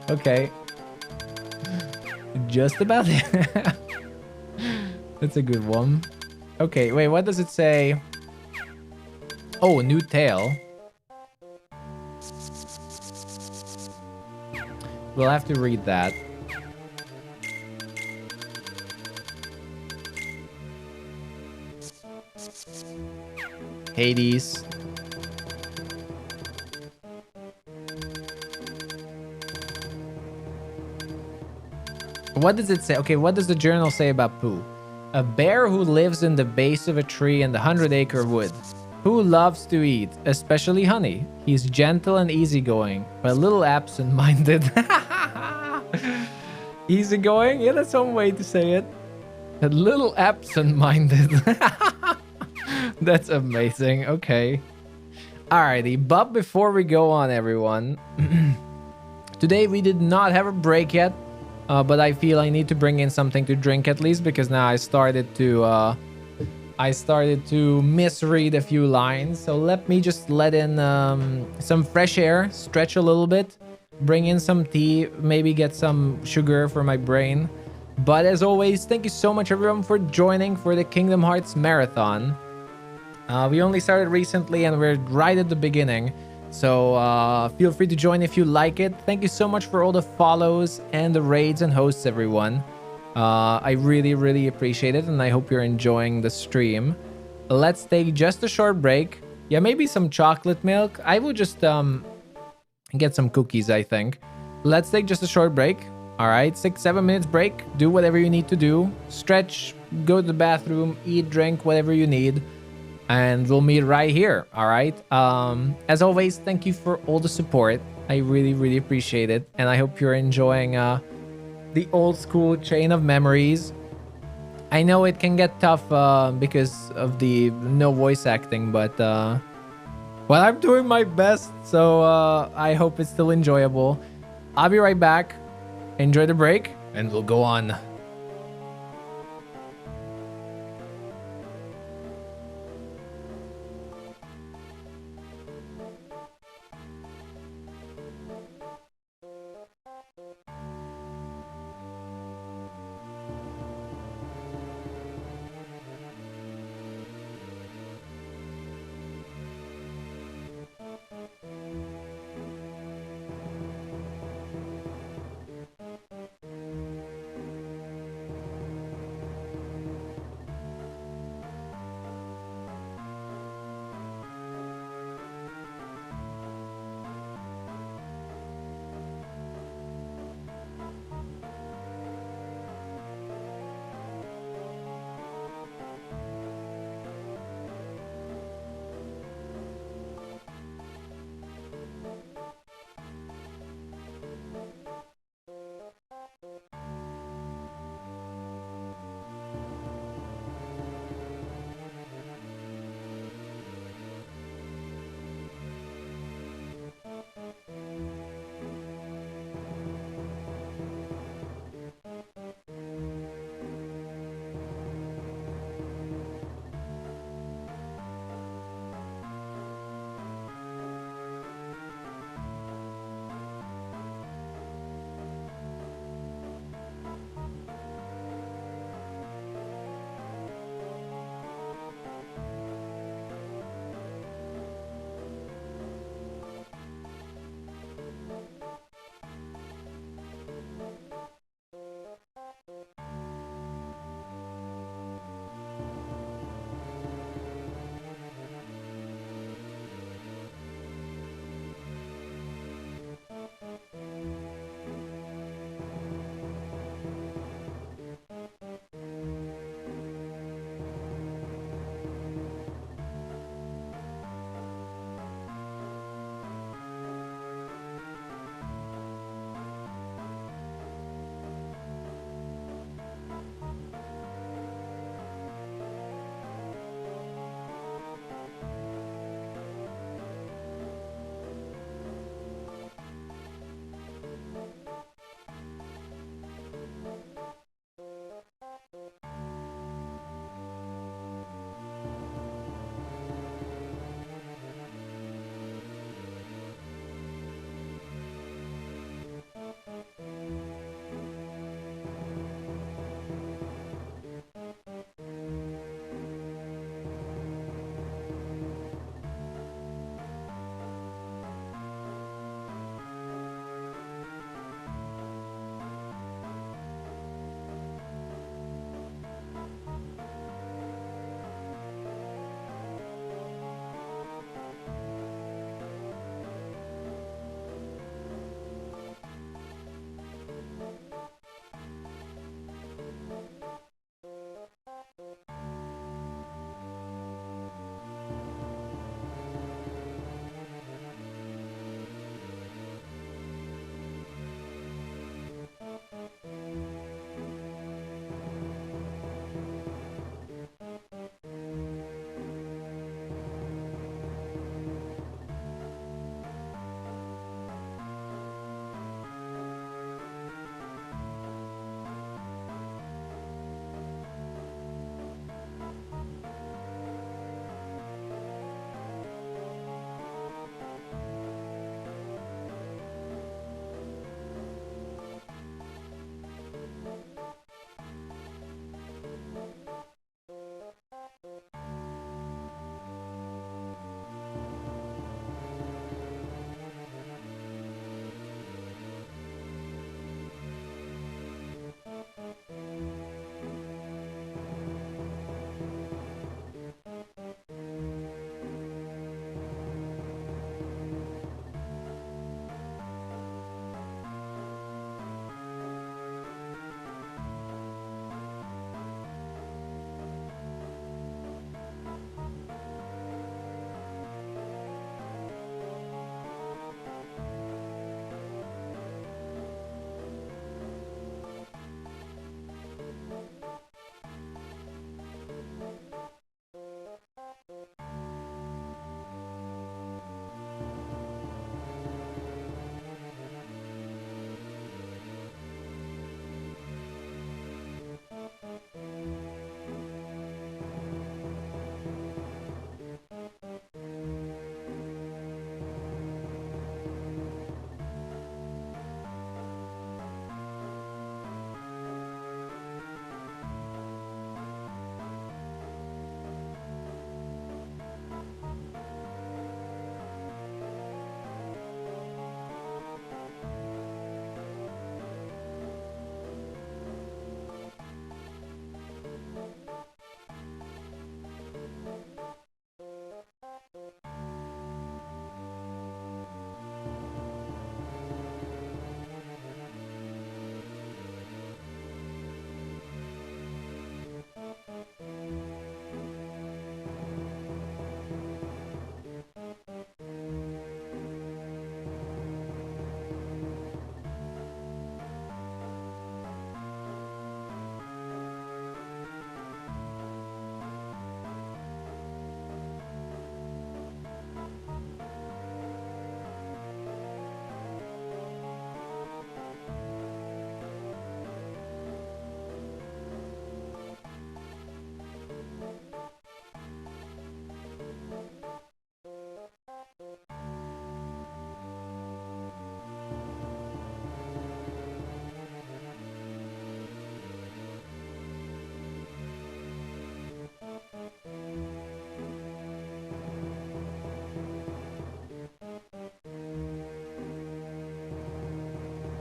Speaker 1: Okay. Just about. That's a good one. Okay, wait, what does it say? Oh, new tale. We'll have to read that. Hades. What does it say? Okay, what does the journal say about Pooh? A bear who lives in the base of a tree in the 100-acre wood. Who loves to eat, especially honey. He's gentle and easygoing, but a little absent-minded. Easygoing? Yeah, that's one way to say it. A little absent-minded. That's amazing. Okay. Alrighty, but before we go on, everyone. Today we did not have a break yet. But I feel I need to bring in something to drink at least, because now I started to misread a few lines. So let me just let in some fresh air, stretch a little bit, bring in some tea, maybe get some sugar for my brain. But as always, thank you so much everyone for joining for the Kingdom Hearts Marathon. We only started recently and we're right at the beginning. So feel free to join if you like it. Thank you so much for all the follows and the raids and hosts, everyone. I really, really appreciate it, and I hope you're enjoying the stream. Let's take just a short break. Yeah, maybe some chocolate milk. I will just get some cookies, I think. Let's take just a short break. All right, 6-7 minutes break. Do whatever you need to do. Stretch, go to the bathroom, eat, drink, whatever you need. And we'll meet right here. All right. As always, thank you for all the support. I really, really appreciate it. And I hope you're enjoying the old school chain of memories. I know it can get tough because of the no voice acting, but well, I'm doing my best. So I hope it's still enjoyable. I'll be right back. Enjoy the break and we'll go on.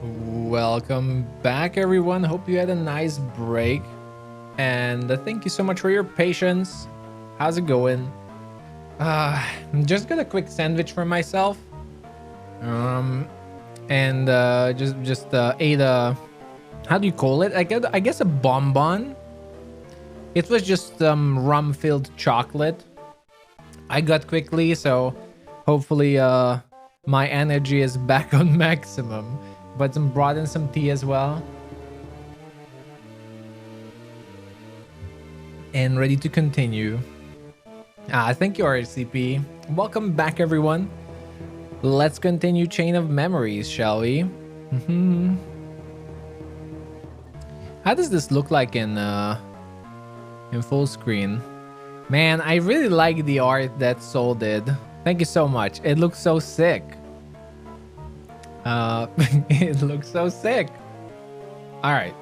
Speaker 1: Welcome back, everyone. Hope you had a nice break. And thank you so much for your patience. How's it going? Just got a quick sandwich for myself. and just ate a, how do you call it? I guess a bonbon. It was just rum-filled chocolate. I got quickly, so hopefully my energy is back on maximum. But brought in some tea as well. And ready to continue. Thank you, RCP. Welcome back, everyone. Let's continue Chain of Memories, shall we? How does this look like in full screen? Man, I really like the art that Soul did. Thank you so much. It looks so sick. It looks so sick. All right.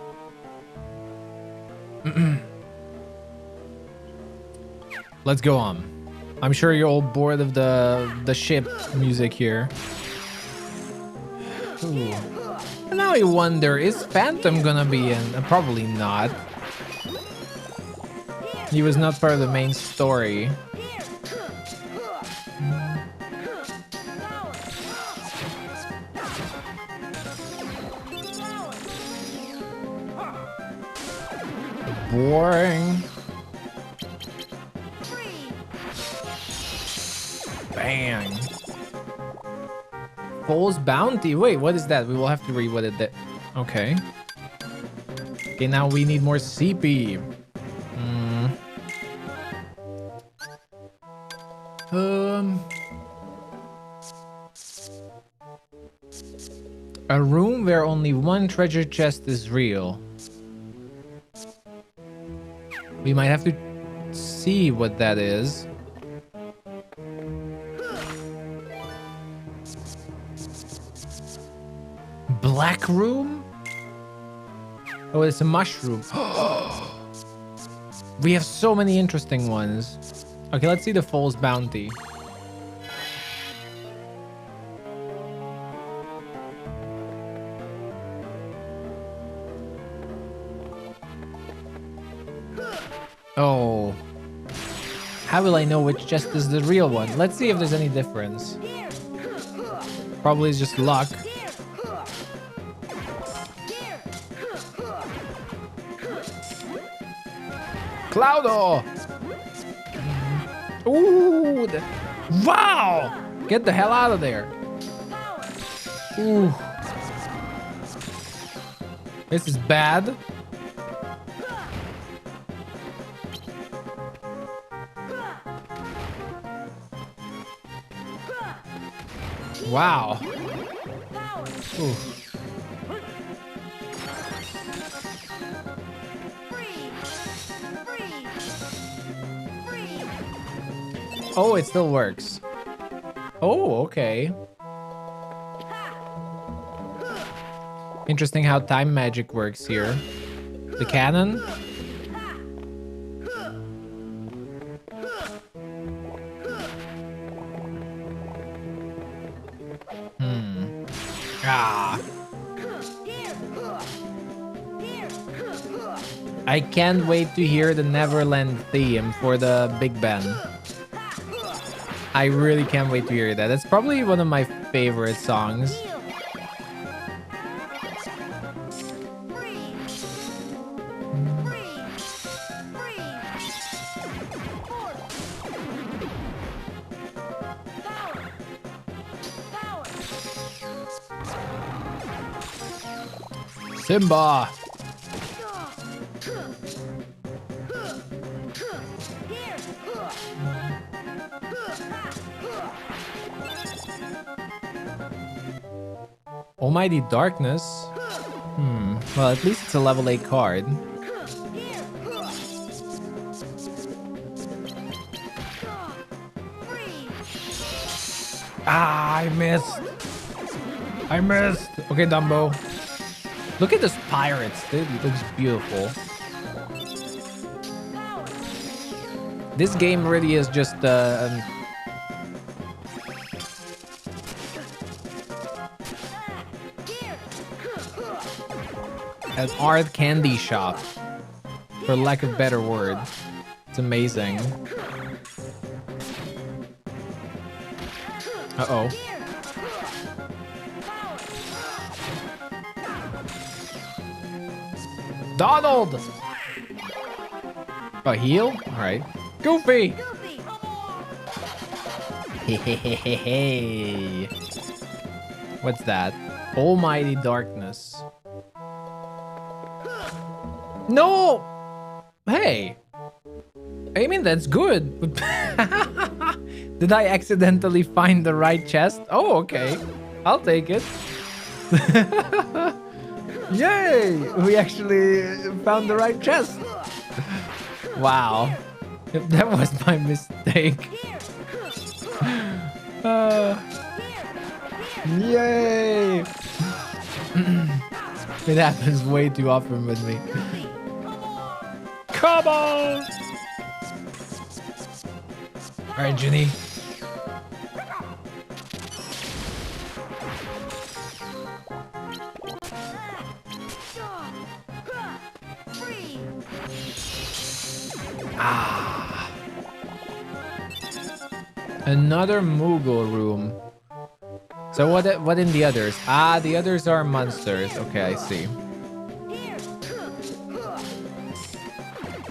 Speaker 1: Let's go on. I'm sure you're all bored of the ship music here. Ooh. And now I wonder, is Phantom gonna be in? Probably not. He was not part of the main story. Boring. Bang. Fool's Bounty. Wait, what is that? We will have to read what it did. Okay. Okay, now we need more CP. A room where only one treasure chest is real. We might have to see what that is. Black room? Oh, it's a mushroom. We have so many interesting ones. Okay, let's see the Fool's Bounty. Oh. How will I know which chest is the real one? Let's see if there's any difference. Probably it's just luck. Cloudo! Ooh! Wow! Get the hell out of there. Ooh. This is bad. Wow. Ooh. Oh, it still works. Oh, okay. Interesting how time magic works here. The cannon. I can't wait to hear the Neverland theme for the Big Ben. I really can't wait to hear that. That's probably one of my favorite songs. Simba! Almighty Darkness. Well, at least it's a level 8 card. Ah, I missed. I missed. Okay, Dumbo. Look at this pirates. Dude, it looks beautiful. This game really is just an art candy shop, for lack of a better word. It's amazing. Uh-oh.
Speaker 2: Donald! Oh, heal? Alright. Goofy!
Speaker 4: Goofy, come on.
Speaker 2: Hey. What's that? Almighty darkness. No! Hey! I mean, that's good. Did I accidentally find the right chest? Oh, okay. I'll take it. Yay! We actually found the right chest. Wow. That was my mistake. Yay! It happens way too often with me. Come on! Alright, Ginny. Another Moogle room. So what in the others? Ah, the others are monsters. Okay, I see.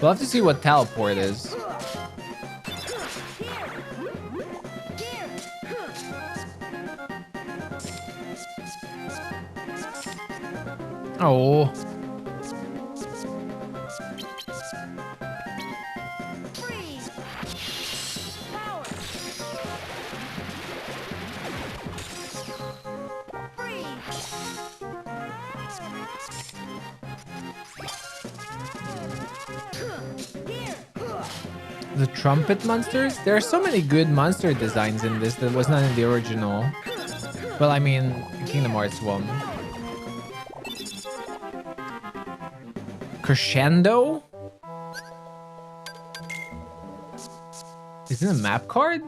Speaker 2: We'll have to see what teleport is. Oh. The trumpet monsters? There are so many good monster designs in this that was not in the original. Well, I mean, Kingdom Hearts 1. Crescendo? Is it a map card?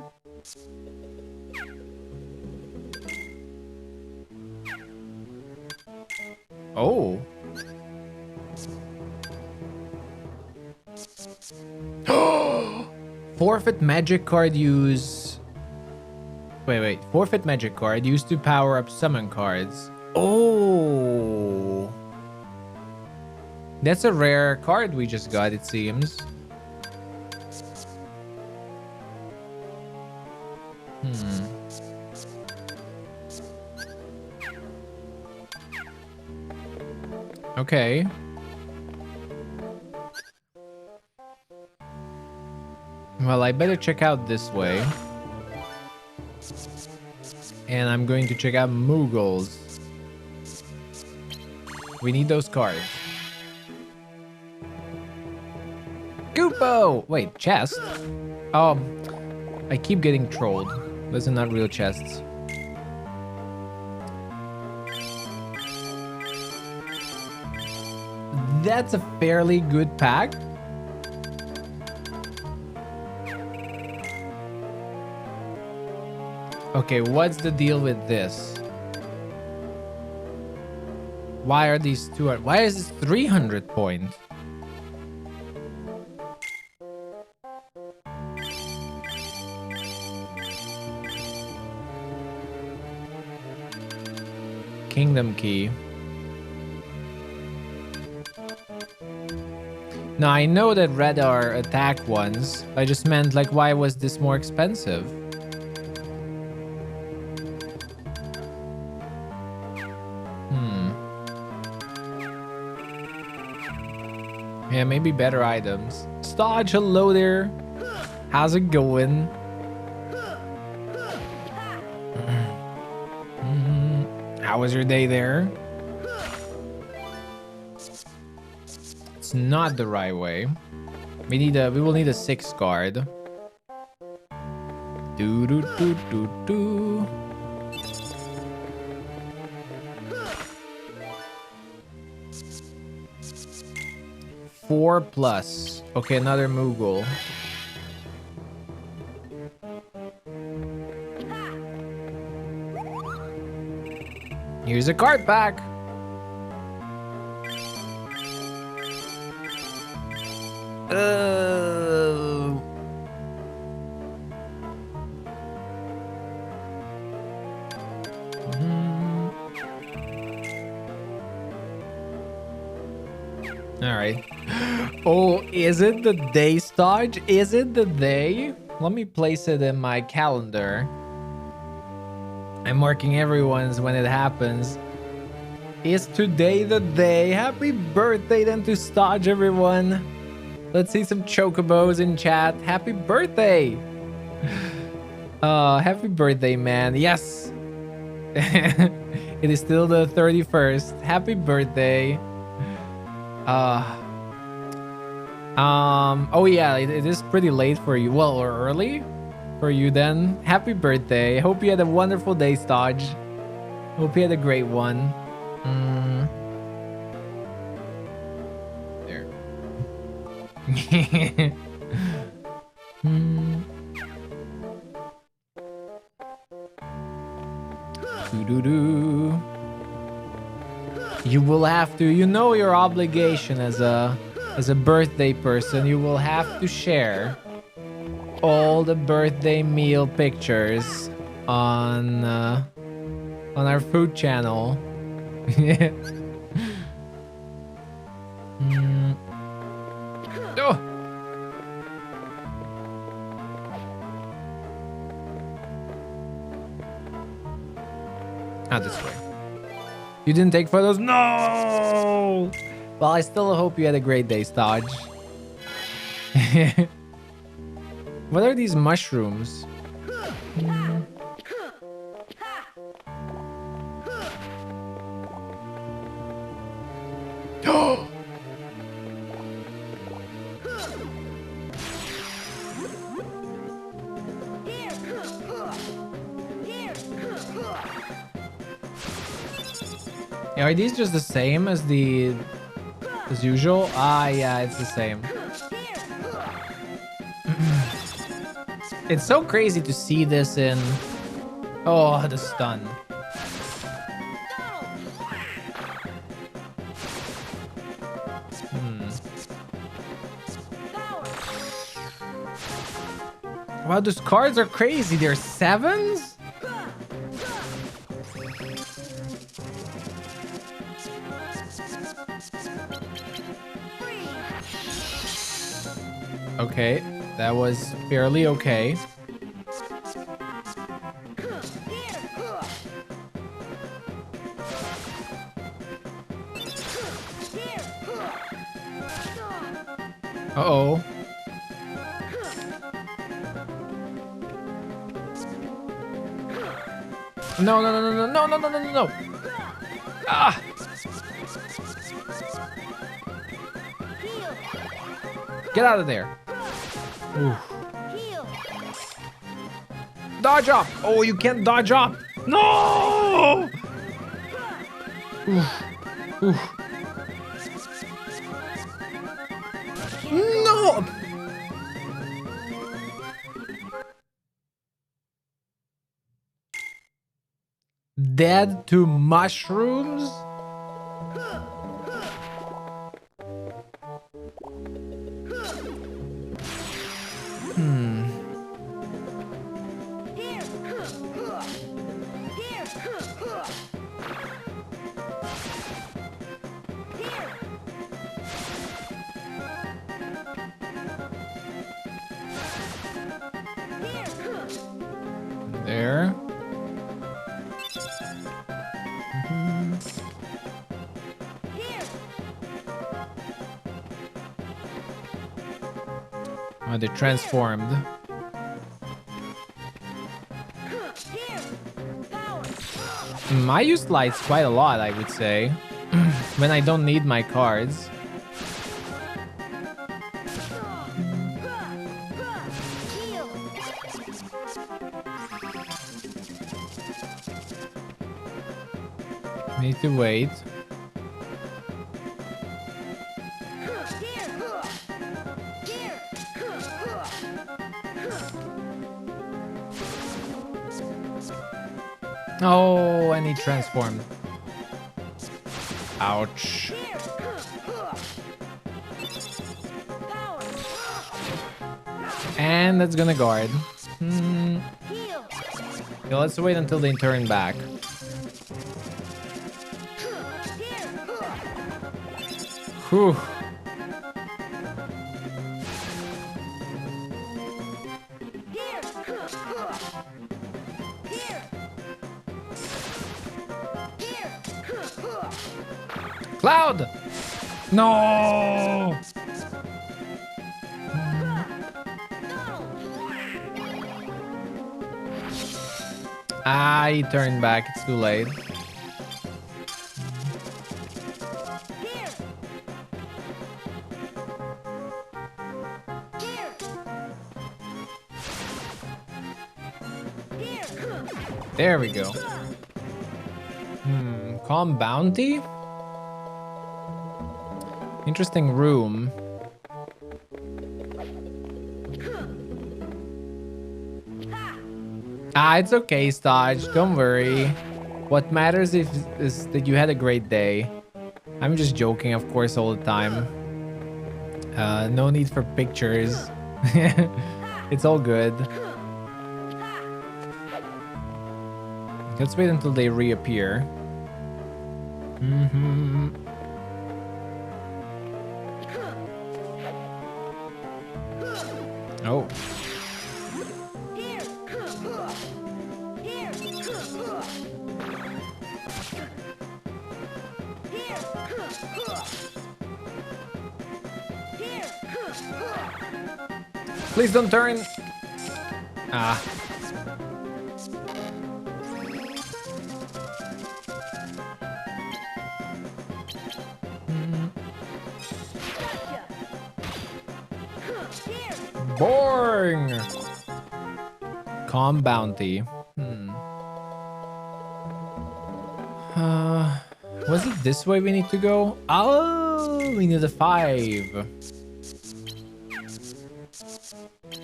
Speaker 2: Oh. Forfeit magic card use... Wait. Forfeit magic card used to power up summon cards. Oh. That's a rare card we just got, it seems. Okay. Well, I better check out this way. And I'm going to check out Moogles. We need those cards. Goopo! Wait, chest? Oh, I keep getting trolled. Those are not real chests. That's a fairly good pack. Okay, what's the deal with this? Why are these two? Why is this 300 points? Kingdom Key. Now, I know that red are attack ones. I just meant, like, why was this more expensive? Yeah, maybe better items. Stodge, hello there. How's it going? How was your day there? It's not the right way. We will need a 6 card. Do do do do do. Four plus. Okay, another Moogle. Here's a card pack. All
Speaker 1: Is it the day, Stodge? Is it the day? Let me place it in my calendar. I'm marking everyone's when it happens. Is today the day? Happy birthday then to Stodge, everyone. Let's see some chocobos in chat. Happy birthday. Happy birthday, man. Yes. It is still the 31st. Happy birthday. Oh yeah, it is pretty late for you. Well, or early for you then. Happy birthday. Hope you had a wonderful day, Stodge. Hope you had a great one. There. Doo-doo-doo. You will have to, you know your obligation as a birthday person, you will have to share all the birthday meal pictures on our food channel. Oh. Not this way. You didn't take photos? No! Well, I still hope you had a great day, Stodge. What are these mushrooms? Are these just the same as as usual? Ah, yeah, it's the same. It's so crazy to see this in... Oh, the stun. Wow, those cards are crazy. They're 7s? Okay, that was fairly okay. Uh-oh. No, no, no, no, no, no, no, no, no, no. Ah! Get out of there. Oof. Dodge up! Oh, you can't dodge up! No! Oof. Oof. No! Dead to mushrooms? There. Oh, they transformed. I use lights quite a lot, I would say, when I don't need my cards. Need to wait. Oh, and he transformed. Ouch. And that's gonna guard. Okay, let's wait until they turn back. Whew.
Speaker 4: Here. Here.
Speaker 2: Cloud! No! Ah, he turned back. It's too late.
Speaker 4: Here. Here. Here.
Speaker 2: There we go. Calm bounty? Interesting room. Ah, it's okay, Stodge. Don't worry. What matters is that you had a great day. I'm just joking, of course, all the time. No need for pictures. It's all good. Let's wait until they reappear. Oh.
Speaker 4: Here. Here. Here.
Speaker 2: Please don't turn. Ah. Boring. Calm bounty. Was it this way we need to go? Oh, we need a 5.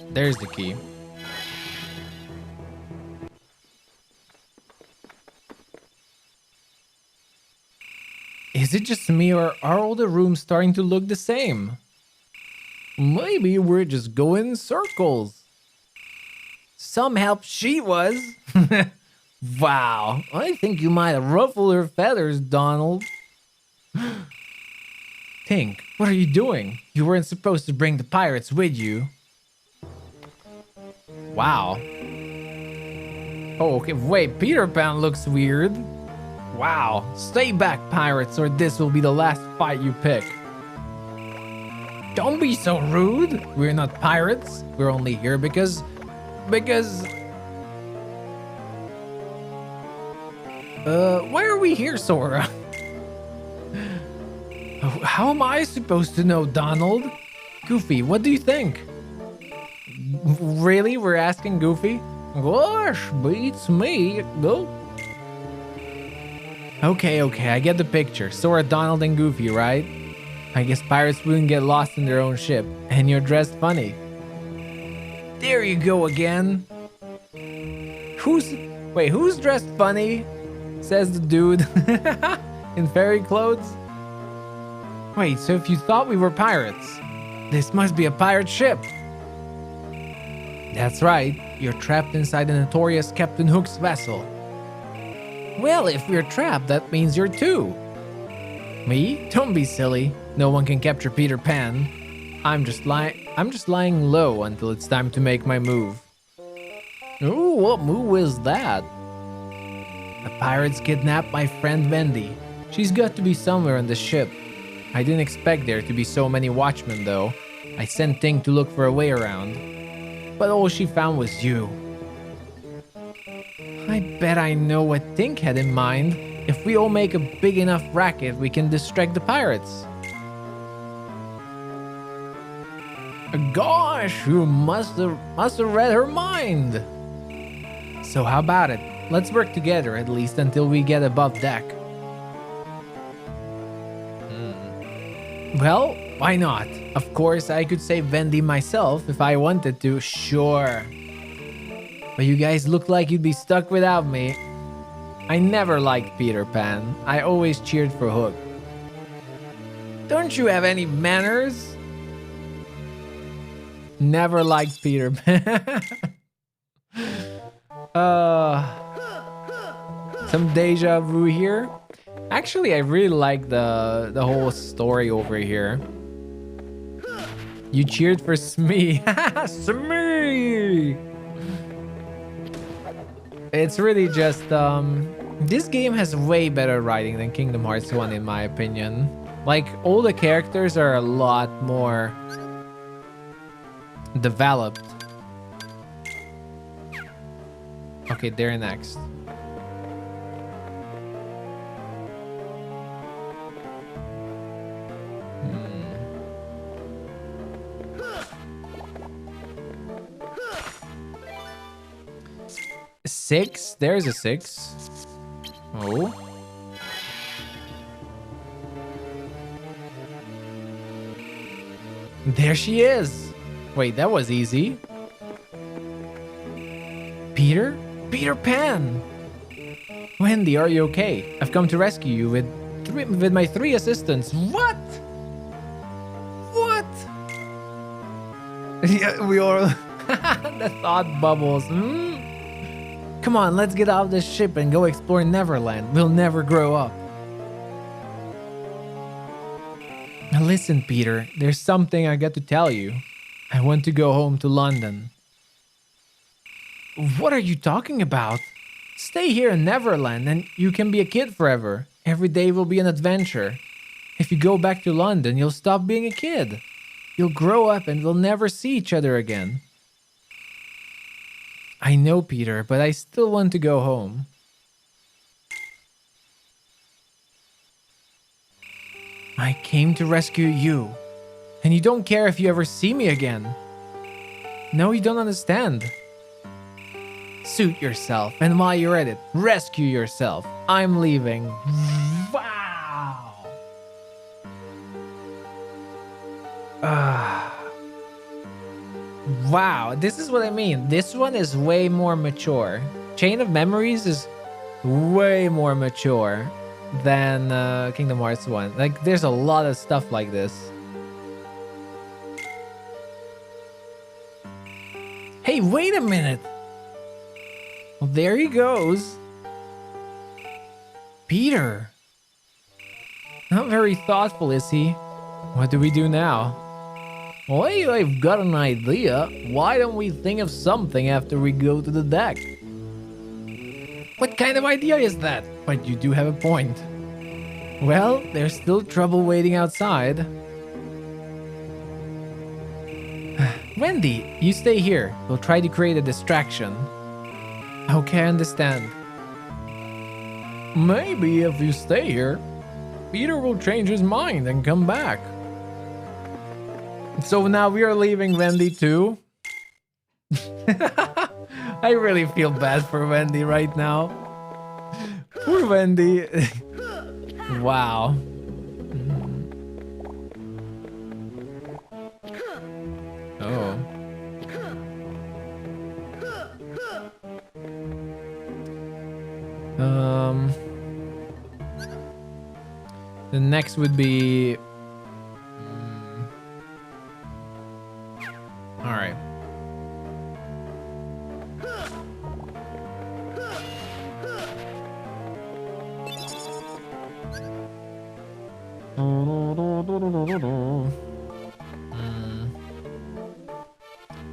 Speaker 2: There's the key. Is it just me, or are all the rooms starting to look the same? Maybe we're just going in circles. Some help she was. Wow, I think you might have ruffled her feathers, Donald. Tink, what are you doing? You weren't supposed to bring the pirates with you. Wow. Oh, okay, wait, Peter Pan looks weird. Wow, stay back, pirates, or this will be the last fight you pick. Don't be so rude. We're not pirates. We're only here because... why are we here, Sora? How am I supposed to know, Donald? Goofy, what do you think? Really? We're asking Goofy? Gosh, beats me. Go. Okay, I get the picture. Sora, Donald, and Goofy, right? I guess pirates wouldn't get lost in their own ship. And you're dressed funny. There you go again. Who's dressed funny? Says the dude in fairy clothes. Wait, so if you thought we were pirates, this must be a pirate ship. That's right. You're trapped inside the notorious Captain Hook's vessel. Well, if we're trapped, that means you're too. Me? Don't be silly. No one can capture Peter Pan. I'm just lying low until it's time to make my move. Ooh, what move is that? The pirates kidnapped my friend Wendy. She's got to be somewhere on the ship. I didn't expect there to be so many watchmen though. I sent Tink to look for a way around. But all she found was you. I bet I know what Tink had in mind. If we all make a big enough racket, we can distract the pirates. Gosh, you must have read her mind. So how about it? Let's work together at least until we get above deck. Well, why not? Of course, I could save Wendy myself if I wanted to, sure. But you guys look like you'd be stuck without me. I never liked Peter Pan. I always cheered for Hook. Don't you have any manners? Never liked Peter Pan. Some deja vu here. Actually, I really like the whole story over here. You cheered for Smee. Smee!
Speaker 1: It's really just this game has way better writing than Kingdom Hearts 1 in my opinion. Like all the characters are a lot more developed. Okay, they're next. Six? There's a 6. Oh. There she is. Wait, that was easy. Peter? Peter Pan! Wendy, are you okay? I've come to rescue you with my 3 assistants. What? What?
Speaker 3: Yeah, we are.
Speaker 1: The thought bubbles. Come on, let's get out of this ship and go explore Neverland. We'll never grow up. Now listen, Peter, there's something I got to tell you. I want to go home to London. What are you talking about? Stay here in Neverland and you can be a kid forever. Every day will be an adventure. If you go back to London, you'll stop being a kid. You'll grow up and we'll never see each other again. I know, Peter, but I still want to go home. I came to rescue you. And you don't care if you ever see me again. No, you don't understand. Suit yourself, and while you're at it, rescue yourself. I'm leaving. Wow. Wow, this is what I mean. This one is way more mature. Chain of Memories is way more mature than Kingdom Hearts 1. Like, there's a lot of stuff like this. Hey, wait a minute. Well, there he goes. Peter. Not very thoughtful, is he? What do we do now? Well, I've got an idea. Why don't we think of something after we go to the deck? What kind of idea is that? But you do have a point. Well, there's still trouble waiting outside. Wendy, you stay here. We'll try to create a distraction. Okay, I understand. Maybe if you stay here, Peter will change his mind and come back. So now we are leaving Wendy too. I really feel bad for Wendy right now. Poor Wendy. Wow. Oh. The next would be all right.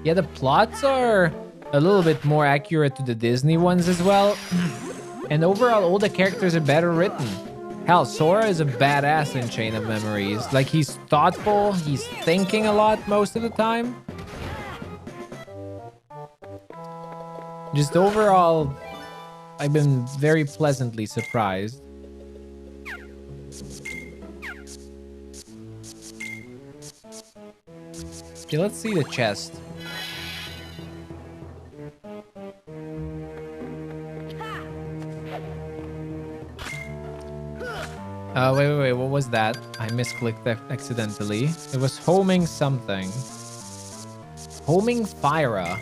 Speaker 1: Yeah, the plots are a little bit more accurate to the Disney ones as well. And overall, all the characters are better written. Hell, Sora is a badass in Chain of Memories. Like, he's thoughtful, he's thinking a lot most of the time. Just overall, I've been very pleasantly surprised. Okay, let's see the chest. Wait, what was that? I misclicked that accidentally. It was homing something. Homing Fire.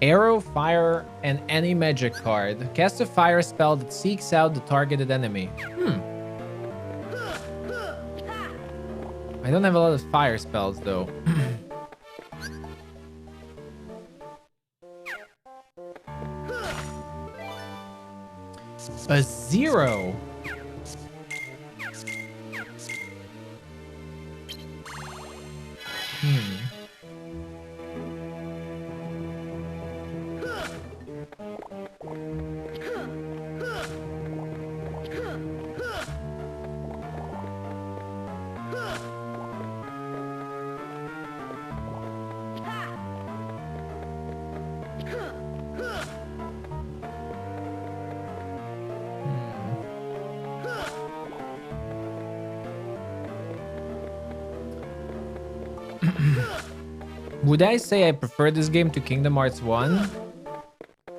Speaker 1: Arrow, fire, and any magic card. Cast a fire spell that seeks out the targeted enemy. I don't have a lot of fire spells though. A 0. Would I say I prefer this game to Kingdom Hearts 1?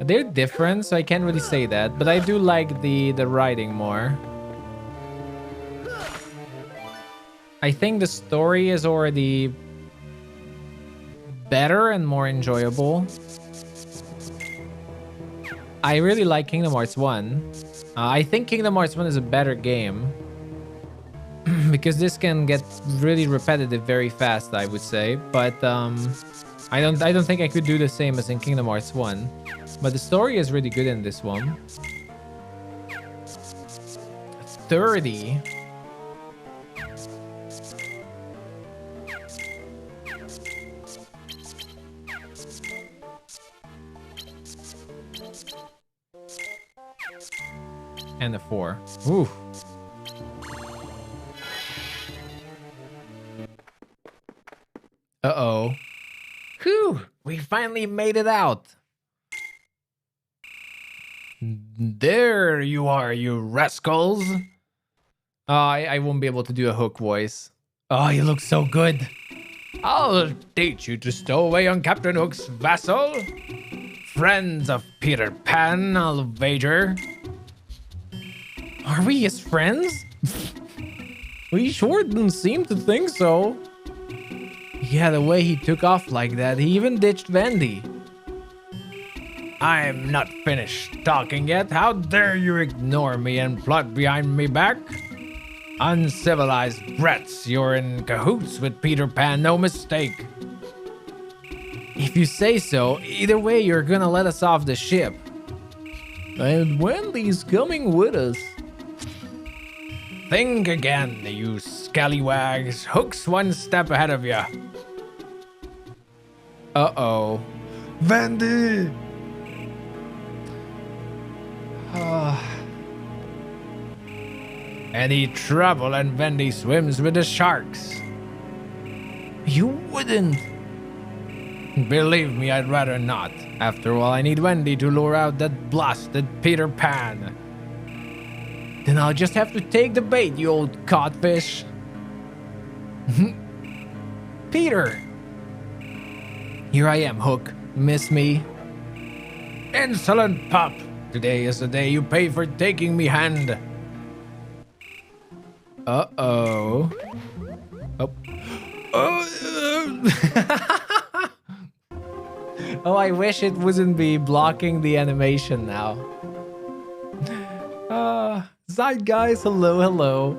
Speaker 1: They're different, so I can't really say that. But I do like the writing more. I think the story is already better and more enjoyable. I really like Kingdom Hearts 1. I think Kingdom Hearts 1 is a better game. Because this can get really repetitive very fast, I would say. But I don't think I could do the same as in Kingdom Hearts 1. But the story is really good in this one. 30. And a 4. Ooh. Uh-oh. Whew! We finally made it out. There you are, you rascals. Oh, I won't be able to do a Hook voice. Oh, you look so good. I'll teach you to stow away on Captain Hook's vassal. Friends of Peter Pan, I'll wager. Are we his friends? We sure didn't seem to think so. Yeah, the way he took off like that, he even ditched Wendy. I'm not finished talking yet. How dare you ignore me and plot behind me back? Uncivilized brats, you're in cahoots with Peter Pan, no mistake. If you say so, either way, you're gonna let us off the ship. And Wendy's coming with us. Think again, you scallywags. Hook's one step ahead of you. Uh-oh.
Speaker 3: Wendy!
Speaker 1: Any trouble and Wendy swims with the sharks. You wouldn't. Believe me, I'd rather not. After all, I need Wendy to lure out that blasted Peter Pan. Then I'll just have to take the bait, you old codfish. Peter! Here I am, Hook. Miss me? Insolent pup! Today is the day you pay for taking me hand. Uh-oh. Oh. Oh, I wish it wouldn't be blocking the animation now. Zeit guys, hello, hello.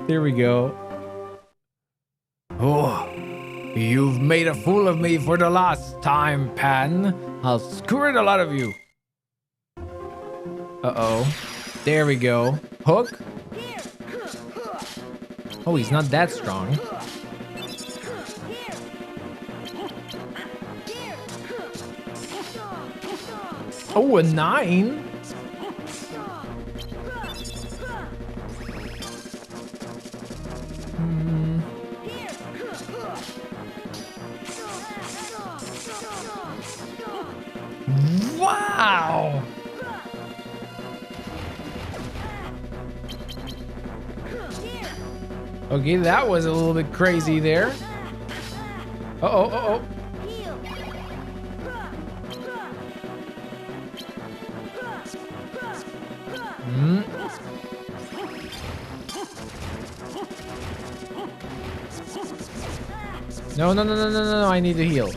Speaker 1: Here we go. Oh, you've made a fool of me for the last time, Pan. I'll squirt a lot of you. Uh-oh. There we go. Hook. Oh, he's not that strong. Oh, a 9? Wow! Okay, that was a little bit crazy there. Uh-oh, uh-oh. No, no, no, no, no, no, I need to heal.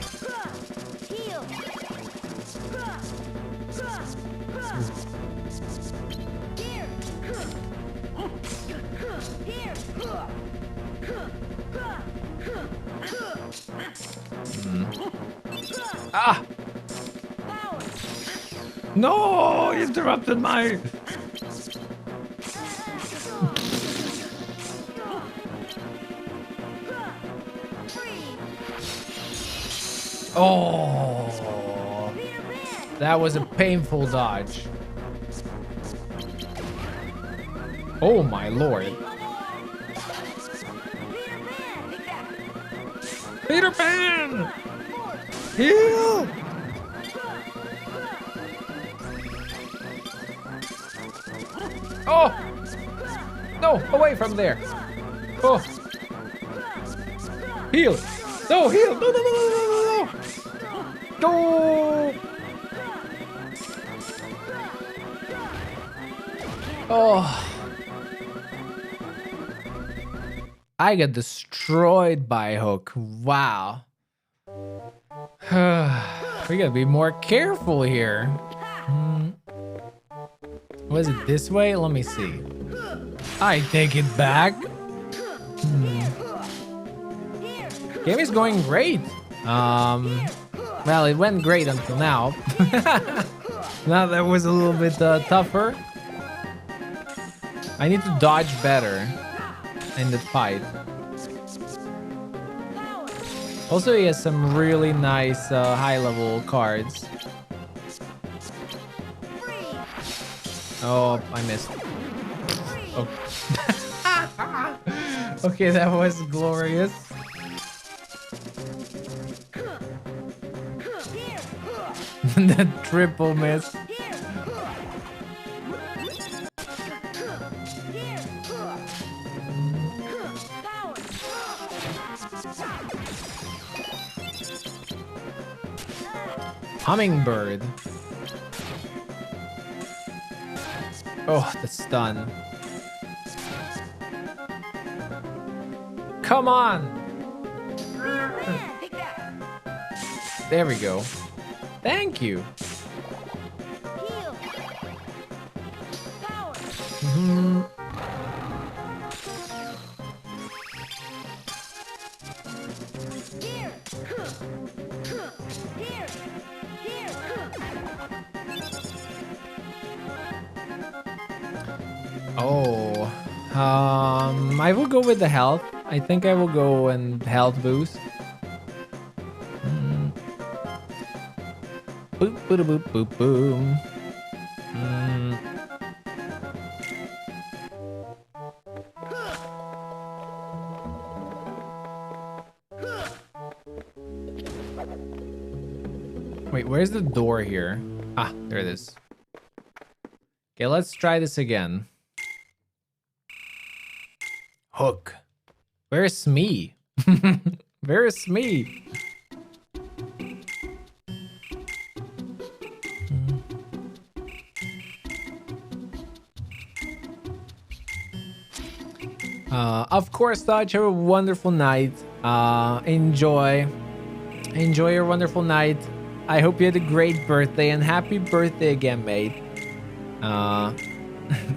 Speaker 1: Ah!
Speaker 3: No! You interrupted my...
Speaker 1: Oh! That was a painful dodge. Oh my lord.
Speaker 3: Peter Pan! Heal!
Speaker 1: Oh! No, away from there. Oh. Heal. No, heal. No, no, no, no, no, no. No. Oh. I got destroyed by Hook. Wow. We gotta be more careful here. Was it this way? Let me see. I take it back. Game is going great. Well, it went great until now. Now that was a little bit tougher. I need to dodge better in the fight. Also, he has some really nice high-level cards. Oh, I missed. Oh. Okay, that was glorious. The triple miss. Hummingbird. Oh, the stun. Come on. There we go. Thank you. Oh, I will go with the health. I think I will go and health boost. Boop, boop, boop, boop, boom. Wait, where's the door here? Ah, there it is. Okay, let's try this again. Hook. Where's me? Where's me? Of course, Dodge, have a wonderful night. Enjoy your wonderful night. I hope you had a great birthday, and happy birthday again, mate.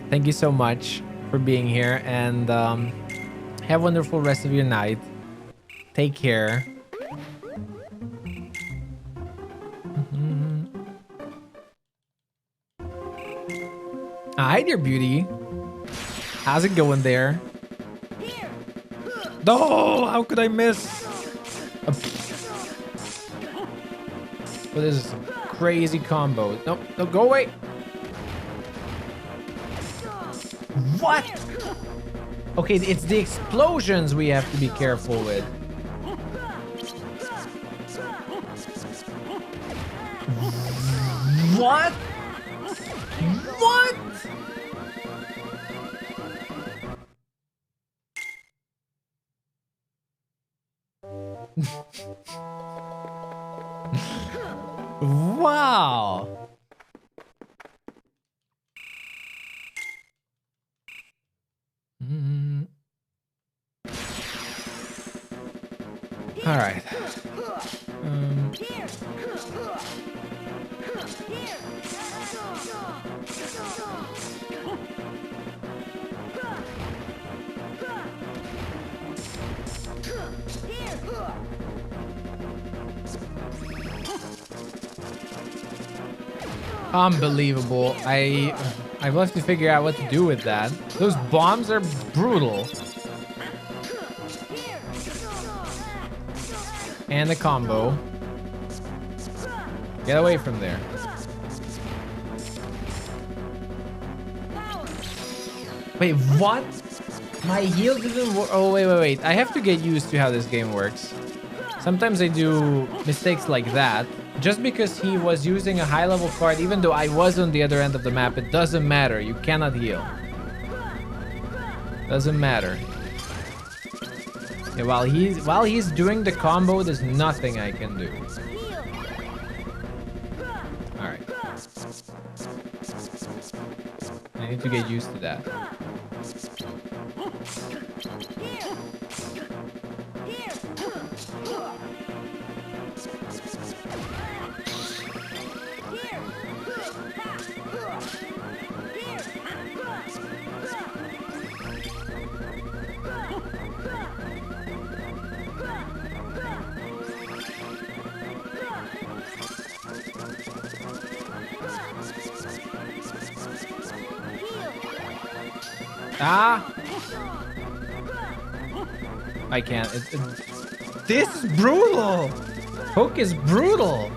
Speaker 1: Thank you so much for being here, and have a wonderful rest of your night. Take care. Hi there, beauty. How's it going there?
Speaker 3: No, how could I miss?
Speaker 1: What is this? Crazy combo. Nope, no, go away. What? Okay, it's the explosions we have to be careful with. What? What? Wow. All right. Unbelievable. I've left to figure out what to do with that. Those bombs are brutal. And the combo. Get away from there. Wait, what? My heal didn't work. Oh, wait. I have to get used to how this game works. Sometimes I do mistakes like that. Just because he was using a high level card, even though I was on the other end of the map, it doesn't matter. You cannot heal. Doesn't matter. Yeah, while he's doing the combo, there's nothing I can do. All right. I need to get used to that. Ah! I can't.
Speaker 3: This is brutal.
Speaker 1: Hook is brutal.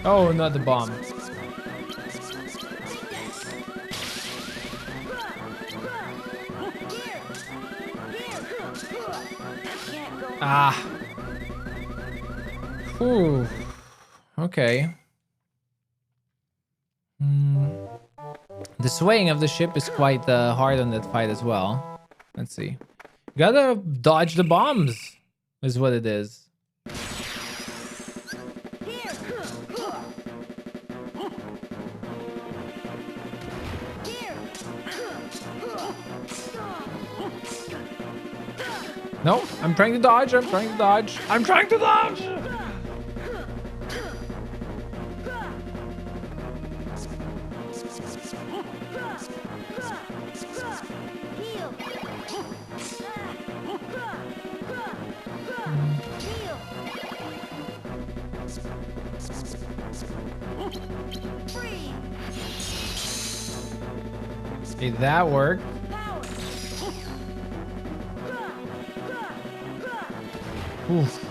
Speaker 1: Oh, not the bomb. Ah. Whew. Okay. The swaying of the ship is quite hard on that fight as well. Let's see. Gotta dodge the bombs, is what it is. No, I'm trying to dodge. I'm trying to dodge. I'm trying to dodge. Okay, that worked. Oof.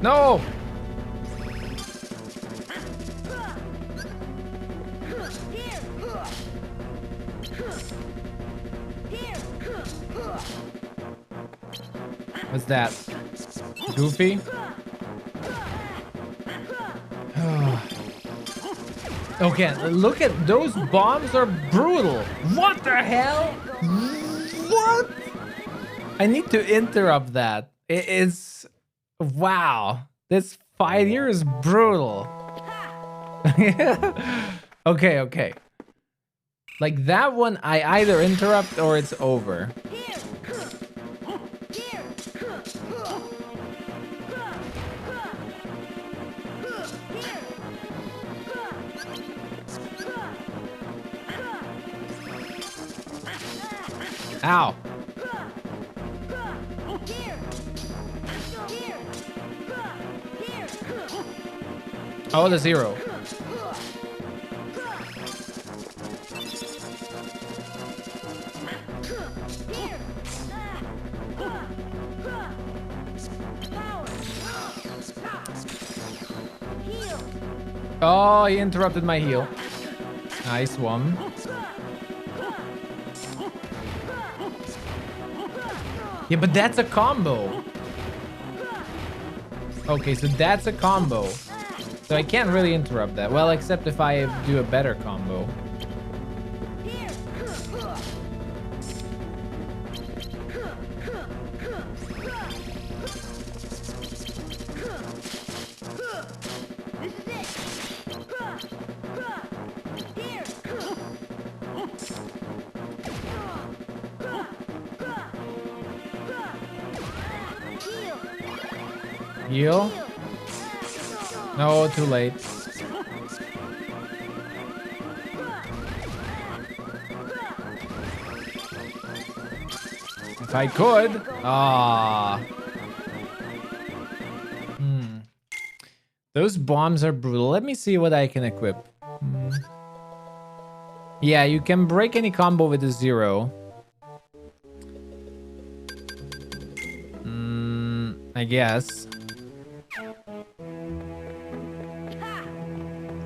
Speaker 1: No! What's that? Goofy? Okay, look at those bombs are brutal. What the hell? What? I need to interrupt that. It's wow. This fight here is brutal. Okay. Like that one, I either interrupt or it's over. Ow. Oh, the zero. Oh, he interrupted my heal. Nice one. Yeah, but that's a combo. Okay, so that's a combo. So I can't really interrupt that. Well, except if I do a better combo. Heal? No, too late. If I could. Ah. Those bombs are brutal. Let me see what I can equip. Yeah, you can break any combo with a zero. I guess.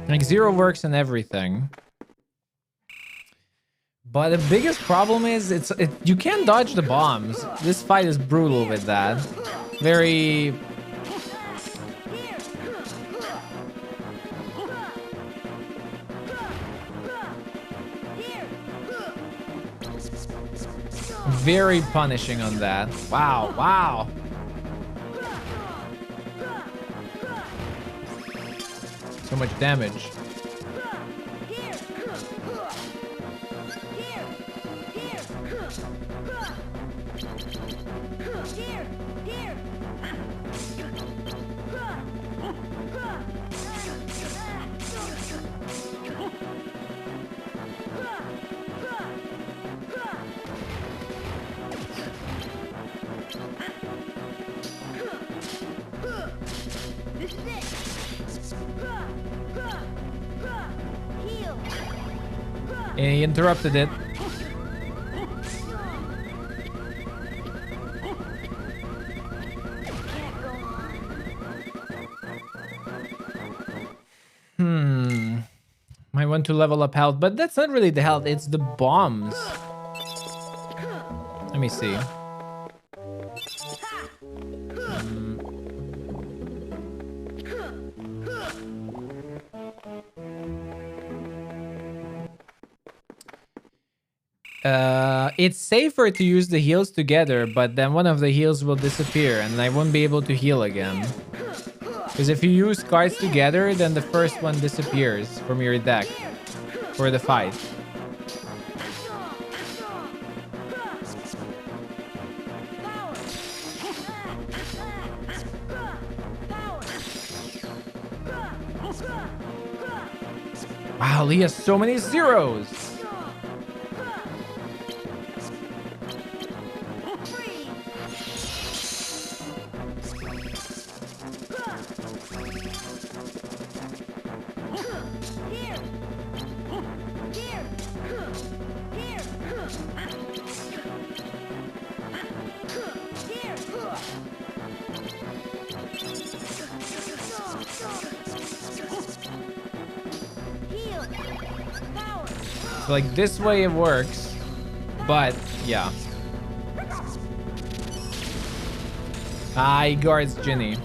Speaker 1: Like zero works in everything. But the biggest problem is you can't dodge the bombs. This fight is brutal with that. Very Very punishing on that. Wow, wow. So much damage. And he interrupted it. Might want to level up health, but that's not really the health, it's the bombs. Let me see. It's safer to use the heals together, but then one of the heals will disappear and I won't be able to heal again. Because if you use cards together, then the first one disappears from your deck for the fight. Wow, he has so many zeros. So like this way it works, but yeah. He guards Ginny.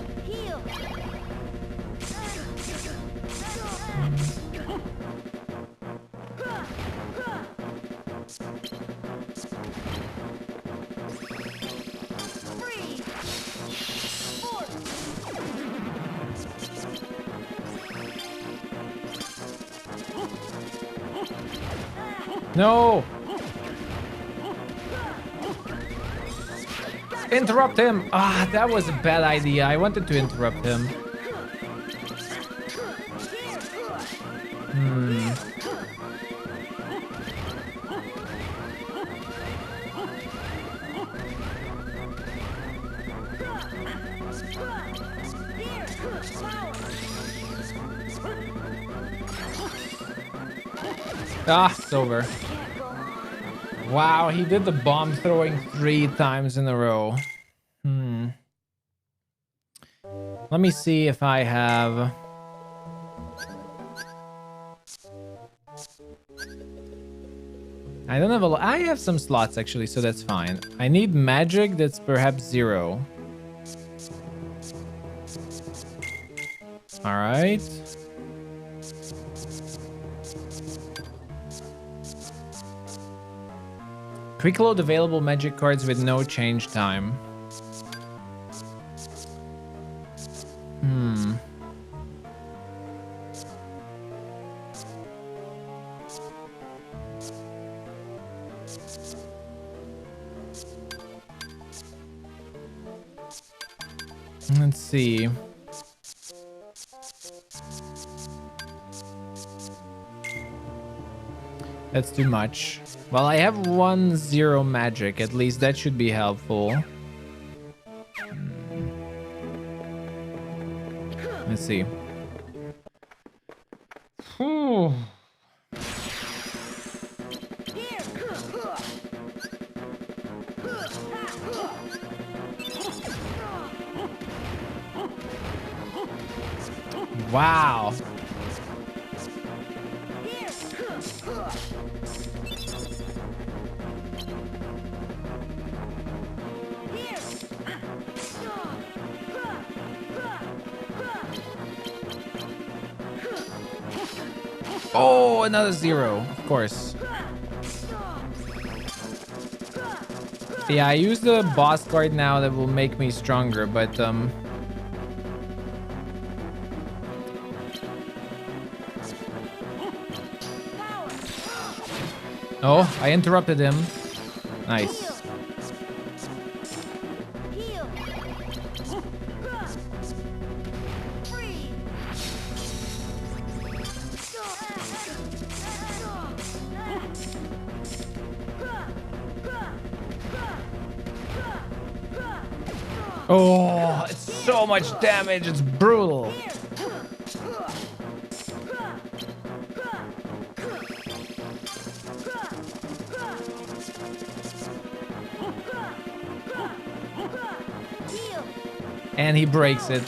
Speaker 1: No! Interrupt him! Ah, that was a bad idea. I wanted to interrupt him. Ah, it's over. Wow, he did the bomb throwing 3 times in a row. Let me see if I have... I don't have a lot. I have some slots actually, so that's fine. I need magic that's perhaps 0. All right. Quick load available magic cards with no change time. Let's see. That's too much. Well, I have 1/0 magic. At least that should be helpful. Let's see. Whew. Wow. Oh, another 0, of course. Yeah, I use the boss card now that will make me stronger, but oh, I interrupted him. Nice.
Speaker 4: Heal. Freeze.
Speaker 1: Oh, it's so much damage. It's brutal.
Speaker 4: Heal.
Speaker 1: And he breaks it.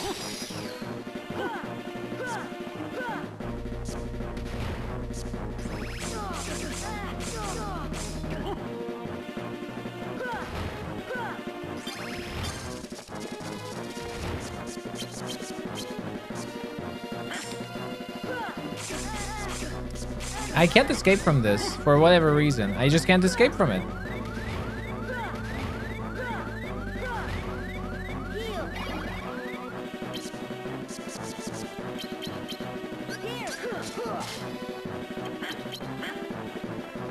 Speaker 1: I can't escape from this for whatever reason. I just can't escape from it.
Speaker 4: Heal.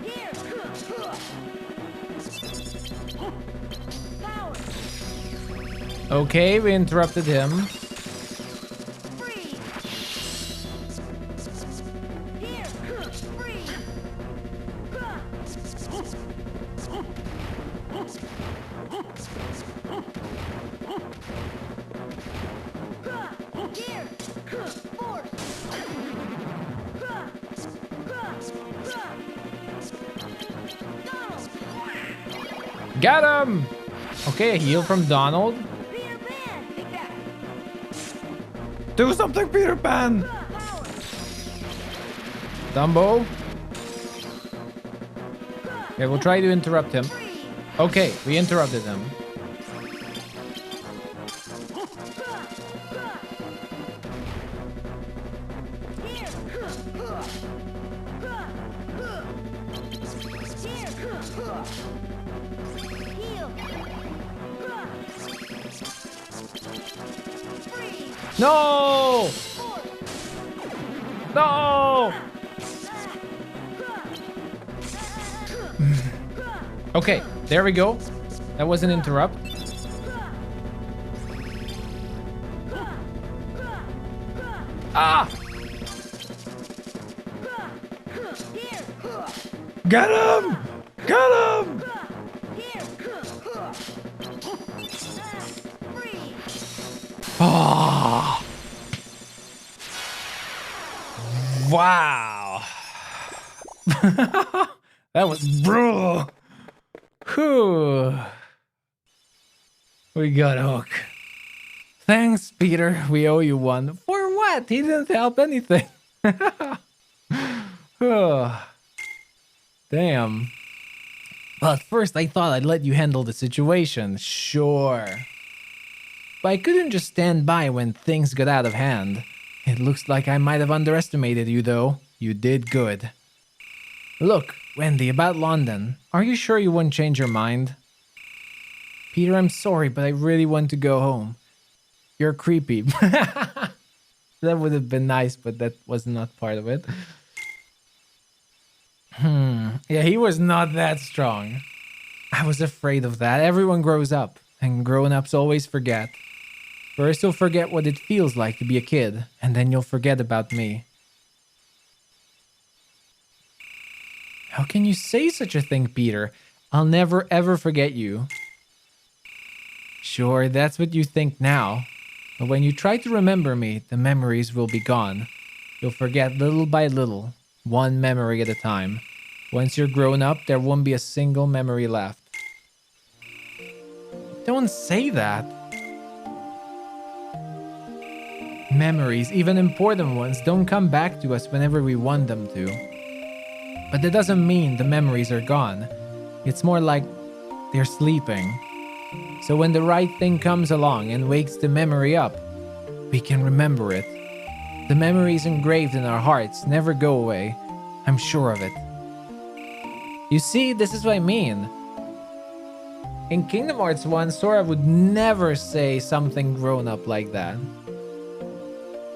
Speaker 4: Here. Power.
Speaker 1: Okay, we interrupted him.
Speaker 4: Freeze. Here. Freeze. Here. Force. Donald.
Speaker 1: Got him! Okay, a heal from Donald.
Speaker 4: Peter Pan. Take that.
Speaker 3: Do something, Peter Pan!
Speaker 4: Power.
Speaker 1: Dumbo. Okay, we'll try to interrupt him.
Speaker 4: Freeze.
Speaker 1: Okay, we interrupted him.
Speaker 4: Here. Heal. Freeze.
Speaker 1: No!
Speaker 4: Force.
Speaker 1: No! Okay, there we go. That was an interrupt. Ah!
Speaker 4: Here.
Speaker 3: Get him! Get him!
Speaker 4: Here. Freeze.
Speaker 1: Ah! Wow! That was brutal. Whew. We got Hook. Thanks, Peter. We owe you one. For what? He didn't help anything. Oh, damn. But first, I thought I'd let you handle the situation. Sure. But I couldn't just stand by when things got out of hand. It looks like I might have underestimated you, though. You did good. Look, Wendy, about London. Are you sure you won't change your mind? Peter, I'm sorry, but I really want to go home. You're creepy. That would have been nice, but that was not part of it. Yeah, he was not that strong. I was afraid of that. Everyone grows up, and grown-ups always forget. First, you'll forget what it feels like to be a kid, and then you'll forget about me. How can you say such a thing, Peter? I'll never ever forget you. Sure, that's what you think now. But when you try to remember me, the memories will be gone. You'll forget little by little, one memory at a time. Once you're grown up, there won't be a single memory left. Don't say that. Memories, even important ones, don't come back to us whenever we want them to. But that doesn't mean the memories are gone. It's more like they're sleeping. So when the right thing comes along and wakes the memory up, we can remember it. The memories engraved in our hearts never go away. I'm sure of it. You see, this is what I mean.
Speaker 2: In Kingdom Hearts 1, Sora would never say something grown up like that.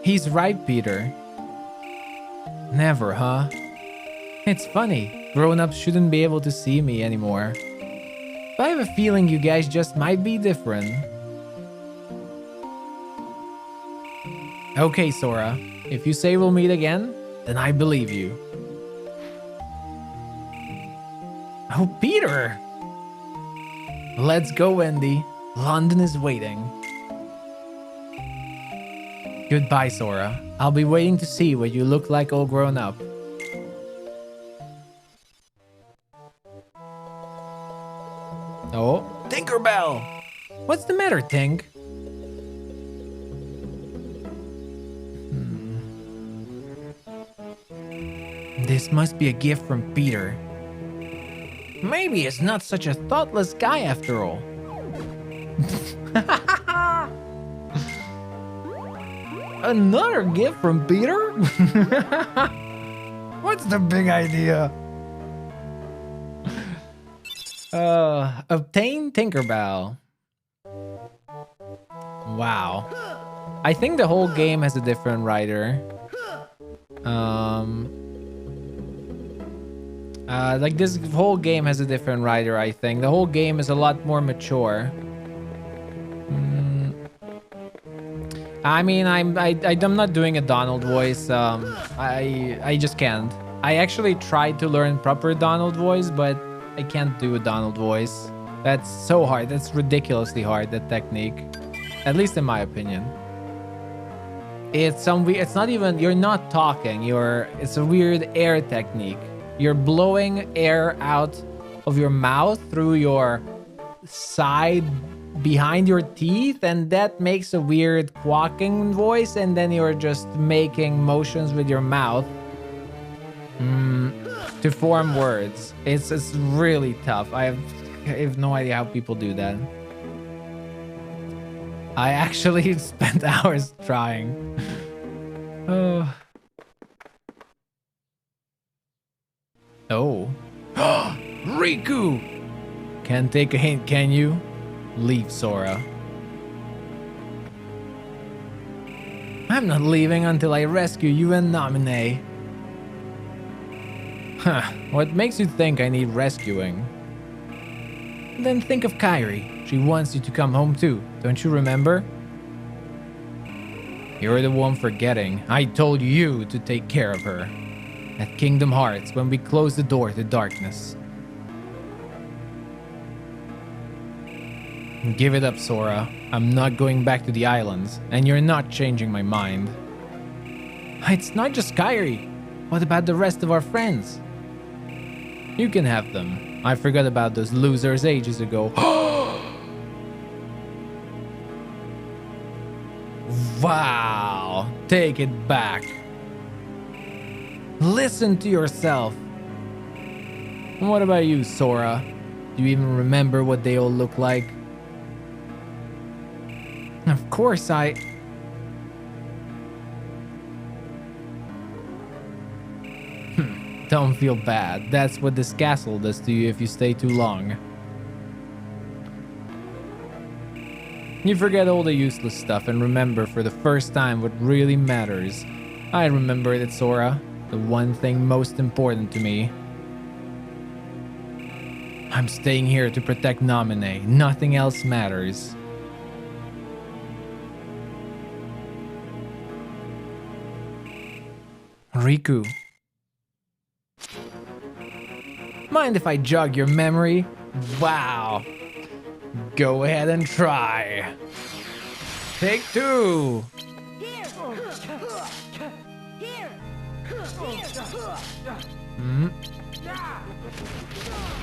Speaker 2: He's right, Peter. Never, huh? It's funny. Grown-ups shouldn't be able to see me anymore. But I have a feeling you guys just might be different. Okay, Sora. If you say we'll meet again, then I believe you. Oh, Peter! Let's go, Wendy. London is waiting. Goodbye, Sora. I'll be waiting to see what you look like all grown up. Oh, Tinkerbell! What's the matter, Tink? This must be a gift from Peter. Maybe he's not such a thoughtless guy after all. Another gift from Peter?
Speaker 3: What's the big idea?
Speaker 2: Obtain Tinkerbell. Wow. I think the whole game has a different writer. Like this whole game has a different writer, I think. The whole game is a lot more mature. I mean, I'm not doing a Donald voice. I just can't. I actually tried to learn proper Donald voice, but I can't do a Donald voice. That's so hard. That's ridiculously hard, that technique. At least in my opinion. It's not even, you're not talking. It's a weird air technique. You're blowing air out of your mouth through your side behind your teeth, and that makes a weird quacking voice, and then you're just making motions with your mouth to form words. It's really tough. I have no idea how people do that. I actually spent hours trying. Oh. Oh. Riku! Can't take a hint, can you? Leave, Sora. I'm not leaving until I rescue you and Naminé. Huh. What makes you think I need rescuing? Then think of Kairi. She wants you to come home too. Don't you remember? You're the one forgetting. I told you to take care of her. At Kingdom Hearts, when we close the door to darkness. Give it up, Sora. I'm not going back to the islands, and you're not changing my mind. It's not just Kairi. What about the rest of our friends? You can have them. I forgot about those losers ages ago. Wow. Take it back. Listen to yourself. What about you, Sora? Do you even remember what they all look like? Of course Don't feel bad. That's what this castle does to you if you stay too long. You forget all the useless stuff and remember for the first time what really matters. I remember it, Sora. The one thing most important to me. I'm staying here to protect Naminé. Nothing else matters. Riku. Mind if I jog your memory? Wow. Go ahead and try. Take two.
Speaker 4: Here. Here.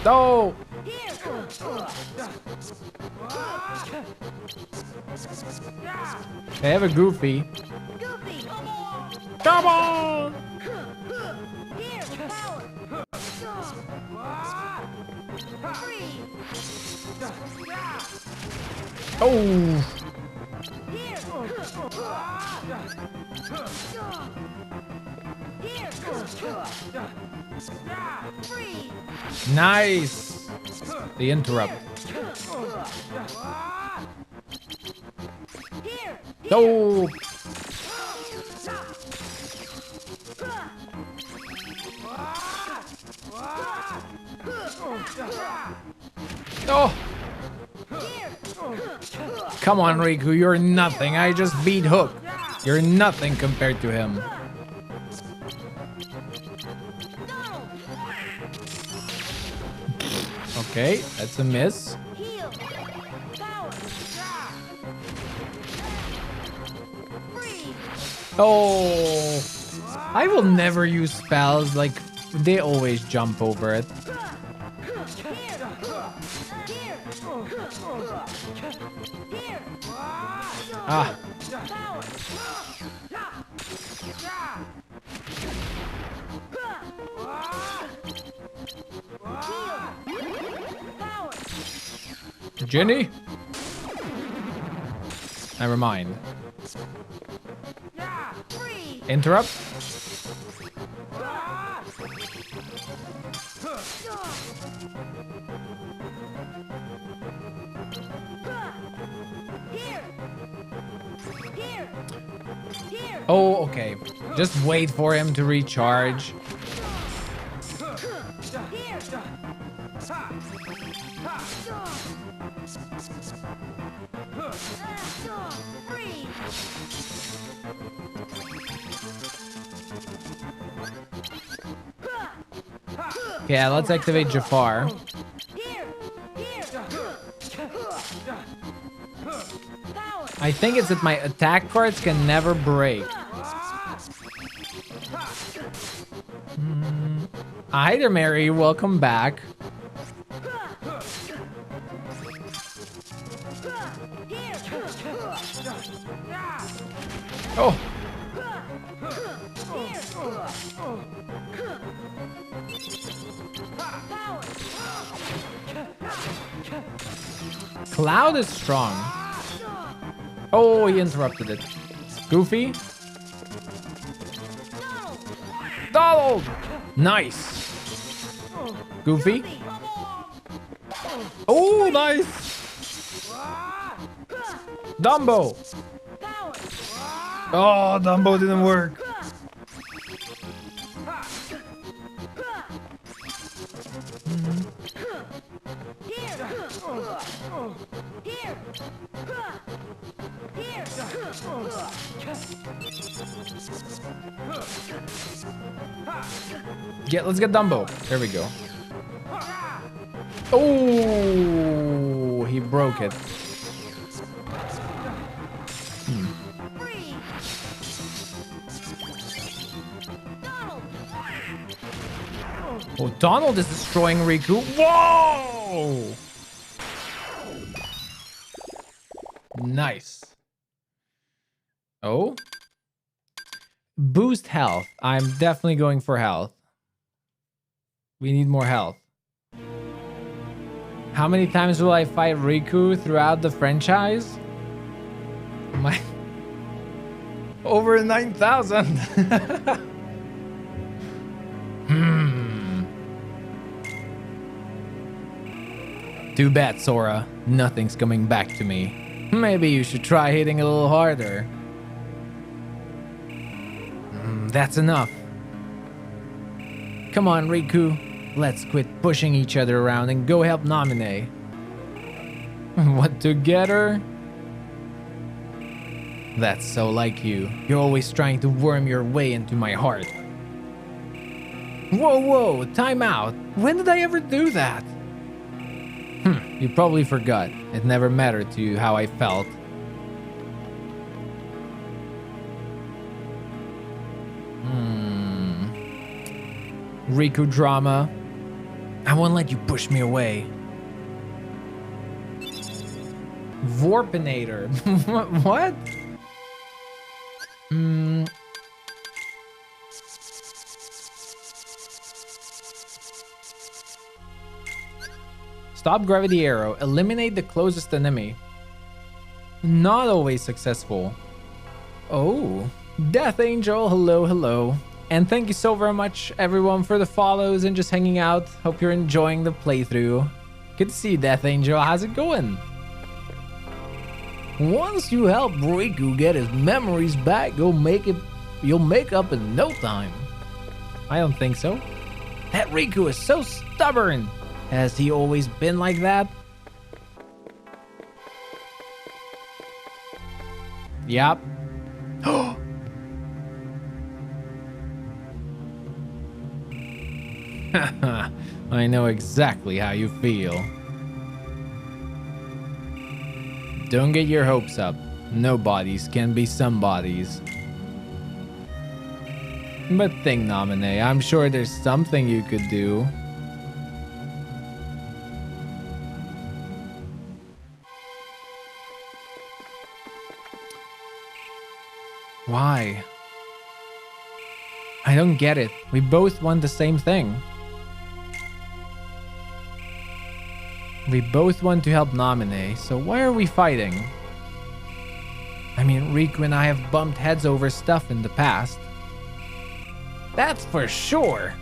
Speaker 2: Oh. They have a Goofy.
Speaker 4: Goofy.
Speaker 2: Come on.
Speaker 4: Here. Power. Free.
Speaker 2: Oh.
Speaker 4: Here. Here. Freeze.
Speaker 2: Nice. The interrupt.
Speaker 4: Here.
Speaker 2: Oh. Oh. Come on, Riku, you're nothing. I just beat Hook. You're nothing compared to him. Okay, that's a miss.
Speaker 4: Heal. Power. Freeze.
Speaker 2: Oh. I will never use spells. Like, they always jump over it. Ah. Jenny? Never mind. Interrupt? Oh, okay. Just wait for him to recharge. Yeah, let's activate Jafar. I think it's that my attack cards can never break. Hi there, Mary. Welcome back. Oh. Cloud is strong. Oh, he interrupted it. Goofy. Donald! Nice. Goofy. Oh, nice. Dumbo.
Speaker 3: Oh, Dumbo didn't work.
Speaker 2: Let's get Dumbo. There we go. Oh, he broke it. Oh, Donald is destroying Riku. Whoa! Nice. Oh. Boost health. I'm definitely going for health. We need more health. How many times will I fight Riku throughout the franchise? My... Over 9,000. Too bad, Sora. Nothing's coming back to me. Maybe you should try hitting a little harder. That's enough. Come on, Riku. Let's quit pushing each other around and go help Naminé. What, together? That's so like you. You're always trying to worm your way into my heart. Whoa, time out. When did I ever do that? You probably forgot. It never mattered to you how I felt. Riku drama. I won't let you push me away. Vorpinator. What? Stop gravity arrow. Eliminate the closest enemy. Not always successful. Oh. Death Angel. Hello. And thank you so very much, everyone, for the follows and just hanging out. Hope you're enjoying the playthrough. Good to see you, Death Angel. How's it going? Once you help Riku get his memories back, you'll make up in no time. I don't think so. That Riku is so stubborn. Has he always been like that? Yup. I know exactly how you feel. Don't get your hopes up. Nobodies can be somebodies. But think, Nominee, I'm sure there's something you could do. Why? I don't get it. We both want the same thing. We both want to help Nominee, so why are we fighting? I mean, Riku and I have bumped heads over stuff in the past. That's for sure.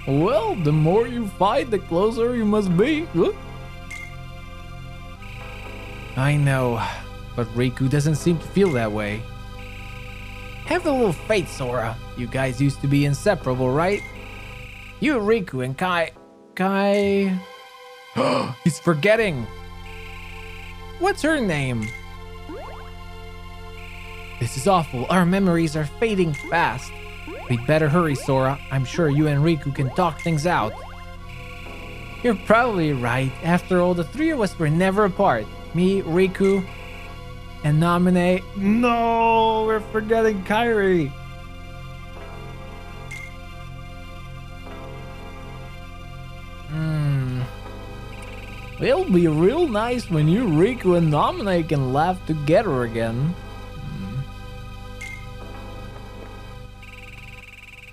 Speaker 2: Well, the more you fight, the closer you must be. I know, but Riku doesn't seem to feel that way. Have a little faith, Sora. You guys used to be inseparable, right? You, Riku, and Kai... He's forgetting. What's her name? This is awful. Our memories are fading fast. We'd better hurry, Sora. I'm sure you and Riku can talk things out. You're probably right. After all, the three of us were never apart. Me, Riku, and Nominee. No, we're forgetting Kairi. It'll be real nice when you, Riku, and Nominee can laugh together again.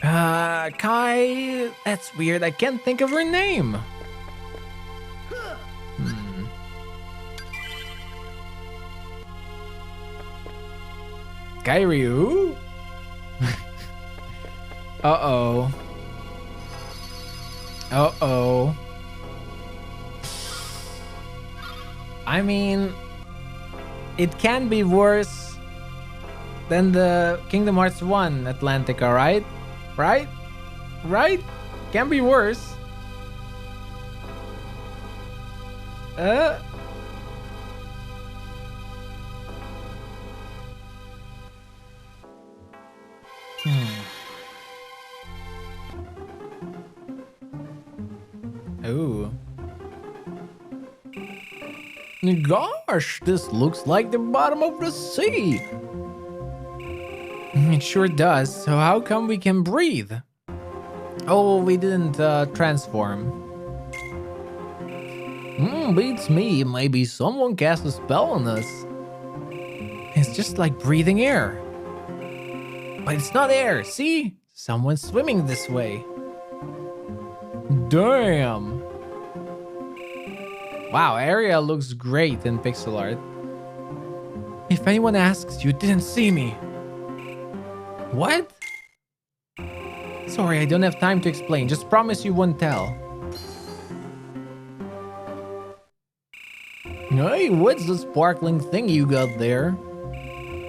Speaker 2: Kai... That's weird. I can't think of her name. Kairi who? Uh-oh. Uh-oh. I mean, it can be worse than the Kingdom Hearts 1 Atlantica, right? Right? Right? Can be worse. Ooh. Gosh, this looks like the bottom of the sea. It sure does. So how come we can breathe? Oh, we didn't transform. Beats me. Maybe someone cast a spell on us. It's just like breathing air. But it's not air. See? Someone's swimming this way. Damn. Wow, area looks great in pixel art. If anyone asks, you didn't see me. What? Sorry, I don't have time to explain. Just promise you won't tell. Hey, what's the sparkling thing you got there?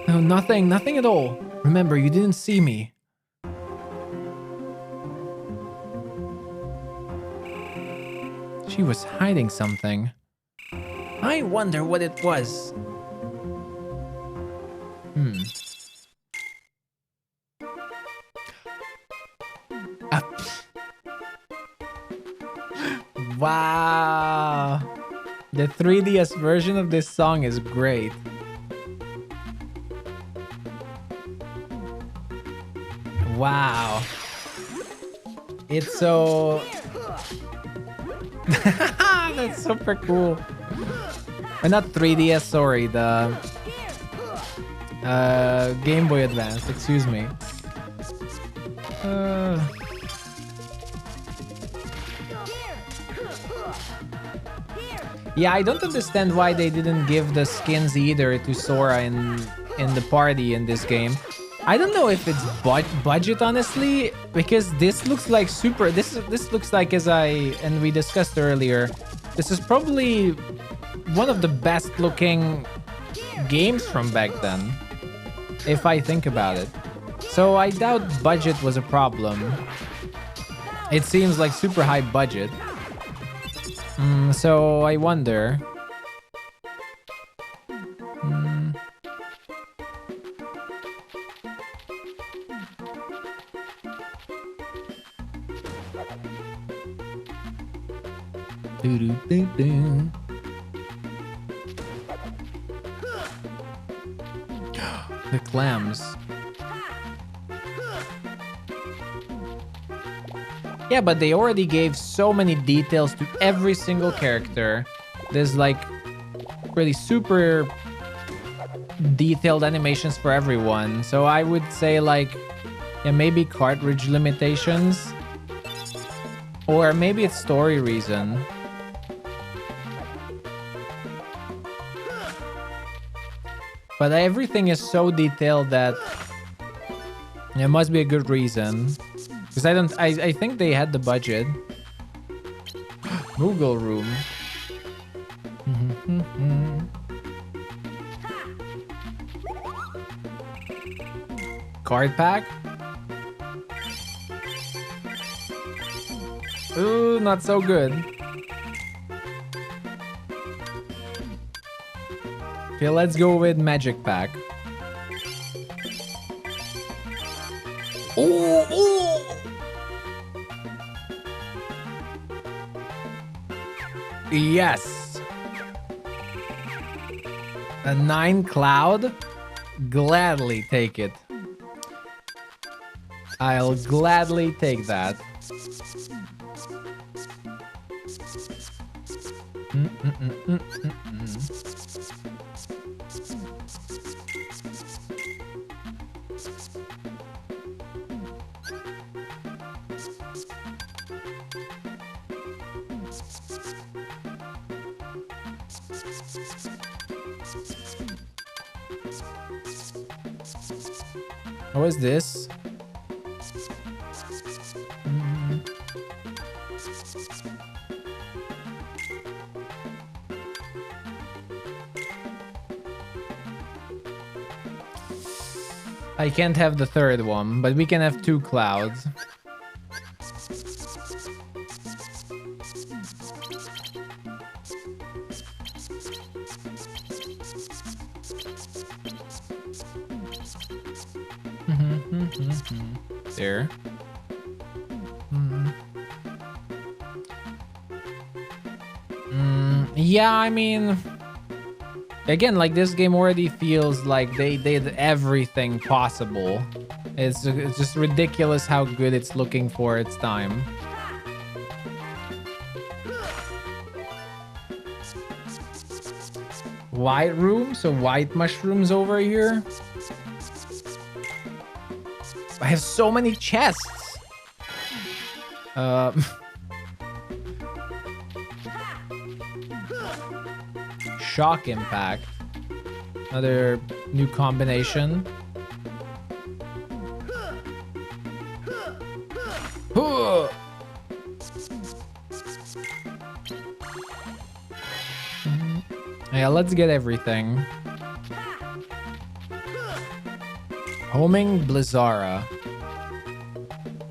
Speaker 2: No, nothing at all. Remember, you didn't see me. She was hiding something. I wonder what it was. Wow. The 3DS version of this song is great. Wow. It's so... That's super cool. Not 3DS, sorry. The Game Boy Advance, excuse me. Yeah, I don't understand why they didn't give the skins either to Sora in the party in this game. I don't know if it's budget, honestly, because this looks like super. This looks like, and we discussed earlier, this is probably one of the best looking games from back then, if I think about it. So I doubt budget was a problem. It seems like super high budget. So I wonder. The clams. Yeah, but they already gave so many details to every single character. There's like really super detailed animations for everyone. So I would say like, yeah, maybe cartridge limitations. Or maybe it's story reason. But everything is so detailed that there must be a good reason. Because I think they had the budget. Moogle room. Card pack. Ooh, not so good. Okay, let's go with magic pack. Oh. Yes. A 9 cloud? Gladly take it. I'll gladly take that. What is this? I can't have the third one, but we can have 2 clouds. There. Yeah, I mean, again, like this game already feels like they did everything possible. It's just ridiculous how good it's looking for its time. White room, so white mushrooms over here. I have so many chests. Shock impact. Another new combination. Yeah, let's get everything. Homing Blizzara.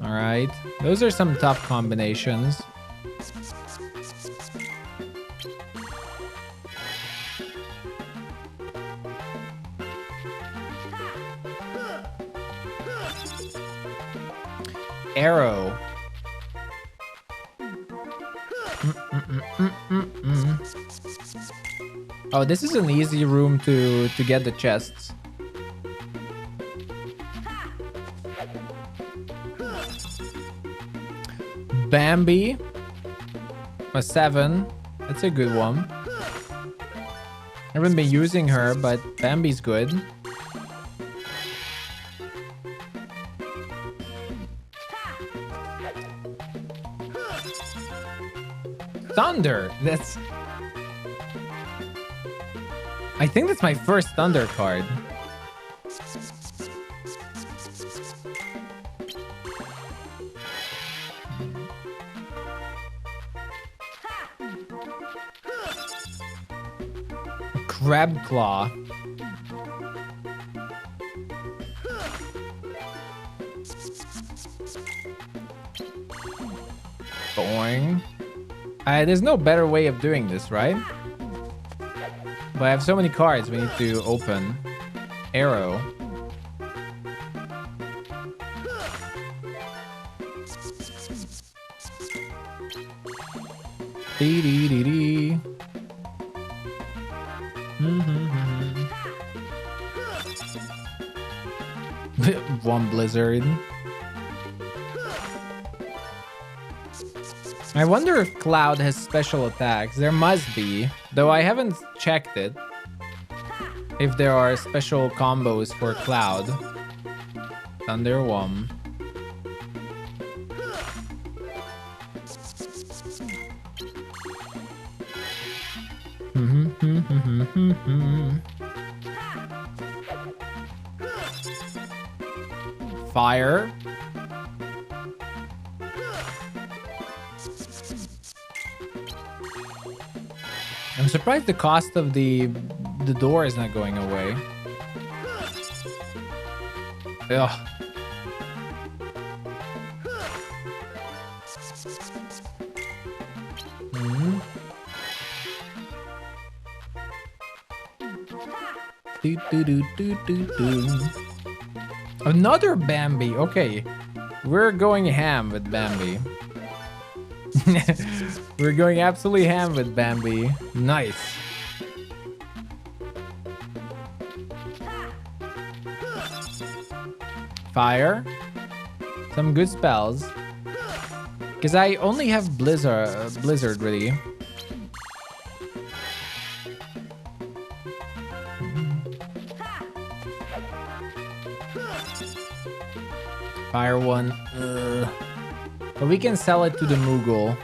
Speaker 2: Alright. Those are some tough combinations. Arrow. Oh, this is an easy room to get the chests. Bambi. A 7. That's a good one. I haven't been using her, but Bambi's good. Thunder. That's... I think that's my first Thunder card.
Speaker 1: Crab claw. Boing. There's no better way of doing this, right? But I have so many cards we need to open. Arrow. Dee dee dee dee. One blizzard. I wonder if Cloud has special attacks. There must be, though I haven't checked it. If there are special combos for Cloud. Thunder Womb. Fire. I'm surprised the cost of the door is not going away. Ugh. Do, do, do, do, do, do. Another Bambi. Okay. We're going ham with Bambi. We're going absolutely ham with Bambi. Nice. Fire. Some good spells. Because I only have Blizzard really. Fire one. But we can sell it to the Moogle.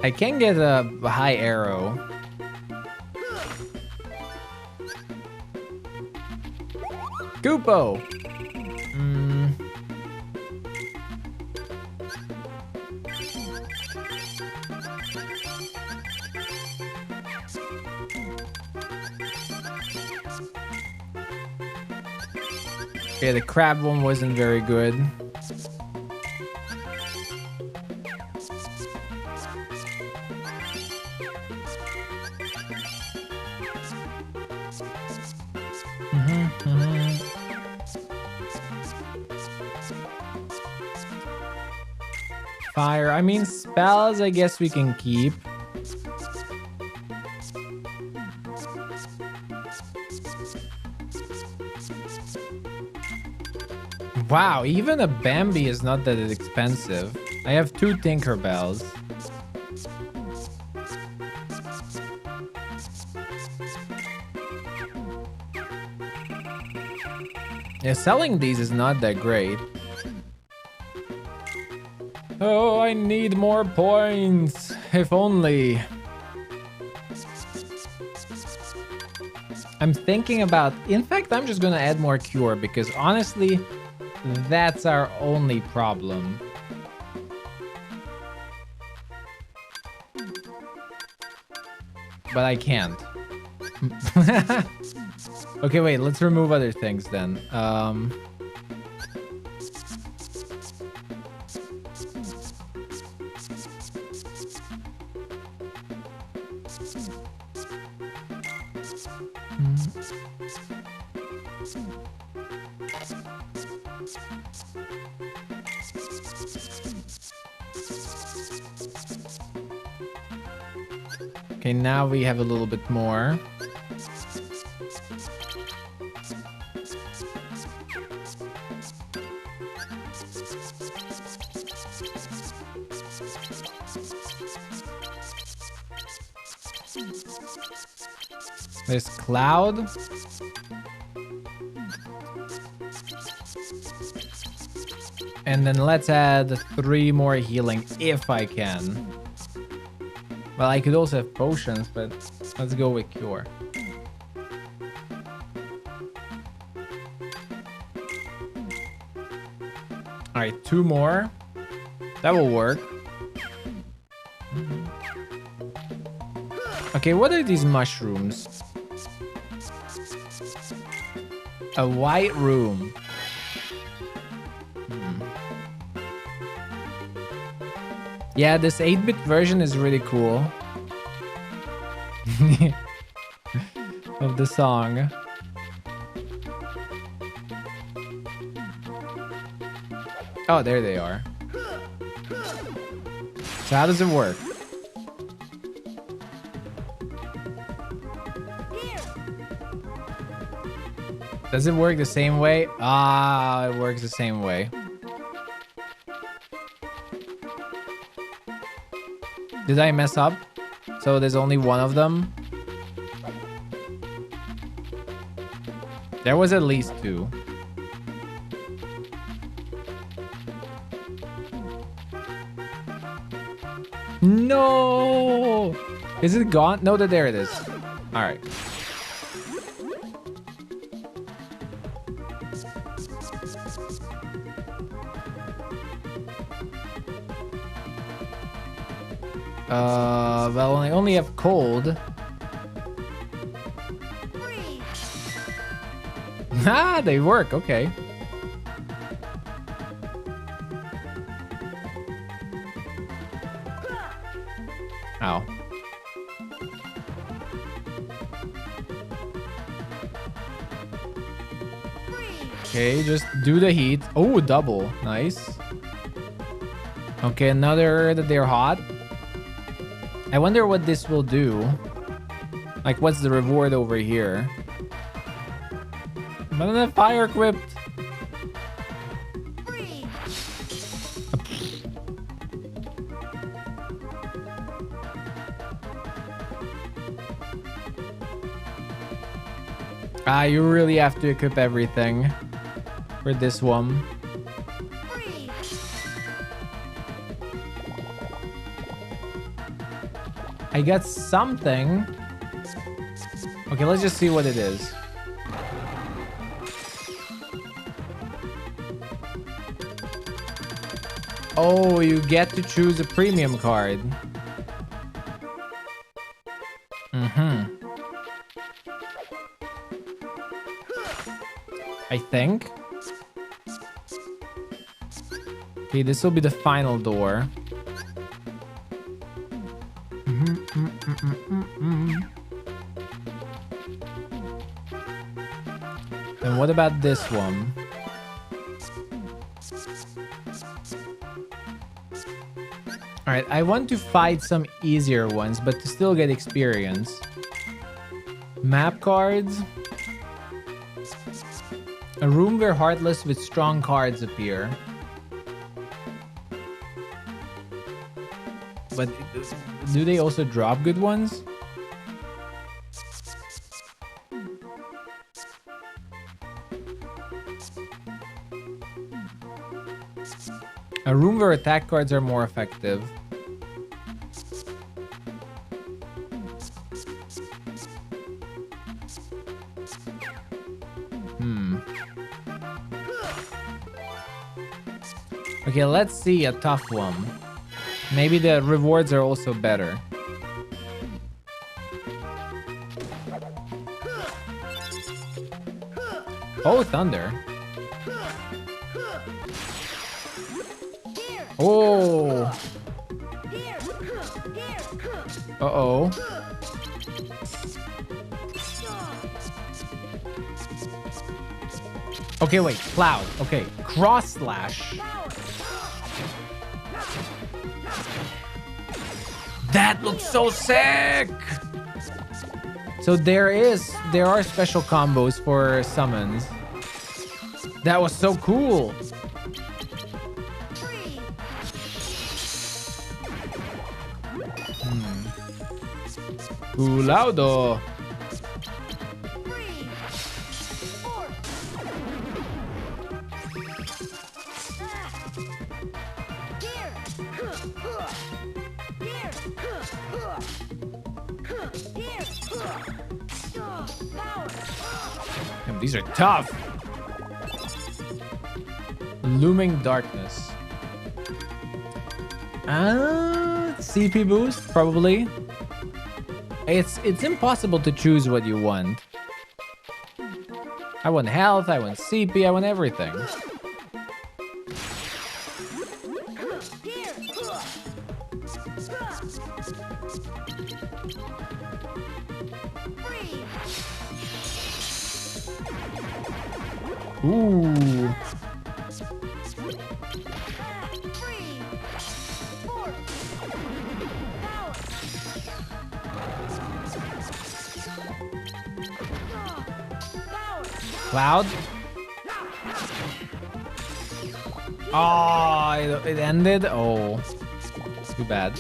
Speaker 1: I can get a high arrow. Goopo! Okay, the crab one wasn't very good. Fire. I mean, spells, I guess we can keep. Wow, even a Bambi is not that expensive. I have 2 Tinkerbells. Yeah, selling these is not that great. Oh, I need more points. If only. I'm thinking about... In fact, I'm just gonna add more cure because honestly, that's our only problem. But I can't. Okay, wait, let's remove other things then. Okay, now we have a little bit more. There's Cloud. And then let's add 3 more healing if I can. Well, I could also have potions, but let's go with cure. All right, 2 more. That will work. Okay, what are these mushrooms? A white room. Yeah, this 8-bit version is really cool. Of the song. Oh, there they are. So how does it work? Does it work the same way? Ah, it works the same way. Did I mess up? So there's only one of them? There was at least 2. No! Is it gone? No, there it is. All right. Well, I only have cold. Ah, they work. Okay. Ow. Okay, just do the heat. Oh, double. Nice. Okay, another that they're hot. I wonder what this will do. Like, what's the reward over here? But I'm not fire equipped. Ah, you really have to equip everything for this one. I got something. Okay, let's just see what it is. Oh, you get to choose a premium card. Mm-hmm. I think. Okay, this will be the final door. And what about this one? All right, I want to fight some easier ones, but to still get experience. Map cards. A room where heartless with strong cards appear. But do they also drop good ones? A room where attack cards are more effective. Okay, let's see a tough one. Maybe the rewards are also better. Oh, thunder. Oh. Uh-oh. Okay, wait. Cloud. Okay. Cross slash. That looks so sick. So there are special combos for summons. That was so cool. Ulaudo. Damn, these are tough. Looming darkness.
Speaker 2: CP boost, probably. It's impossible to choose what you want. I want health, I want CP, I want everything. Ooh. Cloud. Oh, it ended. Oh, too bad.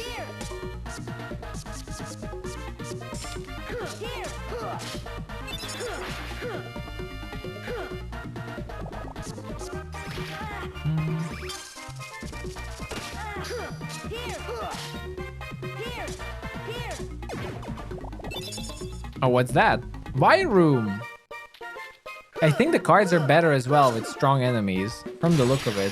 Speaker 2: Oh, what's that? Wine room. I think the cards are better as well with strong enemies, from the look of it.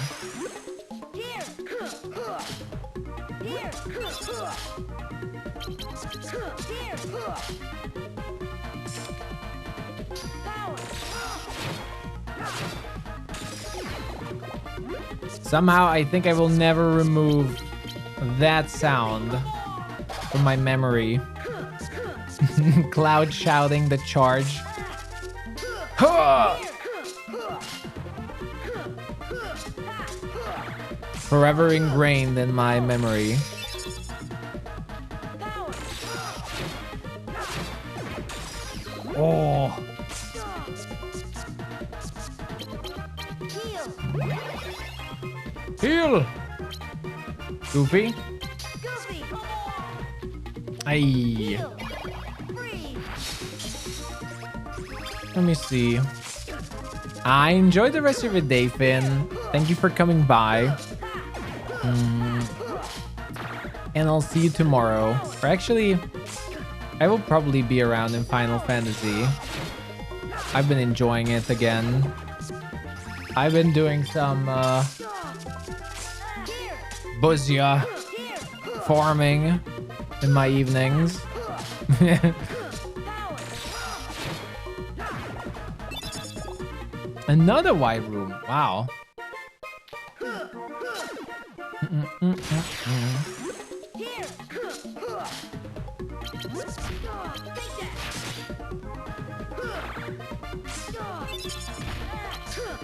Speaker 2: Somehow, I think I will never remove that sound from my memory. Cloud shouting the charge. Forever ingrained in my memory. Oh. Heal. Goofy. Aye. Let me see. I enjoyed the rest of your day, Finn. Thank you for coming by. And I'll see you tomorrow. Or actually, I will probably be around in Final Fantasy. I've been enjoying it again. I've been doing some Buzia farming in my evenings. Another white room. Wow.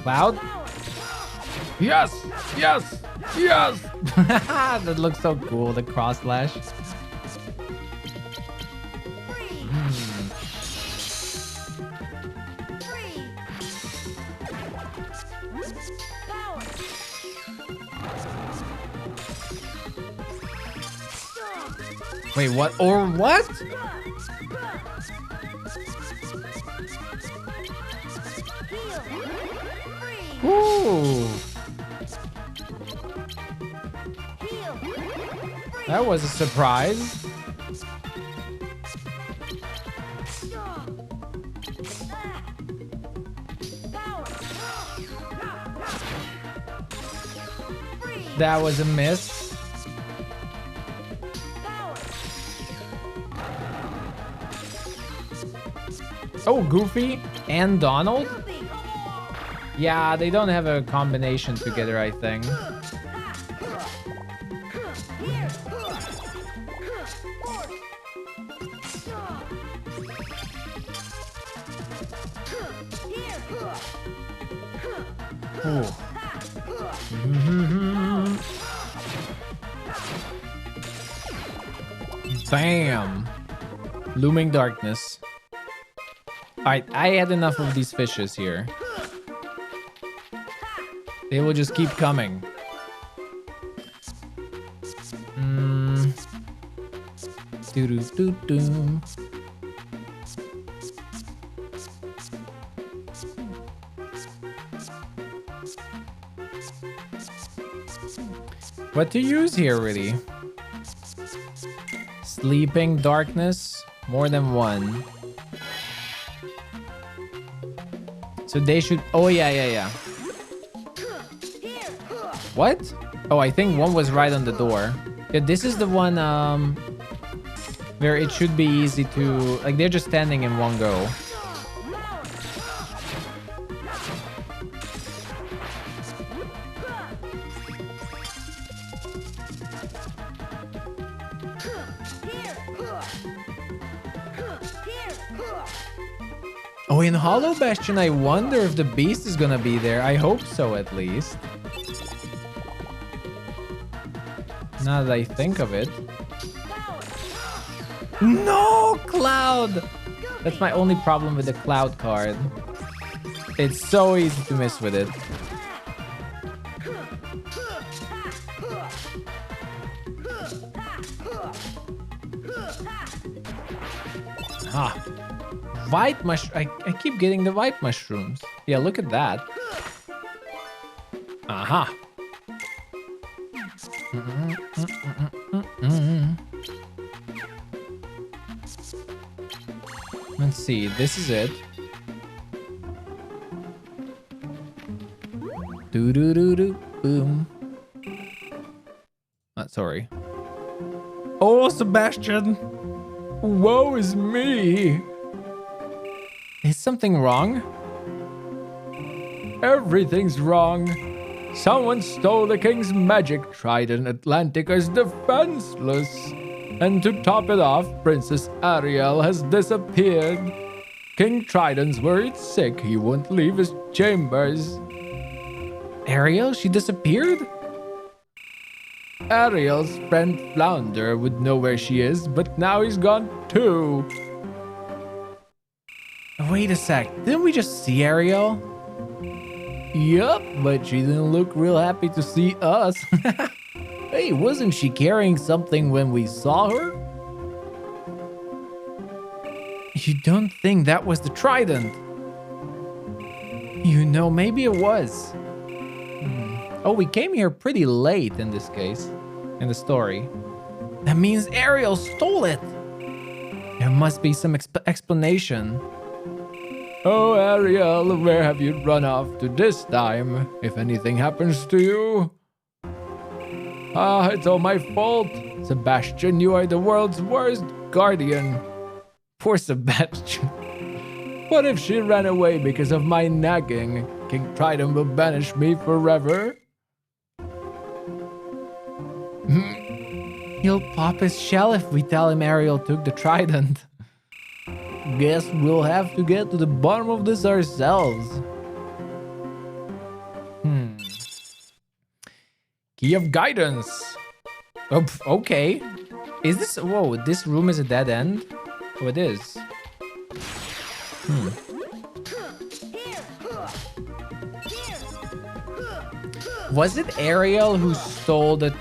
Speaker 2: Cloud? Yes! Yes! Yes! That looks so cool, the cross slash. Wait, what? Or what? Ooh. That was a surprise. That was a miss. Oh, Goofy and Donald? Yeah, they don't have a combination together, I think. Ooh. Bam! Looming darkness. Alright, I had enough of these fishes here. They will just keep coming. Doo-doo-doo-doo. What to use here, really? Sleeping darkness, more than one. So they should. Oh yeah. What? Oh, I think one was right on the door. Yeah, this is the one where it should be easy to... Like, they're just standing in one go. Oh, in Hollow Bastion, I wonder if the beast is gonna be there. I hope so, at least. Now that I think of it. No, Cloud! That's my only problem with the Cloud card. It's so easy to miss with it. Ah. White mushroom. I keep getting the white mushrooms. Yeah, look at that. Aha. Let's see. This is it. Do do do do boom. Sorry.
Speaker 3: Oh, Sebastian.
Speaker 2: Woe is me. Is something wrong? Everything's wrong. Someone stole the king's magic trident. Atlantica is defenseless. And to top it off, Princess Ariel has disappeared. King Trident's worried sick. He won't leave his chambers. Ariel? She disappeared? Ariel's friend Flounder would know where she is, but now he's gone too. Wait a sec. Didn't we just see Ariel? Yup, but she didn't look real happy to see us. Hey, wasn't she carrying something when we saw her? You don't think that was the trident? You know, maybe it was. Oh, we came here pretty late in this case, in the story. That means Ariel stole it. There must be some explanation. Oh, Ariel, where have you run off to this time? If anything happens to you... Ah, it's all my fault. Sebastian, you are the world's worst guardian. Poor Sebastian. What if she ran away because of my nagging? King Trident will banish me forever. He'll pop his shell if we tell him Ariel took the trident. Guess we'll have to get to the bottom of this ourselves. Key of guidance. Oh, okay. Is this... Whoa, this room is a dead end? Oh, it is. Was it Ariel who stole the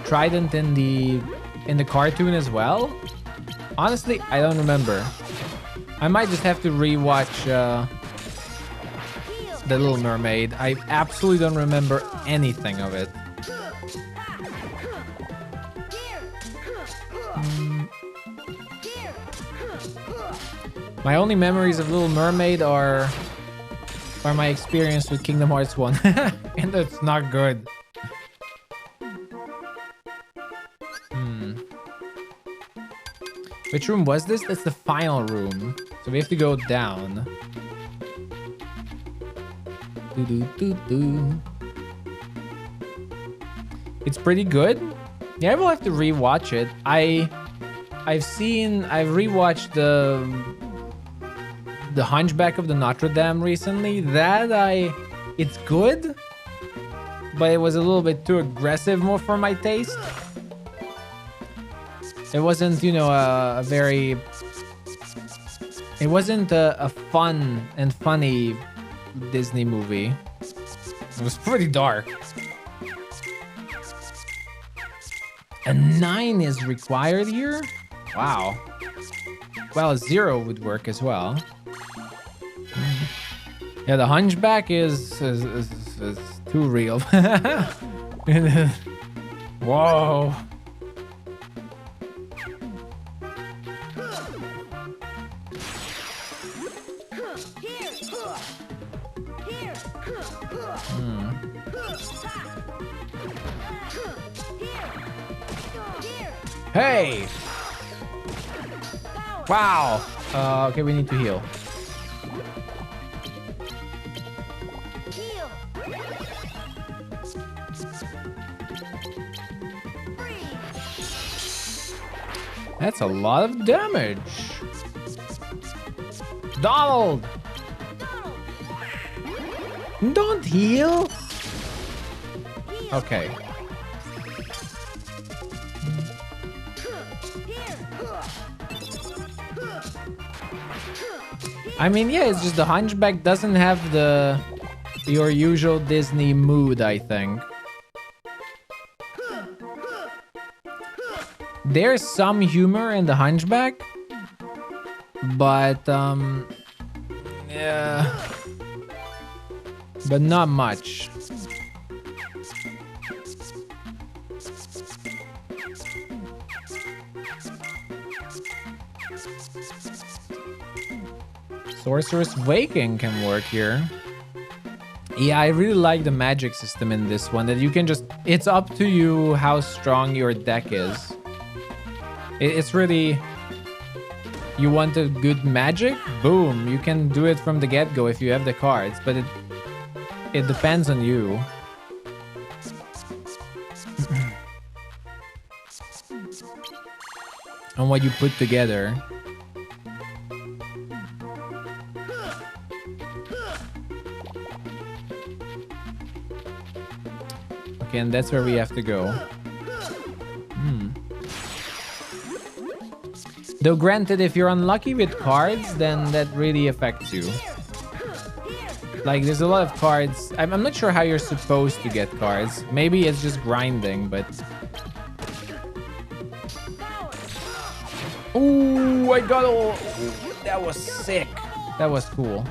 Speaker 2: trident in the cartoon as well? Honestly, I don't remember. I might just have to rewatch The Little Mermaid. I absolutely don't remember anything of it. My only memories of Little Mermaid are my experience with Kingdom Hearts 1. And that's not good. Which room was this? That's the final room. So we have to go down. It's pretty good. Yeah, I will have to rewatch it. I've rewatched the Hunchback of the Notre Dame recently. It's good, but it was a little bit too aggressive more for my taste. It wasn't, you know, it wasn't a fun and funny Disney movie. It was pretty dark. A 9 is required here? Wow. Well, a 0 would work as well. Yeah, the Hunchback is too real. Whoa. Hey! Wow! Okay, we need to heal.
Speaker 4: Heal. Freeze.
Speaker 2: That's a lot of damage. Donald!
Speaker 4: Donald.
Speaker 2: Don't heal!
Speaker 4: Heal.
Speaker 2: Okay. I mean, yeah, it's just the Hunchback doesn't have your usual Disney mood, I think. There's some humor in the Hunchback, but yeah, but not much. Sorceress Waking can work here. Yeah, I really like the magic system in this one, that you can just... It's up to you how strong your deck is. It's really... You want a good magic? Boom. You can do it from the get-go if you have the cards, but it depends on you. On what you put together. Okay, and that's where we have to go. Though granted, if you're unlucky with cards, then that really affects you. Like, there's a lot of cards. I'm not sure how you're supposed to get cards. Maybe it's just grinding, but... Ooh, I got all... That was sick. That was cool.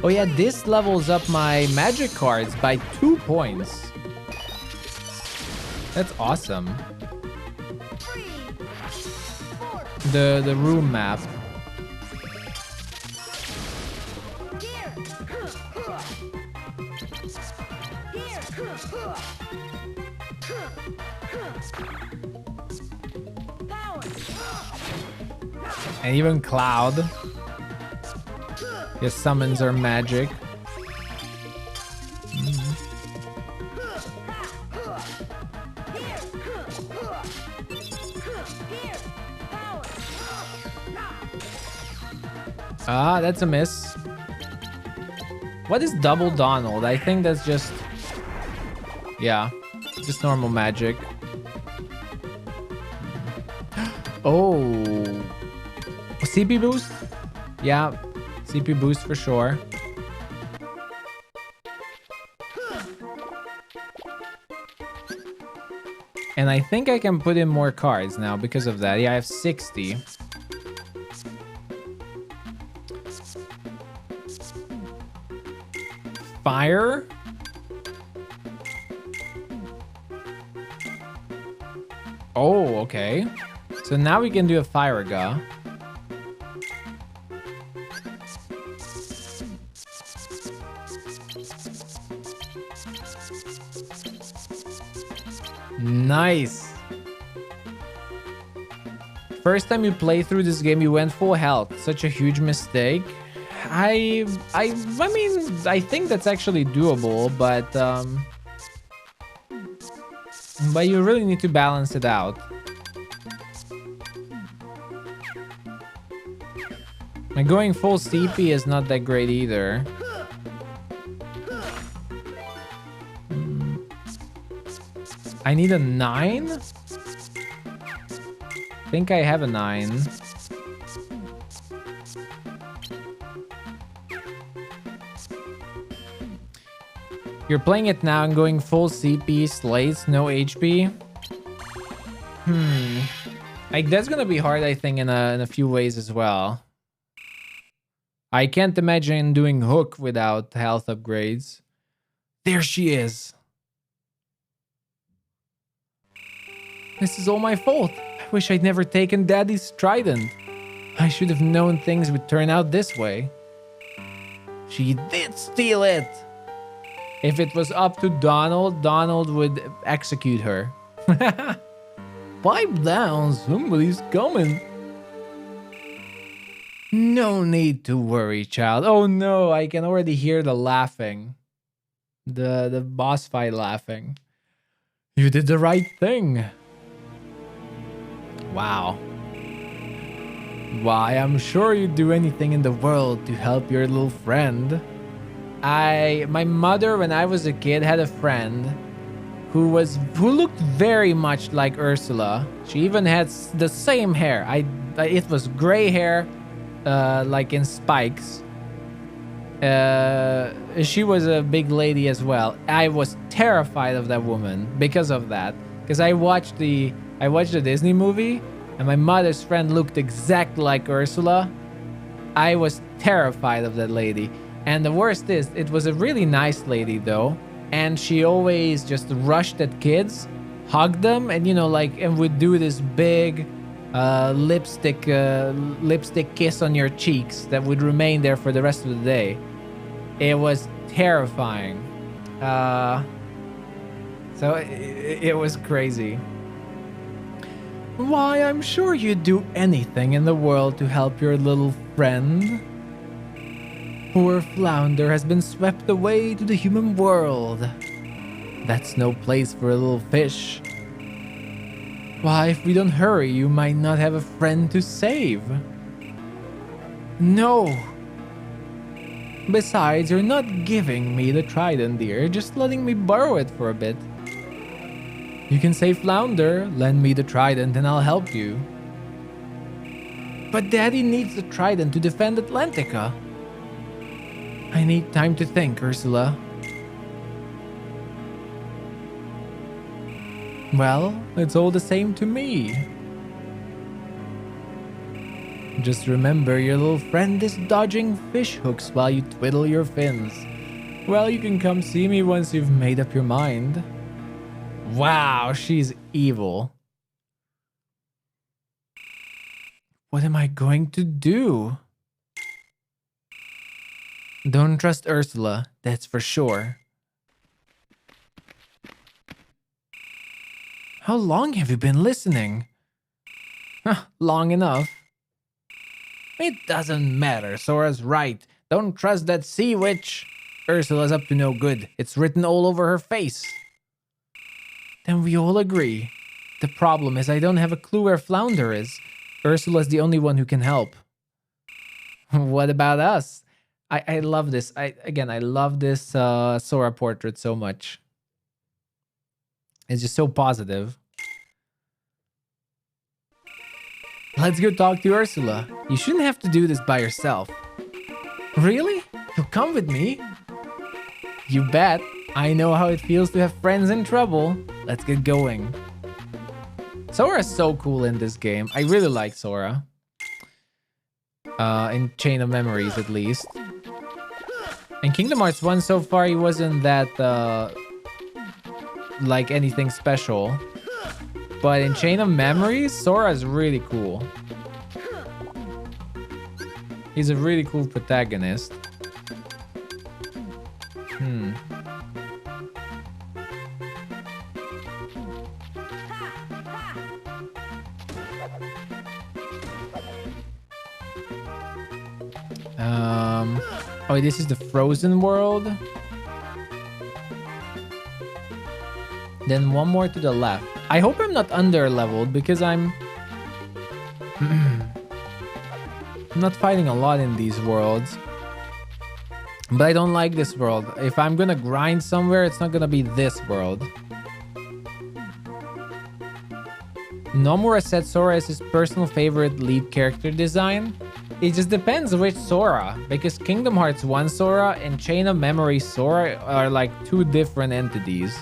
Speaker 2: Oh yeah, this levels up my magic cards by 2 points. That's awesome. The room map. And even Cloud. His summons are magic. Ah, that's a miss. What is double Donald? I think that's just... Yeah, just normal magic. Oh. CP boost? Yeah, CP boost for sure. And I think I can put in more cards now because of that. Yeah, I have 60. Fire? Oh, okay. So now we can do a Fire-Ga. Nice. First time you play through this game, you went full health. Such a huge mistake. I mean, I think that's actually doable, but you really need to balance it out. And going full CP is not that great either. I need a 9? I think I have a 9. You're playing it now and going full CP, slates, no HP. Like, that's gonna be hard, I think, in a few ways as well. I can't imagine doing Hook without health upgrades. There she is. This is all my fault. I wish I'd never taken Daddy's trident. I should have known things would turn out this way. She did steal it. If it was up to Donald, Donald would execute her. Pipe down, somebody's coming. No need to worry, child. Oh no, I can already hear the laughing. The boss fight laughing. You did the right thing. Wow. Why, I'm sure you'd do anything in the world to help your little friend. My mother, when I was a kid, had a friend who looked very much like Ursula. She even had the same hair. It was gray hair, like in spikes. She was a big lady as well. I was terrified of that woman because of that. Because I watched the Disney movie, and my mother's friend looked exactly like Ursula. I was terrified of that lady. And the worst is, it was a really nice lady though. And she always just rushed at kids, hugged them, and and would do this big lipstick kiss on your cheeks that would remain there for the rest of the day. It was terrifying. So it was crazy. Why, I'm sure you'd do anything in the world to help your little friend. Poor Flounder has been swept away to the human world. That's no place for a little fish. Why, if we don't hurry, you might not have a friend to save. No. Besides, you're not giving me the trident, dear, just letting me borrow it for a bit. You can say, Flounder, lend me the trident and I'll help you. But Daddy needs the trident to defend Atlantica. I need time to think, Ursula. Well, it's all the same to me. Just remember, your little friend is dodging fish hooks while you twiddle your fins. Well, you can come see me once you've made up your mind. Wow, she's evil. What am I going to do? Don't trust Ursula, that's for sure. How long have you been listening? Long enough. It doesn't matter, Sora's right. Don't trust that sea witch. Ursula's up to no good. It's written all over her face. Then we all agree. The problem is I don't have a clue where Flounder is. Ursula's the only one who can help. What about us? I love this. I love this Sora portrait so much. It's just so positive. Let's go talk to Ursula. You shouldn't have to do this by yourself. Really? You'll come with me? You bet. I know how it feels to have friends in trouble. Let's get going. Sora's so cool in this game. I really like Sora. In Chain of Memories, at least. In Kingdom Hearts 1, so far, he wasn't that, like anything special. But in Chain of Memories, Sora's really cool. He's a really cool protagonist. Oh, this is the frozen world. Then one more to the left. I hope I'm not under-leveled because I'm not fighting a lot in these worlds. But I don't like this world. If I'm gonna grind somewhere, it's not gonna be this world. Nomura said Sora is his personal favorite lead character design. It just depends which Sora, because Kingdom Hearts 1 Sora and Chain of Memories Sora are like two different entities.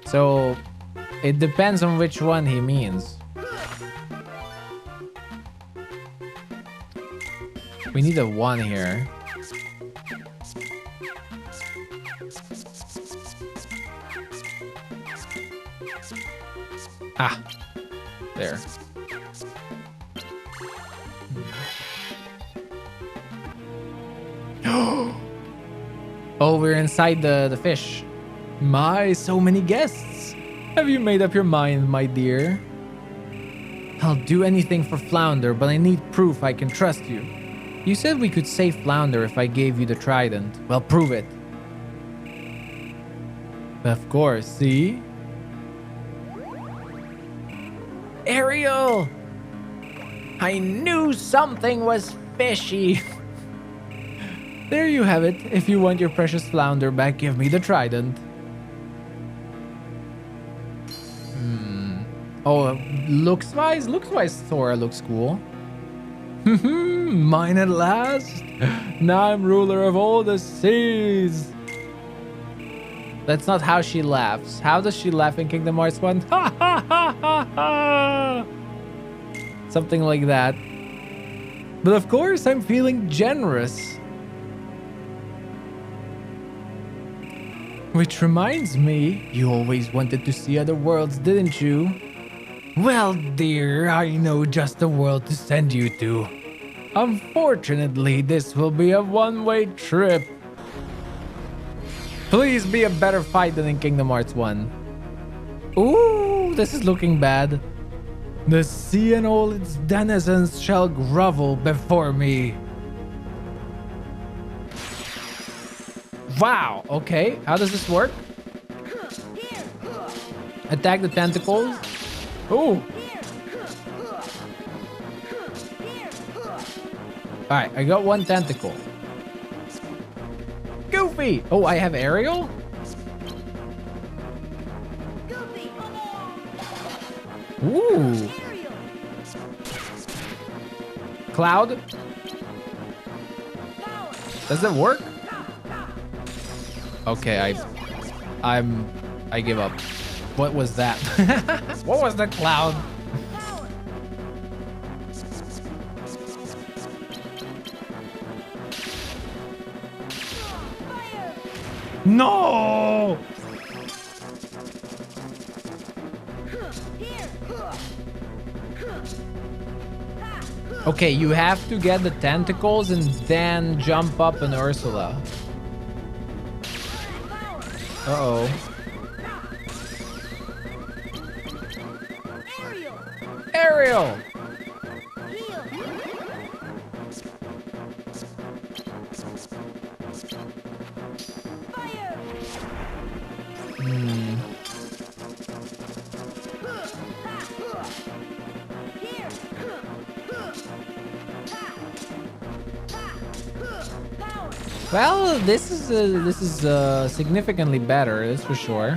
Speaker 2: So it depends on which one he means. We need a 1 here. Ah, there. Oh, we're inside the fish. My, so many guests. Have you made up your mind, my dear? I'll do anything for Flounder, but I need proof I can trust you. You said we could save Flounder if I gave you the trident. Well, prove it. Of course, see? Ariel! I knew something was fishy. There you have it. If you want your precious Flounder back, give me the trident. Oh, looks-wise, Sora looks cool. Mine at last. Now I'm ruler of all the seas. That's not how she laughs. How does she laugh in Kingdom Hearts 1? Ha ha ha ha ha! Something like that. But of course, I'm feeling generous. Which reminds me, you always wanted to see other worlds, didn't you? Well, dear, I know just the world to send you to. Unfortunately, this will be a one-way trip. Please be a better fight than in Kingdom Hearts 1. Ooh, this is looking bad. The sea and all its denizens shall grovel before me. Wow, okay. How does this work? Attack the tentacles. Ooh. Alright, I got one tentacle. Goofy! Oh, I have Ariel? Ooh. Cloud? Does that work? Okay, I give up. What was that? What was that cloud? No! Okay, you have to get the tentacles and then jump up on Ursula. Uh-oh. Ariel! Well, this is significantly better, that's for sure.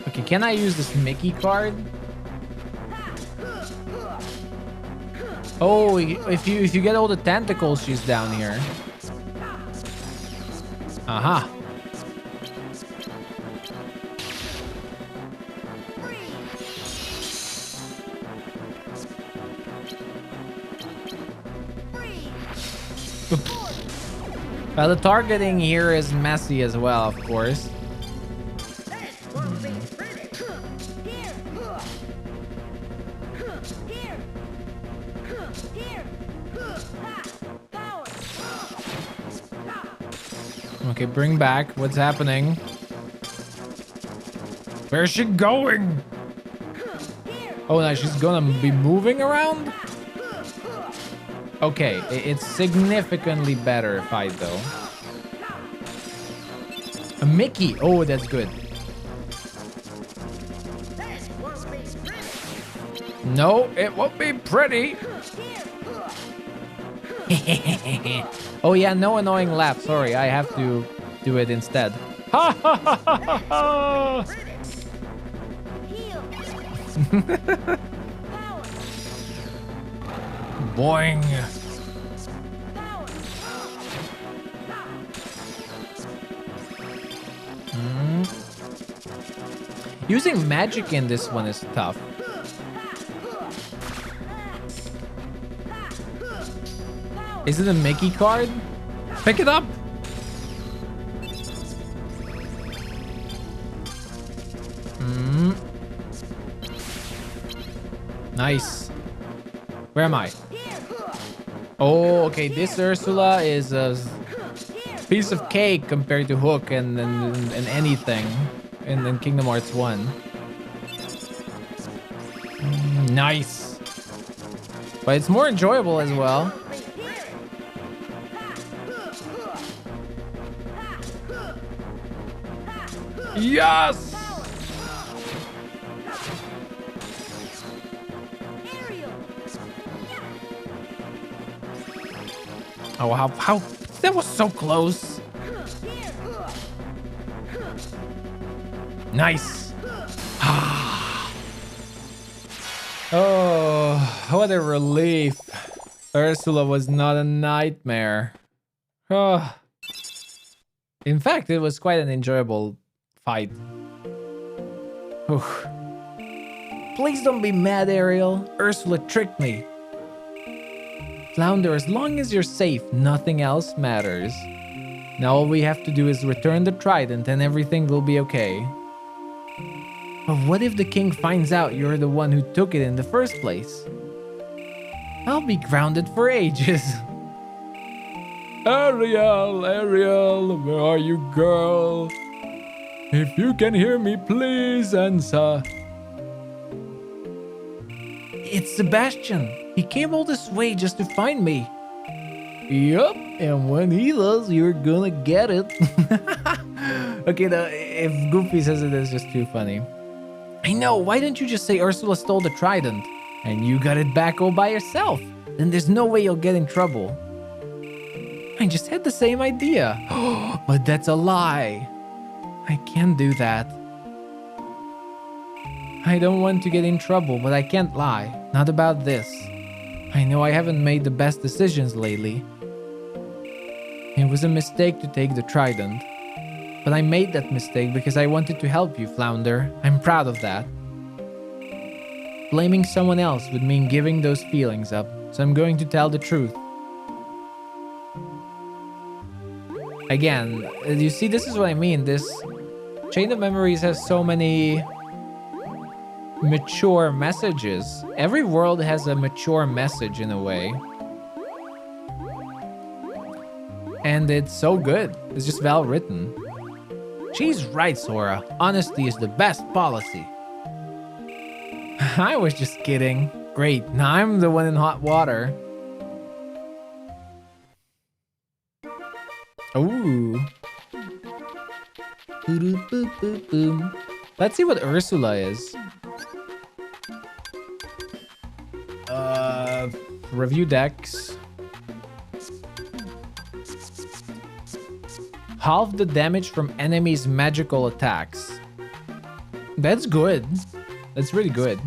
Speaker 2: Okay, can I use this Mickey card? Oh, if you get all the tentacles, she's down here. Aha. Well, the targeting here is messy as well, of course. Okay, bring back. What's happening? Where's she going? Oh, now she's gonna be moving around? Okay, it's significantly better fight though. A Mickey. Oh, that's good. No, it won't be pretty. Oh yeah, no annoying laugh. Sorry, I have to do it instead. Ha ha ha ha ha! Boing. Using magic in this one is tough. Is it a Mickey card? Pick it up! Nice.
Speaker 1: Where am I? Oh, okay. This Ursula is a piece of cake compared to Hook and anything in Kingdom Hearts 1. Nice. But it's more enjoyable as well. Yes! Oh, how that was so close. Nice. Oh, what a relief. Ursula was not a nightmare. Oh. In fact, it was quite an enjoyable fight. Oof. Please don't be mad, Ariel. Ursula tricked me. Flounder, as long as you're safe, nothing else matters. Now all we have to do is return the trident and everything will be okay. But what if the king finds out you're the one who took it in the first place? I'll be grounded for ages. Ariel, Ariel, where are you, girl? If you can hear me, please answer. It's Sebastian. He came all this way just to find me. Yup, and when he does, you're gonna get it. Okay, if Goofy says it, it's just too funny. I know, why didn't you just say Ursula stole the trident? And you got it back all by yourself. Then there's no way you'll get in trouble. I just had the same idea. But that's a lie. I can't do that. I don't want to get in trouble, but I can't lie. Not about this. I know I haven't made the best decisions lately. It was a mistake to take the trident. But I made that mistake because I wanted to help you, Flounder. I'm proud of that. Blaming someone else would mean giving those feelings up, so I'm going to tell the truth. Again, you see, this is what I mean. This Chain of Memories has so many mature messages. Every world has a mature message in a way. And it's so good. It's just well written. She's right, Sora. Honesty is the best policy. I was just kidding. Great, now I'm the one in hot water. Ooh. Let's see what Ursula is. Review decks. Halve the damage from enemies' magical attacks. That's good. That's really good.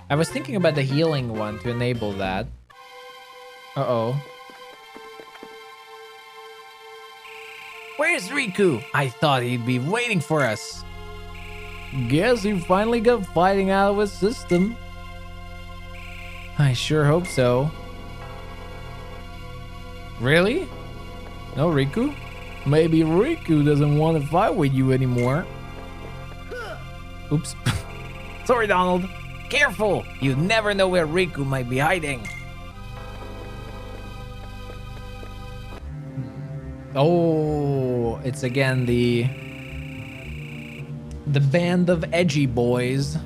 Speaker 1: I was thinking about the healing one to enable that. Uh-oh. Where's Riku? I thought he'd be waiting for us. Guess he finally got fighting out of his system. I sure hope so. Really? No Riku? Maybe Riku doesn't want to fight with you anymore. Oops. Sorry, Donald. Careful! You never know where Riku might be hiding. Oh, it's again the band of edgy boys.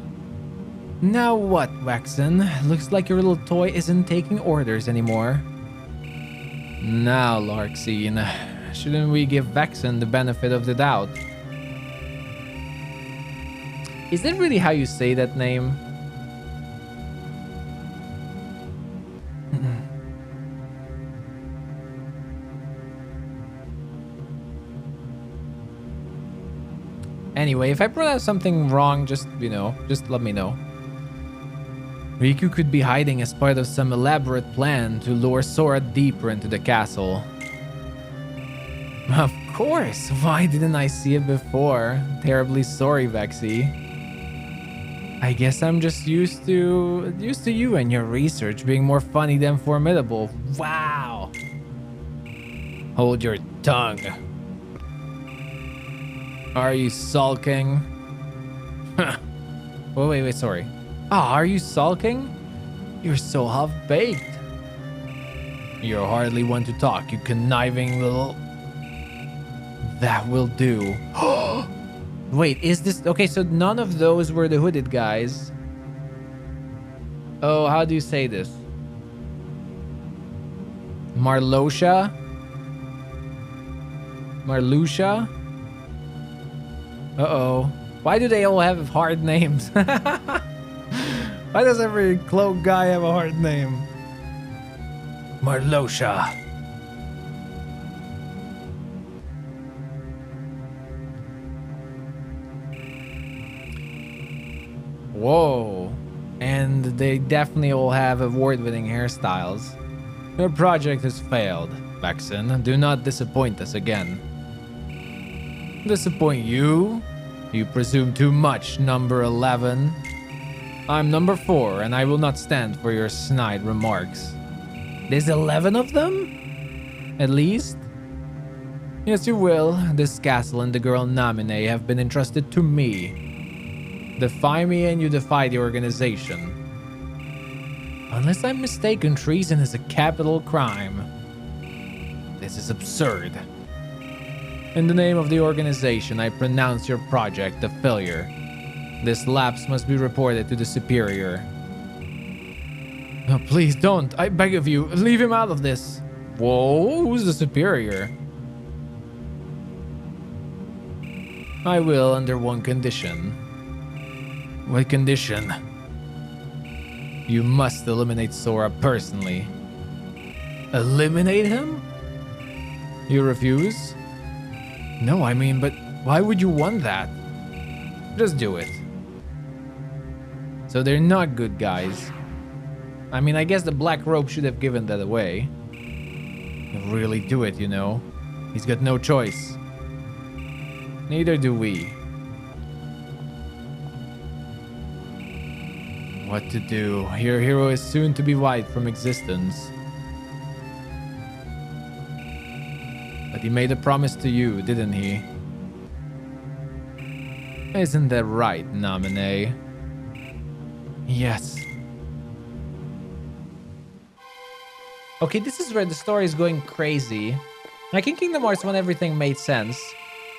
Speaker 1: Now what, Waxen? Looks like your little toy isn't taking orders anymore. Now, Larxene, shouldn't we give Vexen the benefit of the doubt? Is that really how you say that name? Anyway, if I pronounce something wrong, just let me know. Riku could be hiding as part of some elaborate plan to lure Sora deeper into the castle. Of course! Why didn't I see it before? Terribly sorry, Vexy. I guess I'm just used to you and your research being more funny than formidable. Wow! Hold your tongue. Are you sulking? Wait, sorry.
Speaker 2: Ah, are you sulking? You're so half-baked. You're hardly one to talk, you conniving little... That will do. Wait, is this... Okay, so none of those were the hooded guys. Oh, how do you say this? Marluxia? Marluxia? Uh-oh. Why do they all have hard names?
Speaker 3: Why does every cloak guy have a hard name?
Speaker 2: Marluxia. Whoa. And they definitely all have award-winning hairstyles. Your project has failed, Vexen. Do not disappoint us again. Disappoint you? You presume too much, number 11. I'm number 4, and I will not stand for your snide remarks. There's 11 of them? At least? Yes, you will. This castle and the girl Namine have been entrusted to me. Defy me and you defy the organization. Unless I'm mistaken, treason is a capital crime. This is absurd. In the name of the organization, I pronounce your project a failure. This lapse must be reported to the superior. Oh, please don't. I beg of you, leave him out of this. Whoa, who's the superior? I will under one condition. What condition? You must eliminate Sora personally. Eliminate him? You refuse? No, I mean, but why would you want that? Just do it. So they're not good guys. I mean, I guess the Black Robe should have given that away. Really do it, you know. He's got no choice. Neither do we. What to do? Your hero is soon to be wiped from existence. But he made a promise to you, didn't he? Isn't that right, Namine? Yes. Okay, this is where the story is going crazy. Like in Kingdom Hearts 1, everything made sense.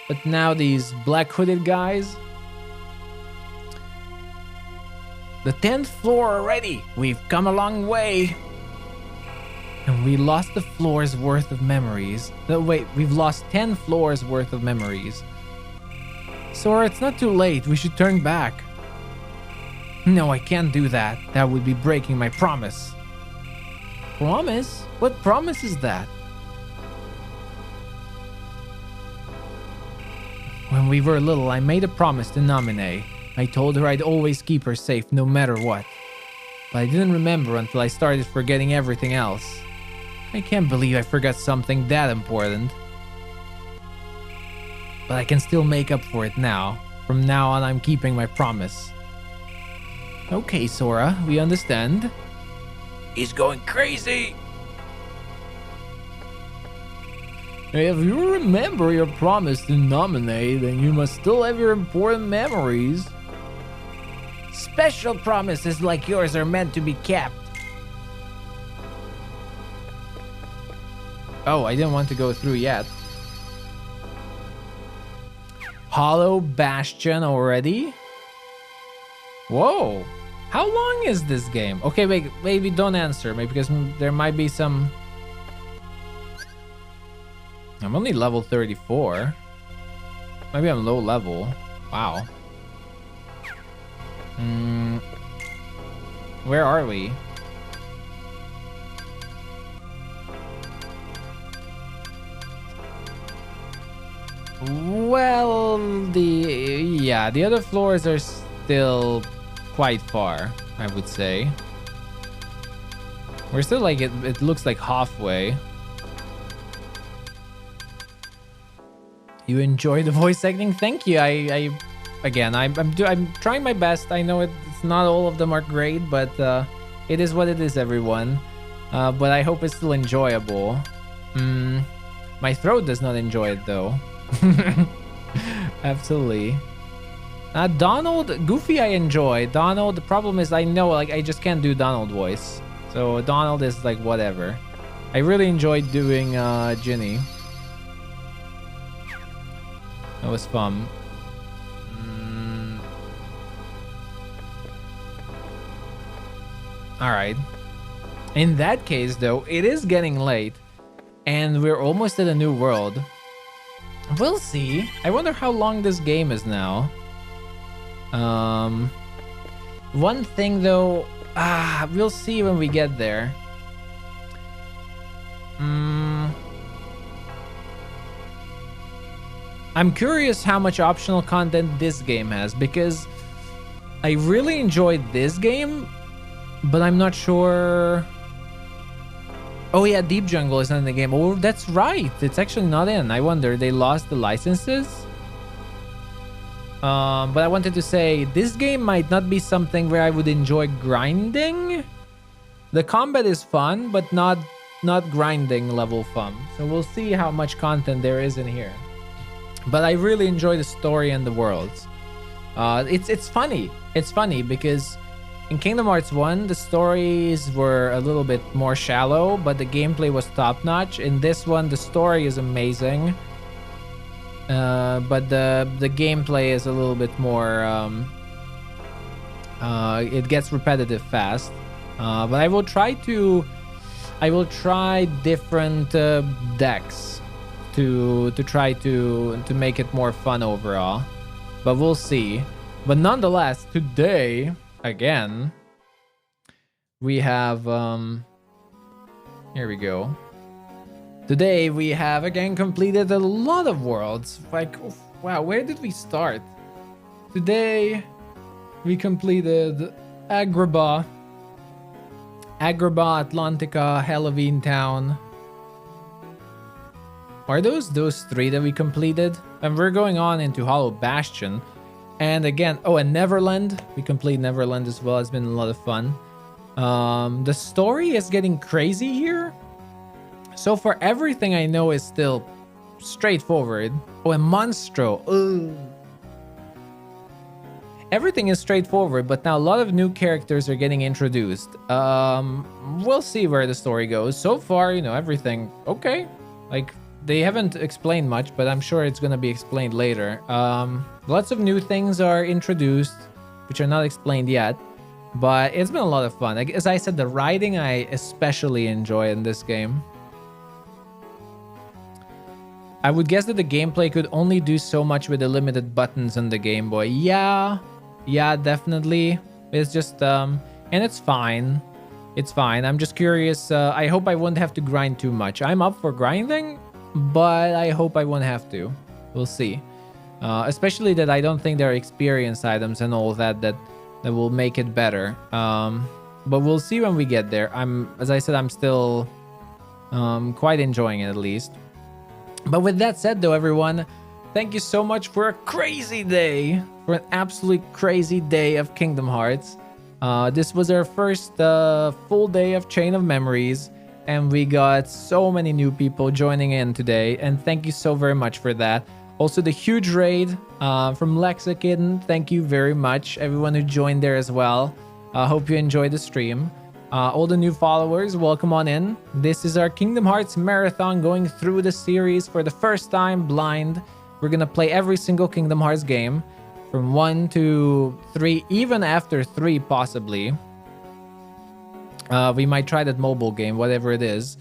Speaker 2: But now these black hooded guys... The 10th floor already. We've come a long way. And we lost the floor's worth of memories. No, wait, we've lost 10 floors worth of memories. Sora, it's not too late. We should turn back. No, I can't do that. That would be breaking my promise. Promise? What promise is that? When we were little, I made a promise to Namine. I told her I'd always keep her safe no matter what. But I didn't remember until I started forgetting everything else. I can't believe I forgot something that important. But I can still make up for it now. From now on, I'm keeping my promise. Okay, Sora, we understand. He's going crazy! If you remember your promise to nominate, then you must still have your important memories. Special promises like yours are meant to be kept. Oh, I didn't want to go through yet. Hollow Bastion already? Whoa. How long is this game? Okay, wait, maybe don't answer me because there might be some... I'm only level 34. Maybe I'm low level. Wow. Where are we? Well, the other floors are still quite far, I would say. We're still like it looks like halfway. You enjoy the voice acting? Thank you. I'm trying my best. I know it's not all of them are great, but it is what it is, everyone. But I hope it's still enjoyable. My throat does not enjoy it though. Absolutely. Donald, Goofy I enjoy. Donald, the problem is I know like I just can't do Donald voice. So Donald is like whatever. I really enjoyed doing Ginny. That was fun. All right. In that case, though, it is getting late, and we're almost at a new world. We'll see. I wonder how long this game is now. One thing though, we'll see when we get there. I'm curious how much optional content this game has, because I really enjoyed this game, but I'm not sure. Oh yeah, Deep Jungle is not in the game. Oh, that's right. It's actually not in. I wonder, they lost the licenses? But I wanted to say, this game might not be something where I would enjoy grinding. The combat is fun, but not grinding level fun. So we'll see how much content there is in here. But I really enjoy the story and the worlds. It's funny. It's funny because in Kingdom Hearts 1, the stories were a little bit more shallow, but the gameplay was top-notch. In this one, the story is amazing. But the gameplay is a little bit more... it gets repetitive fast. But I will try different decks to try to make it more fun overall. But we'll see. But nonetheless, today, again, we have... here we go. Today, we have again completed a lot of worlds. Like, wow, where did we start? Today, we completed Agrabah, Atlantica, Halloween Town. Are those three that we completed? And we're going on into Hollow Bastion. And again, oh, and Neverland. We completed Neverland as well. It's been a lot of fun. The story is getting crazy here. So far, everything I know is still straightforward. Oh, and Monstro. Ugh. Everything is straightforward, but now a lot of new characters are getting introduced. We'll see where the story goes. So far, you know, everything okay. Like, they haven't explained much, but I'm sure it's going to be explained later. Lots of new things are introduced, which are not explained yet. But it's been a lot of fun. Like, as I said, the riding I especially enjoy in this game. I would guess that the gameplay could only do so much with the limited buttons on the Game Boy. Yeah, definitely. It's just, and it's fine. It's fine. I'm just curious. I hope I won't have to grind too much. I'm up for grinding, but I hope I won't have to. We'll see. Especially that I don't think there are experience items and all that will make it better. But we'll see when we get there. As I said, I'm still quite enjoying it at least. But with that said, though, everyone, thank you so much for a crazy day, for an absolutely crazy day of Kingdom Hearts. This was our first full day of Chain of Memories, and we got so many new people joining in today, and thank you so very much for that. Also, the huge raid from Lexicon, thank you very much, everyone who joined there as well. Hope you enjoyed the stream. All the new followers, welcome on in. This is our Kingdom Hearts marathon, going through the series for the first time blind. We're gonna play every single Kingdom Hearts game from 1 to 3, even after 3 possibly. We might try that mobile game, whatever it is.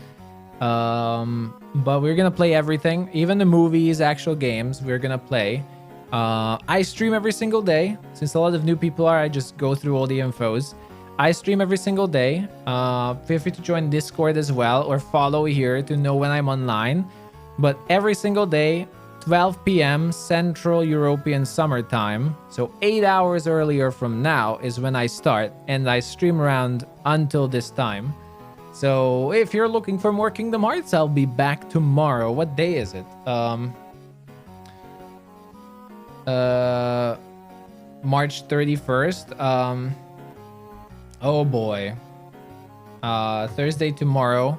Speaker 2: But we're gonna play everything, even the movies, actual games, we're gonna play. I stream every single day. Since a lot of new people I just go through all the infos. I stream every single day. Feel free to join Discord as well, or follow here to know when I'm online. But every single day, 12 p.m. Central European Summer Time, so 8 hours earlier from now is when I start, and I stream around until this time. So if you're looking for more Kingdom Hearts, I'll be back tomorrow. What day is it? March 31st. Oh boy. Thursday tomorrow.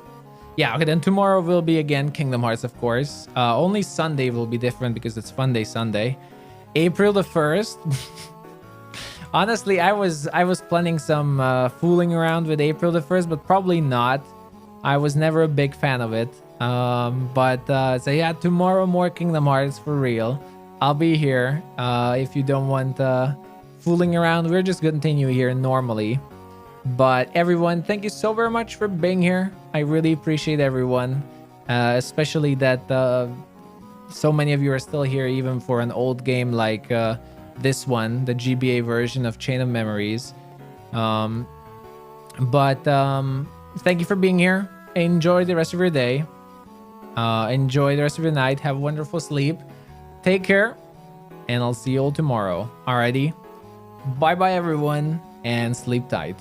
Speaker 2: Yeah, okay, then tomorrow will be again Kingdom Hearts, of course. Only Sunday will be different because it's Fun Day Sunday. April the 1st. Honestly, I was planning some fooling around with April the 1st, but probably not. I was never a big fan of it. So yeah, tomorrow more Kingdom Hearts for real. I'll be here. If you don't want fooling around, we're just continue here normally. But everyone, thank you so very much for being here. I really appreciate everyone, especially that so many of you are still here even for an old game like this one, the GBA version of Chain of Memories. Thank you for being here. Enjoy the rest of your day. Enjoy the rest of your night. Have a wonderful sleep. Take care, and I'll see you all tomorrow. Alrighty. Bye bye everyone, and sleep tight.